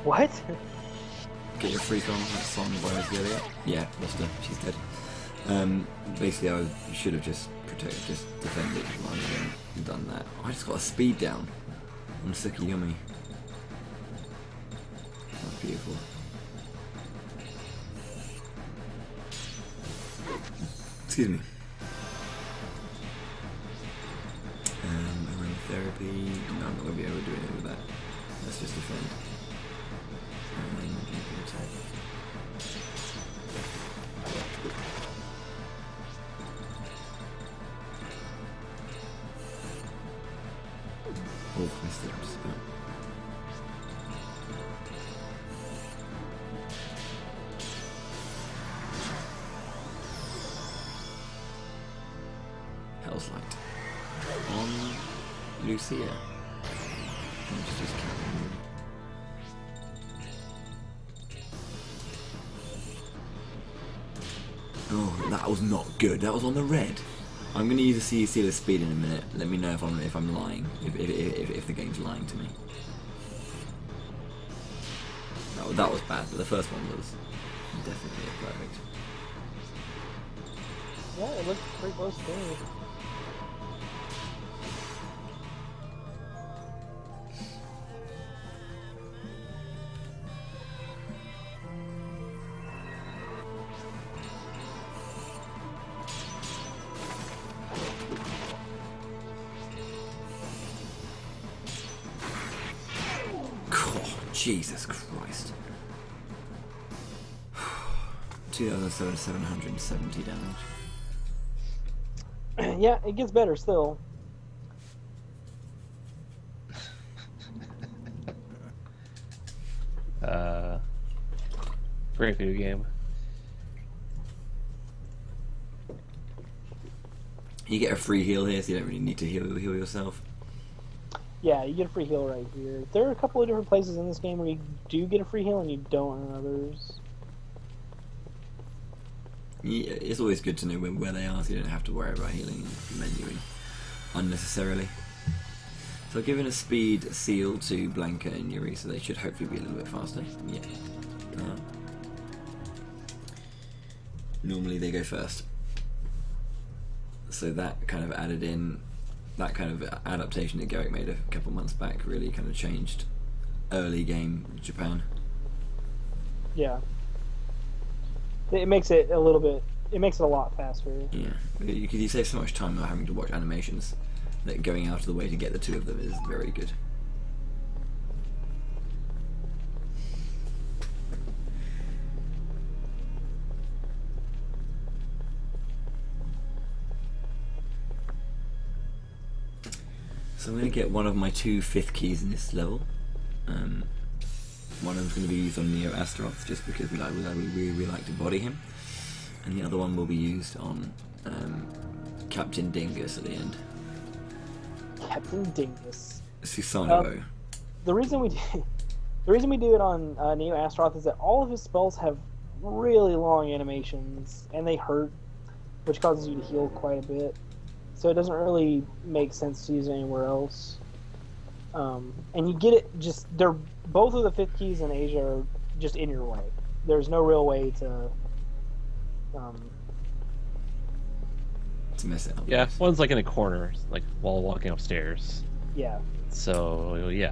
What? Get your freak on, that song by Missy Elliot. Yeah, lost her. She's dead. Basically, I should have just defended rather than done that. I just got a speed down on Suki Yummy. That's beautiful. Excuse me. MP. No, I'm not going to be able to do anything with that. Let's just defend. And then attack. Oh, missed it. Just about. Hell's Light. On Lucia. Let's just count them. Oh, that was not good. That was on the red. I'm going to use a seal of speed in a minute. Let me know if I'm lying. If the game's lying to me. That was bad, but the first one was definitely perfect. Yeah, it looked pretty close to me. Jesus Christ. 2,770 damage. Yeah, it gets better still. Great video game. You get a free heal here, so you don't really need to heal yourself. Yeah, you get a free heal right here. There are a couple of different places in this game where you do get a free heal and you don't in others. Yeah, it's always good to know where they are, so you don't have to worry about healing and menuing unnecessarily. So I've given a speed seal to Blanca and Yuri, so they should hopefully be a little bit faster. Yeah. Normally they go first. So that kind of added in, that kind of adaptation that Garrick made a couple months back really kind of changed early game Japan. Yeah. It makes it a little bit, it makes it a lot faster. Yeah, you save so much time not having to watch animations that going out of the way to get the two of them is very good. So I'm going to get one of my two 5th keys in this level. One of them's going to be used on Neo Astaroth, just because we really like to body him, and the other one will be used on Captain Dingus at the end. Captain Dingus. Susanoo. The reason we do it on Neo Astaroth is that all of his spells have really long animations, and they hurt, which causes you to heal quite a bit. So it doesn't really make sense to use it anywhere else. And you get it just, they're both of the 5th keys in Asia are just in your way. There's no real way to mess it up. Yeah, one's like in a corner, like while walking upstairs. Yeah. So yeah,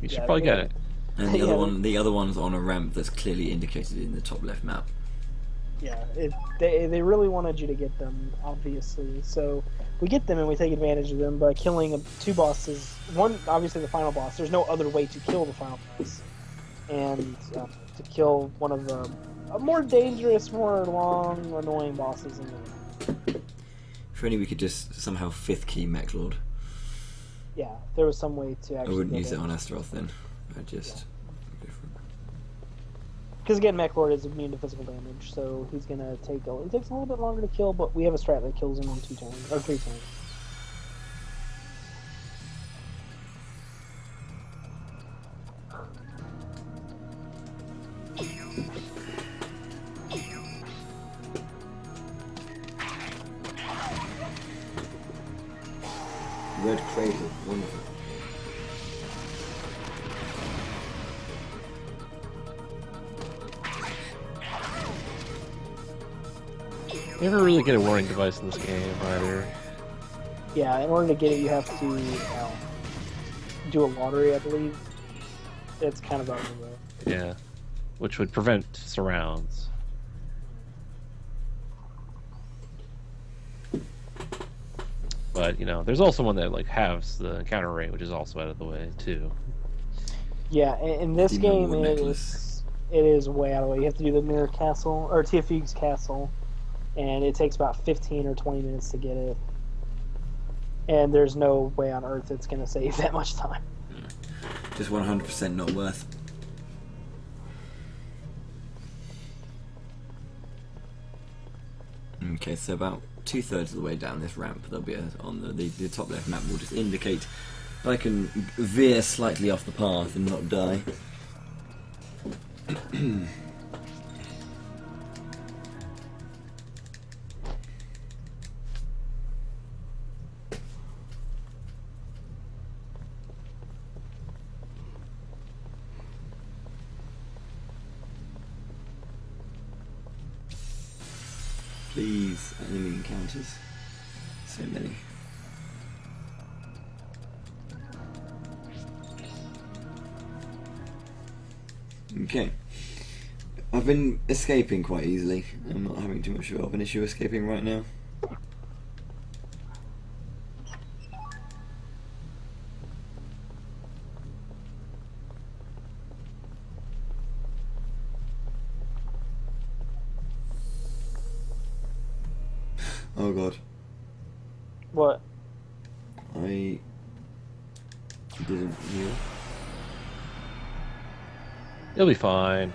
you should probably get it. And the other one's on a ramp that's clearly indicated in the top left map. Yeah, they really wanted you to get them, obviously. So we get them and we take advantage of them by killing 2 bosses. One, obviously the final boss. There's no other way to kill the final boss. And to kill one of the more dangerous, more long, annoying bosses in the game. If only we could just somehow 5th key Mech Lord. Yeah, there was some way to actually. I wouldn't use it on Astaroth then. I'd just. Yeah. Because again, Mech Lord is immune to physical damage, so he's gonna take. It takes a little bit longer to kill, but we have a strat that kills him on 2 turns or 3 turns. Red Cradle, wonderful. You never really get a warning device in this game either. Yeah, in order to get it, you have to do a lottery, I believe. It's kind of out of the way. Yeah, which would prevent surrounds. But you know, there's also one that like halves the encounter rate, which is also out of the way too. Yeah, in this Demon game, Lord it necklace. is way out of the way. You have to do the Mirror Castle, or Tiafugue's Castle, and it takes about 15 or 20 minutes to get it. And there's no way on earth it's going to save that much time. Just 100% not worth. Okay, so about 2/3 of the way down this ramp, there'll be on the top left map will just indicate I can veer slightly off the path and not die. Please, enemy encounters. So many. Okay. I've been escaping quite easily. I'm not having too much of an issue escaping right now. Oh god. What? I didn't heal. You'll be fine.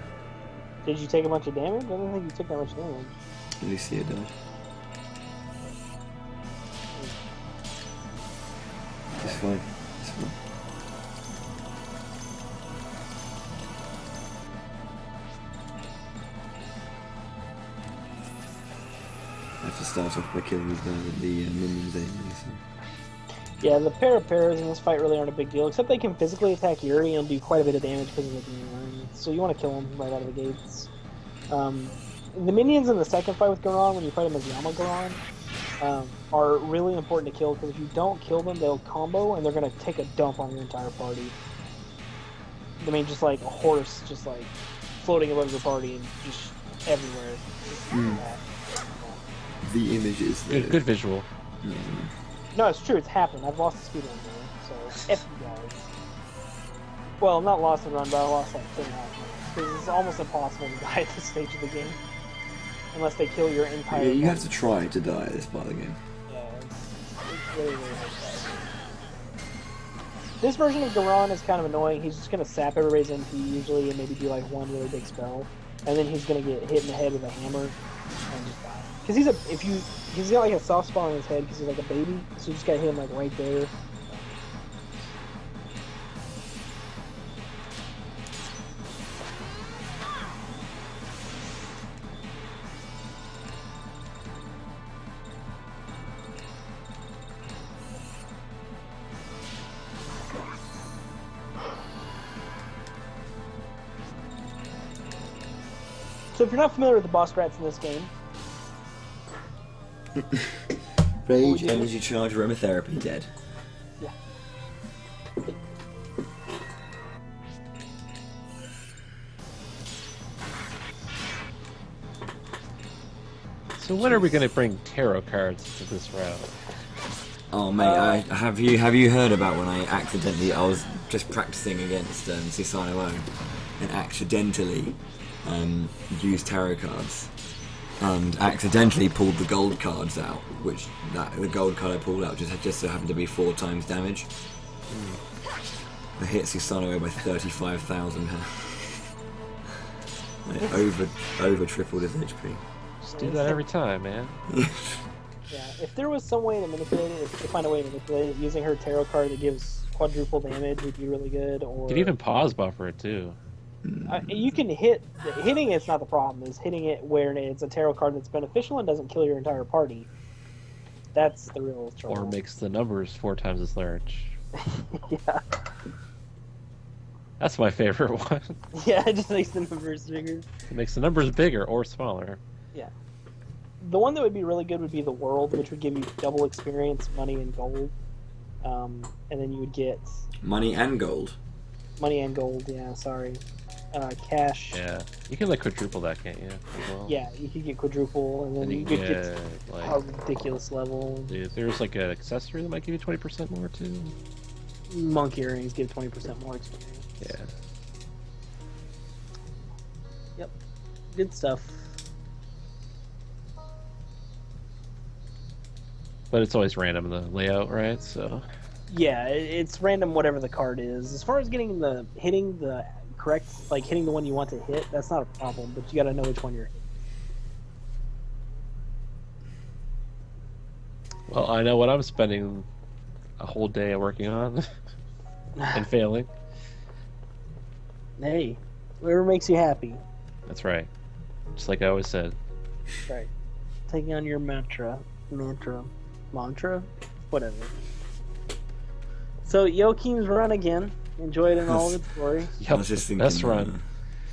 Did you take a bunch of damage? I don't think you took that much damage. Lucia died. It's fine. It's fine. I have to start off by killing the minions anyway, so. Yeah, the pairs in this fight really aren't a big deal, except they can physically attack Yuri and do quite a bit of damage because of the green. So you want to kill them right out of the gates. The minions in the second fight with Garon, when you fight them as Yamagaron, are really important to kill because if you don't kill them, they'll combo and they're going to take a dump on your entire party. I mean, just like a horse, just like floating above your party and just everywhere. The images. Good visual. No, it's true. It's happened. I've lost the speed run there, so F you guys. Well, not lost the run, but I lost like 2.5 minutes. Because it's almost impossible to die at this stage of the game. Unless they kill your entire... Yeah, you have to try to die at this part of the game. Yeah, it's really, really hard to die. This version of Garon is kind of annoying. He's just going to sap everybody's MP usually and maybe do like one really big spell. And then he's going to get hit in the head with a hammer and just die. Because he's got like a soft spot on his head because he's like a baby. So you just got to hit him like right there. So if you're not familiar with the boss strats in this game, Rage, energy charge, aromatherapy, dead. yeah. So when are we going to bring tarot cards to this route? Oh mate, have you heard about when I was just practicing against Susanoo and accidentally used tarot cards and accidentally pulled the gold cards out, which the gold card I pulled out just so happened to be 4 times damage. I hit Susanoo by 35,000. over tripled his HP. Just do that every time, man. Yeah, if there was some way to manipulate it, to find a way to manipulate it, using her tarot card that gives quadruple damage would be really good. Or You can even pause buffer it too. you can hitting it's not the problem. Is hitting it where it's a tarot card that's beneficial and doesn't kill your entire party. That's the real trouble. Or makes the numbers 4 times as large. Yeah, That's my favorite one. yeah, it just makes the numbers bigger. It makes the numbers bigger or smaller. Yeah. The one that would be really good would be the world, which would give you double experience, money, and gold. And then you would get Money and gold. money and gold. Yeah, sorry. cash. Yeah, you can like quadruple that, can't you? As well? Yeah, you could get quadruple, and then And you you could can get get a like ridiculous level. there's like an accessory that might give you 20% more too. Monk earrings give 20% more experience. Yeah. Yep. Good stuff. But it's always random in the layout, right? So Yeah, it's random whatever the card is. As far as hitting the correct, like hitting the one you want to hit, that's not a problem. But you got to know which one you're hitting. well, I know what I'm spending a whole day working on and failing. Hey, whatever makes you happy. That's right. Just like I always said. Right. Taking on your mantra, whatever. So Joachim's run again. Enjoy it in all of its glory. I was just thinking, best run.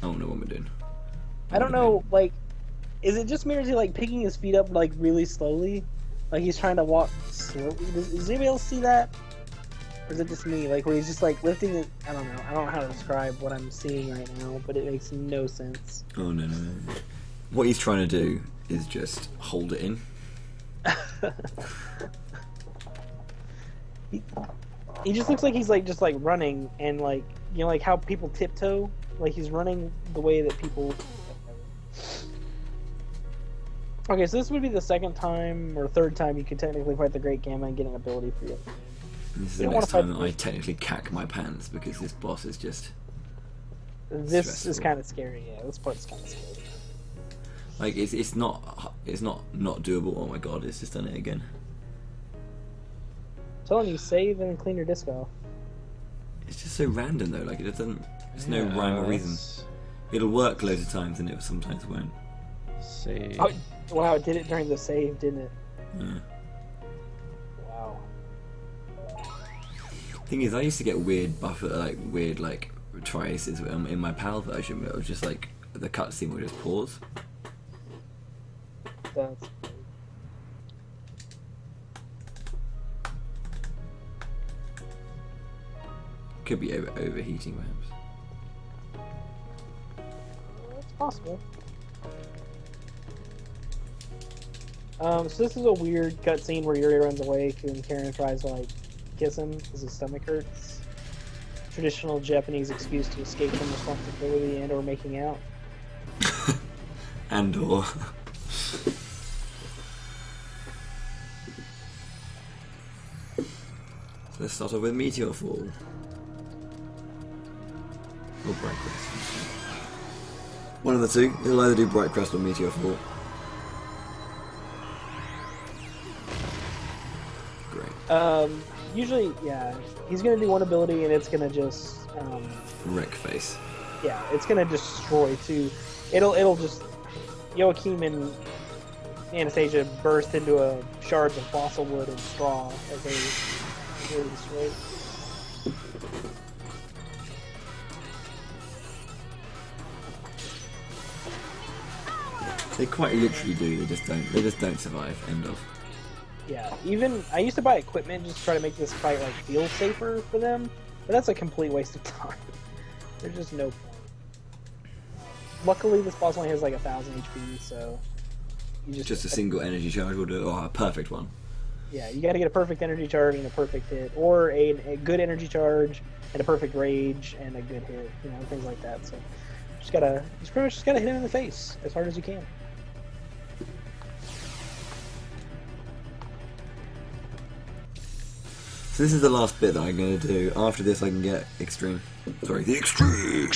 I don't know what we're doing. I don't know, like, is it just me or is he like picking his feet up like really slowly? Like he's trying to walk slowly? Does anybody else see that? Or is it just me? Like where he's just like lifting it? I don't know. I don't know how to describe what I'm seeing right now, but it makes no sense. Oh no. What he's trying to do is just hold it in. He just looks like he's like just like running and like like how people tiptoe, like he's running the way that people. Okay, so this would be the second time or third time you could technically fight the Great Gamma and get an ability for you. This is You the don't next wanna fight time that I technically cack my pants because this boss is just This is stressful. kind of scary. Yeah, this part's kind of scary. like it's not doable. Oh my god, it's just done it again. I'm telling you, save and clean your disc off. It's just so random though. Like it doesn't. There's no Yeah, rhyme or reason. let's It'll work loads of times and it sometimes won't. Save. Oh, wow, it did it during the save, didn't it? Yeah. Wow. Thing is, I used to get weird triaces in my PAL version where it was just like the cutscene would just pause. That's Could be overheating perhaps. It's possible. So this is a weird cutscene where Yuri runs away and Karen tries to like kiss him because his stomach hurts. Traditional Japanese excuse to escape from responsibility and/or making out. And or so let's start off with Meteor Fall. Or Bright Crest. One of the two. He'll either do Bright Crest or Meteor Fall. Great. Usually, yeah, he's gonna do one ability and it's gonna just, Wreck face. yeah, it's gonna destroy too. It'll just Joachim and Anastasia burst into a shards of fossil wood and straw as they really destroy. They quite literally do. They just don't survive. End of. Yeah, even I used to buy equipment just to try to make this fight like feel safer for them, but that's a complete waste of time. There's just no point. Luckily, this boss only has like 1,000 HP, so you Just a single energy charge will do. Oh, a perfect one. yeah, you got to get a perfect energy charge and a perfect hit, or a good energy charge and a perfect rage and a good hit, things like that. So pretty much just gotta hit him in the face as hard as you can. So this is the last bit that I'm going to do. After this I can get extreme. Sorry, the extreme!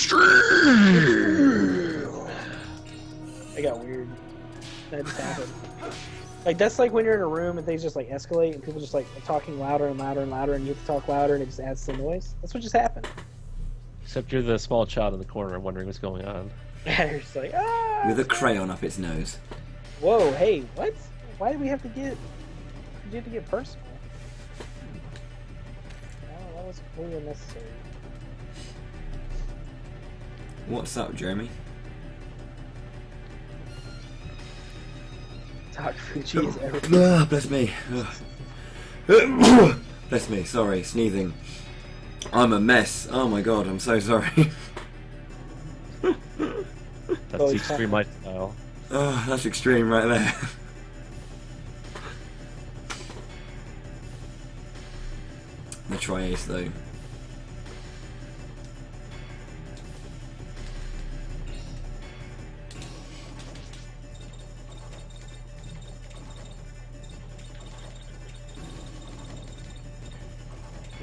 It got weird. That just happened. Like, that's like when you're in a room and things just like escalate and people just like are talking louder and louder and louder and you have to talk louder and it just adds to the noise. That's what just happened. Except you're the small child in the corner wondering what's going on. And you're just like, ah! With a crayon up its nose. Whoa, hey, what? Why did we have to get... You had to get personal. Oh, that was completely unnecessary. What's up, Jeremy? Takafuchi is everything. Ah, bless me. Ugh. Bless me, sorry, sneezing. I'm a mess. Oh my god, I'm so sorry. That's the extreme lifestyle. Oh, that's extreme right there. The tri-ace though.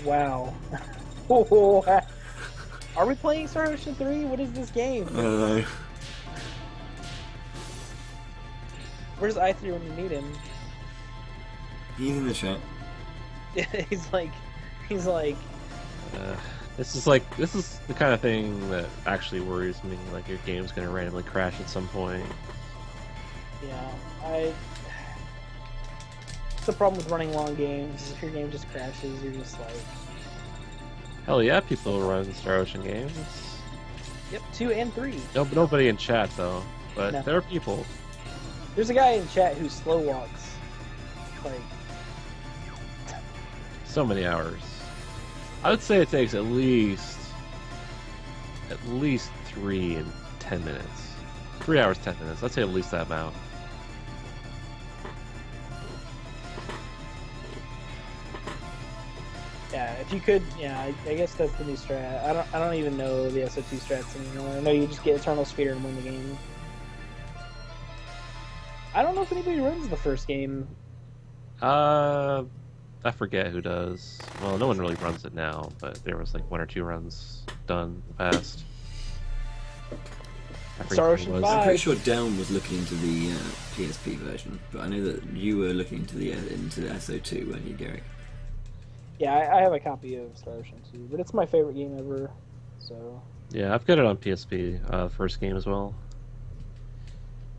Wow. Are we playing Star Ocean 3? What is this game? I don't know. Where's I3 when you need him? He's in the chat. he's like, This is the kind of thing that actually worries me. Like your game's gonna randomly crash at some point. yeah, It's the problem with running long games. Is if your game just crashes, you're just like, Hell yeah, people run Star Ocean games. yep, 2 and 3. Nobody in chat though, but No. there are people. There's a guy in chat who slow walks. Like, So many hours. I would say it takes at least 3 and 10 minutes. 3 hours, 10 minutes. I'd say at least that amount. yeah, if you could, yeah, I guess that's the new strat. I don't even know the SO2 strats anymore. I know you just get Eternal Sphere and win the game. I don't know if anybody runs the first game. I forget who does. Well, no one really runs it now, but there was like 1 or 2 runs done in the past. I forget Star who Ocean it was. 5. I'm pretty sure Delm was looking into the PSP version, but I know that you were looking into the SO2, weren't you, Garrick? Yeah, I have a copy of Star Ocean 2, but it's my favorite game ever. So Yeah, I've got it on PSP, the first game as well.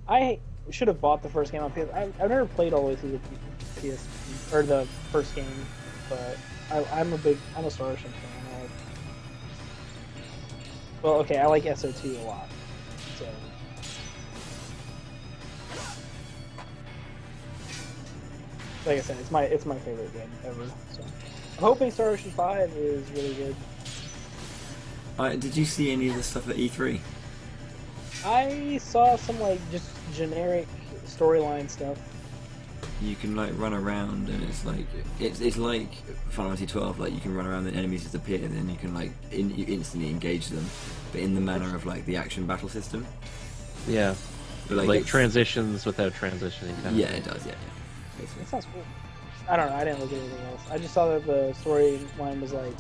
I should have bought the first game on PS. I've never played all the way through the PSP or the first game, but I'm a Star Ocean fan. Well, okay, I like SO2 a lot. So like I said, it's my favorite game ever. So I'm hoping Star Ocean 5 is really good. Did you see any of the stuff at E3? I saw some like just generic storyline stuff. You can like run around, and it's like Final Fantasy 12. Like you can run around, and enemies just appear, and then you can like you instantly engage them, but in the manner of like the action battle system. Yeah, But like transitions without transitioning. Kind yeah, of it does. Yeah, basically. That sounds cool. I don't know. I didn't look at anything else. I just saw that the storyline was like,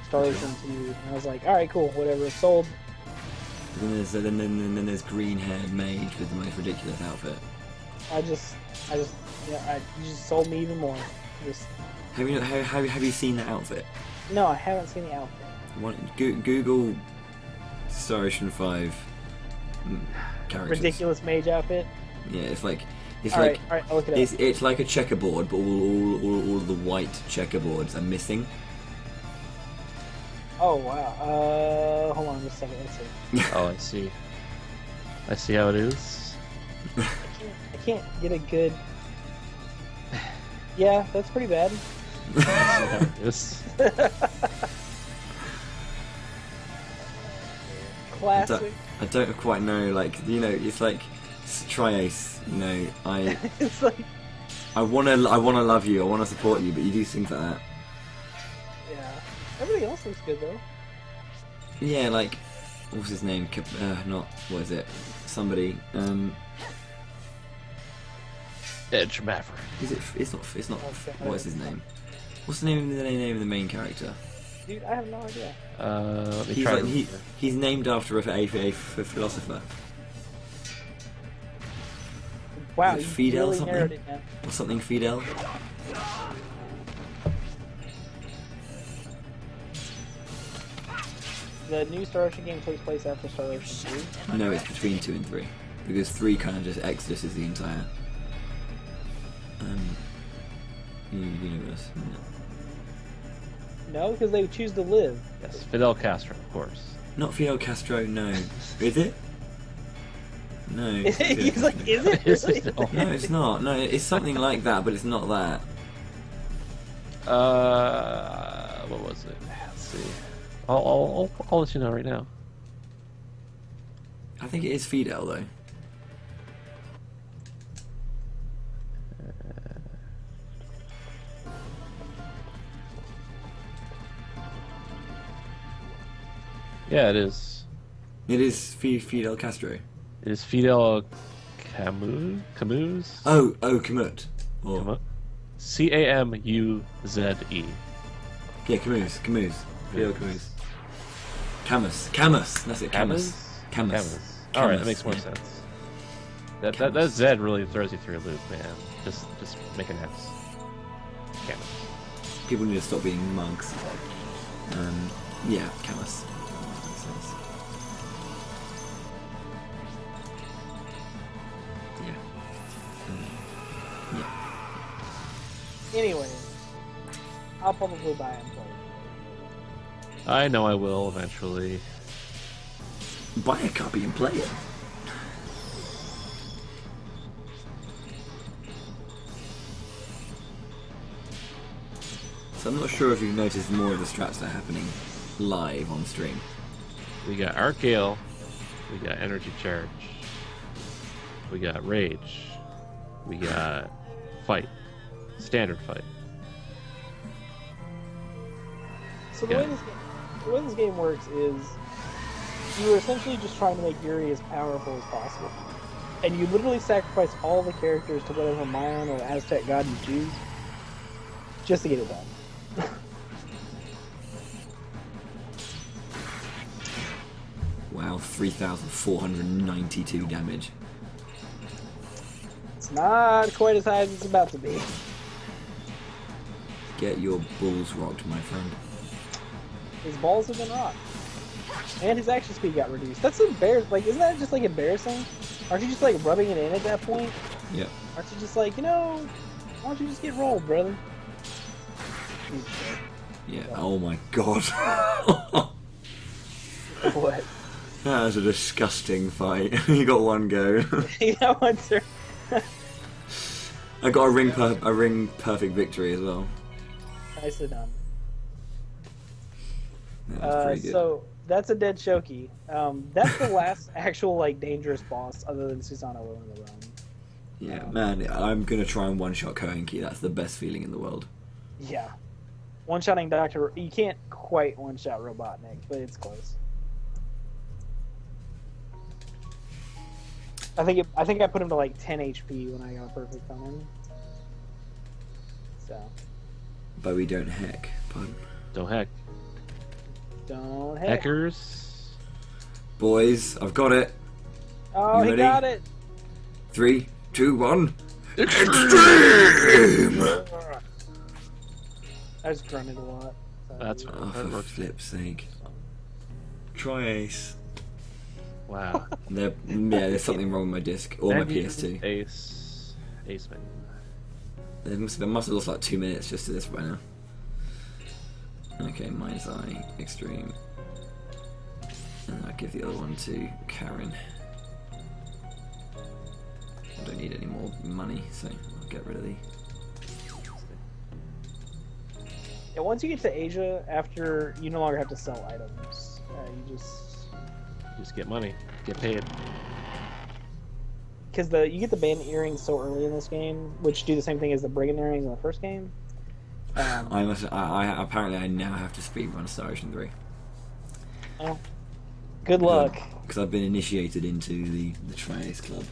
Star Ocean 2, and I was like, all right, cool, whatever, sold. And then there's green-haired mage with the most ridiculous outfit. You just sold me even more. Just Have you seen that outfit? no, I haven't seen the outfit. Google Star Ocean 5 characters. Ridiculous mage outfit. Yeah, it's like All right, I'll look it up. it's like a checkerboard, but all the white checkerboards are missing. Oh wow. Hold on just a second. Let's see. Oh, I see how it is. I can't get a good. Yeah, that's pretty bad. This. Classic. I don't quite know, like, it's like tri-ace, It's like, I wanna love you, I wanna support you, but you do things like that. yeah. Everything else looks good though. Yeah, like, what's his name? What is it? Somebody. Edge Maverick. Is it? It's not. Okay. What's his name? What's the name of the main character? Dude, I have no idea. Let me try. He's named after a philosopher. Wow, Is it you Fidel really something? narrowed it down. Or something Fidel? The new Star Ocean game takes place after Star Ocean 3. No, it's between 2 and 3. Because 3 kind of just exoduses the entire universe. No, because they choose to live. Yes, Fidel Castro, of course. Not Fidel Castro, no. Is it? No. He's like, is it? It's Really? Fidel. No, it's not. No, it's something like that, but it's not that. What was it? Let's see. I'll let you know right now. I think it is Fidel though. Yeah, it is. It is Fidel Castro. It is Fidel Camus? Oh, Camut. Or, Camus? C-A-M-U-Z-E. yeah, Camus. Fidel Camus. Camus. That's it. Camus. All right, that makes more sense. That Z really throws you through a loop, man. Just make an S. Camus. People need to stop being monks. Yeah, Camus. Makes sense. Yeah. Anyway, I'll probably buy and play. I know I will eventually. Buy a copy and play it. So I'm not sure if you've noticed more of the strats that are happening live on stream. We got Arc Gale, we got Energy Charge, we got Rage, we got Fight, Standard Fight. So the way this game works is you are essentially just trying to make Yuri as powerful as possible. And you literally sacrifice all the characters to whatever Mayan or Aztec god you choose just to get it done. Wow, 3,492 damage. It's not quite as high as it's about to be. Get your balls rocked, my friend. His balls have been rocked. And his action speed got reduced. That's embarrassing. Like, isn't that just like embarrassing? Aren't you just like rubbing it in at that point? Yep. Aren't you just like, why don't you just get rolled, brother? Yeah, oh my god. What? That was a disgusting fight. You got one go. Yeah, one turn. I got a ring perfect victory as well. Nicely done. That was pretty good. So that's a dead Shoki. That's the last actual like dangerous boss other than Susanoo in the realm. Yeah, man, I'm gonna try and one-shot Kohenki. That's the best feeling in the world. Yeah. One-shotting Doctor... You can't quite one-shot Robotnik, but it's close. I think I put him to like 10 HP when I got perfect on him. So. Bowie don't heck. Pardon. Don't heck. Don't heck. Hackers. Boys, I've got it. Oh, You he ready? got it! 3, 2, 1. Extreme! I just grunted a lot. So. That's Oh, that for works. flip's sake. Try Ace. Wow. There's something wrong with my disc. Or my Menu, PS2. Ace menu. They must have lost like 2 minutes just to this right now. Okay, Mind's Eye, Extreme. And I give the other one to Karen. I don't need any more money, so I'll get rid of the... Yeah, once you get to Asia, after you no longer have to sell items. You Just get money. Get paid. because you get the bandit earrings so early in this game, which do the same thing as the brigand earrings in the first game. Apparently I now have to speedrun Star Ocean 3. Oh, good luck. Because I've been initiated into the Tri-Ace Club.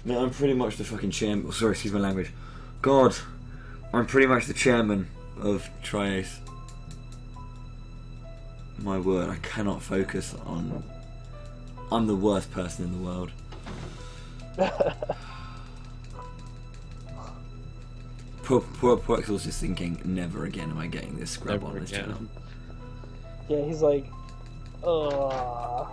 Man, I'm pretty much the fucking chairman. Oh, sorry, excuse my language. God, I'm pretty much the chairman of Tri-Ace. My word, I cannot focus on... I'm the worst person in the world. Poor Quexel's just thinking, never again am I getting this scrub Never on this again. channel. Yeah, he's like, ugh.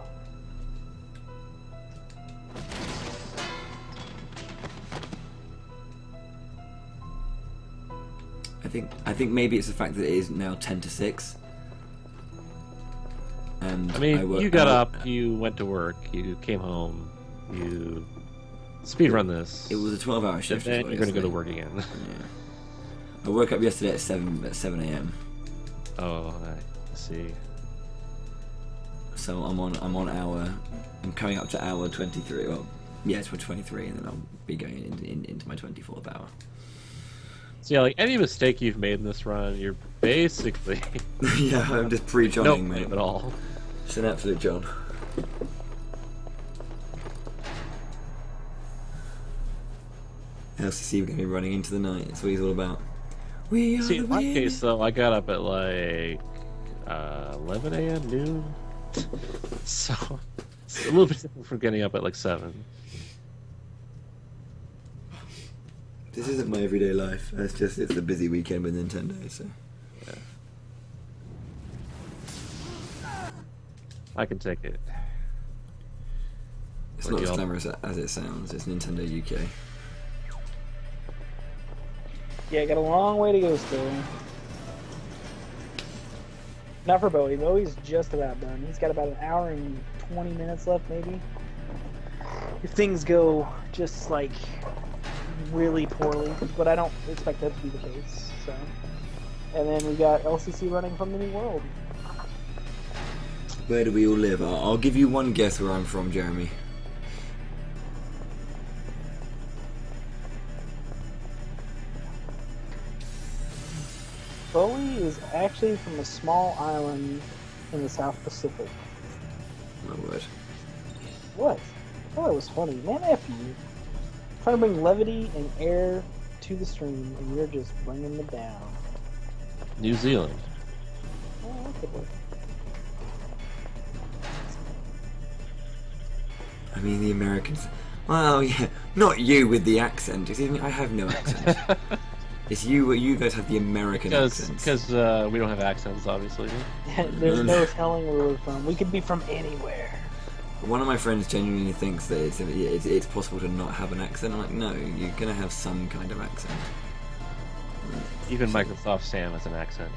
I think maybe it's the fact that it is now 10 to 6. And I mean, work you got out- up, you went to work, you came home, you speedrun this. It was a 12-hour and shift. then as well you're gonna go to yesterday. work again. Yeah. I woke up yesterday at 7 a.m. Oh, I see. so I'm coming up to hour 23. Well, yeah, it's 23, and then I'll be going into my 24th hour. So yeah, like any mistake you've made in this run, you're basically Yeah, I'm just pre-Johning, no mate. at all. It's an absolute John. LCC, we're going to be running into the night. That's what he's all about. We are See, the in my wind. case though, I got up at like 11 a.m. noon, so it's a little bit different from getting up at like 7. This isn't my everyday life. It's the busy weekend with Nintendo, so. Yeah. I can take it. It's Or not do as y'all- glamorous as it sounds. It's Nintendo UK. Yeah, got a long way to go still. Not for Bowie. Bowie's just about done. He's got about an hour and 20 minutes left, maybe. If things go just like really poorly, but I don't expect that to be the case. So, and then we got LCC running from the New World. Where do we all live? I'll give you one guess where I'm from, Jeremy. Bowie is actually from a small island in the South Pacific. My word. What? I thought it was funny. Man, F you. Trying to bring levity and air to the stream, and you're just bringing them down. New Zealand. Oh, that could work. I mean, the Americans. Well, yeah, not you with the accent. You see, I have no accent. It's you. You guys have the American accents. Because we don't have accents, obviously. There's no telling where we're from. We could be from anywhere. One of my friends genuinely thinks that it's possible to not have an accent. I'm like, no, you're gonna have some kind of accent. Even Microsoft Sam has an accent.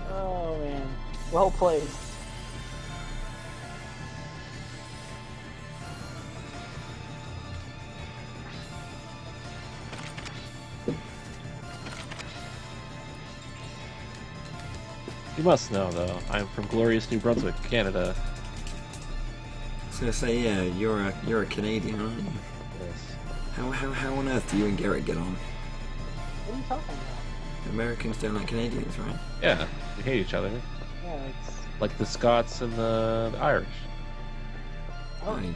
Oh man, well played. You must know, though, I'm from glorious New Brunswick, Canada. I was gonna say, yeah, you're a Canadian, aren't you? Yes. How on earth do you and Garrett get on? What are you talking about? Americans don't like Canadians, right? Yeah, we hate each other. Yeah, it's... Like the Scots and the Irish. Oh. I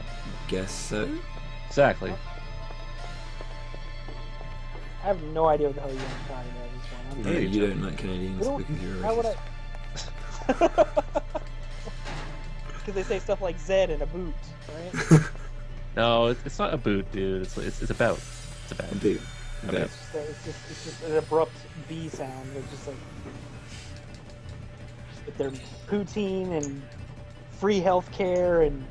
guess so. Exactly. I have no idea what the hell you're talking about this one. Yeah, hate you each don't like Canadians We don't- because you're a How would racist. I? Because they say stuff like Z in a boot, right? No, it's not a boot, dude. It's a bout. It's a bout. I do. I Okay. bet. It's just an abrupt B sound. It's just like with their poutine and free healthcare and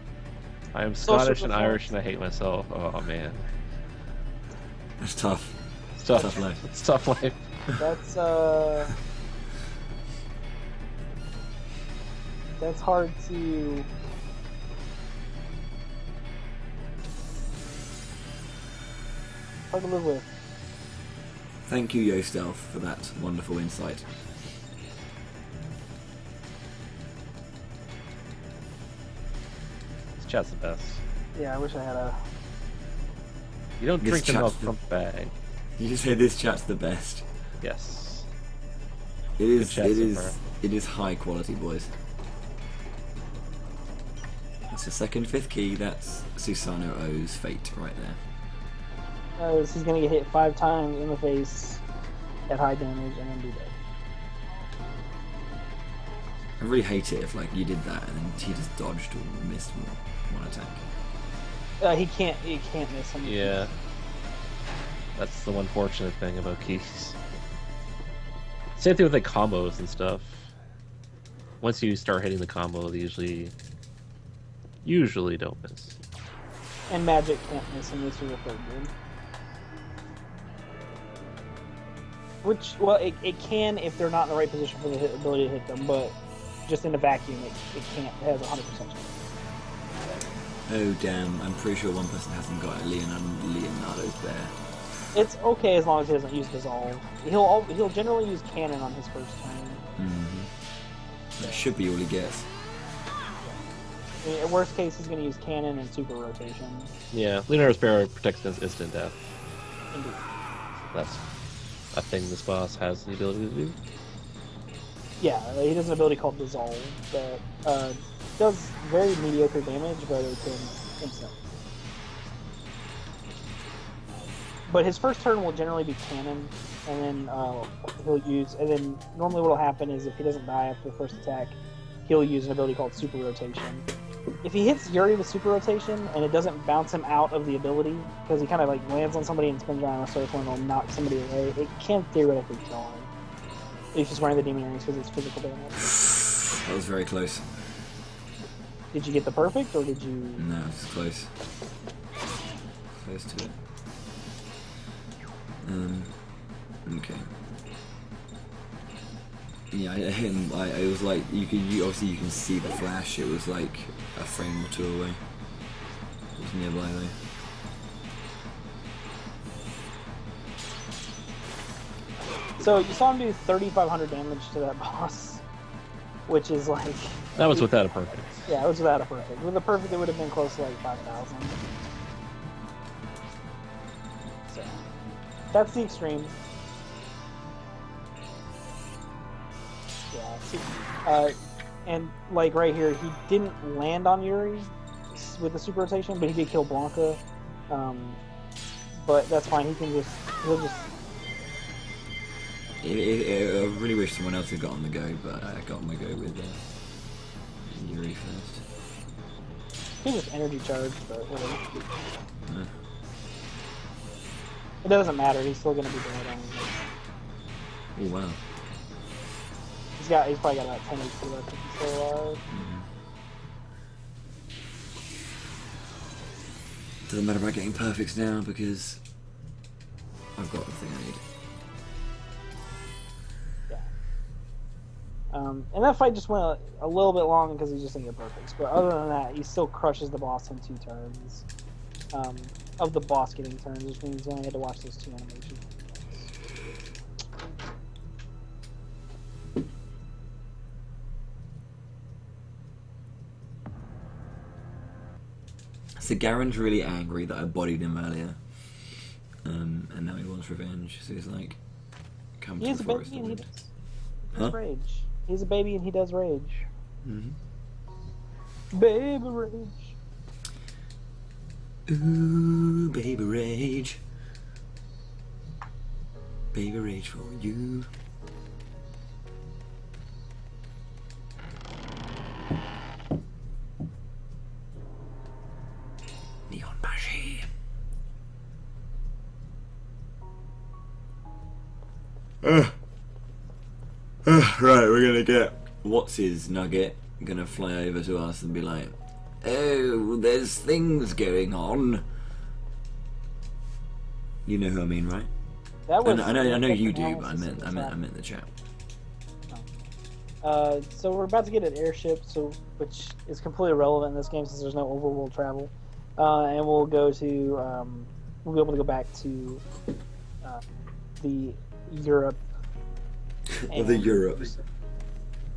I am Social Scottish and reform. Irish and I hate myself. Oh man. That's tough. It's tough. Tough life. It's tough life. that's hard to live with. Thank you, Yo Stealth, for that wonderful insight. This chat's the best. Yeah, I wish I had a. You don't This drink the chat's milk the- from the bag. You just say this chat's the best. Yes. It is. chat It so is. far. It is high quality, boys. That's the second fifth key. That's Susanoo O's fate right there. He's gonna get hit 5 times in the face at high damage and then be dead. I really hate it if like you did that and then he just dodged or missed one attack. He can't miss him. Yeah. That's the one fortunate thing about keys. Same thing with like combos and stuff. Once you start hitting the combo, they usually don't miss. And magic can't miss him. This is a third good. Which, well, it can if they're not in the right position for the ability to hit them, but just in a vacuum, it can't. It has 100% chance. Oh damn! I'm pretty sure one person hasn't got Leonardo's bear. It's okay as long as he doesn't use dissolve. He'll generally use cannon on his first turn. That should be all he gets. I mean, at worst case, he's going to use cannon and super rotation. Yeah, Leonardo's Barrow protects against instant death. Indeed. That's a thing this boss has the ability to do. Yeah, he has an ability called dissolve that does very mediocre damage, but it can instant. But his first turn will generally be cannon, and then he'll use. And then normally what will happen is if he doesn't die after the first attack, he'll use an ability called super rotation. If he hits Yuri with super rotation and it doesn't bounce him out of the ability, because he kind of like lands on somebody and spins around in a circle and will knock somebody away, it can theoretically kill him. If he's wearing the demon rings because it's physical damage. That was very close. Did you get the perfect, or did you? No, it's close. Close to it. Okay. Yeah, I hit him. It was like obviously you can see the flash. It was like a frame or two away. It was nearby though. So you saw him do 3,500 damage to that boss, which is like. That was without a perfect. Yeah, it was without a perfect. With a perfect, it would have been close to like 5,000. So that's the extreme. Yeah. See, and like right here, he didn't land on Yuri with the super rotation, but he did kill Blanca. But that's fine. He'll just. I really wish someone else had got on the go, but I got on the go with Yuri first. He was energy charged, but whatever. It doesn't matter. He's still going to be dead on his. Oh wow. He's probably got about 10 HP left if he's still alive. Doesn't matter about getting perfects now because I've got the thing I need. And that fight just went a little bit long because he just didn't get perfects. But other than that, he still crushes the boss in 2 turns. Of the boss getting turns, which means he only had to watch those 2 animations. So Garen's really angry that I bodied him earlier. And now he wants revenge. So he's like, come to the forest of wind. Huh? Rage. He's a baby and he does rage. Mm-hmm. Baby rage. Ooh, baby rage. Baby rage for you. Neon Bashi. Right, we're gonna get what's his nugget gonna fly over to us and be like, oh, there's things going on. You know who I mean, right? That was I know you do, but I meant the chat. So we're about to get an airship, which is completely irrelevant in this game since there's no overworld travel, and we'll go to we'll be able to go back to the Europe. The Europes.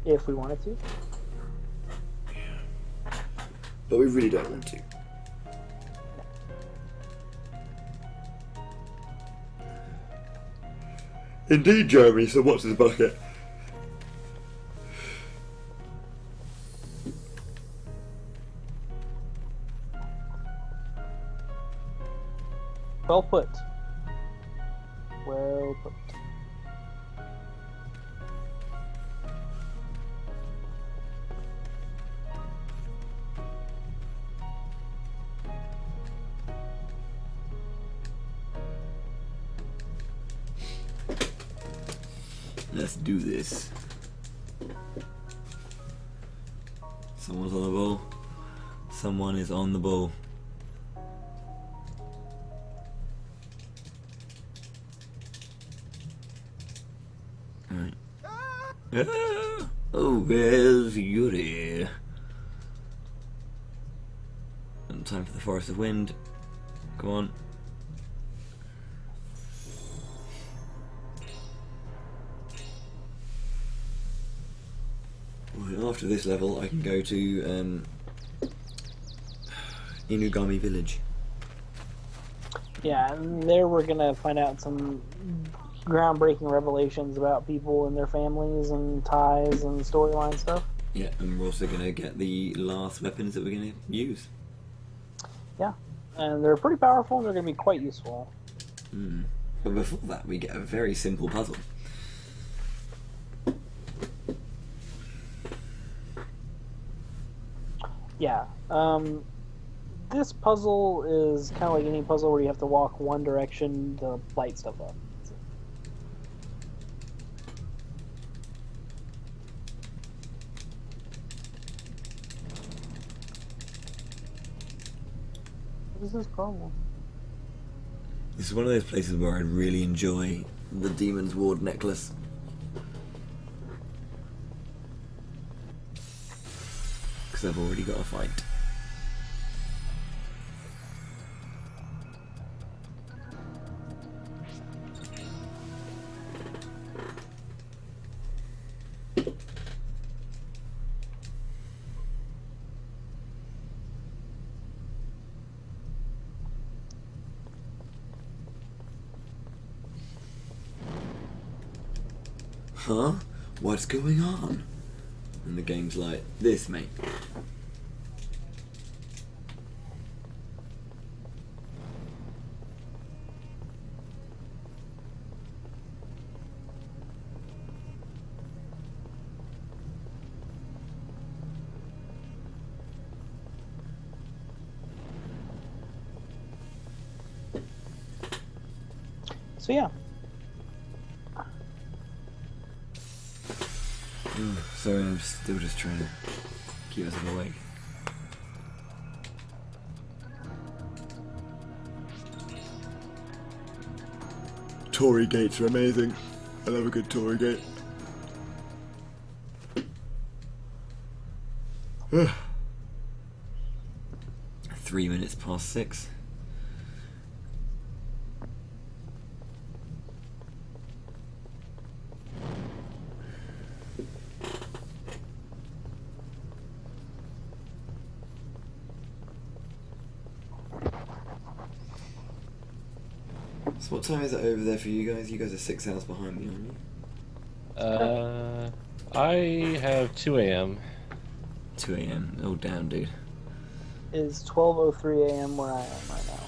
If we wanted to. But we really don't want to. Indeed, Jeremy, so what's his bucket? Well put. Well put. Let's do this. Someone's on the ball. Someone is on the ball. Alright. Oh, where's Yuri? And time for the Forest of Wind. Come on. after this level, I can go to Inugami Village. Yeah, and there we're gonna find out some groundbreaking revelations about people and their families and ties and storyline stuff. Yeah, and we're also going to get the last weapons that we're going to use. Yeah, and they're pretty powerful and they're gonna be quite useful. But before that, we get a very simple puzzle. Yeah, this puzzle is kind of like any puzzle where you have to walk one direction to light stuff up. What is this problem? This is one of those places where I really enjoy the Demon's Ward necklace. Because I've already got a fight. Huh? What's going on? And the game's like, this, mate. So yeah. Sorry, I'm still just trying to keep myself awake. Tory gates are amazing. I love a good Tory gate. 3 minutes past 6. So what time is it over there for you guys? You guys are 6 hours behind me, aren't you? I have 2 a.m. 2 a.m. Oh damn, dude. Is 12:03 a.m. where I am right now.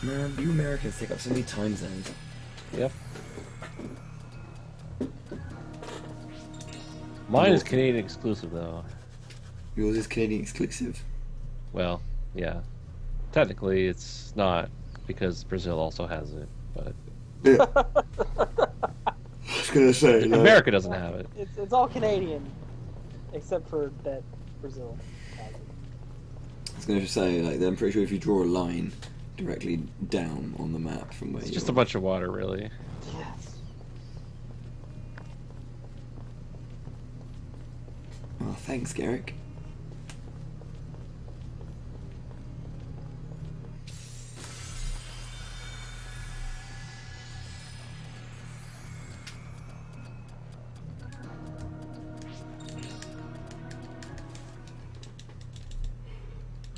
Man, you Americans take up so many time zones. Yep. Mine is Canadian exclusive, though. Yours is Canadian exclusive. Well, yeah. Technically, it's not, because Brazil also has it, but... Yeah. I was gonna say, like, America doesn't have it. It's all Canadian, except for that Brazil has it. I was gonna say, like, I'm pretty sure if you draw a line directly down on the map from where It's you're... just a bunch of water, really. Yes. Oh, thanks, Garrick.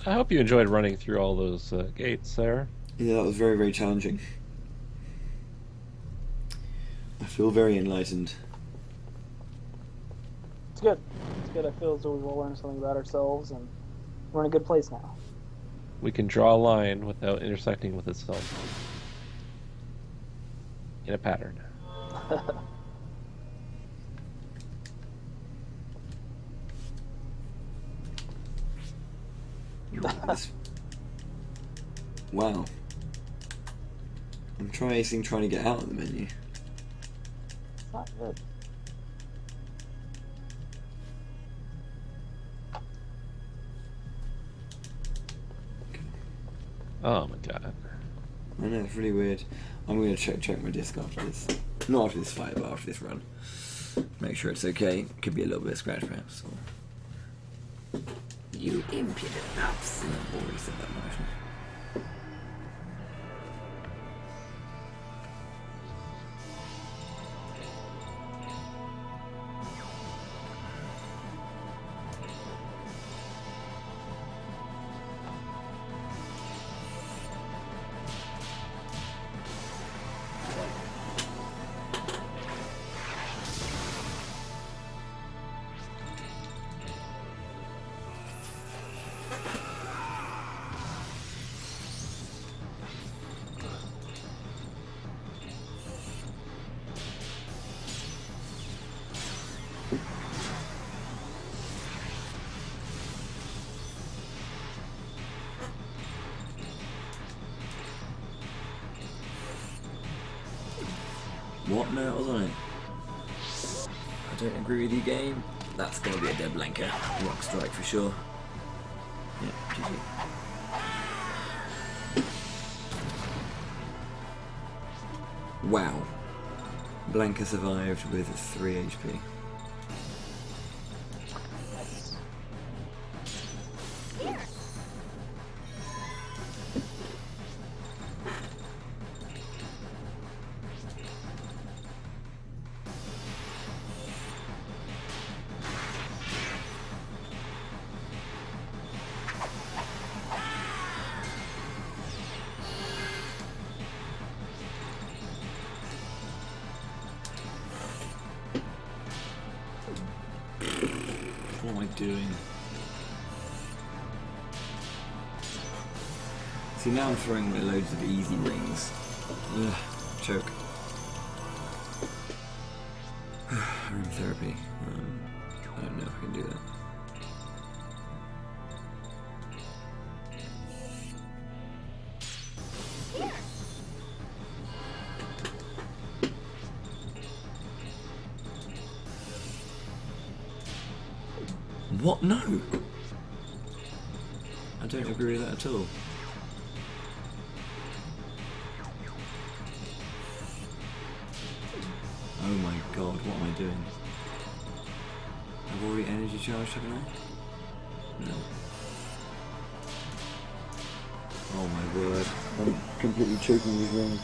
I hope you enjoyed running through all those gates there. Yeah, that was very, very challenging. I feel very enlightened. It's good. It's good. I feel as though we've all learned something about ourselves, and we're in a good place now. We can draw a line without intersecting with itself. In a pattern. Wow. I'm trying to get out of the menu. It's not good. Oh my god. I know, it's really weird. I'm going to check my disc after this. Not after this fight, but after this run. Make sure it's okay. Could be a little bit of scratch, perhaps. Or... You impudent mouse. I've already said that motion. What? No, I was on it. I don't agree with you, game. That's going to be a dead blanker. Rock strike for sure. Yeah, GG. Wow. Blanker survived with 3 HP. What am I doing? See, now I'm throwing away loads of easy rings. Ugh, choke. Room therapy. I don't know if I can do that. What? No! I don't agree with that at all. Oh my god, what am I doing? I've already energy charged, haven't I? No. Oh my word. I'm completely choking these rings.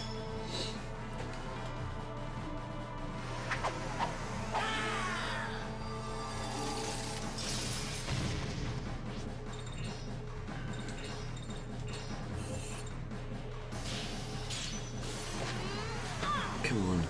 Come on.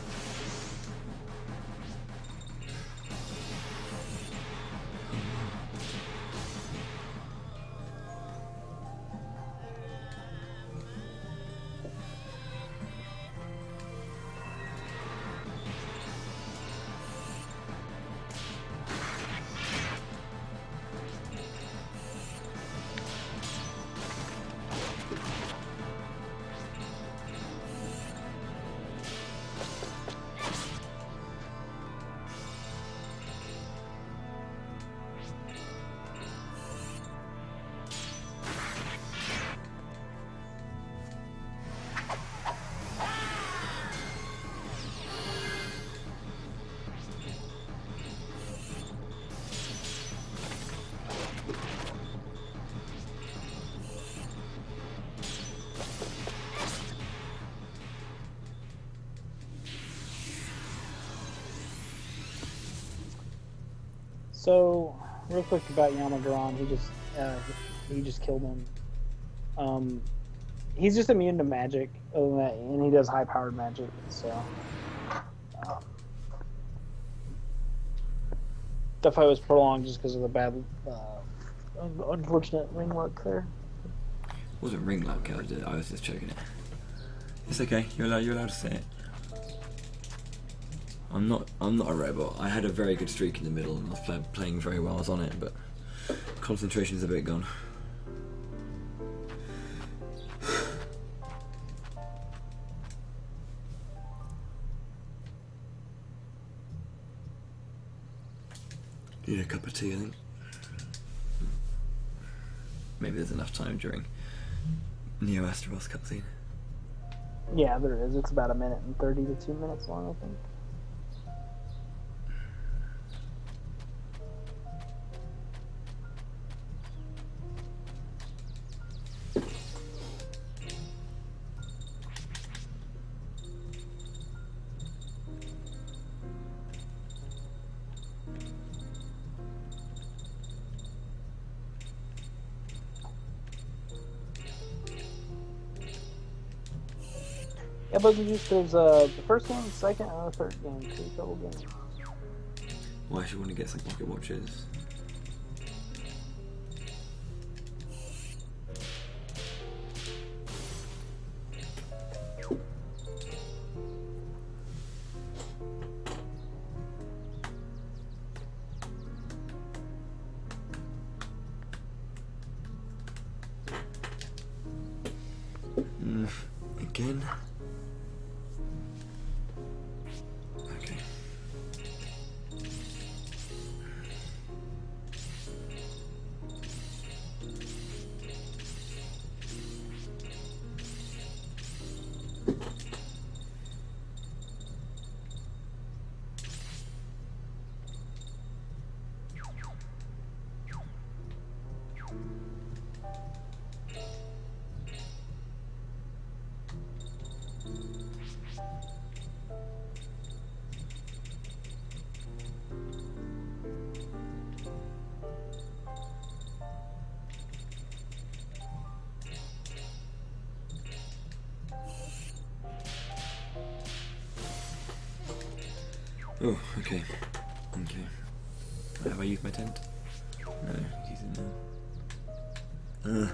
So, real quick about Yamagron, he just killed him. He's just immune to magic, other than that, and he does high-powered magic. So, the fight was prolonged just because of the bad, unfortunate ring luck there. It wasn't ring luck, I was just choking it. It's okay. You're allowed to say it. I'm not a robot. I had a very good streak in the middle and I was playing very well. I was on it, but concentration is a bit gone. Need a cup of tea, I think. Maybe there's enough time during Neo Astaroth cutscene. Yeah, there is. It's about 1 minute and 30 to 2 minutes long, I think. Yeah, but there's the first game, the second, and the third game. 2 total games. Why should you want to get some pocket watches? Again? Oh, okay. Okay. Have I used my tent? No, use it now.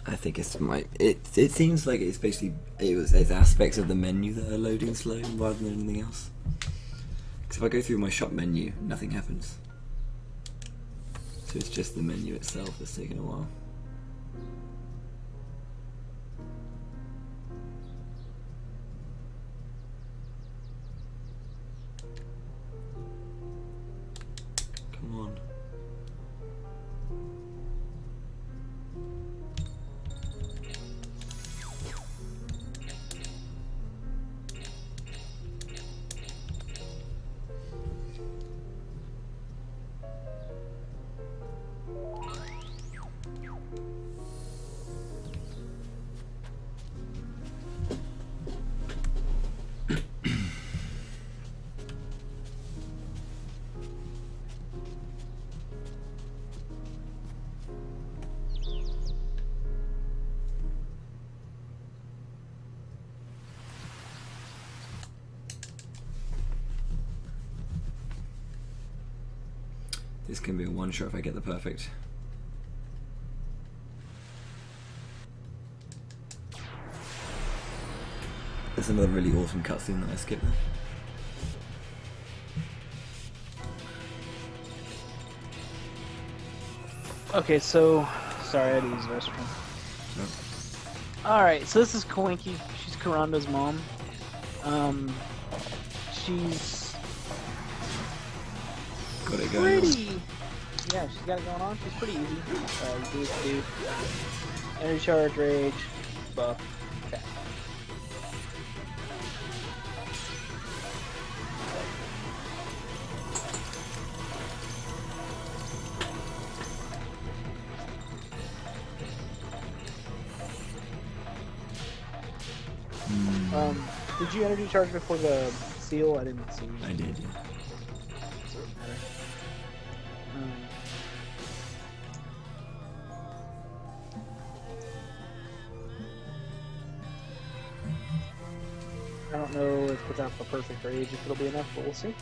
I think it's my. It seems like it's basically it's aspects of the menu that are loading slow rather than anything else. Because if I go through my shop menu, nothing happens. So it's just the menu itself that's taking a while. Come on. This can be a one shot if I get the perfect. There's another really awesome cutscene that I skipped there. Okay, so sorry, I had to use the restroom. All right, so this is Coinky. She's Karanda's mom. She's Got it going pretty. Yeah, she's got it going on. She's pretty easy. You do energy charge, rage, buff. Okay. Did you energy charge before the seal? I didn't see. I did, yeah. Doesn't matter. I don't know if without the perfect rage if it'll be enough, but we'll see.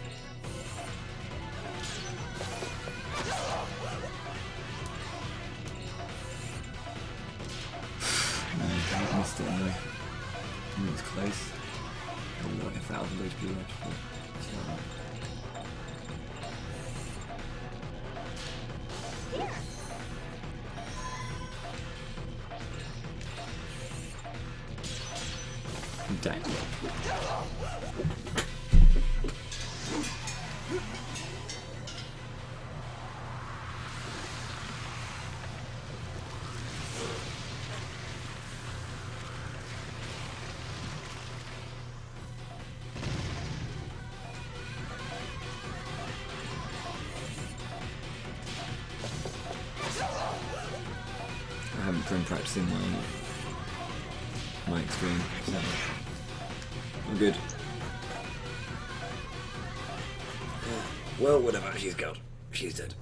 No, I missed it anyway. It was close. Oh, like 1,000 HP left. It's not right. Dang. I haven't been practicing my extreme, so I'm good. Well, whatever, she's gone. She's dead.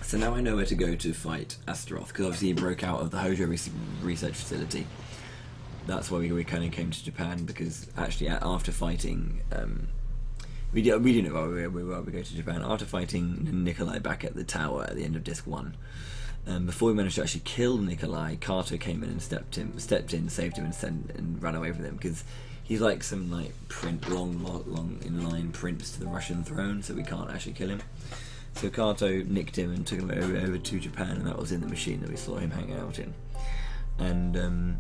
So now I know where to go to fight Astaroth, because obviously he broke out of the Hojo research facility. That's why we kind of came to Japan, because actually after fighting, we do know why we go to Japan. After fighting Nikolai back at the tower at the end of Disc 1, before we managed to actually kill Nikolai, Kato came in and stepped in, saved him, and ran away with him, because he's like some long in-line prince to the Russian throne, so we can't actually kill him. So Kato nicked him and took him over to Japan, and that was in the machine that we saw him hanging out in. And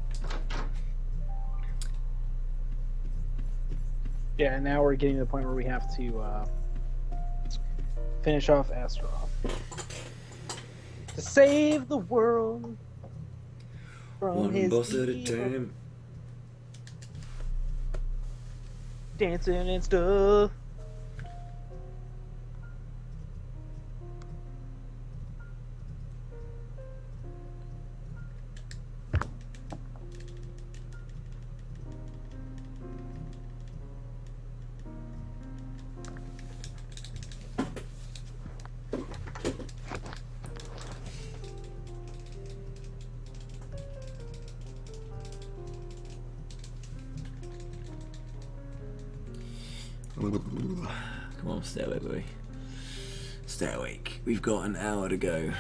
yeah, now we're getting to the point where we have to finish off Astaroth to save the world. from One his boss at a evil time. dancing and stuff. Come on, stay awake, boy. Stay awake. We've got an hour to go.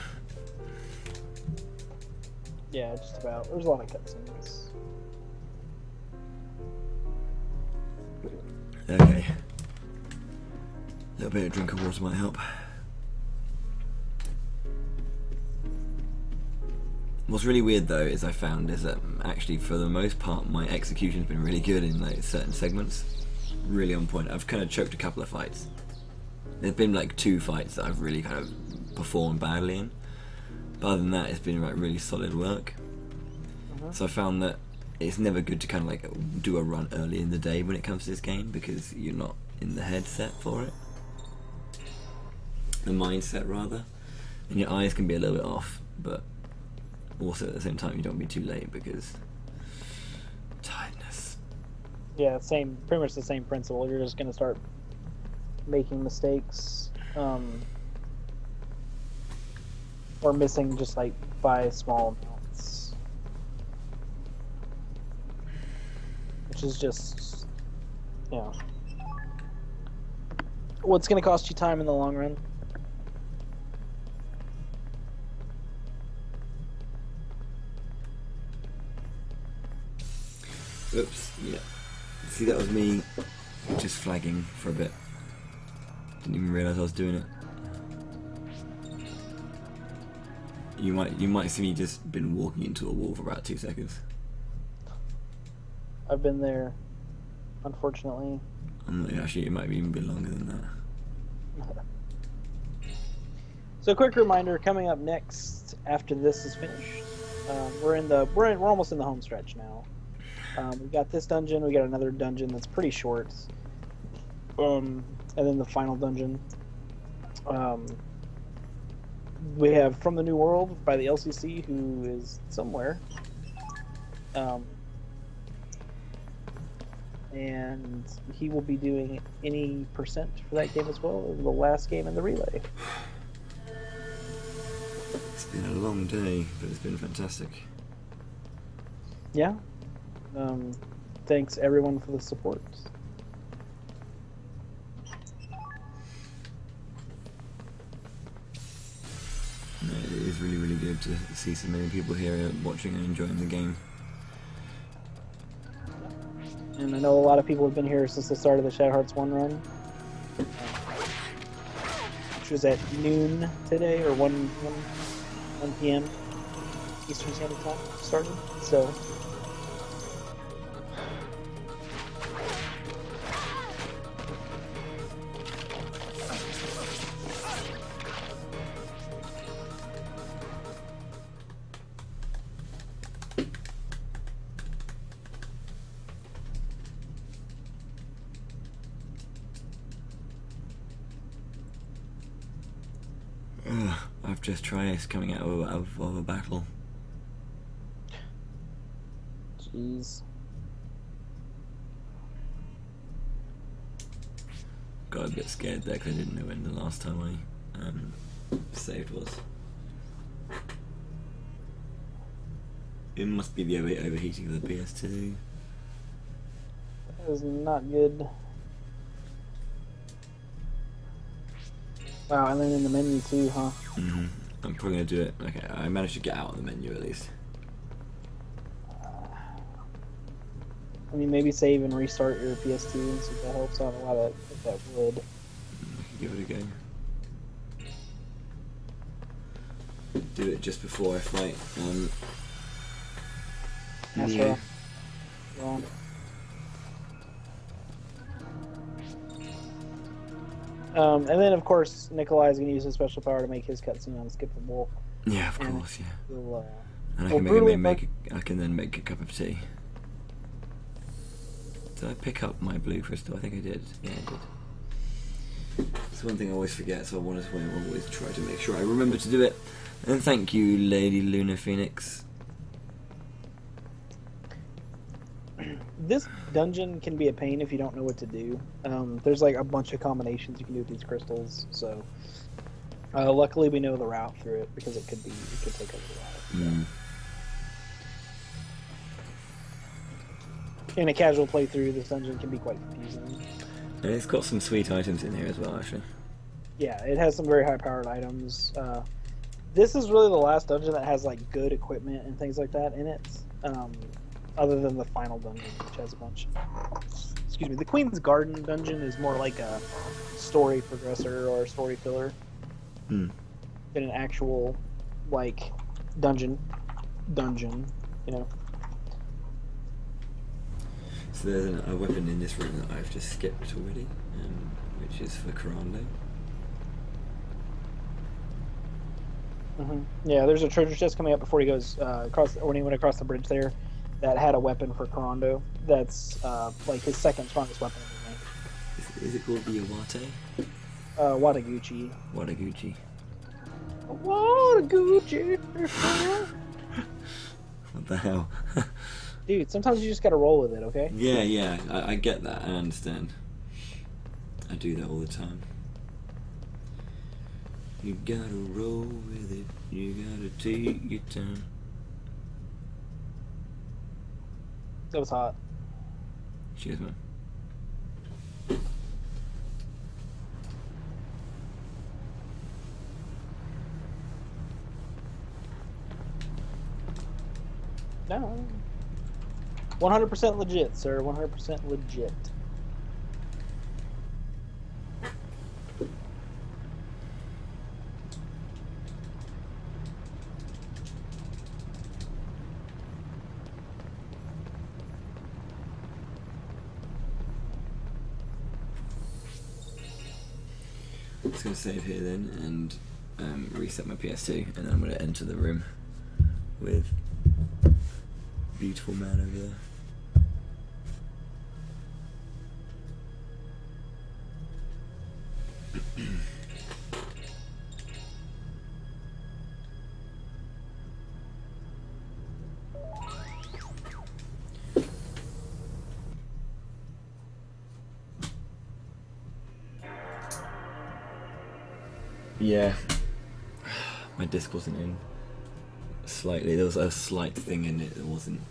Yeah, just about. There's a lot of cutscenes. Okay. A little bit of drink of water might help. What's really weird though is I found is that actually for the most part my execution's been really good in like certain segments. Really on point. I've kind of choked a couple of fights. There's been like 2 fights that I've really kind of performed badly in. But other than that, it's been like really solid work. So I found that it's never good to kind of like do a run early in the day when it comes to this game because you're not in the headset for it. The mindset rather. And your eyes can be a little bit off, but also at the same time you don't be too late because tiredness. Yeah, pretty much the same principle. You're just gonna start making mistakes, or missing just like by small amounts, which is just, you know, what's gonna cost you time in the long run. Oops, yeah. See, that was me just flagging for a bit. Didn't even realise I was doing it. You might see me just been walking into a wall for about 2 seconds. I've been there, unfortunately. Actually, it might have even been longer than that. So, quick reminder: coming up next after this is finished, we're almost in the home stretch now. We got this dungeon. We got another dungeon that's pretty short, and then the final dungeon. We have From the New World by the LCC, who is somewhere, and he will be doing any percent for that game as well as the last game in the relay. It's been a long day, but it's been fantastic. Yeah. Thanks everyone for the support. No, it is really, really good to see so many people here watching and enjoying the game. And I know a lot of people have been here since the start of the Shadow Hearts 1 run, which was at noon today, or 1 p.m. Eastern Standard Time started. So, I've just tried coming out of a battle. jeez. Got a bit scared there because I didn't know when the last time I saved was. It must be the overheating of the PS2. That is not good. Wow, and then in the menu too, huh? Mm-hmm. I'm probably going to do it. Okay, I managed to get out of the menu at least. I mean, maybe save and restart your PS2 and see if that helps. I don't know why that would. Give it a go. Do it just before I fight. Astaroth. Well, and then, of course, Nikolai's going to use his special power to make his cutscene unskippable. Yeah, of course, yeah. He'll And I Well, can brutally I can then make a cup of tea. Did I pick up my blue crystal? I think I did. Yeah, I did. It's one thing I always forget, so I always try to make sure I remember to do it. And thank you, Lady Luna Phoenix. This dungeon can be a pain if you don't know what to do. There's like a bunch of combinations you can do with these crystals, so luckily we know the route through it because it could take a little while. In a casual playthrough, this dungeon can be quite confusing. And it's got some sweet items in here as well, actually. Yeah, it has some very high-powered items. This is really the last dungeon that has like good equipment and things like that in it. Other than the final dungeon, which has a bunch. Excuse me. The Queen's Garden dungeon is more like a story progressor or a story filler than an actual like dungeon. You know. So there's a weapon in this room that I've just skipped already, which is for Karando. Yeah, there's a treasure chest coming up before he goes when he went across the bridge there. That had a weapon for Karando. That's like his second strongest weapon in the game. Is it called the Iwate? Wataguchi. Wataguchi. Wataguchi. What the hell? Dude, sometimes you just gotta roll with it, okay? Yeah, I get that. I understand. I do that all the time. You gotta roll with it. You gotta take your time. That was hot. Cheers, man. No. 100% legit, sir. 100% legit. I'm just going to save here then and reset my PS2, and then I'm going to enter the room with beautiful man over there. Yeah, my disc wasn't in slightly. There was a slight thing in it that wasn't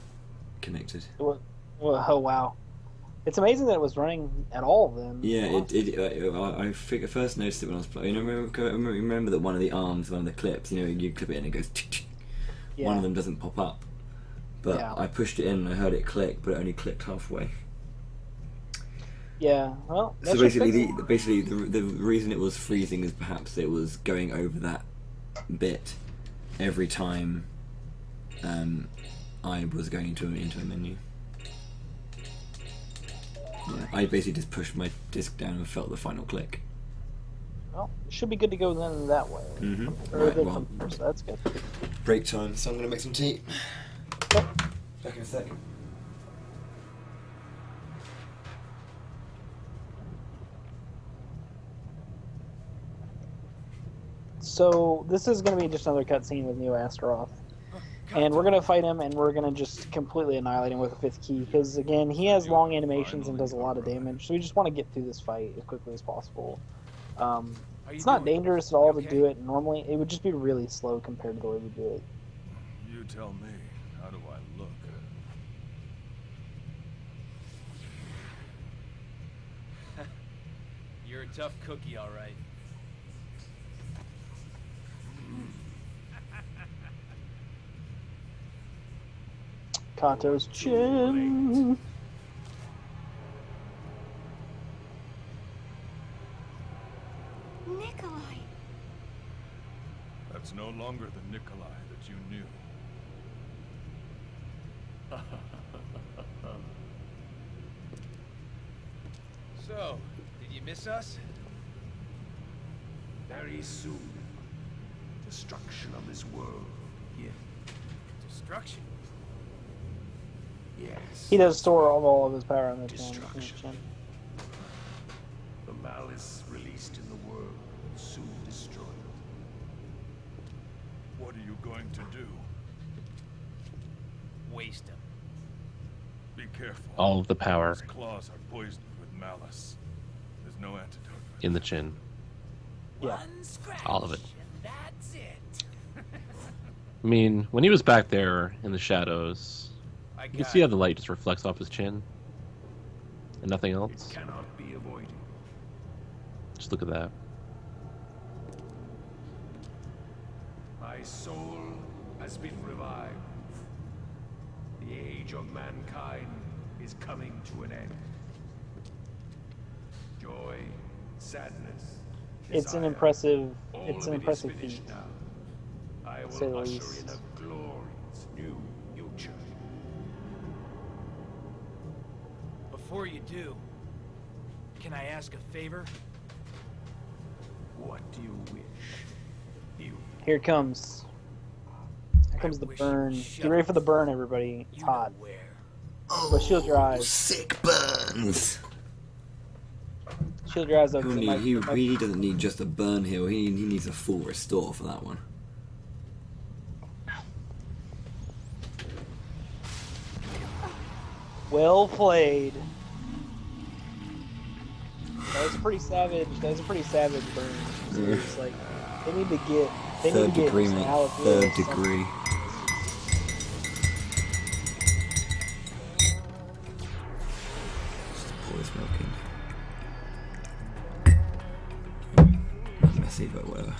connected. Well, oh wow. It's amazing that it was running at all then. Yeah, I first noticed it when I was playing. Remember that one of the arms, one of the clips, you clip it and it goes. Yeah. One of them doesn't pop up, but Yeah. I pushed it in and I heard it click, but it only clicked halfway. Yeah, well. So basically, the reason it was freezing is perhaps it was going over that bit every time I was going into a menu. Yeah, I basically just pushed my disc down and felt the final click. Well, it should be good to go then that way. Right, well, So that's good. break time, so I'm going to make some tea. Back in a sec. So this is going to be just another cutscene with New Astaroth. And we're going to fight him, and we're going to just completely annihilate him with a fifth key. Because, again, he has long animations and does a lot of damage. So we just want to get through this fight as quickly as possible. It's not dangerous at all to do it normally. It would just be really slow compared to the way we do it. You tell me. How do I look? You're a tough cookie, all right. Kato's chin. Nikolai. That's no longer the Nikolai that you knew. So, did you miss us? Very soon. Destruction of this world. Yeah. destruction. Yes. He does store all of his power on the chin. Destruction. The malice released in the world will soon destroy it. What are you going to do? Waste him. Be careful. All of the power His claws are poisoned with malice. There's no antidote for in the that. chin. Yeah. One scratch, All of it. and that's it. I mean, when he was back there in the shadows, I you can got see how it. the light just reflects off his chin. And nothing It else. cannot be avoided. Just look at that. My soul has been revived. The age of mankind is coming to an end. Joy, sadness, It's an desire, impressive. all It's of an it is impressive finished feat. now. I to say the will usher least. in a glorious new future. Before you do, can I ask a favor? What do you wish? You. Here it comes. Here comes the wish you burn. shut Get ready up. for the burn, everybody. It's You hot. know where. But shield your eyes. Sick burns. Shield your eyes, though. He, 'cause it need, might- he, it might- he doesn't need just a burn heal. He needs a full restore for that one. Well played. That was pretty savage. That was a pretty savage burn. So Yeah. it's like they need to get. They Third need to get degree, some mate. Alex Third Lewis, some- degree. Boy smoking. Messy, but whatever.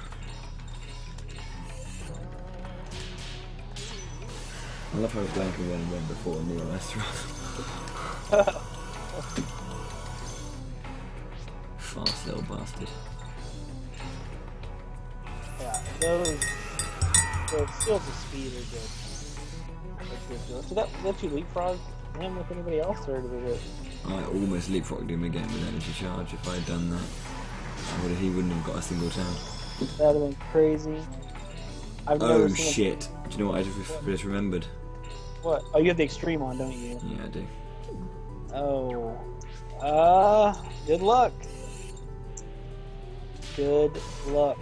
I love how it's blanking when and when before Neem Astaroth. Fast little bastard. Yeah, those skills of speed are good. Did that let you leapfrog him with anybody else, or did it? I almost leapfrogged him again with energy charge. If I had done that, he wouldn't have got a single turn. That'd have been crazy. I've Oh never seen shit! Do you know what I just remembered? What? Oh, you have the extreme on, don't you? Yeah, I do. Oh. Good luck. Good luck.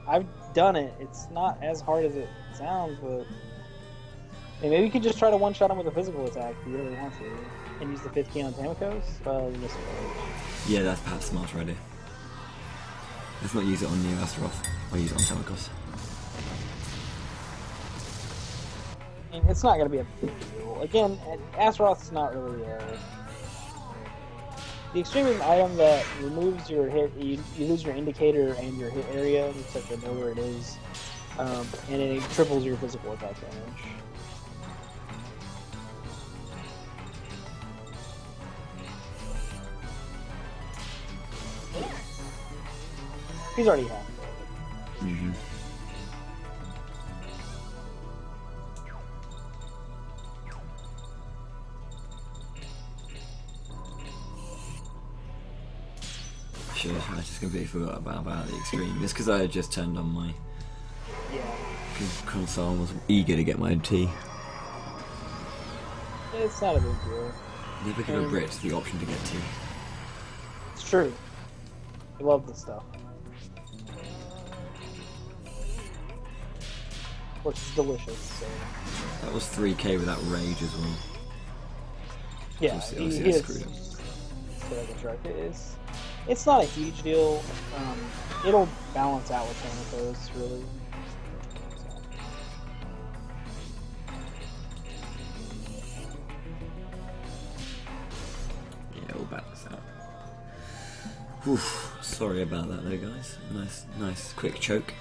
I've done it. It's not as hard as it sounds, but hey, maybe you could just try to one-shot him with a physical attack if you really want to, and use the 5th key on Tamikos. Well, you missed it. Yeah, that's perhaps a smarter idea. Let's not use it on Neem Astaroth. I'll use it on Tamikos. I mean, it's not going to be a big deal. Again, Astaroth's not really the extreme is an item that removes your hit. You lose your indicator and your hit area, except to know where it is, and it triples your physical attack damage. He's already half. Mm-hmm. Shit, I just completely forgot about the extreme. It's because I had just turned on my Yeah. console and was eager to get my tea. It's not a big deal. Never give a Brit the option to get tea. It's true. I love this stuff. Which is delicious. So. That was 3k without rage as well. Yeah, Obviously he I is. screwed him. So like a shark. It's not a huge deal. It'll balance out with Thanatos, really. Yeah, it'll balance out. Oof, sorry about that though, guys. Nice quick choke.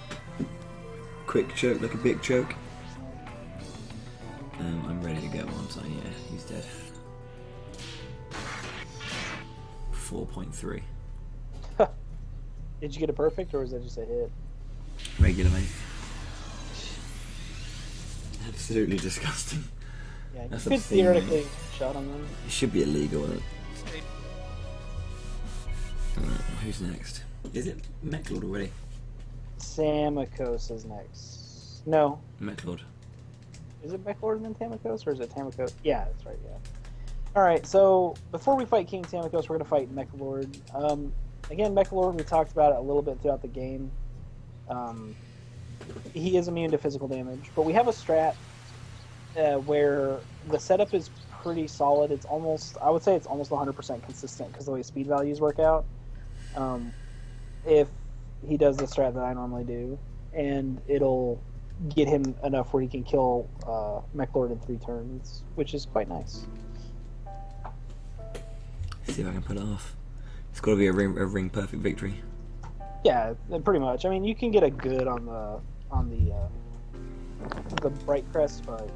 Quick choke, like a big choke. I'm ready to go on, so yeah, he's dead. 4.3. Did you get a perfect, or was that just a hit? Regular, mate. Absolutely disgusting. Yeah, you That's could obscene, theoretically mate. shot on them. It should be illegal, isn't it? Alright, who's next? Is it Mechlord already? Samikos is next. No, Mechlord. Is it Mech Lord and then Tamikos, or is it Tamikos? Yeah, that's right. Yeah. All right. So before we fight King Tamikos, we're gonna fight Mech Lord. Again, Mech Lord. We talked about it a little bit throughout the game. He is immune to physical damage, but we have a strat where the setup is pretty solid. It's almost, I would say, it's almost 100% consistent because the way speed values work out. If he does the strat that I normally do, and it'll get him enough where he can kill Mech Lord in 3 turns, which is quite nice. See if I can pull it off. It's got to be a ring perfect victory. Yeah, pretty much. I mean, you can get a good on the Bright Crest, but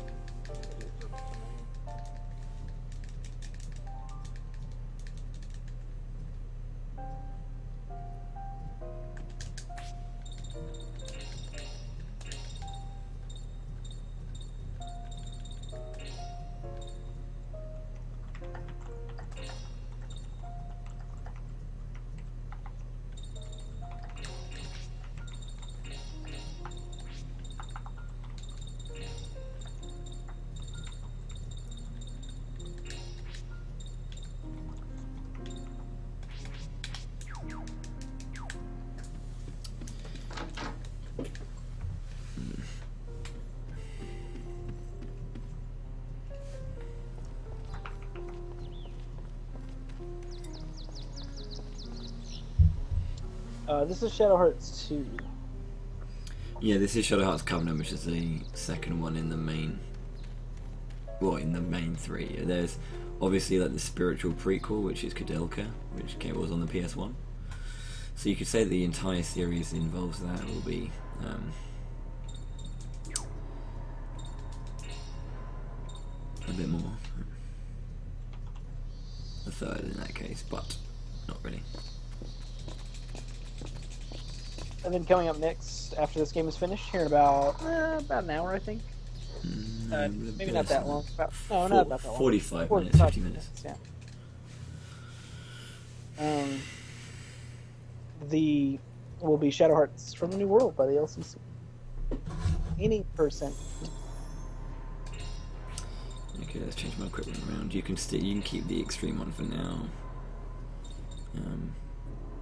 this is Shadow Hearts 2. Yeah, this is Shadow Hearts Covenant, which is the second one in the main. Well, in the main 3. There's obviously like the spiritual prequel, which is Kudelka, which was on the PS1. So you could say that the entire series involves that. Will be a bit more. A third in that case, but not really. And then coming up next, after this game is finished, here in about an hour, I think. Maybe not that long. Not that long. 45 minutes, 50 minutes. Yeah. Will be Shadow Hearts from the New World by the LCC. Any percent. Okay, let's change my equipment around. You can keep the extreme one for now.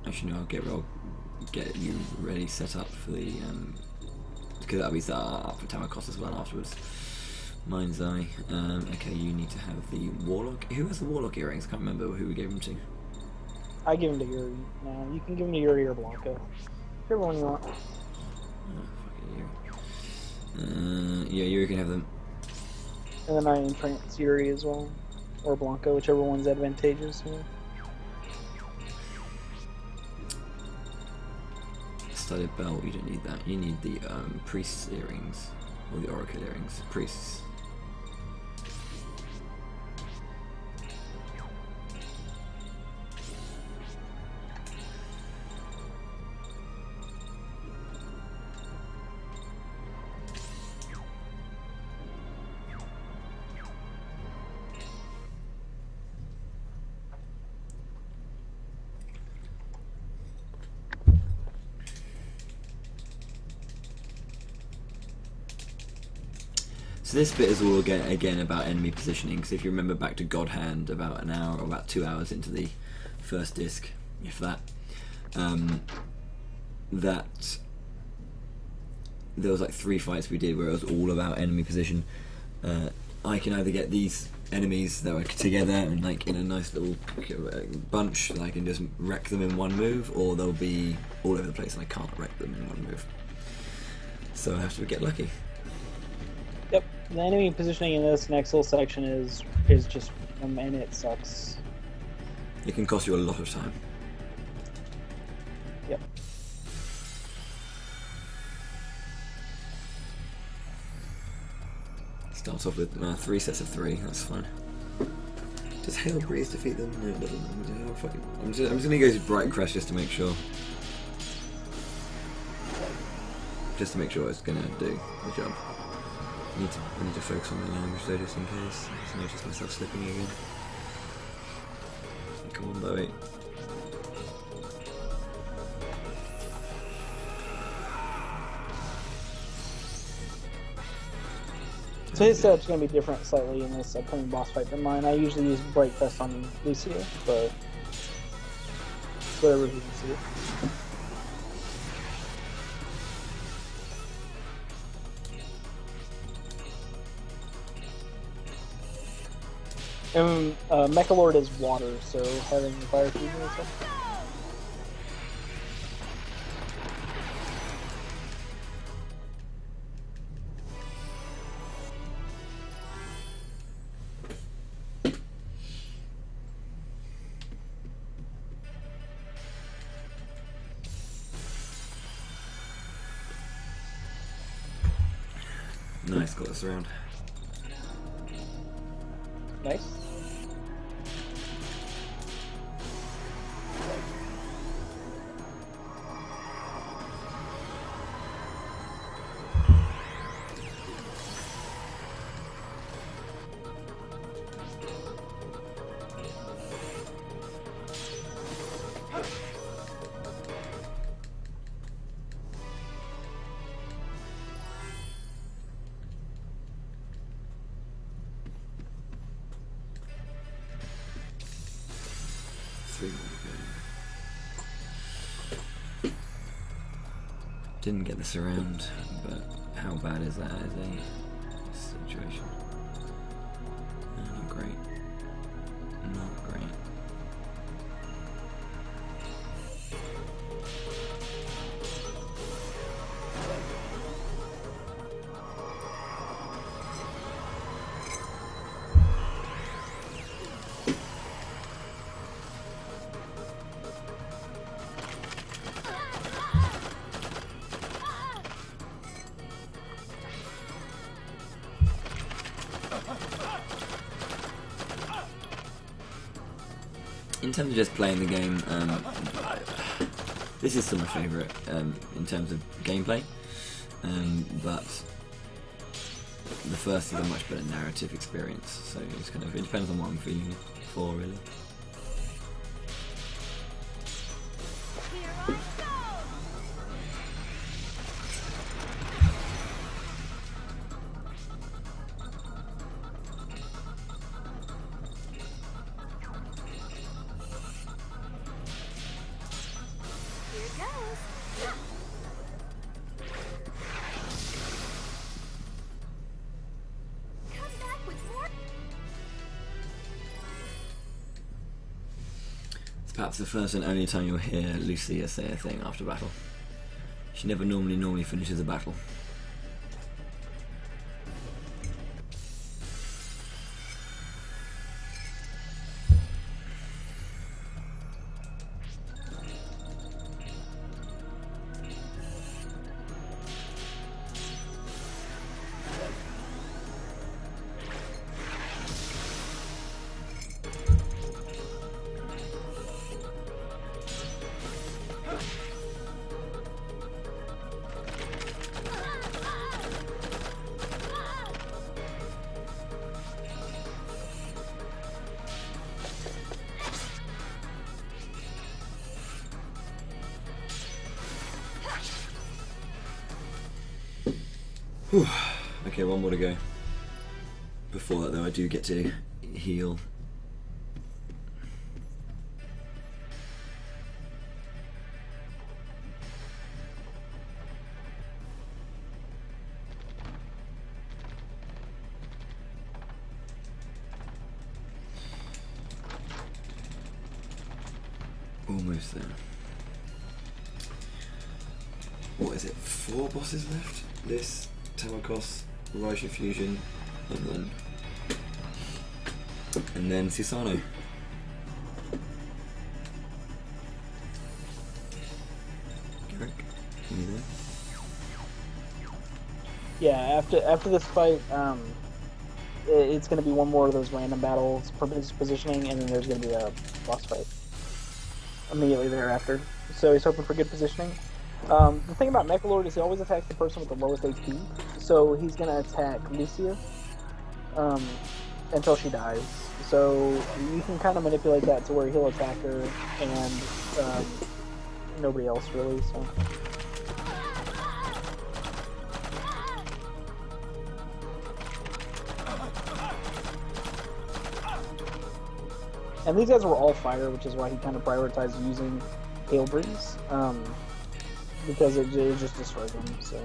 Actually, no, I'll get you ready, set up for the because that'll be set up for Tamikos as well afterwards. Mind's Eye. Okay, you need to have the Warlock. Who has the Warlock earrings? I can't remember who we gave them to. I give them to Yuri. No, you can give them to Yuri or Blanca. Whichever one you want. Oh, fucking Yuri. Yeah, Yuri can have them. And then I entrance Yuri as well, or Blanca, whichever one's advantageous. Yeah. Studded belt, you don't need that. You need the priest's earrings, or the oracle earrings. Priests. So this bit is all again about enemy positioning, because if you remember back to God Hand about an hour or about 2 hours into the first disc, if that, that there was like 3 fights we did where it was all about enemy position. I can either get these enemies that are together and like in a nice little bunch and I can just wreck them in one move, or they'll be all over the place and I can't wreck them in one move. So I have to get lucky. Yep, the enemy positioning in this next little section is just, and it sucks. It can cost you a lot of time. Yep. Starts off with 3 sets of 3, that's fine. Does Hail Breeze defeat them? No, it doesn't. I'm just gonna go to Bright Crest just to make sure. Just to make sure it's gonna do the job. I need to focus on the language though, just in case. I just noticed myself slipping again. Come on, Bowie. So his setup's going to be different slightly in this upcoming boss fight than mine. I usually use Breakfast on Lucia, but whatever you can see. And Mechalord is water, so having fire fusion and stuff. Nice, got us around. Nice. Three more to go. Didn't get this around, but how bad is that as a situation? Not great. Not great. In terms of just playing the game, this is still my favourite in terms of gameplay, but the first is a much better narrative experience, so it's kind of, it depends on what I'm feeling for, really. Perhaps the first and only time you'll hear Lucia say a thing after battle. She never normally finishes a battle. Whew. Okay, one more to go. Before that though, I do get to heal. Almost there. What is it? 4 bosses left? This, Tamakos, Rage Fusion, and then Susanoo. Garrick, are you there? Yeah, after this fight, it's going to be one more of those random battles, positioning, and then there's going to be a boss fight immediately thereafter. So he's hoping for good positioning. The thing about Mechalord is he always attacks the person with the lowest HP, so he's going to attack Lucia until she dies. So you can kind of manipulate that to where he'll attack her and nobody else really. So. And these guys were all fire, which is why he kind of prioritized using Hail Breeze, because it just destroys them. So.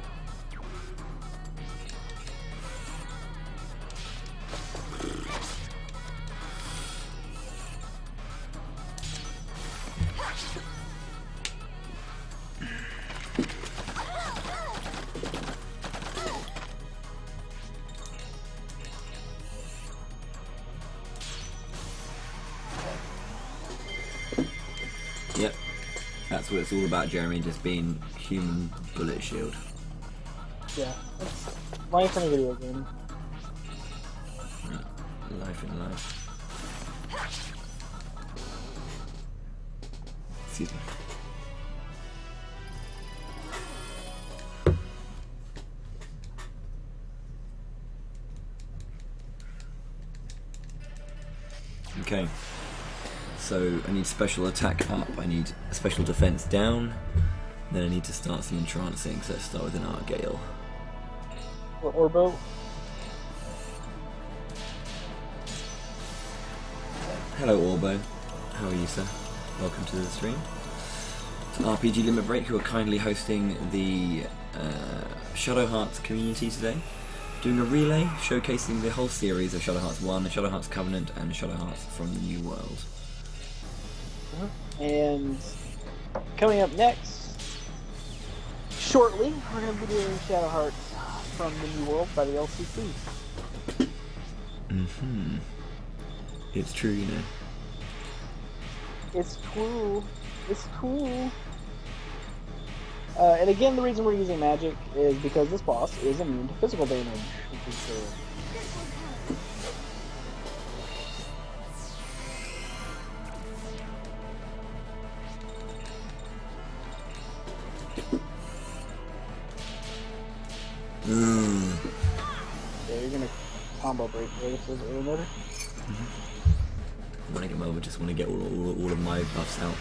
Yep, that's what it's all about, Jeremy, just being human bullet shield. Yeah, that's life in a video game. Life in life. Excuse me. Okay. So I need special attack up, I need special defense down, then I need to start some entrancing, so let's start with an Art Gale. Orbo. Hello Orbo, how are you, sir? Welcome to the stream. To RPG Limit Break, who are kindly hosting the Shadow Hearts community today, doing a relay showcasing the whole series of Shadow Hearts 1, Shadow Hearts Covenant, and Shadow Hearts from the New World. And coming up next, shortly, we're going to be doing Shadow Hearts from the New World by the LCC. Mm-hmm. It's true, you know. It's true. It's true. And again, the reason we're using magic is because this boss is immune to physical damage, which is true. Yeah, you're gonna combo break this is early motor. When I get over, just want to get all of my buffs out.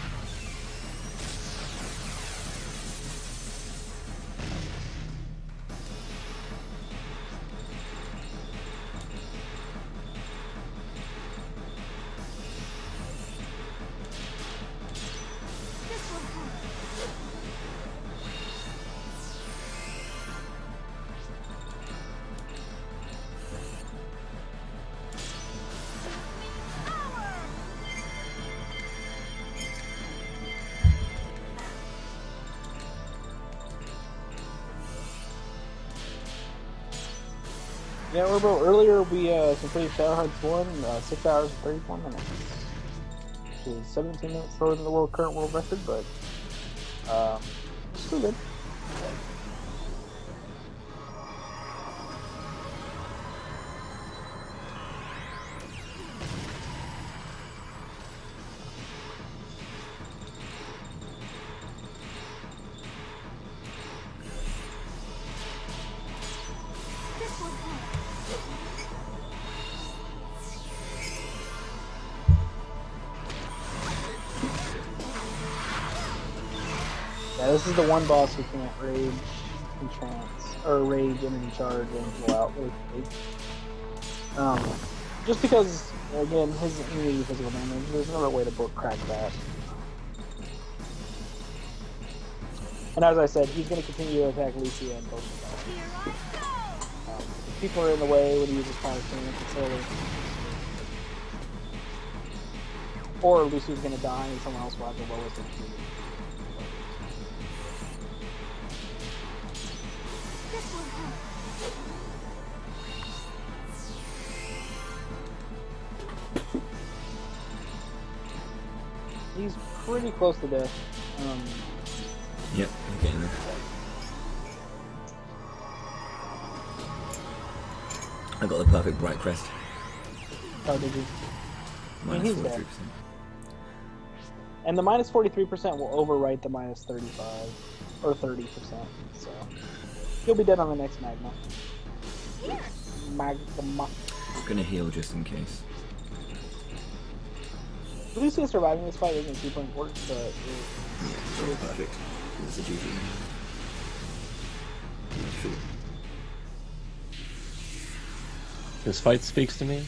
Yeah, Orbo, earlier we completed Shadow Hearts 1 6 hours and 34 minutes. Which is 17 minutes slower than the current world record, but still good. Yeah, this is the one boss who can't rage, entrance, or rage, enemy charge, and pull out really quickly. Just because, again, his immunity to physical damage, there's another way to crack that. And as I said, he's going to continue to attack Lucia and both of them. If people are in the way when he uses fire facility. Or Lucia's going to die and someone else will have the lowest HP. He's pretty close to death. Yep, I'm getting there. I got the perfect bright crest. Oh, did you? Minus he's 43%. dead. And the minus 43% will overwrite the minus 35 or 30%. So he'll be dead on the next magma. Magma. I'm gonna heal just in case. Lucia surviving this fight isn't super important, but Yeah, it's perfect. It's a GG. This fight speaks to me.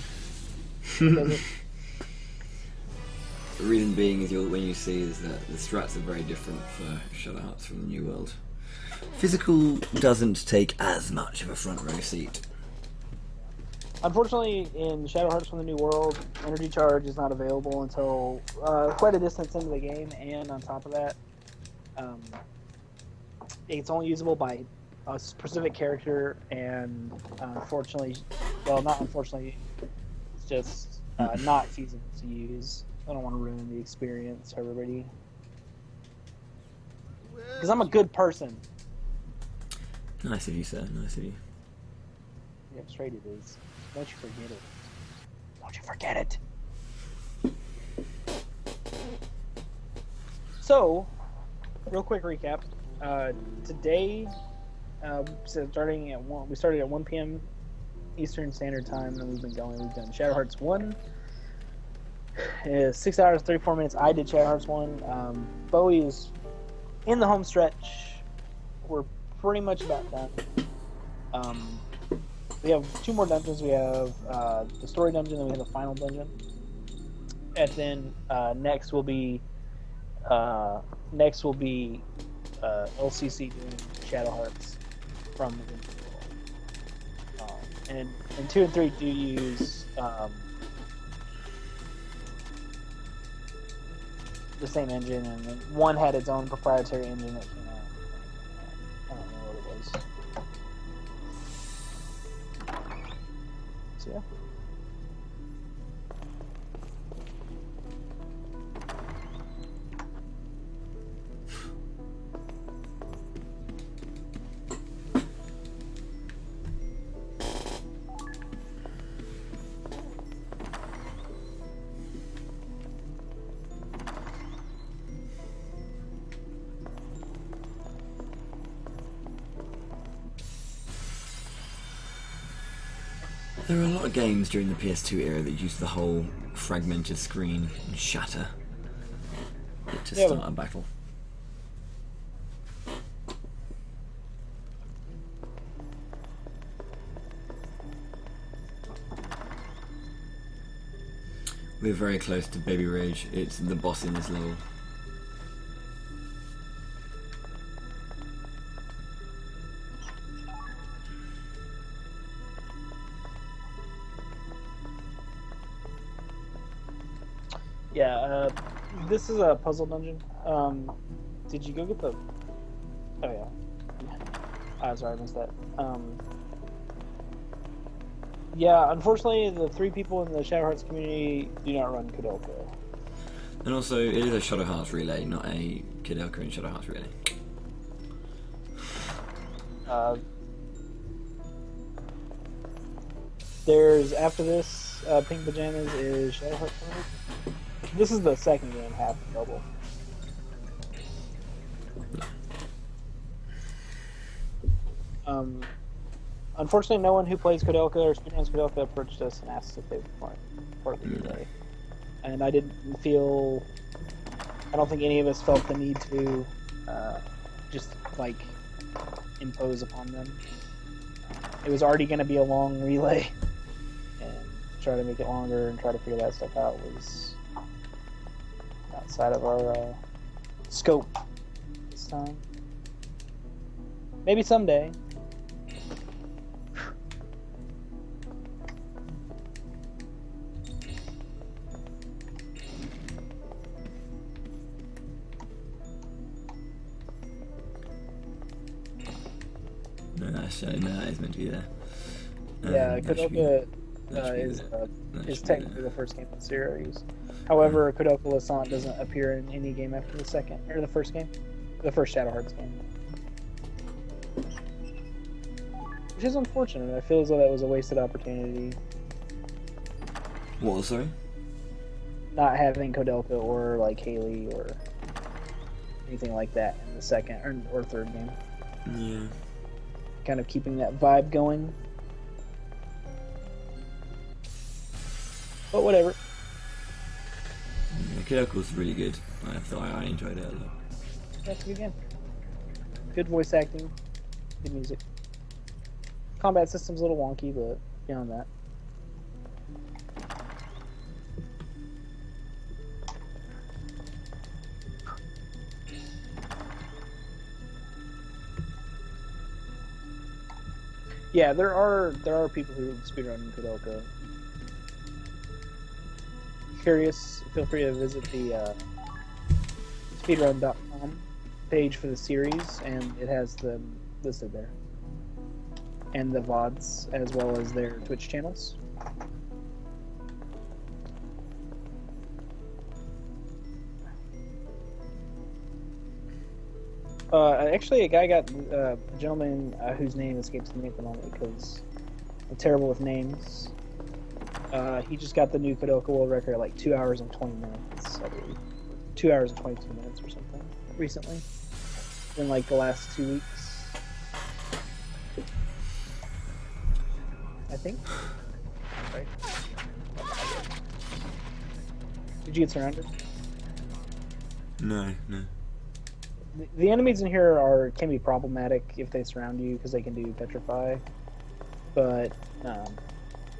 The reason being is when you see is that the strats are very different for Shadow Hearts from the New World. Physical doesn't take as much of a front row seat. Unfortunately, in Shadow Hearts from the New World, energy charge is not available until quite a distance into the game, and on top of that, it's only usable by a specific character, and unfortunately, well, not unfortunately, it's just not feasible to use. I don't want to ruin the experience for everybody. Because I'm a good person. Nice of you, sir. Nice of you. Yeah, straight it is. Don't you forget it. Don't you forget it. So, real quick recap. Today, starting at 1, we started at 1 p.m. Eastern Standard Time, and we've been going. We've done Shadow Hearts 1. 6 hours, 34 minutes. I did Shadow Hearts 1. Bowie is in the home stretch. We're pretty much about done. We have 2 more dungeons. We have the story dungeon, and we have the final dungeon. And then next will be LCC doing Shadow Hearts from the world. And 2 and 3 do use the same engine, and then 1 had its own proprietary engine that came out. I don't know what it was. So yeah. There are a lot of games during the PS2 era that use the whole fragmented screen and shatter to start a battle. We're very close to Baby Rage. It's the boss in this level. Yeah, this is a puzzle dungeon. Did you go get the... Oh, yeah. Sorry, I missed that. Yeah, unfortunately, the 3 people in the Shadow Hearts community do not run Kudelka. And also, it is a Shadow Hearts relay, not a Kudelka and Shadow Hearts relay. There's, after this, Pink Pajamas is Shadow Hearts. This is the second game, half and double. Unfortunately, no one who plays Kudelka or speedruns Kudelka approached us and asked if they wanted part of the relay. And I don't think any of us felt the need to just, like, impose upon them. It was already going to be a long relay, and try to make it longer and try to figure that stuff out was outside of our scope this time. Maybe someday. No, that is meant to be there. Yeah, Kudelka is technically the first game in the series. However, Kudelka Lassant doesn't appear in any game after the first game. The first Shadow Hearts game. Which is unfortunate. I feel as though that was a wasted opportunity. What, sorry? Not having Kudelka or, like, Haley or anything like that in the second or third game. Yeah. Kind of keeping that vibe going. But whatever. Yeah, Kudelka was really good. I thought I enjoyed it a lot. That's a good game. Good voice acting. Good music. Combat system's a little wonky, but beyond that. Yeah, there are people who speedrun Kudelka. Curious, feel free to visit the speedrun.com page for the series, and it has them listed there. And the VODs, as well as their Twitch channels. Actually, a gentleman whose name escapes me at the moment because I'm terrible with names. He just got the new Kudelka world record at like 2 hours and 20 minutes, I believe. 2 hours and 22 minutes or something, recently. In like the last 2 weeks. I think. Right. Did you get surrounded? No. The enemies in here can be problematic if they surround you because they can do petrify, but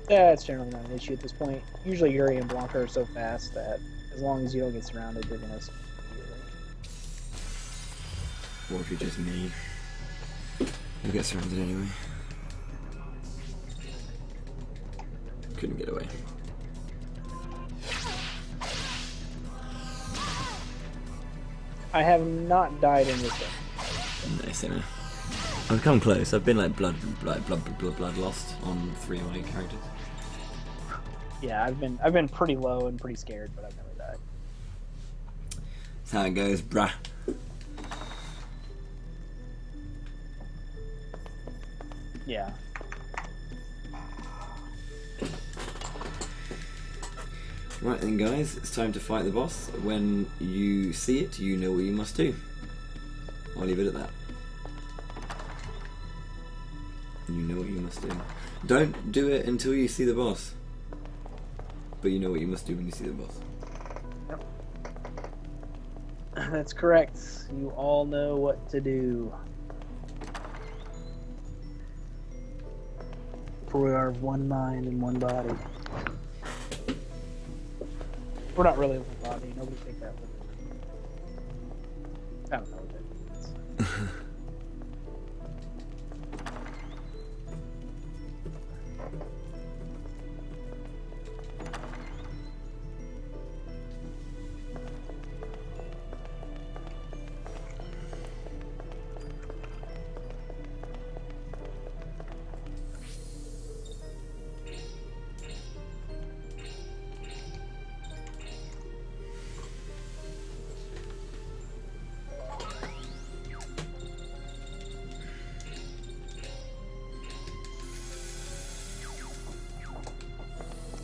it's generally not an issue at this point. Usually Yuri and Blanca are so fast that as long as you don't get surrounded, they're gonna immediately. Or if you're just me, you'll get surrounded anyway. Couldn't get away. I have not died in this game. No, same here. I've come close. I've been like blood lost on 3 of my characters. Yeah, I've been pretty low and pretty scared, but I've never died. That's how it goes, bruh. Yeah. Right then, guys, it's time to fight the boss. When you see it, you know what you must do. I'll leave it at that. You know what you must do. Don't do it until you see the boss. But you know what you must do when you see the boss. Yep. That's correct. You all know what to do. For we are of one mind and one body. We're not really one body. Nobody take that literally. I don't know what that means.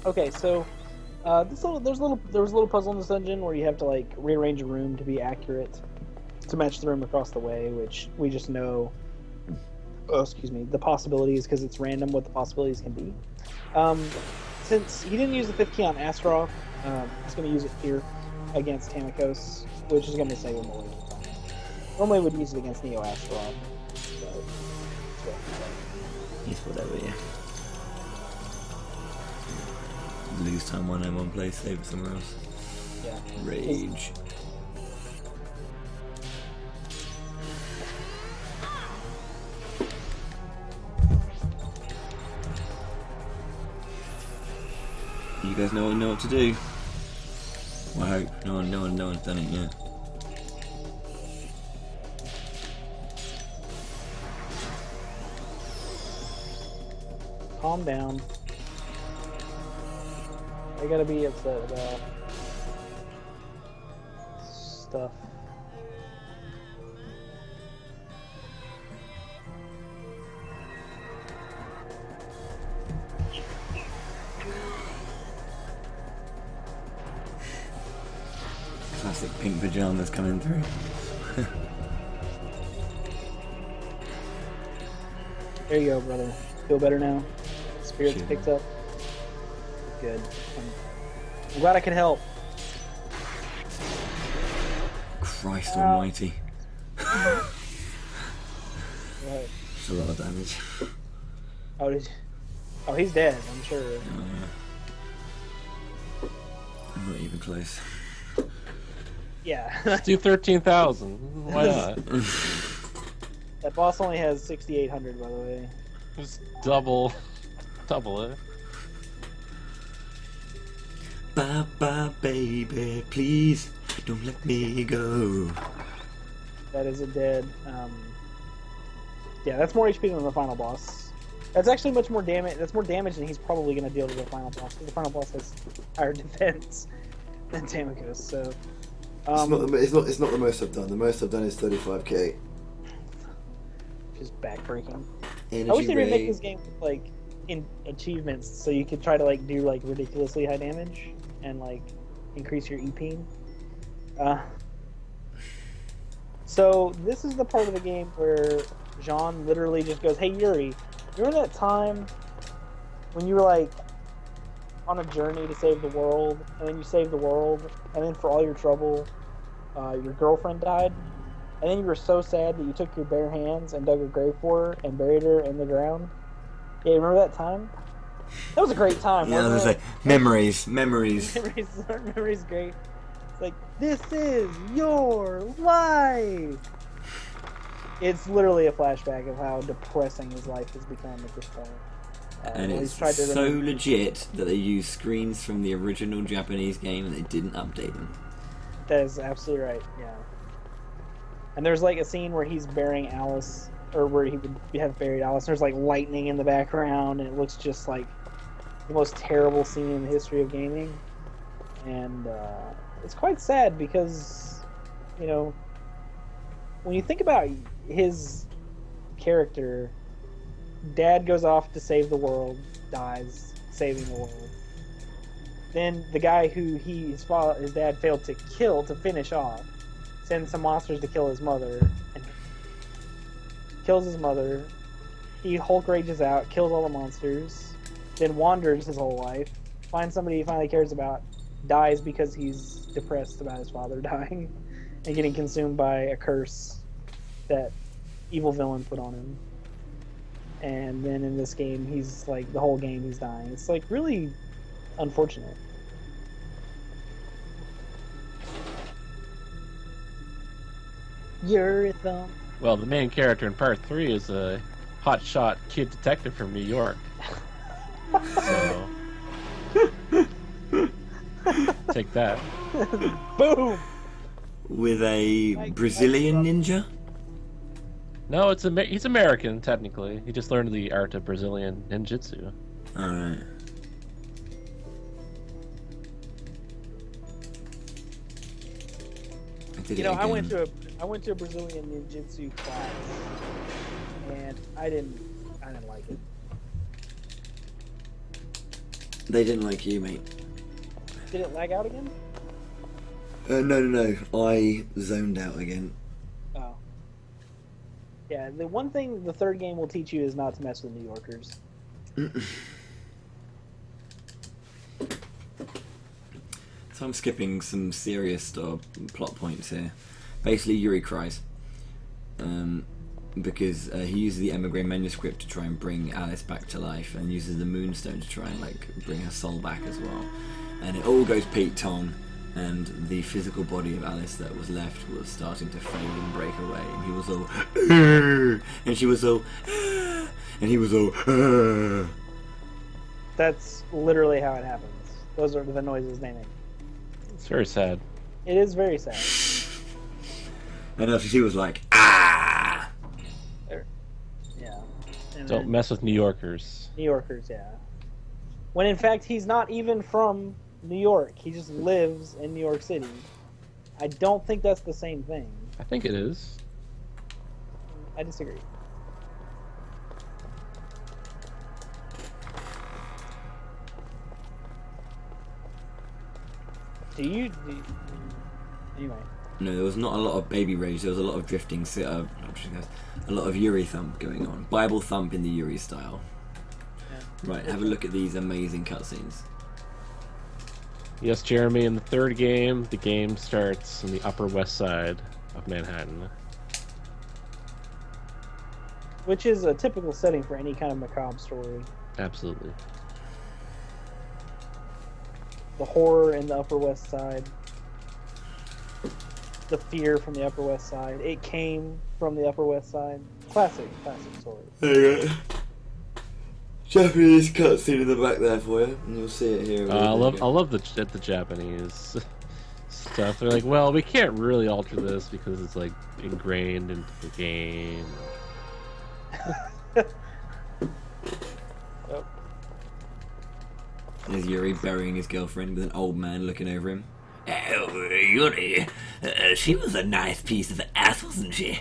Okay, so there was a little puzzle in this dungeon where you have to like rearrange a room to be accurate to match the room across the way, which we just know. Oh, excuse me, the possibilities because it's random what the possibilities can be. Since he didn't use the 5th key on Astaroth, he's going to use it here against Tamikos, which is going to save him a little time. Normally would use it against Neo Astaroth, but It's whatever, yeah. Lose time one in one place, save it somewhere else. yeah. Rage. You guys know what to do. Well, I hope no one's done it yet. Calm down. I gotta be upset about stuff. Classic pink pajamas coming through. There you go, brother. Feel better now? Spirits Sure. picked up? Good. I'm glad I could help. Christ almighty. Right. It's a lot of damage. Oh, he's dead, I'm sure. I'm not even close. Yeah. Let's do 13,000. Why not? That boss only has 6,800, by the way. Just double it. Bye bye, baby, please don't let me go. That is a dead. Yeah, that's more HP than the final boss. That's actually much more damage. That's more damage than he's probably going to deal to the final boss. Because the final boss has higher defense than Tamagos. So It's not the most I've done. The most I've done is 35k. Just backbreaking. Energy I wish they would make ray. this game with, like, in achievements, so you could try to like do like ridiculously high damage and like increase your EP. So this is the part of the game where Jean literally just goes, "Hey Yuri, remember that time when you were like on a journey to save the world, and then you saved the world, and then for all your trouble, your girlfriend died, and then you were so sad that you took your bare hands and dug a grave for her and buried her in the ground? Yeah, remember that time? That was a great time, Yeah, I was wasn't gonna it? say, memories. Memories great. It's like, this is your life! It's literally a flashback of how depressing his life has become at this point. And he's it's tried to so remember- legit that they used screens from the original Japanese game and they didn't update them. That is absolutely right, yeah. And there's like a scene where he's burying Alice, or where he would have buried Alice. There's like lightning in the background, and it looks just like the most terrible scene in the history of gaming. And it's quite sad because, you know, when you think about his character, Dad goes off to save the world, dies saving the world. Then the guy who his dad failed to kill to finish off sends some monsters to kill his mother, and kills his mother. He Hulk rages out, kills all the monsters, then wanders his whole life, finds somebody he finally cares about, dies because he's depressed about his father dying and getting consumed by a curse that evil villain put on him. And then in this game, he's like, the whole game he's dying. It's like really unfortunate. Your thumb. Well, the main character in part 3 is a hotshot kid detective from New York. So take that. Boom! With a Brazilian ninja? No, he's American technically. He just learned the art of Brazilian ninjutsu. Alright. You know, I went to a Brazilian ninjutsu class, and I didn't like it. They didn't like you, mate. Did it lag out again? No. I zoned out again. Oh. Yeah, the one thing the third game will teach you is not to mess with New Yorkers. So I'm skipping some serious plot points here. Basically, Yuri cries. Because he uses the emigre manuscript to try and bring Alice back to life, and uses the moonstone to try and like bring her soul back as well. And it all goes Pete Tong, and the physical body of Alice that was left was starting to fade and break away, and he was all and she was all and he was all That's literally how it happens. Those are the noises they make. It's very sad. It is very sad. and after she was like ah. Yeah. And Don't then mess with New Yorkers. New Yorkers, yeah. When in fact he's not even from New York. He just lives in New York City. I don't think that's the same thing. I think it is. I disagree. Anyway. No, there was not a lot of baby rage. There was a lot of drifting, a lot of Yuri thump going on. Bible thump in the Yuri style. Yeah. Right, have a look at these amazing cutscenes. Yes, Jeremy, in the third game, the game starts on the Upper West Side of Manhattan. Which is a typical setting for any kind of macabre story. Absolutely. The horror in the Upper West Side. The fear from the Upper West Side. It came from the Upper West Side. Classic story. There you go. Japanese cutscene in the back there for you, and you'll see it here. I love the Japanese stuff. They're like, well, we can't really alter this because it's like ingrained into the game. There's Yuri burying his girlfriend with an old man looking over him. Oh, Yuri, she was a nice piece of ass, wasn't she?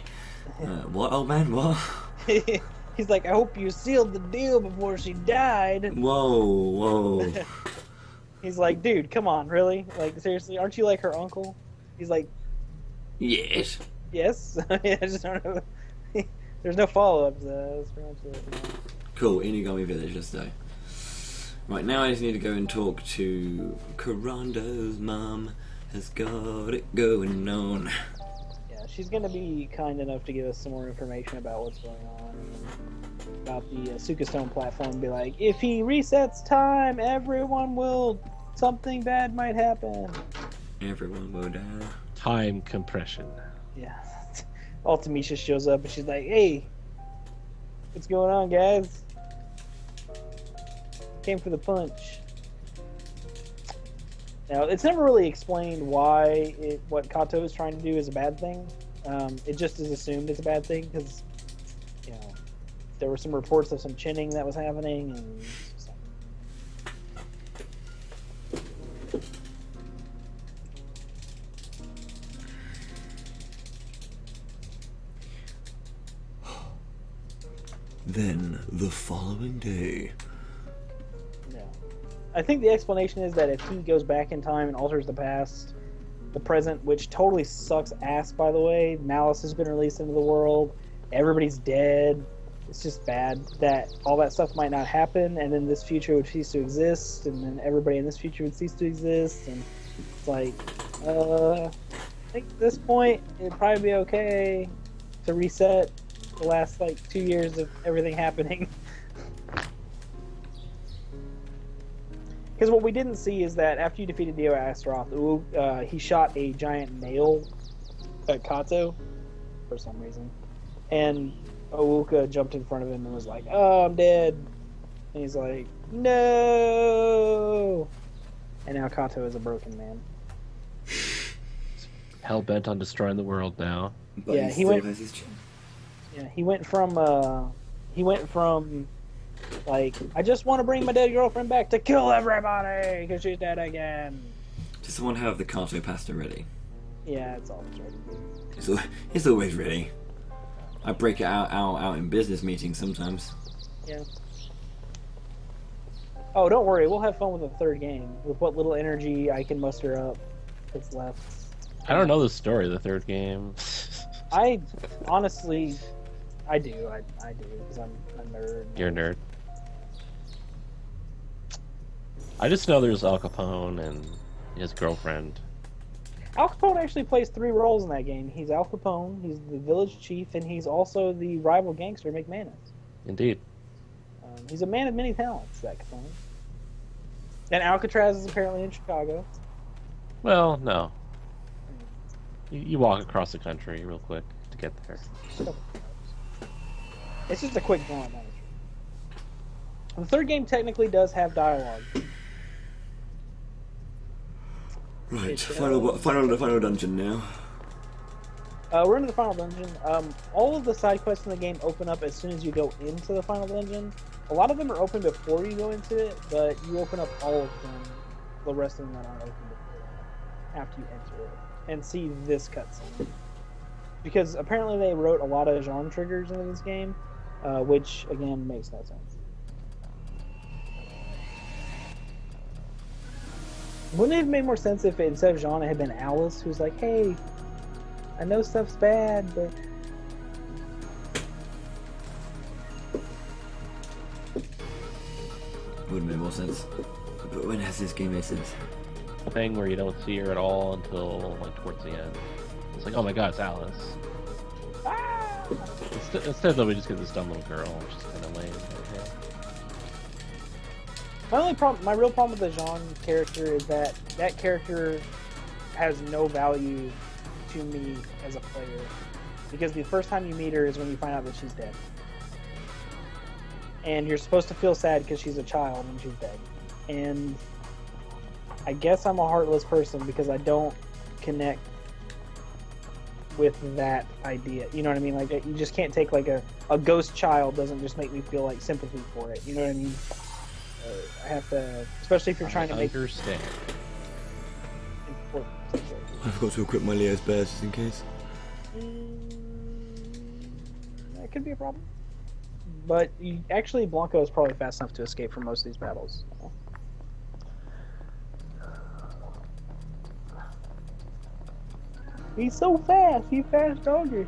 What, old man? What? He's like, I hope you sealed the deal before she died. Whoa. He's like, dude, come on, really? Like, seriously, aren't you like her uncle? He's like, Yes. yes. I just don't know. There's no follow-ups. That's pretty much it. Cool, Inugami Village, let's go. Right, now I just need to go and talk to Karando's mum. Has got it going on. Yeah, she's going to be kind enough to give us some more information about what's going on. About the Suka Stone platform. Be like, if he resets time, everyone will... Something bad might happen. Everyone will die. Time compression. Yeah. Ultimisha shows up and she's like, hey, what's going on, guys? Came for the punch. Now, it's never really explained why what Kato is trying to do is a bad thing. It just is assumed it's a bad thing because, you know, there were some reports of some chinning that was happening and Then, the following day... I think the explanation is that if he goes back in time and alters the past, the present, which totally sucks ass, by the way, Malice has been released into the world, everybody's dead, it's just bad, that all that stuff might not happen, and then this future would cease to exist, and then everybody in this future would cease to exist, and it's like, I think at this point, it'd probably be okay to reset the last, 2 years of everything happening. Because what we didn't see is that after you defeated Dio Astaroth, he shot a giant nail at Kato for some reason. And Ouka jumped in front of him and was like, oh, I'm dead. And he's like, no! And now Kato is a broken man. Hell-bent on destroying the world now. But yeah, he went from I just want to bring my dead girlfriend back to kill everybody because she's dead again. Does someone have the Kato pasta ready? Yeah, it's always ready. It's always ready. I break it out in business meetings sometimes. Yeah. Oh, don't worry. We'll have fun with the third game. With what little energy I can muster up that's left. I don't know the story of the third game. I honestly... I do because I'm a nerd. You're a nerd. I just know there's Al Capone and his girlfriend. Al Capone actually plays 3 roles in that game. He's Al Capone, he's the village chief, and he's also the rival gangster McManus. Indeed. He's a man of many talents, that Capone. And Alcatraz is apparently in Chicago. Well, no. You walk across the country real quick to get there. It's just a quick jaunt. The third game technically does have dialogue. Right, final dungeon now. We're into the final dungeon. All of the side quests in the game open up as soon as you go into the final dungeon. A lot of them are open before you go into it, but you open up all of them. The rest of them that aren't open before after you enter it and see this cutscene. Because apparently they wrote a lot of genre triggers into this game. Which, again, makes no sense. Wouldn't it have made more sense if instead of Jean, it had been Alice, who's like, hey, I know stuff's bad, but... Would have made more sense. But when has this game made sense? A thing where you don't see her at all until, towards the end. It's like, oh my god, it's Alice. Instead, though, we just get this dumb little girl, which is kind of lame. My real problem with the Jean character is that character has no value to me as a player. Because the first time you meet her is when you find out that she's dead. and you're supposed to feel sad because she's a child and she's dead. And I guess I'm a heartless person because I don't connect with that idea. You know what I mean? Like, you just can't take like a ghost child doesn't just make me feel like sympathy for it. You know what I mean? I have to, especially if you're trying to make understand. important situations. I've got to equip my Leo's bears just in case. That could be a problem. But actually, Blanco is probably fast enough to escape from most of these battles. He's so fast. He's fast doggy.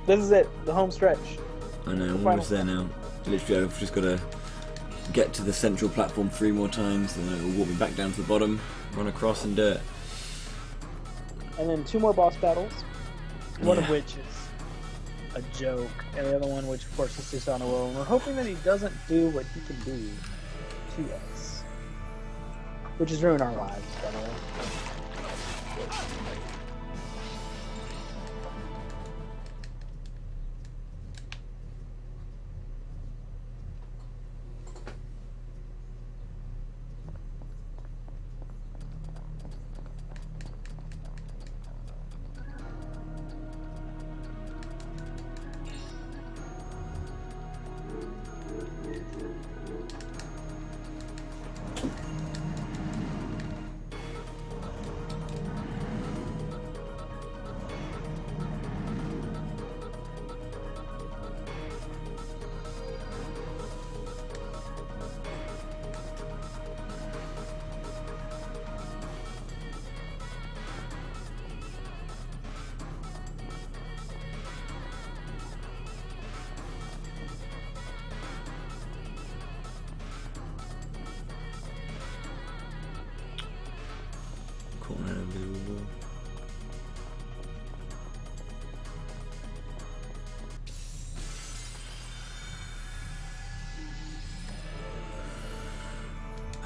This is it. The home stretch. I know, I'm almost there now. Literally, I've just got to get to the central platform 3 more times, and then it will walk me back down to the bottom, run across, and do it. And then 2 more boss battles. One of Yeah. which is a joke, and the other one, which of course is Susanoo. And we're hoping that he doesn't do what he can do to us, which is ruin our lives, by the way.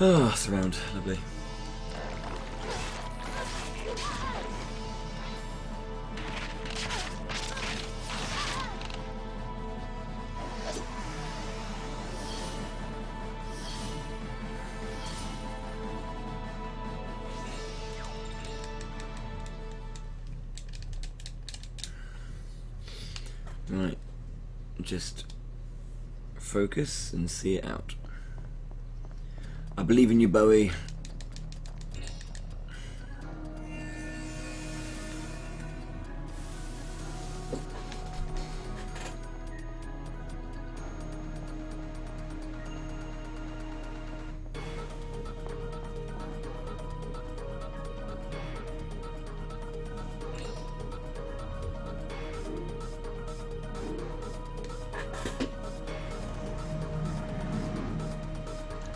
Ah, surround, lovely. Right, just focus and see it out. I believe in you, Bowie.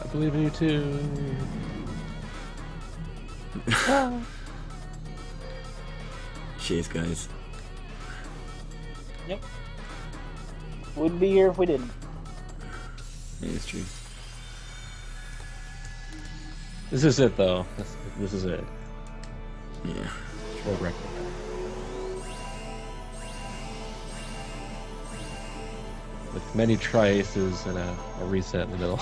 I believe in you too. Cheers, guys. Yep. Wouldn't be here if we didn't. Yeah, it's true. This is it, though. This is it. Yeah. World record. With many tri-aces and a reset in the middle.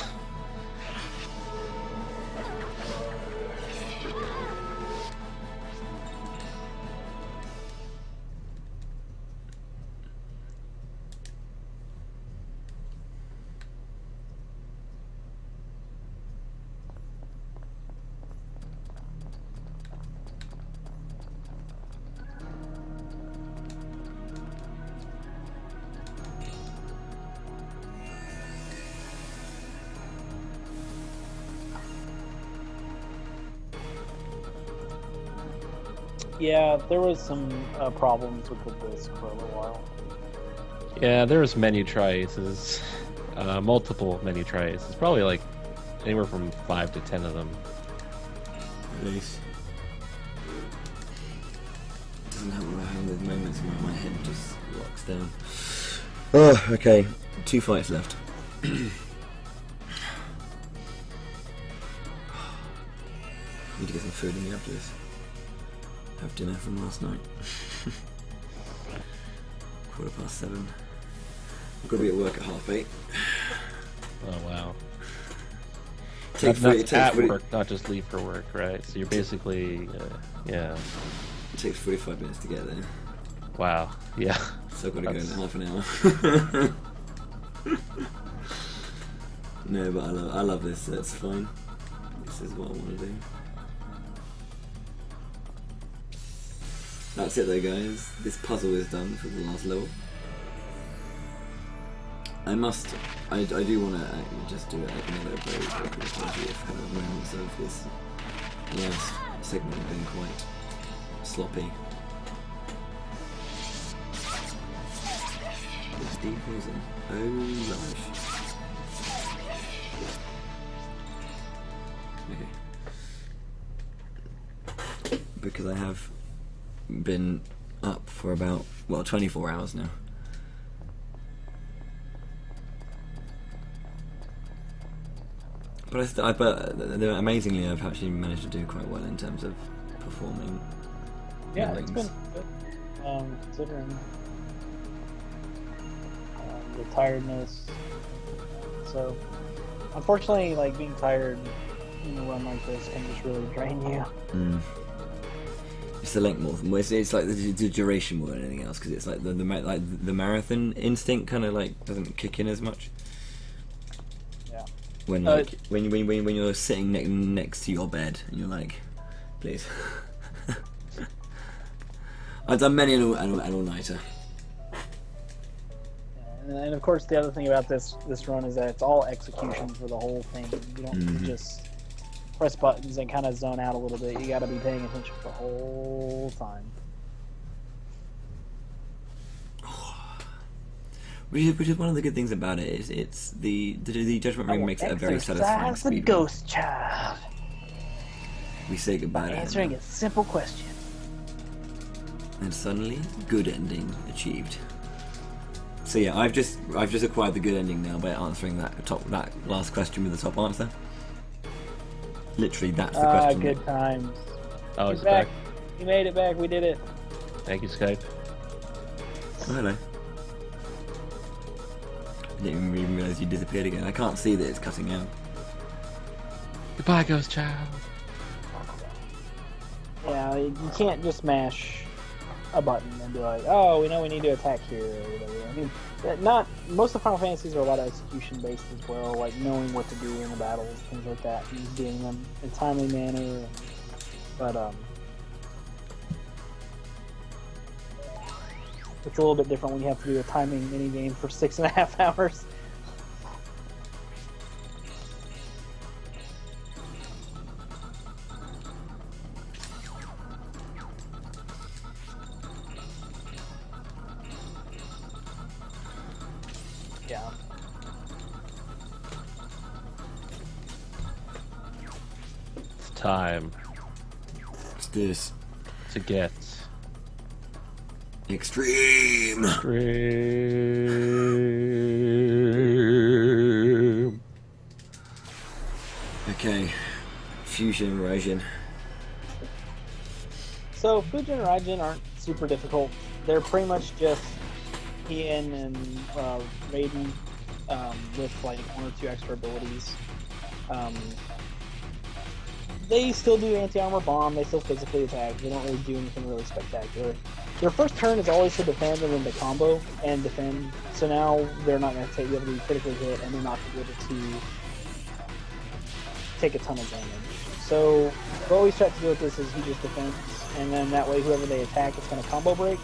Yeah, there was some problems with the disc for a little while. Yeah, there's many tri-aces. Multiple many tri-aces. Probably like anywhere from 5 to 10 of them. At least. It doesn't help when I have those moments where my head just locks down. Oh, okay. 2 fights left. Need to get some food in me after this. Have dinner from last night. 7:15. I've got to be at work at 8:30. Oh wow. Take That's at 40 work, not just leave for work, right? So you're basically, yeah. It takes 45 minutes to get there. Wow. Yeah. So I've got to go in half an hour. No, but I love this, so it's fine. This is what I want to do. That's it though, guys. This puzzle is done for the last level. I do want to just do it another very quick apology if kind of moments of this last segment have been quite sloppy. It's deep poison. Oh, gosh. Okay. Because I have been up for about, 24 hours now. But amazingly, I've actually managed to do quite well in terms of performing. Yeah, the it's rings. been good. Considering the tiredness. So, unfortunately, like being tired in a run like this can just really drain you. It's the length more than it's like the duration more than anything else, because it's like the marathon instinct kind of like doesn't kick in as much. Yeah. When when you're sitting next to your bed and you're like, please. I've done many an all-nighter. And of course, the other thing about this run is that it's all execution for the whole thing. You don't just press buttons and kind of zone out a little bit. You got to be paying attention the whole time. Which is one of the good things about it is it's the judgment ring makes it a very satisfying Exercise the speed. ghost child. We say goodbye to Answering him. a simple question. And suddenly, good ending achieved. So yeah, I've just acquired the good ending now by answering that last question with the top answer. Literally, that's the question. Good times. Oh, He's it's back. back. You made it back. We did it. Thank you, Skype. Oh, hello. I didn't even realise you disappeared again. I can't see that it's cutting out. Goodbye, ghost child. Yeah, you can't just mash a button and be like, oh, we know we need to attack here or whatever. I mean, not most of the Final Fantasies are a lot of execution based as well, like knowing what to do in the battles, things like that, and doing them in a timely manner. But it's a little bit different when you have to do a timing mini game for 6.5 hours. Yeah. It's time What's this? to get Extreme! extreme. Okay. Fusion and Raijin. So, Fujin and Raijin aren't super difficult. They're pretty much just Ian and Raiden with like 1 or 2 extra abilities. They still do anti-armor bomb, they still physically attack, they don't really do anything really spectacular. Their first turn is always to defend and then to combo and defend, so now they're not going to be able to be critically hit and they're not going to be able to take a ton of damage. So what we try to do with this is he just defends, and then that way whoever they attack is going to combo break.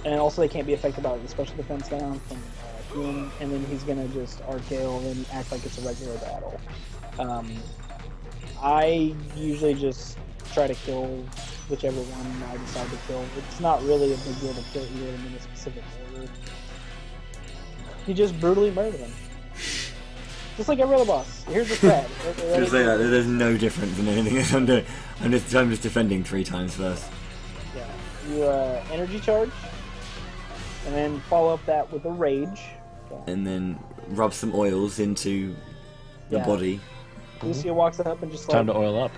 And also they can't be affected by the special defense down from Ian, and then he's going to just RKO and act like it's a regular battle. I usually just try to kill whichever one I decide to kill. It's not really a big deal to kill either of them in a specific order. You just brutally murder them. Just like every other boss. Here's the threat. Just say that, there's no difference in anything else I'm doing. I'm just defending 3 times first. Yeah. You energy charge, And then follow up that with a rage. And then rub some oils into the Yeah. body. Lucia walks up and just Time like to oil up.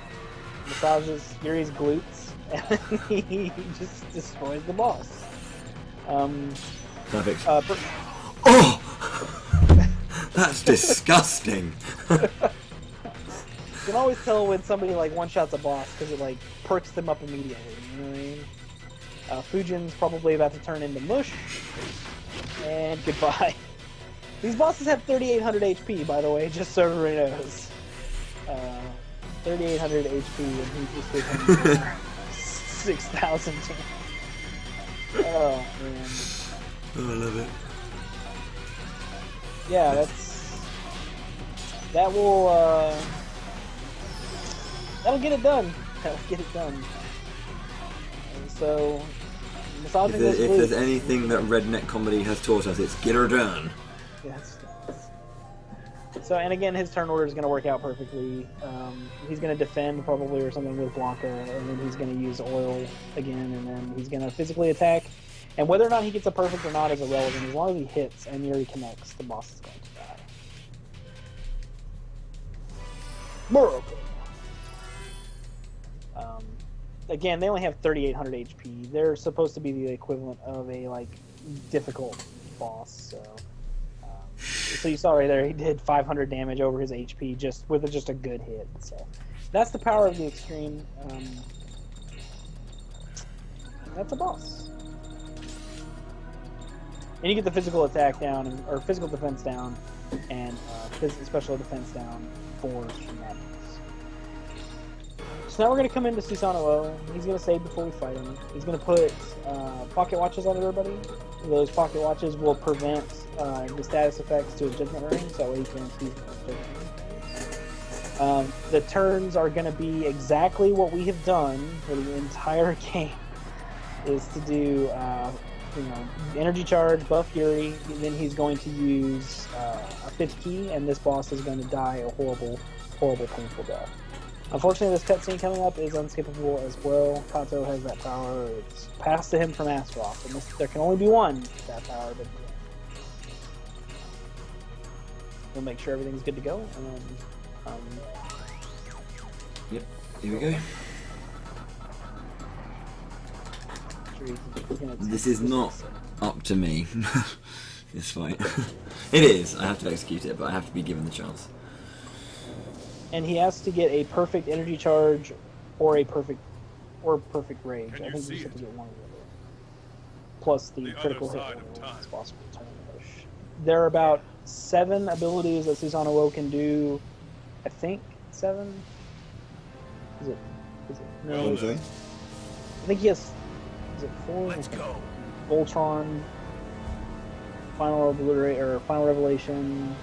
massages Yuri's glutes, and he just destroys the boss. Perfect. Per- Oh! That's disgusting. You can always tell when somebody like one-shots a boss because it like perks them up immediately. You know what I mean? Fujin's probably about to turn into mush. And goodbye. These bosses have 3,800 HP, by the way, just so everybody knows. 3,800 HP, and he just did 6,000 damage. Oh, man. Oh, I love it. Yeah, that'll get it done. That'll get it done. And so, massaging If this there's glute- anything that redneck comedy has taught us, it's get her done. Yes. So, and again, his turn order is going to work out perfectly. He's going to defend probably or something with Blanca, and then he's going to use oil again, and then he's going to physically attack. And whether or not he gets a perfect or not is irrelevant. As long as he hits and Yuri connects, the boss is going to die. Morocco. Again, they only have 3,800 HP. They're supposed to be the equivalent of a like difficult boss. So you saw right there, he did 500 damage over his HP just with just a good hit. So that's the power of the extreme. That's a boss. And you get the physical attack down, or physical defense down, and special defense down for magics. So now we're going to come into Susanoo. He's going to save before we fight him. He's going to put pocket watches on everybody. Those pocket watches will prevent the status effects to his judgment ring, so that way he can use his judgment ring. The turns are going to be exactly what we have done for the entire game, is to do energy charge, buff Yuri, and then he's going to use a 5th key, and this boss is going to die a horrible, horrible, painful death. Unfortunately, this cutscene coming up is unskippable as well. Kato has that power. It's passed to him from Astaroth, and there can only be one with that power. But we'll make sure everything's good to go. And Yep, here we go. This is not up to me. This fight. It is. I have to execute it, but I have to be given the chance. And he has to get a perfect energy charge or perfect rage. Can I you think see you just have to it? get one of the other. Plus the The critical other hit side of roll time. is possible to turn push. There are about 7 abilities that Susanoo can do. I think 7. Is it? No. What was that? I think he has. Is it 4? Let's go. Voltron, Final Revelation.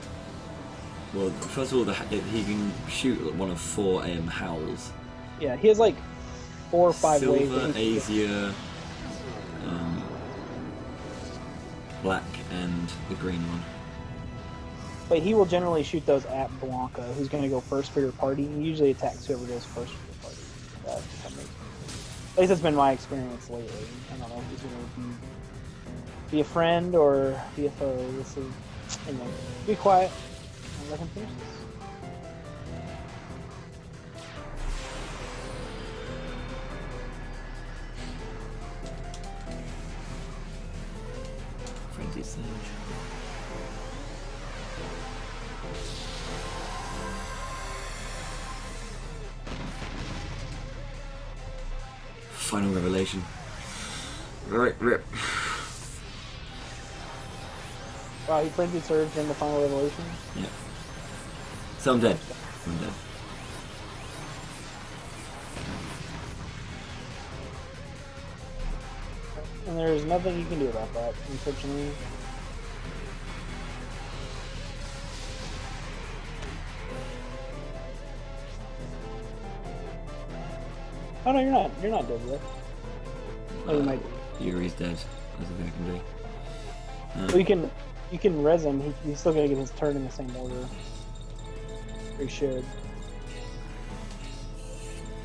Well, first of all, he can shoot one of 4 howls. Yeah, he has like 4 or 5 ways. Silver, that he can- Azure, black, and the green one. But he will generally shoot those at Blanca, who's going to go first for your party. He usually attacks whoever goes first for your party. At least that's been my experience lately. I don't know if he's going to be a friend or be a foe. This is, anyway, be quiet and let him finish this. Frenzy Surge. Final Revelation. Right, rip. Wow, he frenzied surge in the Final Revelation. Yeah. So I'm dead. I'm dead. And there's nothing you can do about that, unfortunately. Oh no, you're not. You're not dead yet. Oh, you might be. Yuri's dead. That's the thing I can do. Well, you can res him. He's still gonna get his turn in the same order. He should.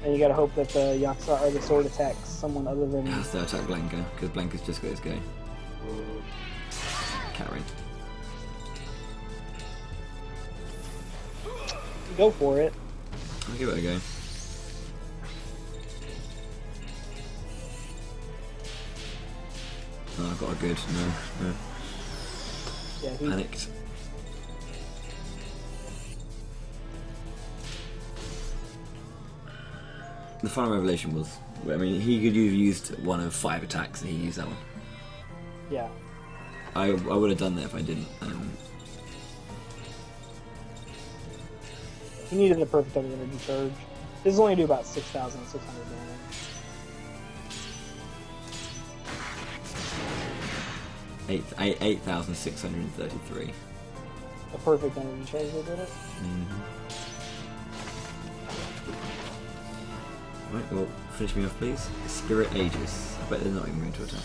And you gotta hope that the Yaksa or the sword attacks someone other than. Has to attack Blanca, because Blanca's just got his go. Karen. Go for it. I'll give it a go. Oh, I've got a good. No. Yeah, he, Panicked. The final revelation was, I mean, he could have used one of 5 attacks and he used that one. yeah. I would have done that if I didn't. He needed the perfect energy charge. This is only do about 6,600 damage. 8,633. The perfect energy charge that did it. Right, well, finish me off, please. Spirit Aegis. I bet they're not even going to attack.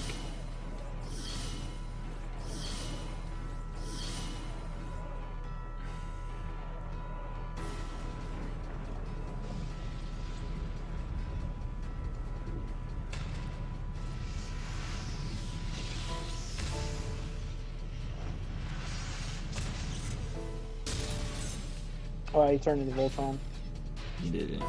Oh, he turned into Voltron. He did, yeah.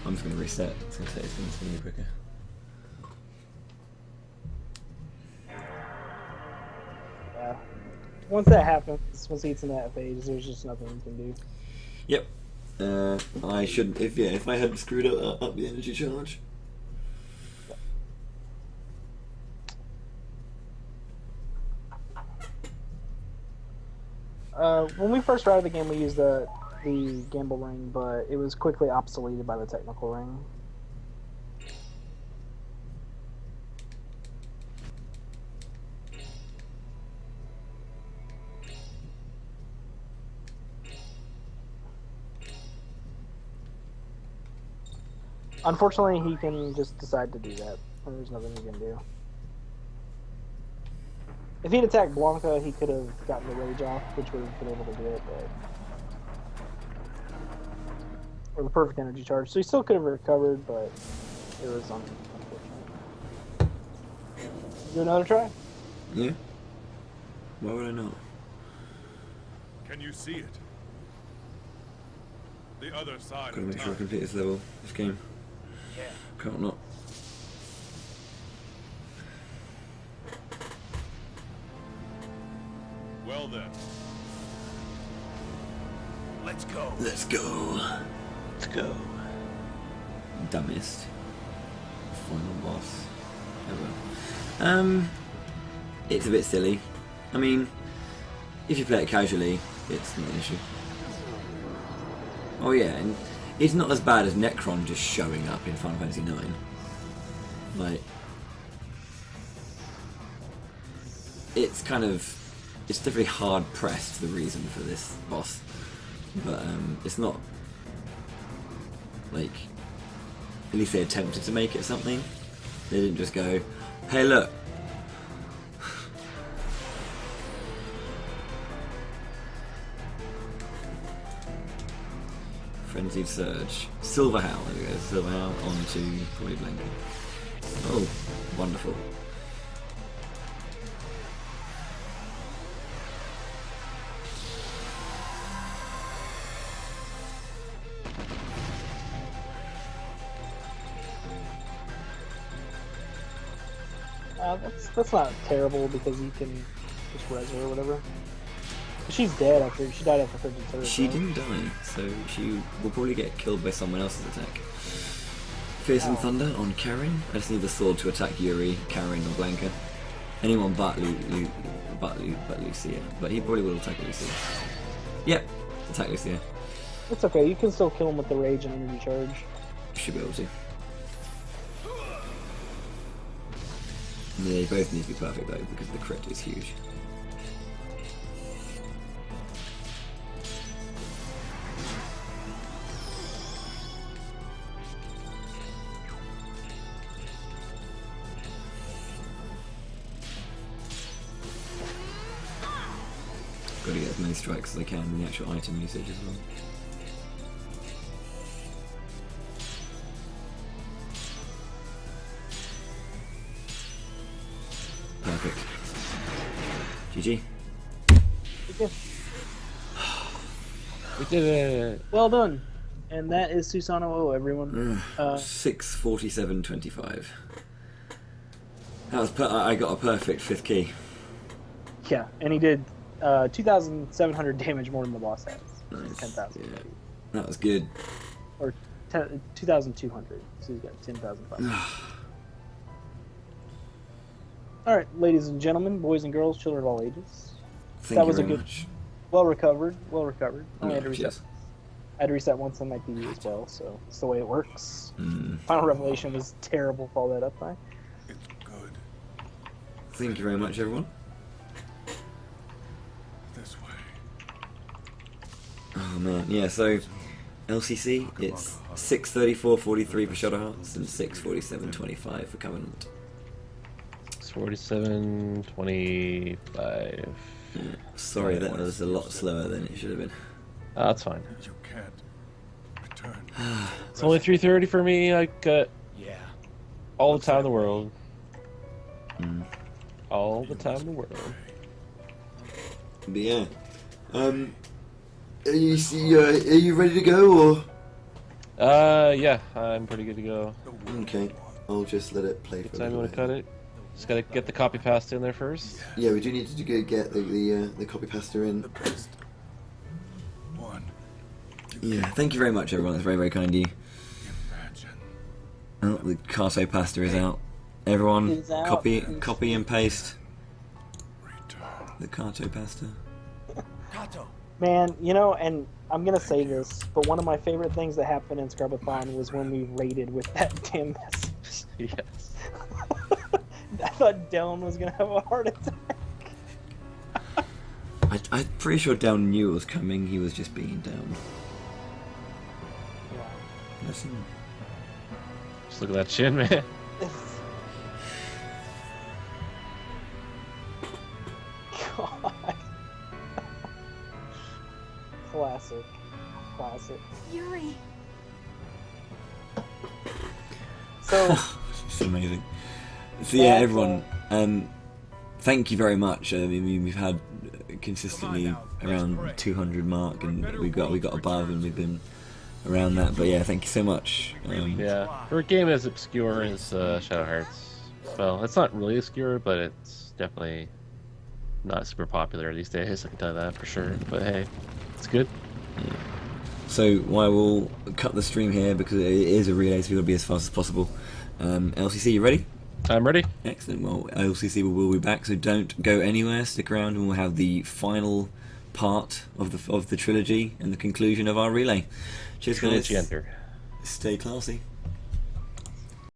I'm just going to reset. It's going to be quicker. Yeah. Once that happens, once he hits in that phase, there's just nothing he can do. Yep. I shouldn't. If I hadn't screwed up the energy charge. When we first started the game, we used the gamble ring, but it was quickly obsoleted by the technical ring. Unfortunately, he can just decide to do that, and there's nothing he can do. If he'd attacked Blanca, he could have gotten the rage off, which would have been able to do it, but... Or the perfect energy charge. So he still could have recovered, but it was unfortunate. Do another try? Yeah. Why would I not? Can you see it? The other side Gotta of make sure I time. complete this level, this game. Yeah. Can't not. Well then, Let's go. Let's go. Let's go. Dumbest final boss ever. It's a bit silly. I mean, if you play it casually, it's not an issue. Oh yeah, and it's not as bad as Necron just showing up in Final Fantasy IX. Like, it's kind of, it's definitely hard pressed, the reason for this boss, but it's not like, at least they attempted to make it something. They didn't just go, hey look, Frenzied Surge, Silver Howl, there we go, Silver Howl onto probably Blanket. Oh, wonderful. That's not terrible because you can just res her or whatever. She's dead after she died after Frigid Surge. She right? didn't die, so she will probably get killed by someone else's attack. Fearsome Thunder on Karen. I just need the sword to attack Yuri, Karen, or Blanca. Anyone but Lucia. But he probably will attack Lucia. Yep, attack Lucia. It's okay. You can still kill him with the rage and energy charge. Should be able to. Yeah, they both need to be perfect though, because the crit is huge. Got to get as many strikes as I can in the actual item usage as well. GG. Okay. We did it. Well done. And that is Susanoo, everyone. 647.25. That was I got a perfect 5th key. Yeah, and he did 2,700 damage more than the boss has. Nice. 10,000. Yeah. That was good. Or 2,200. So he's got 10,500. Alright, ladies and gentlemen, boys and girls, children of all ages. Thank That you was a very good- much. Well recovered. Only Yeah, had to reset. cheers. I had to reset once on my TV as well, so it's the way it works. Mm. Final Revelation was terrible. Follow that up by. It's good. Thank you very much, everyone. This way. Oh man, yeah. So LCC, it's 634.43 for Shadow Hearts and 647.25 for Covenant. It's 47.25. Yeah. Sorry, that was a lot slower than it should have been. Oh, that's fine. You can't return. It's only 3:30 for me. I got Yeah. all the time in the world. Mm. All the time in the world. But yeah, are you ready to go or? Yeah, I'm pretty good to go. Okay, I'll just let it play. What For a time you little want to bit. cut it? Just gotta get the copy pasta in there first. Yeah, we do need to go get the copy pasta in. The best one. Yeah, thank you very much, everyone. That's very, very kind of you. Imagine. Oh, the Carto pasta is out. Everyone, It's out. copy and paste Return. the Carto pasta. Kato. Man, you know, and I'm gonna say this, but one of my favorite things that happened in Scrub-a-thon was when we raided with that damn message. Yes. I thought Dylan was gonna have a heart attack. I'm pretty sure Down knew it was coming. He was just being down. Yeah. Bless him. Just look at that chin, man. God. Classic. Yuri. So, It's amazing. So yeah, That's, everyone, thank you very much. I mean, we've had consistently around 200 mark, and we got above, and we've been around that. But yeah, thank you so much. Yeah. For a game as obscure as Shadow Hearts, well, it's not really obscure, but it's definitely not super popular these days. I can tell you that for sure. But hey, it's good. So I will cut the stream here because it is a relay, so we've got to be as fast as possible. LCC, you ready? I'm ready. Excellent. Well, LCC will be back, so don't go anywhere. Stick around, and we'll have the final part of the trilogy and the conclusion of our relay. Cheers, guys. Trilogy enter. Stay classy.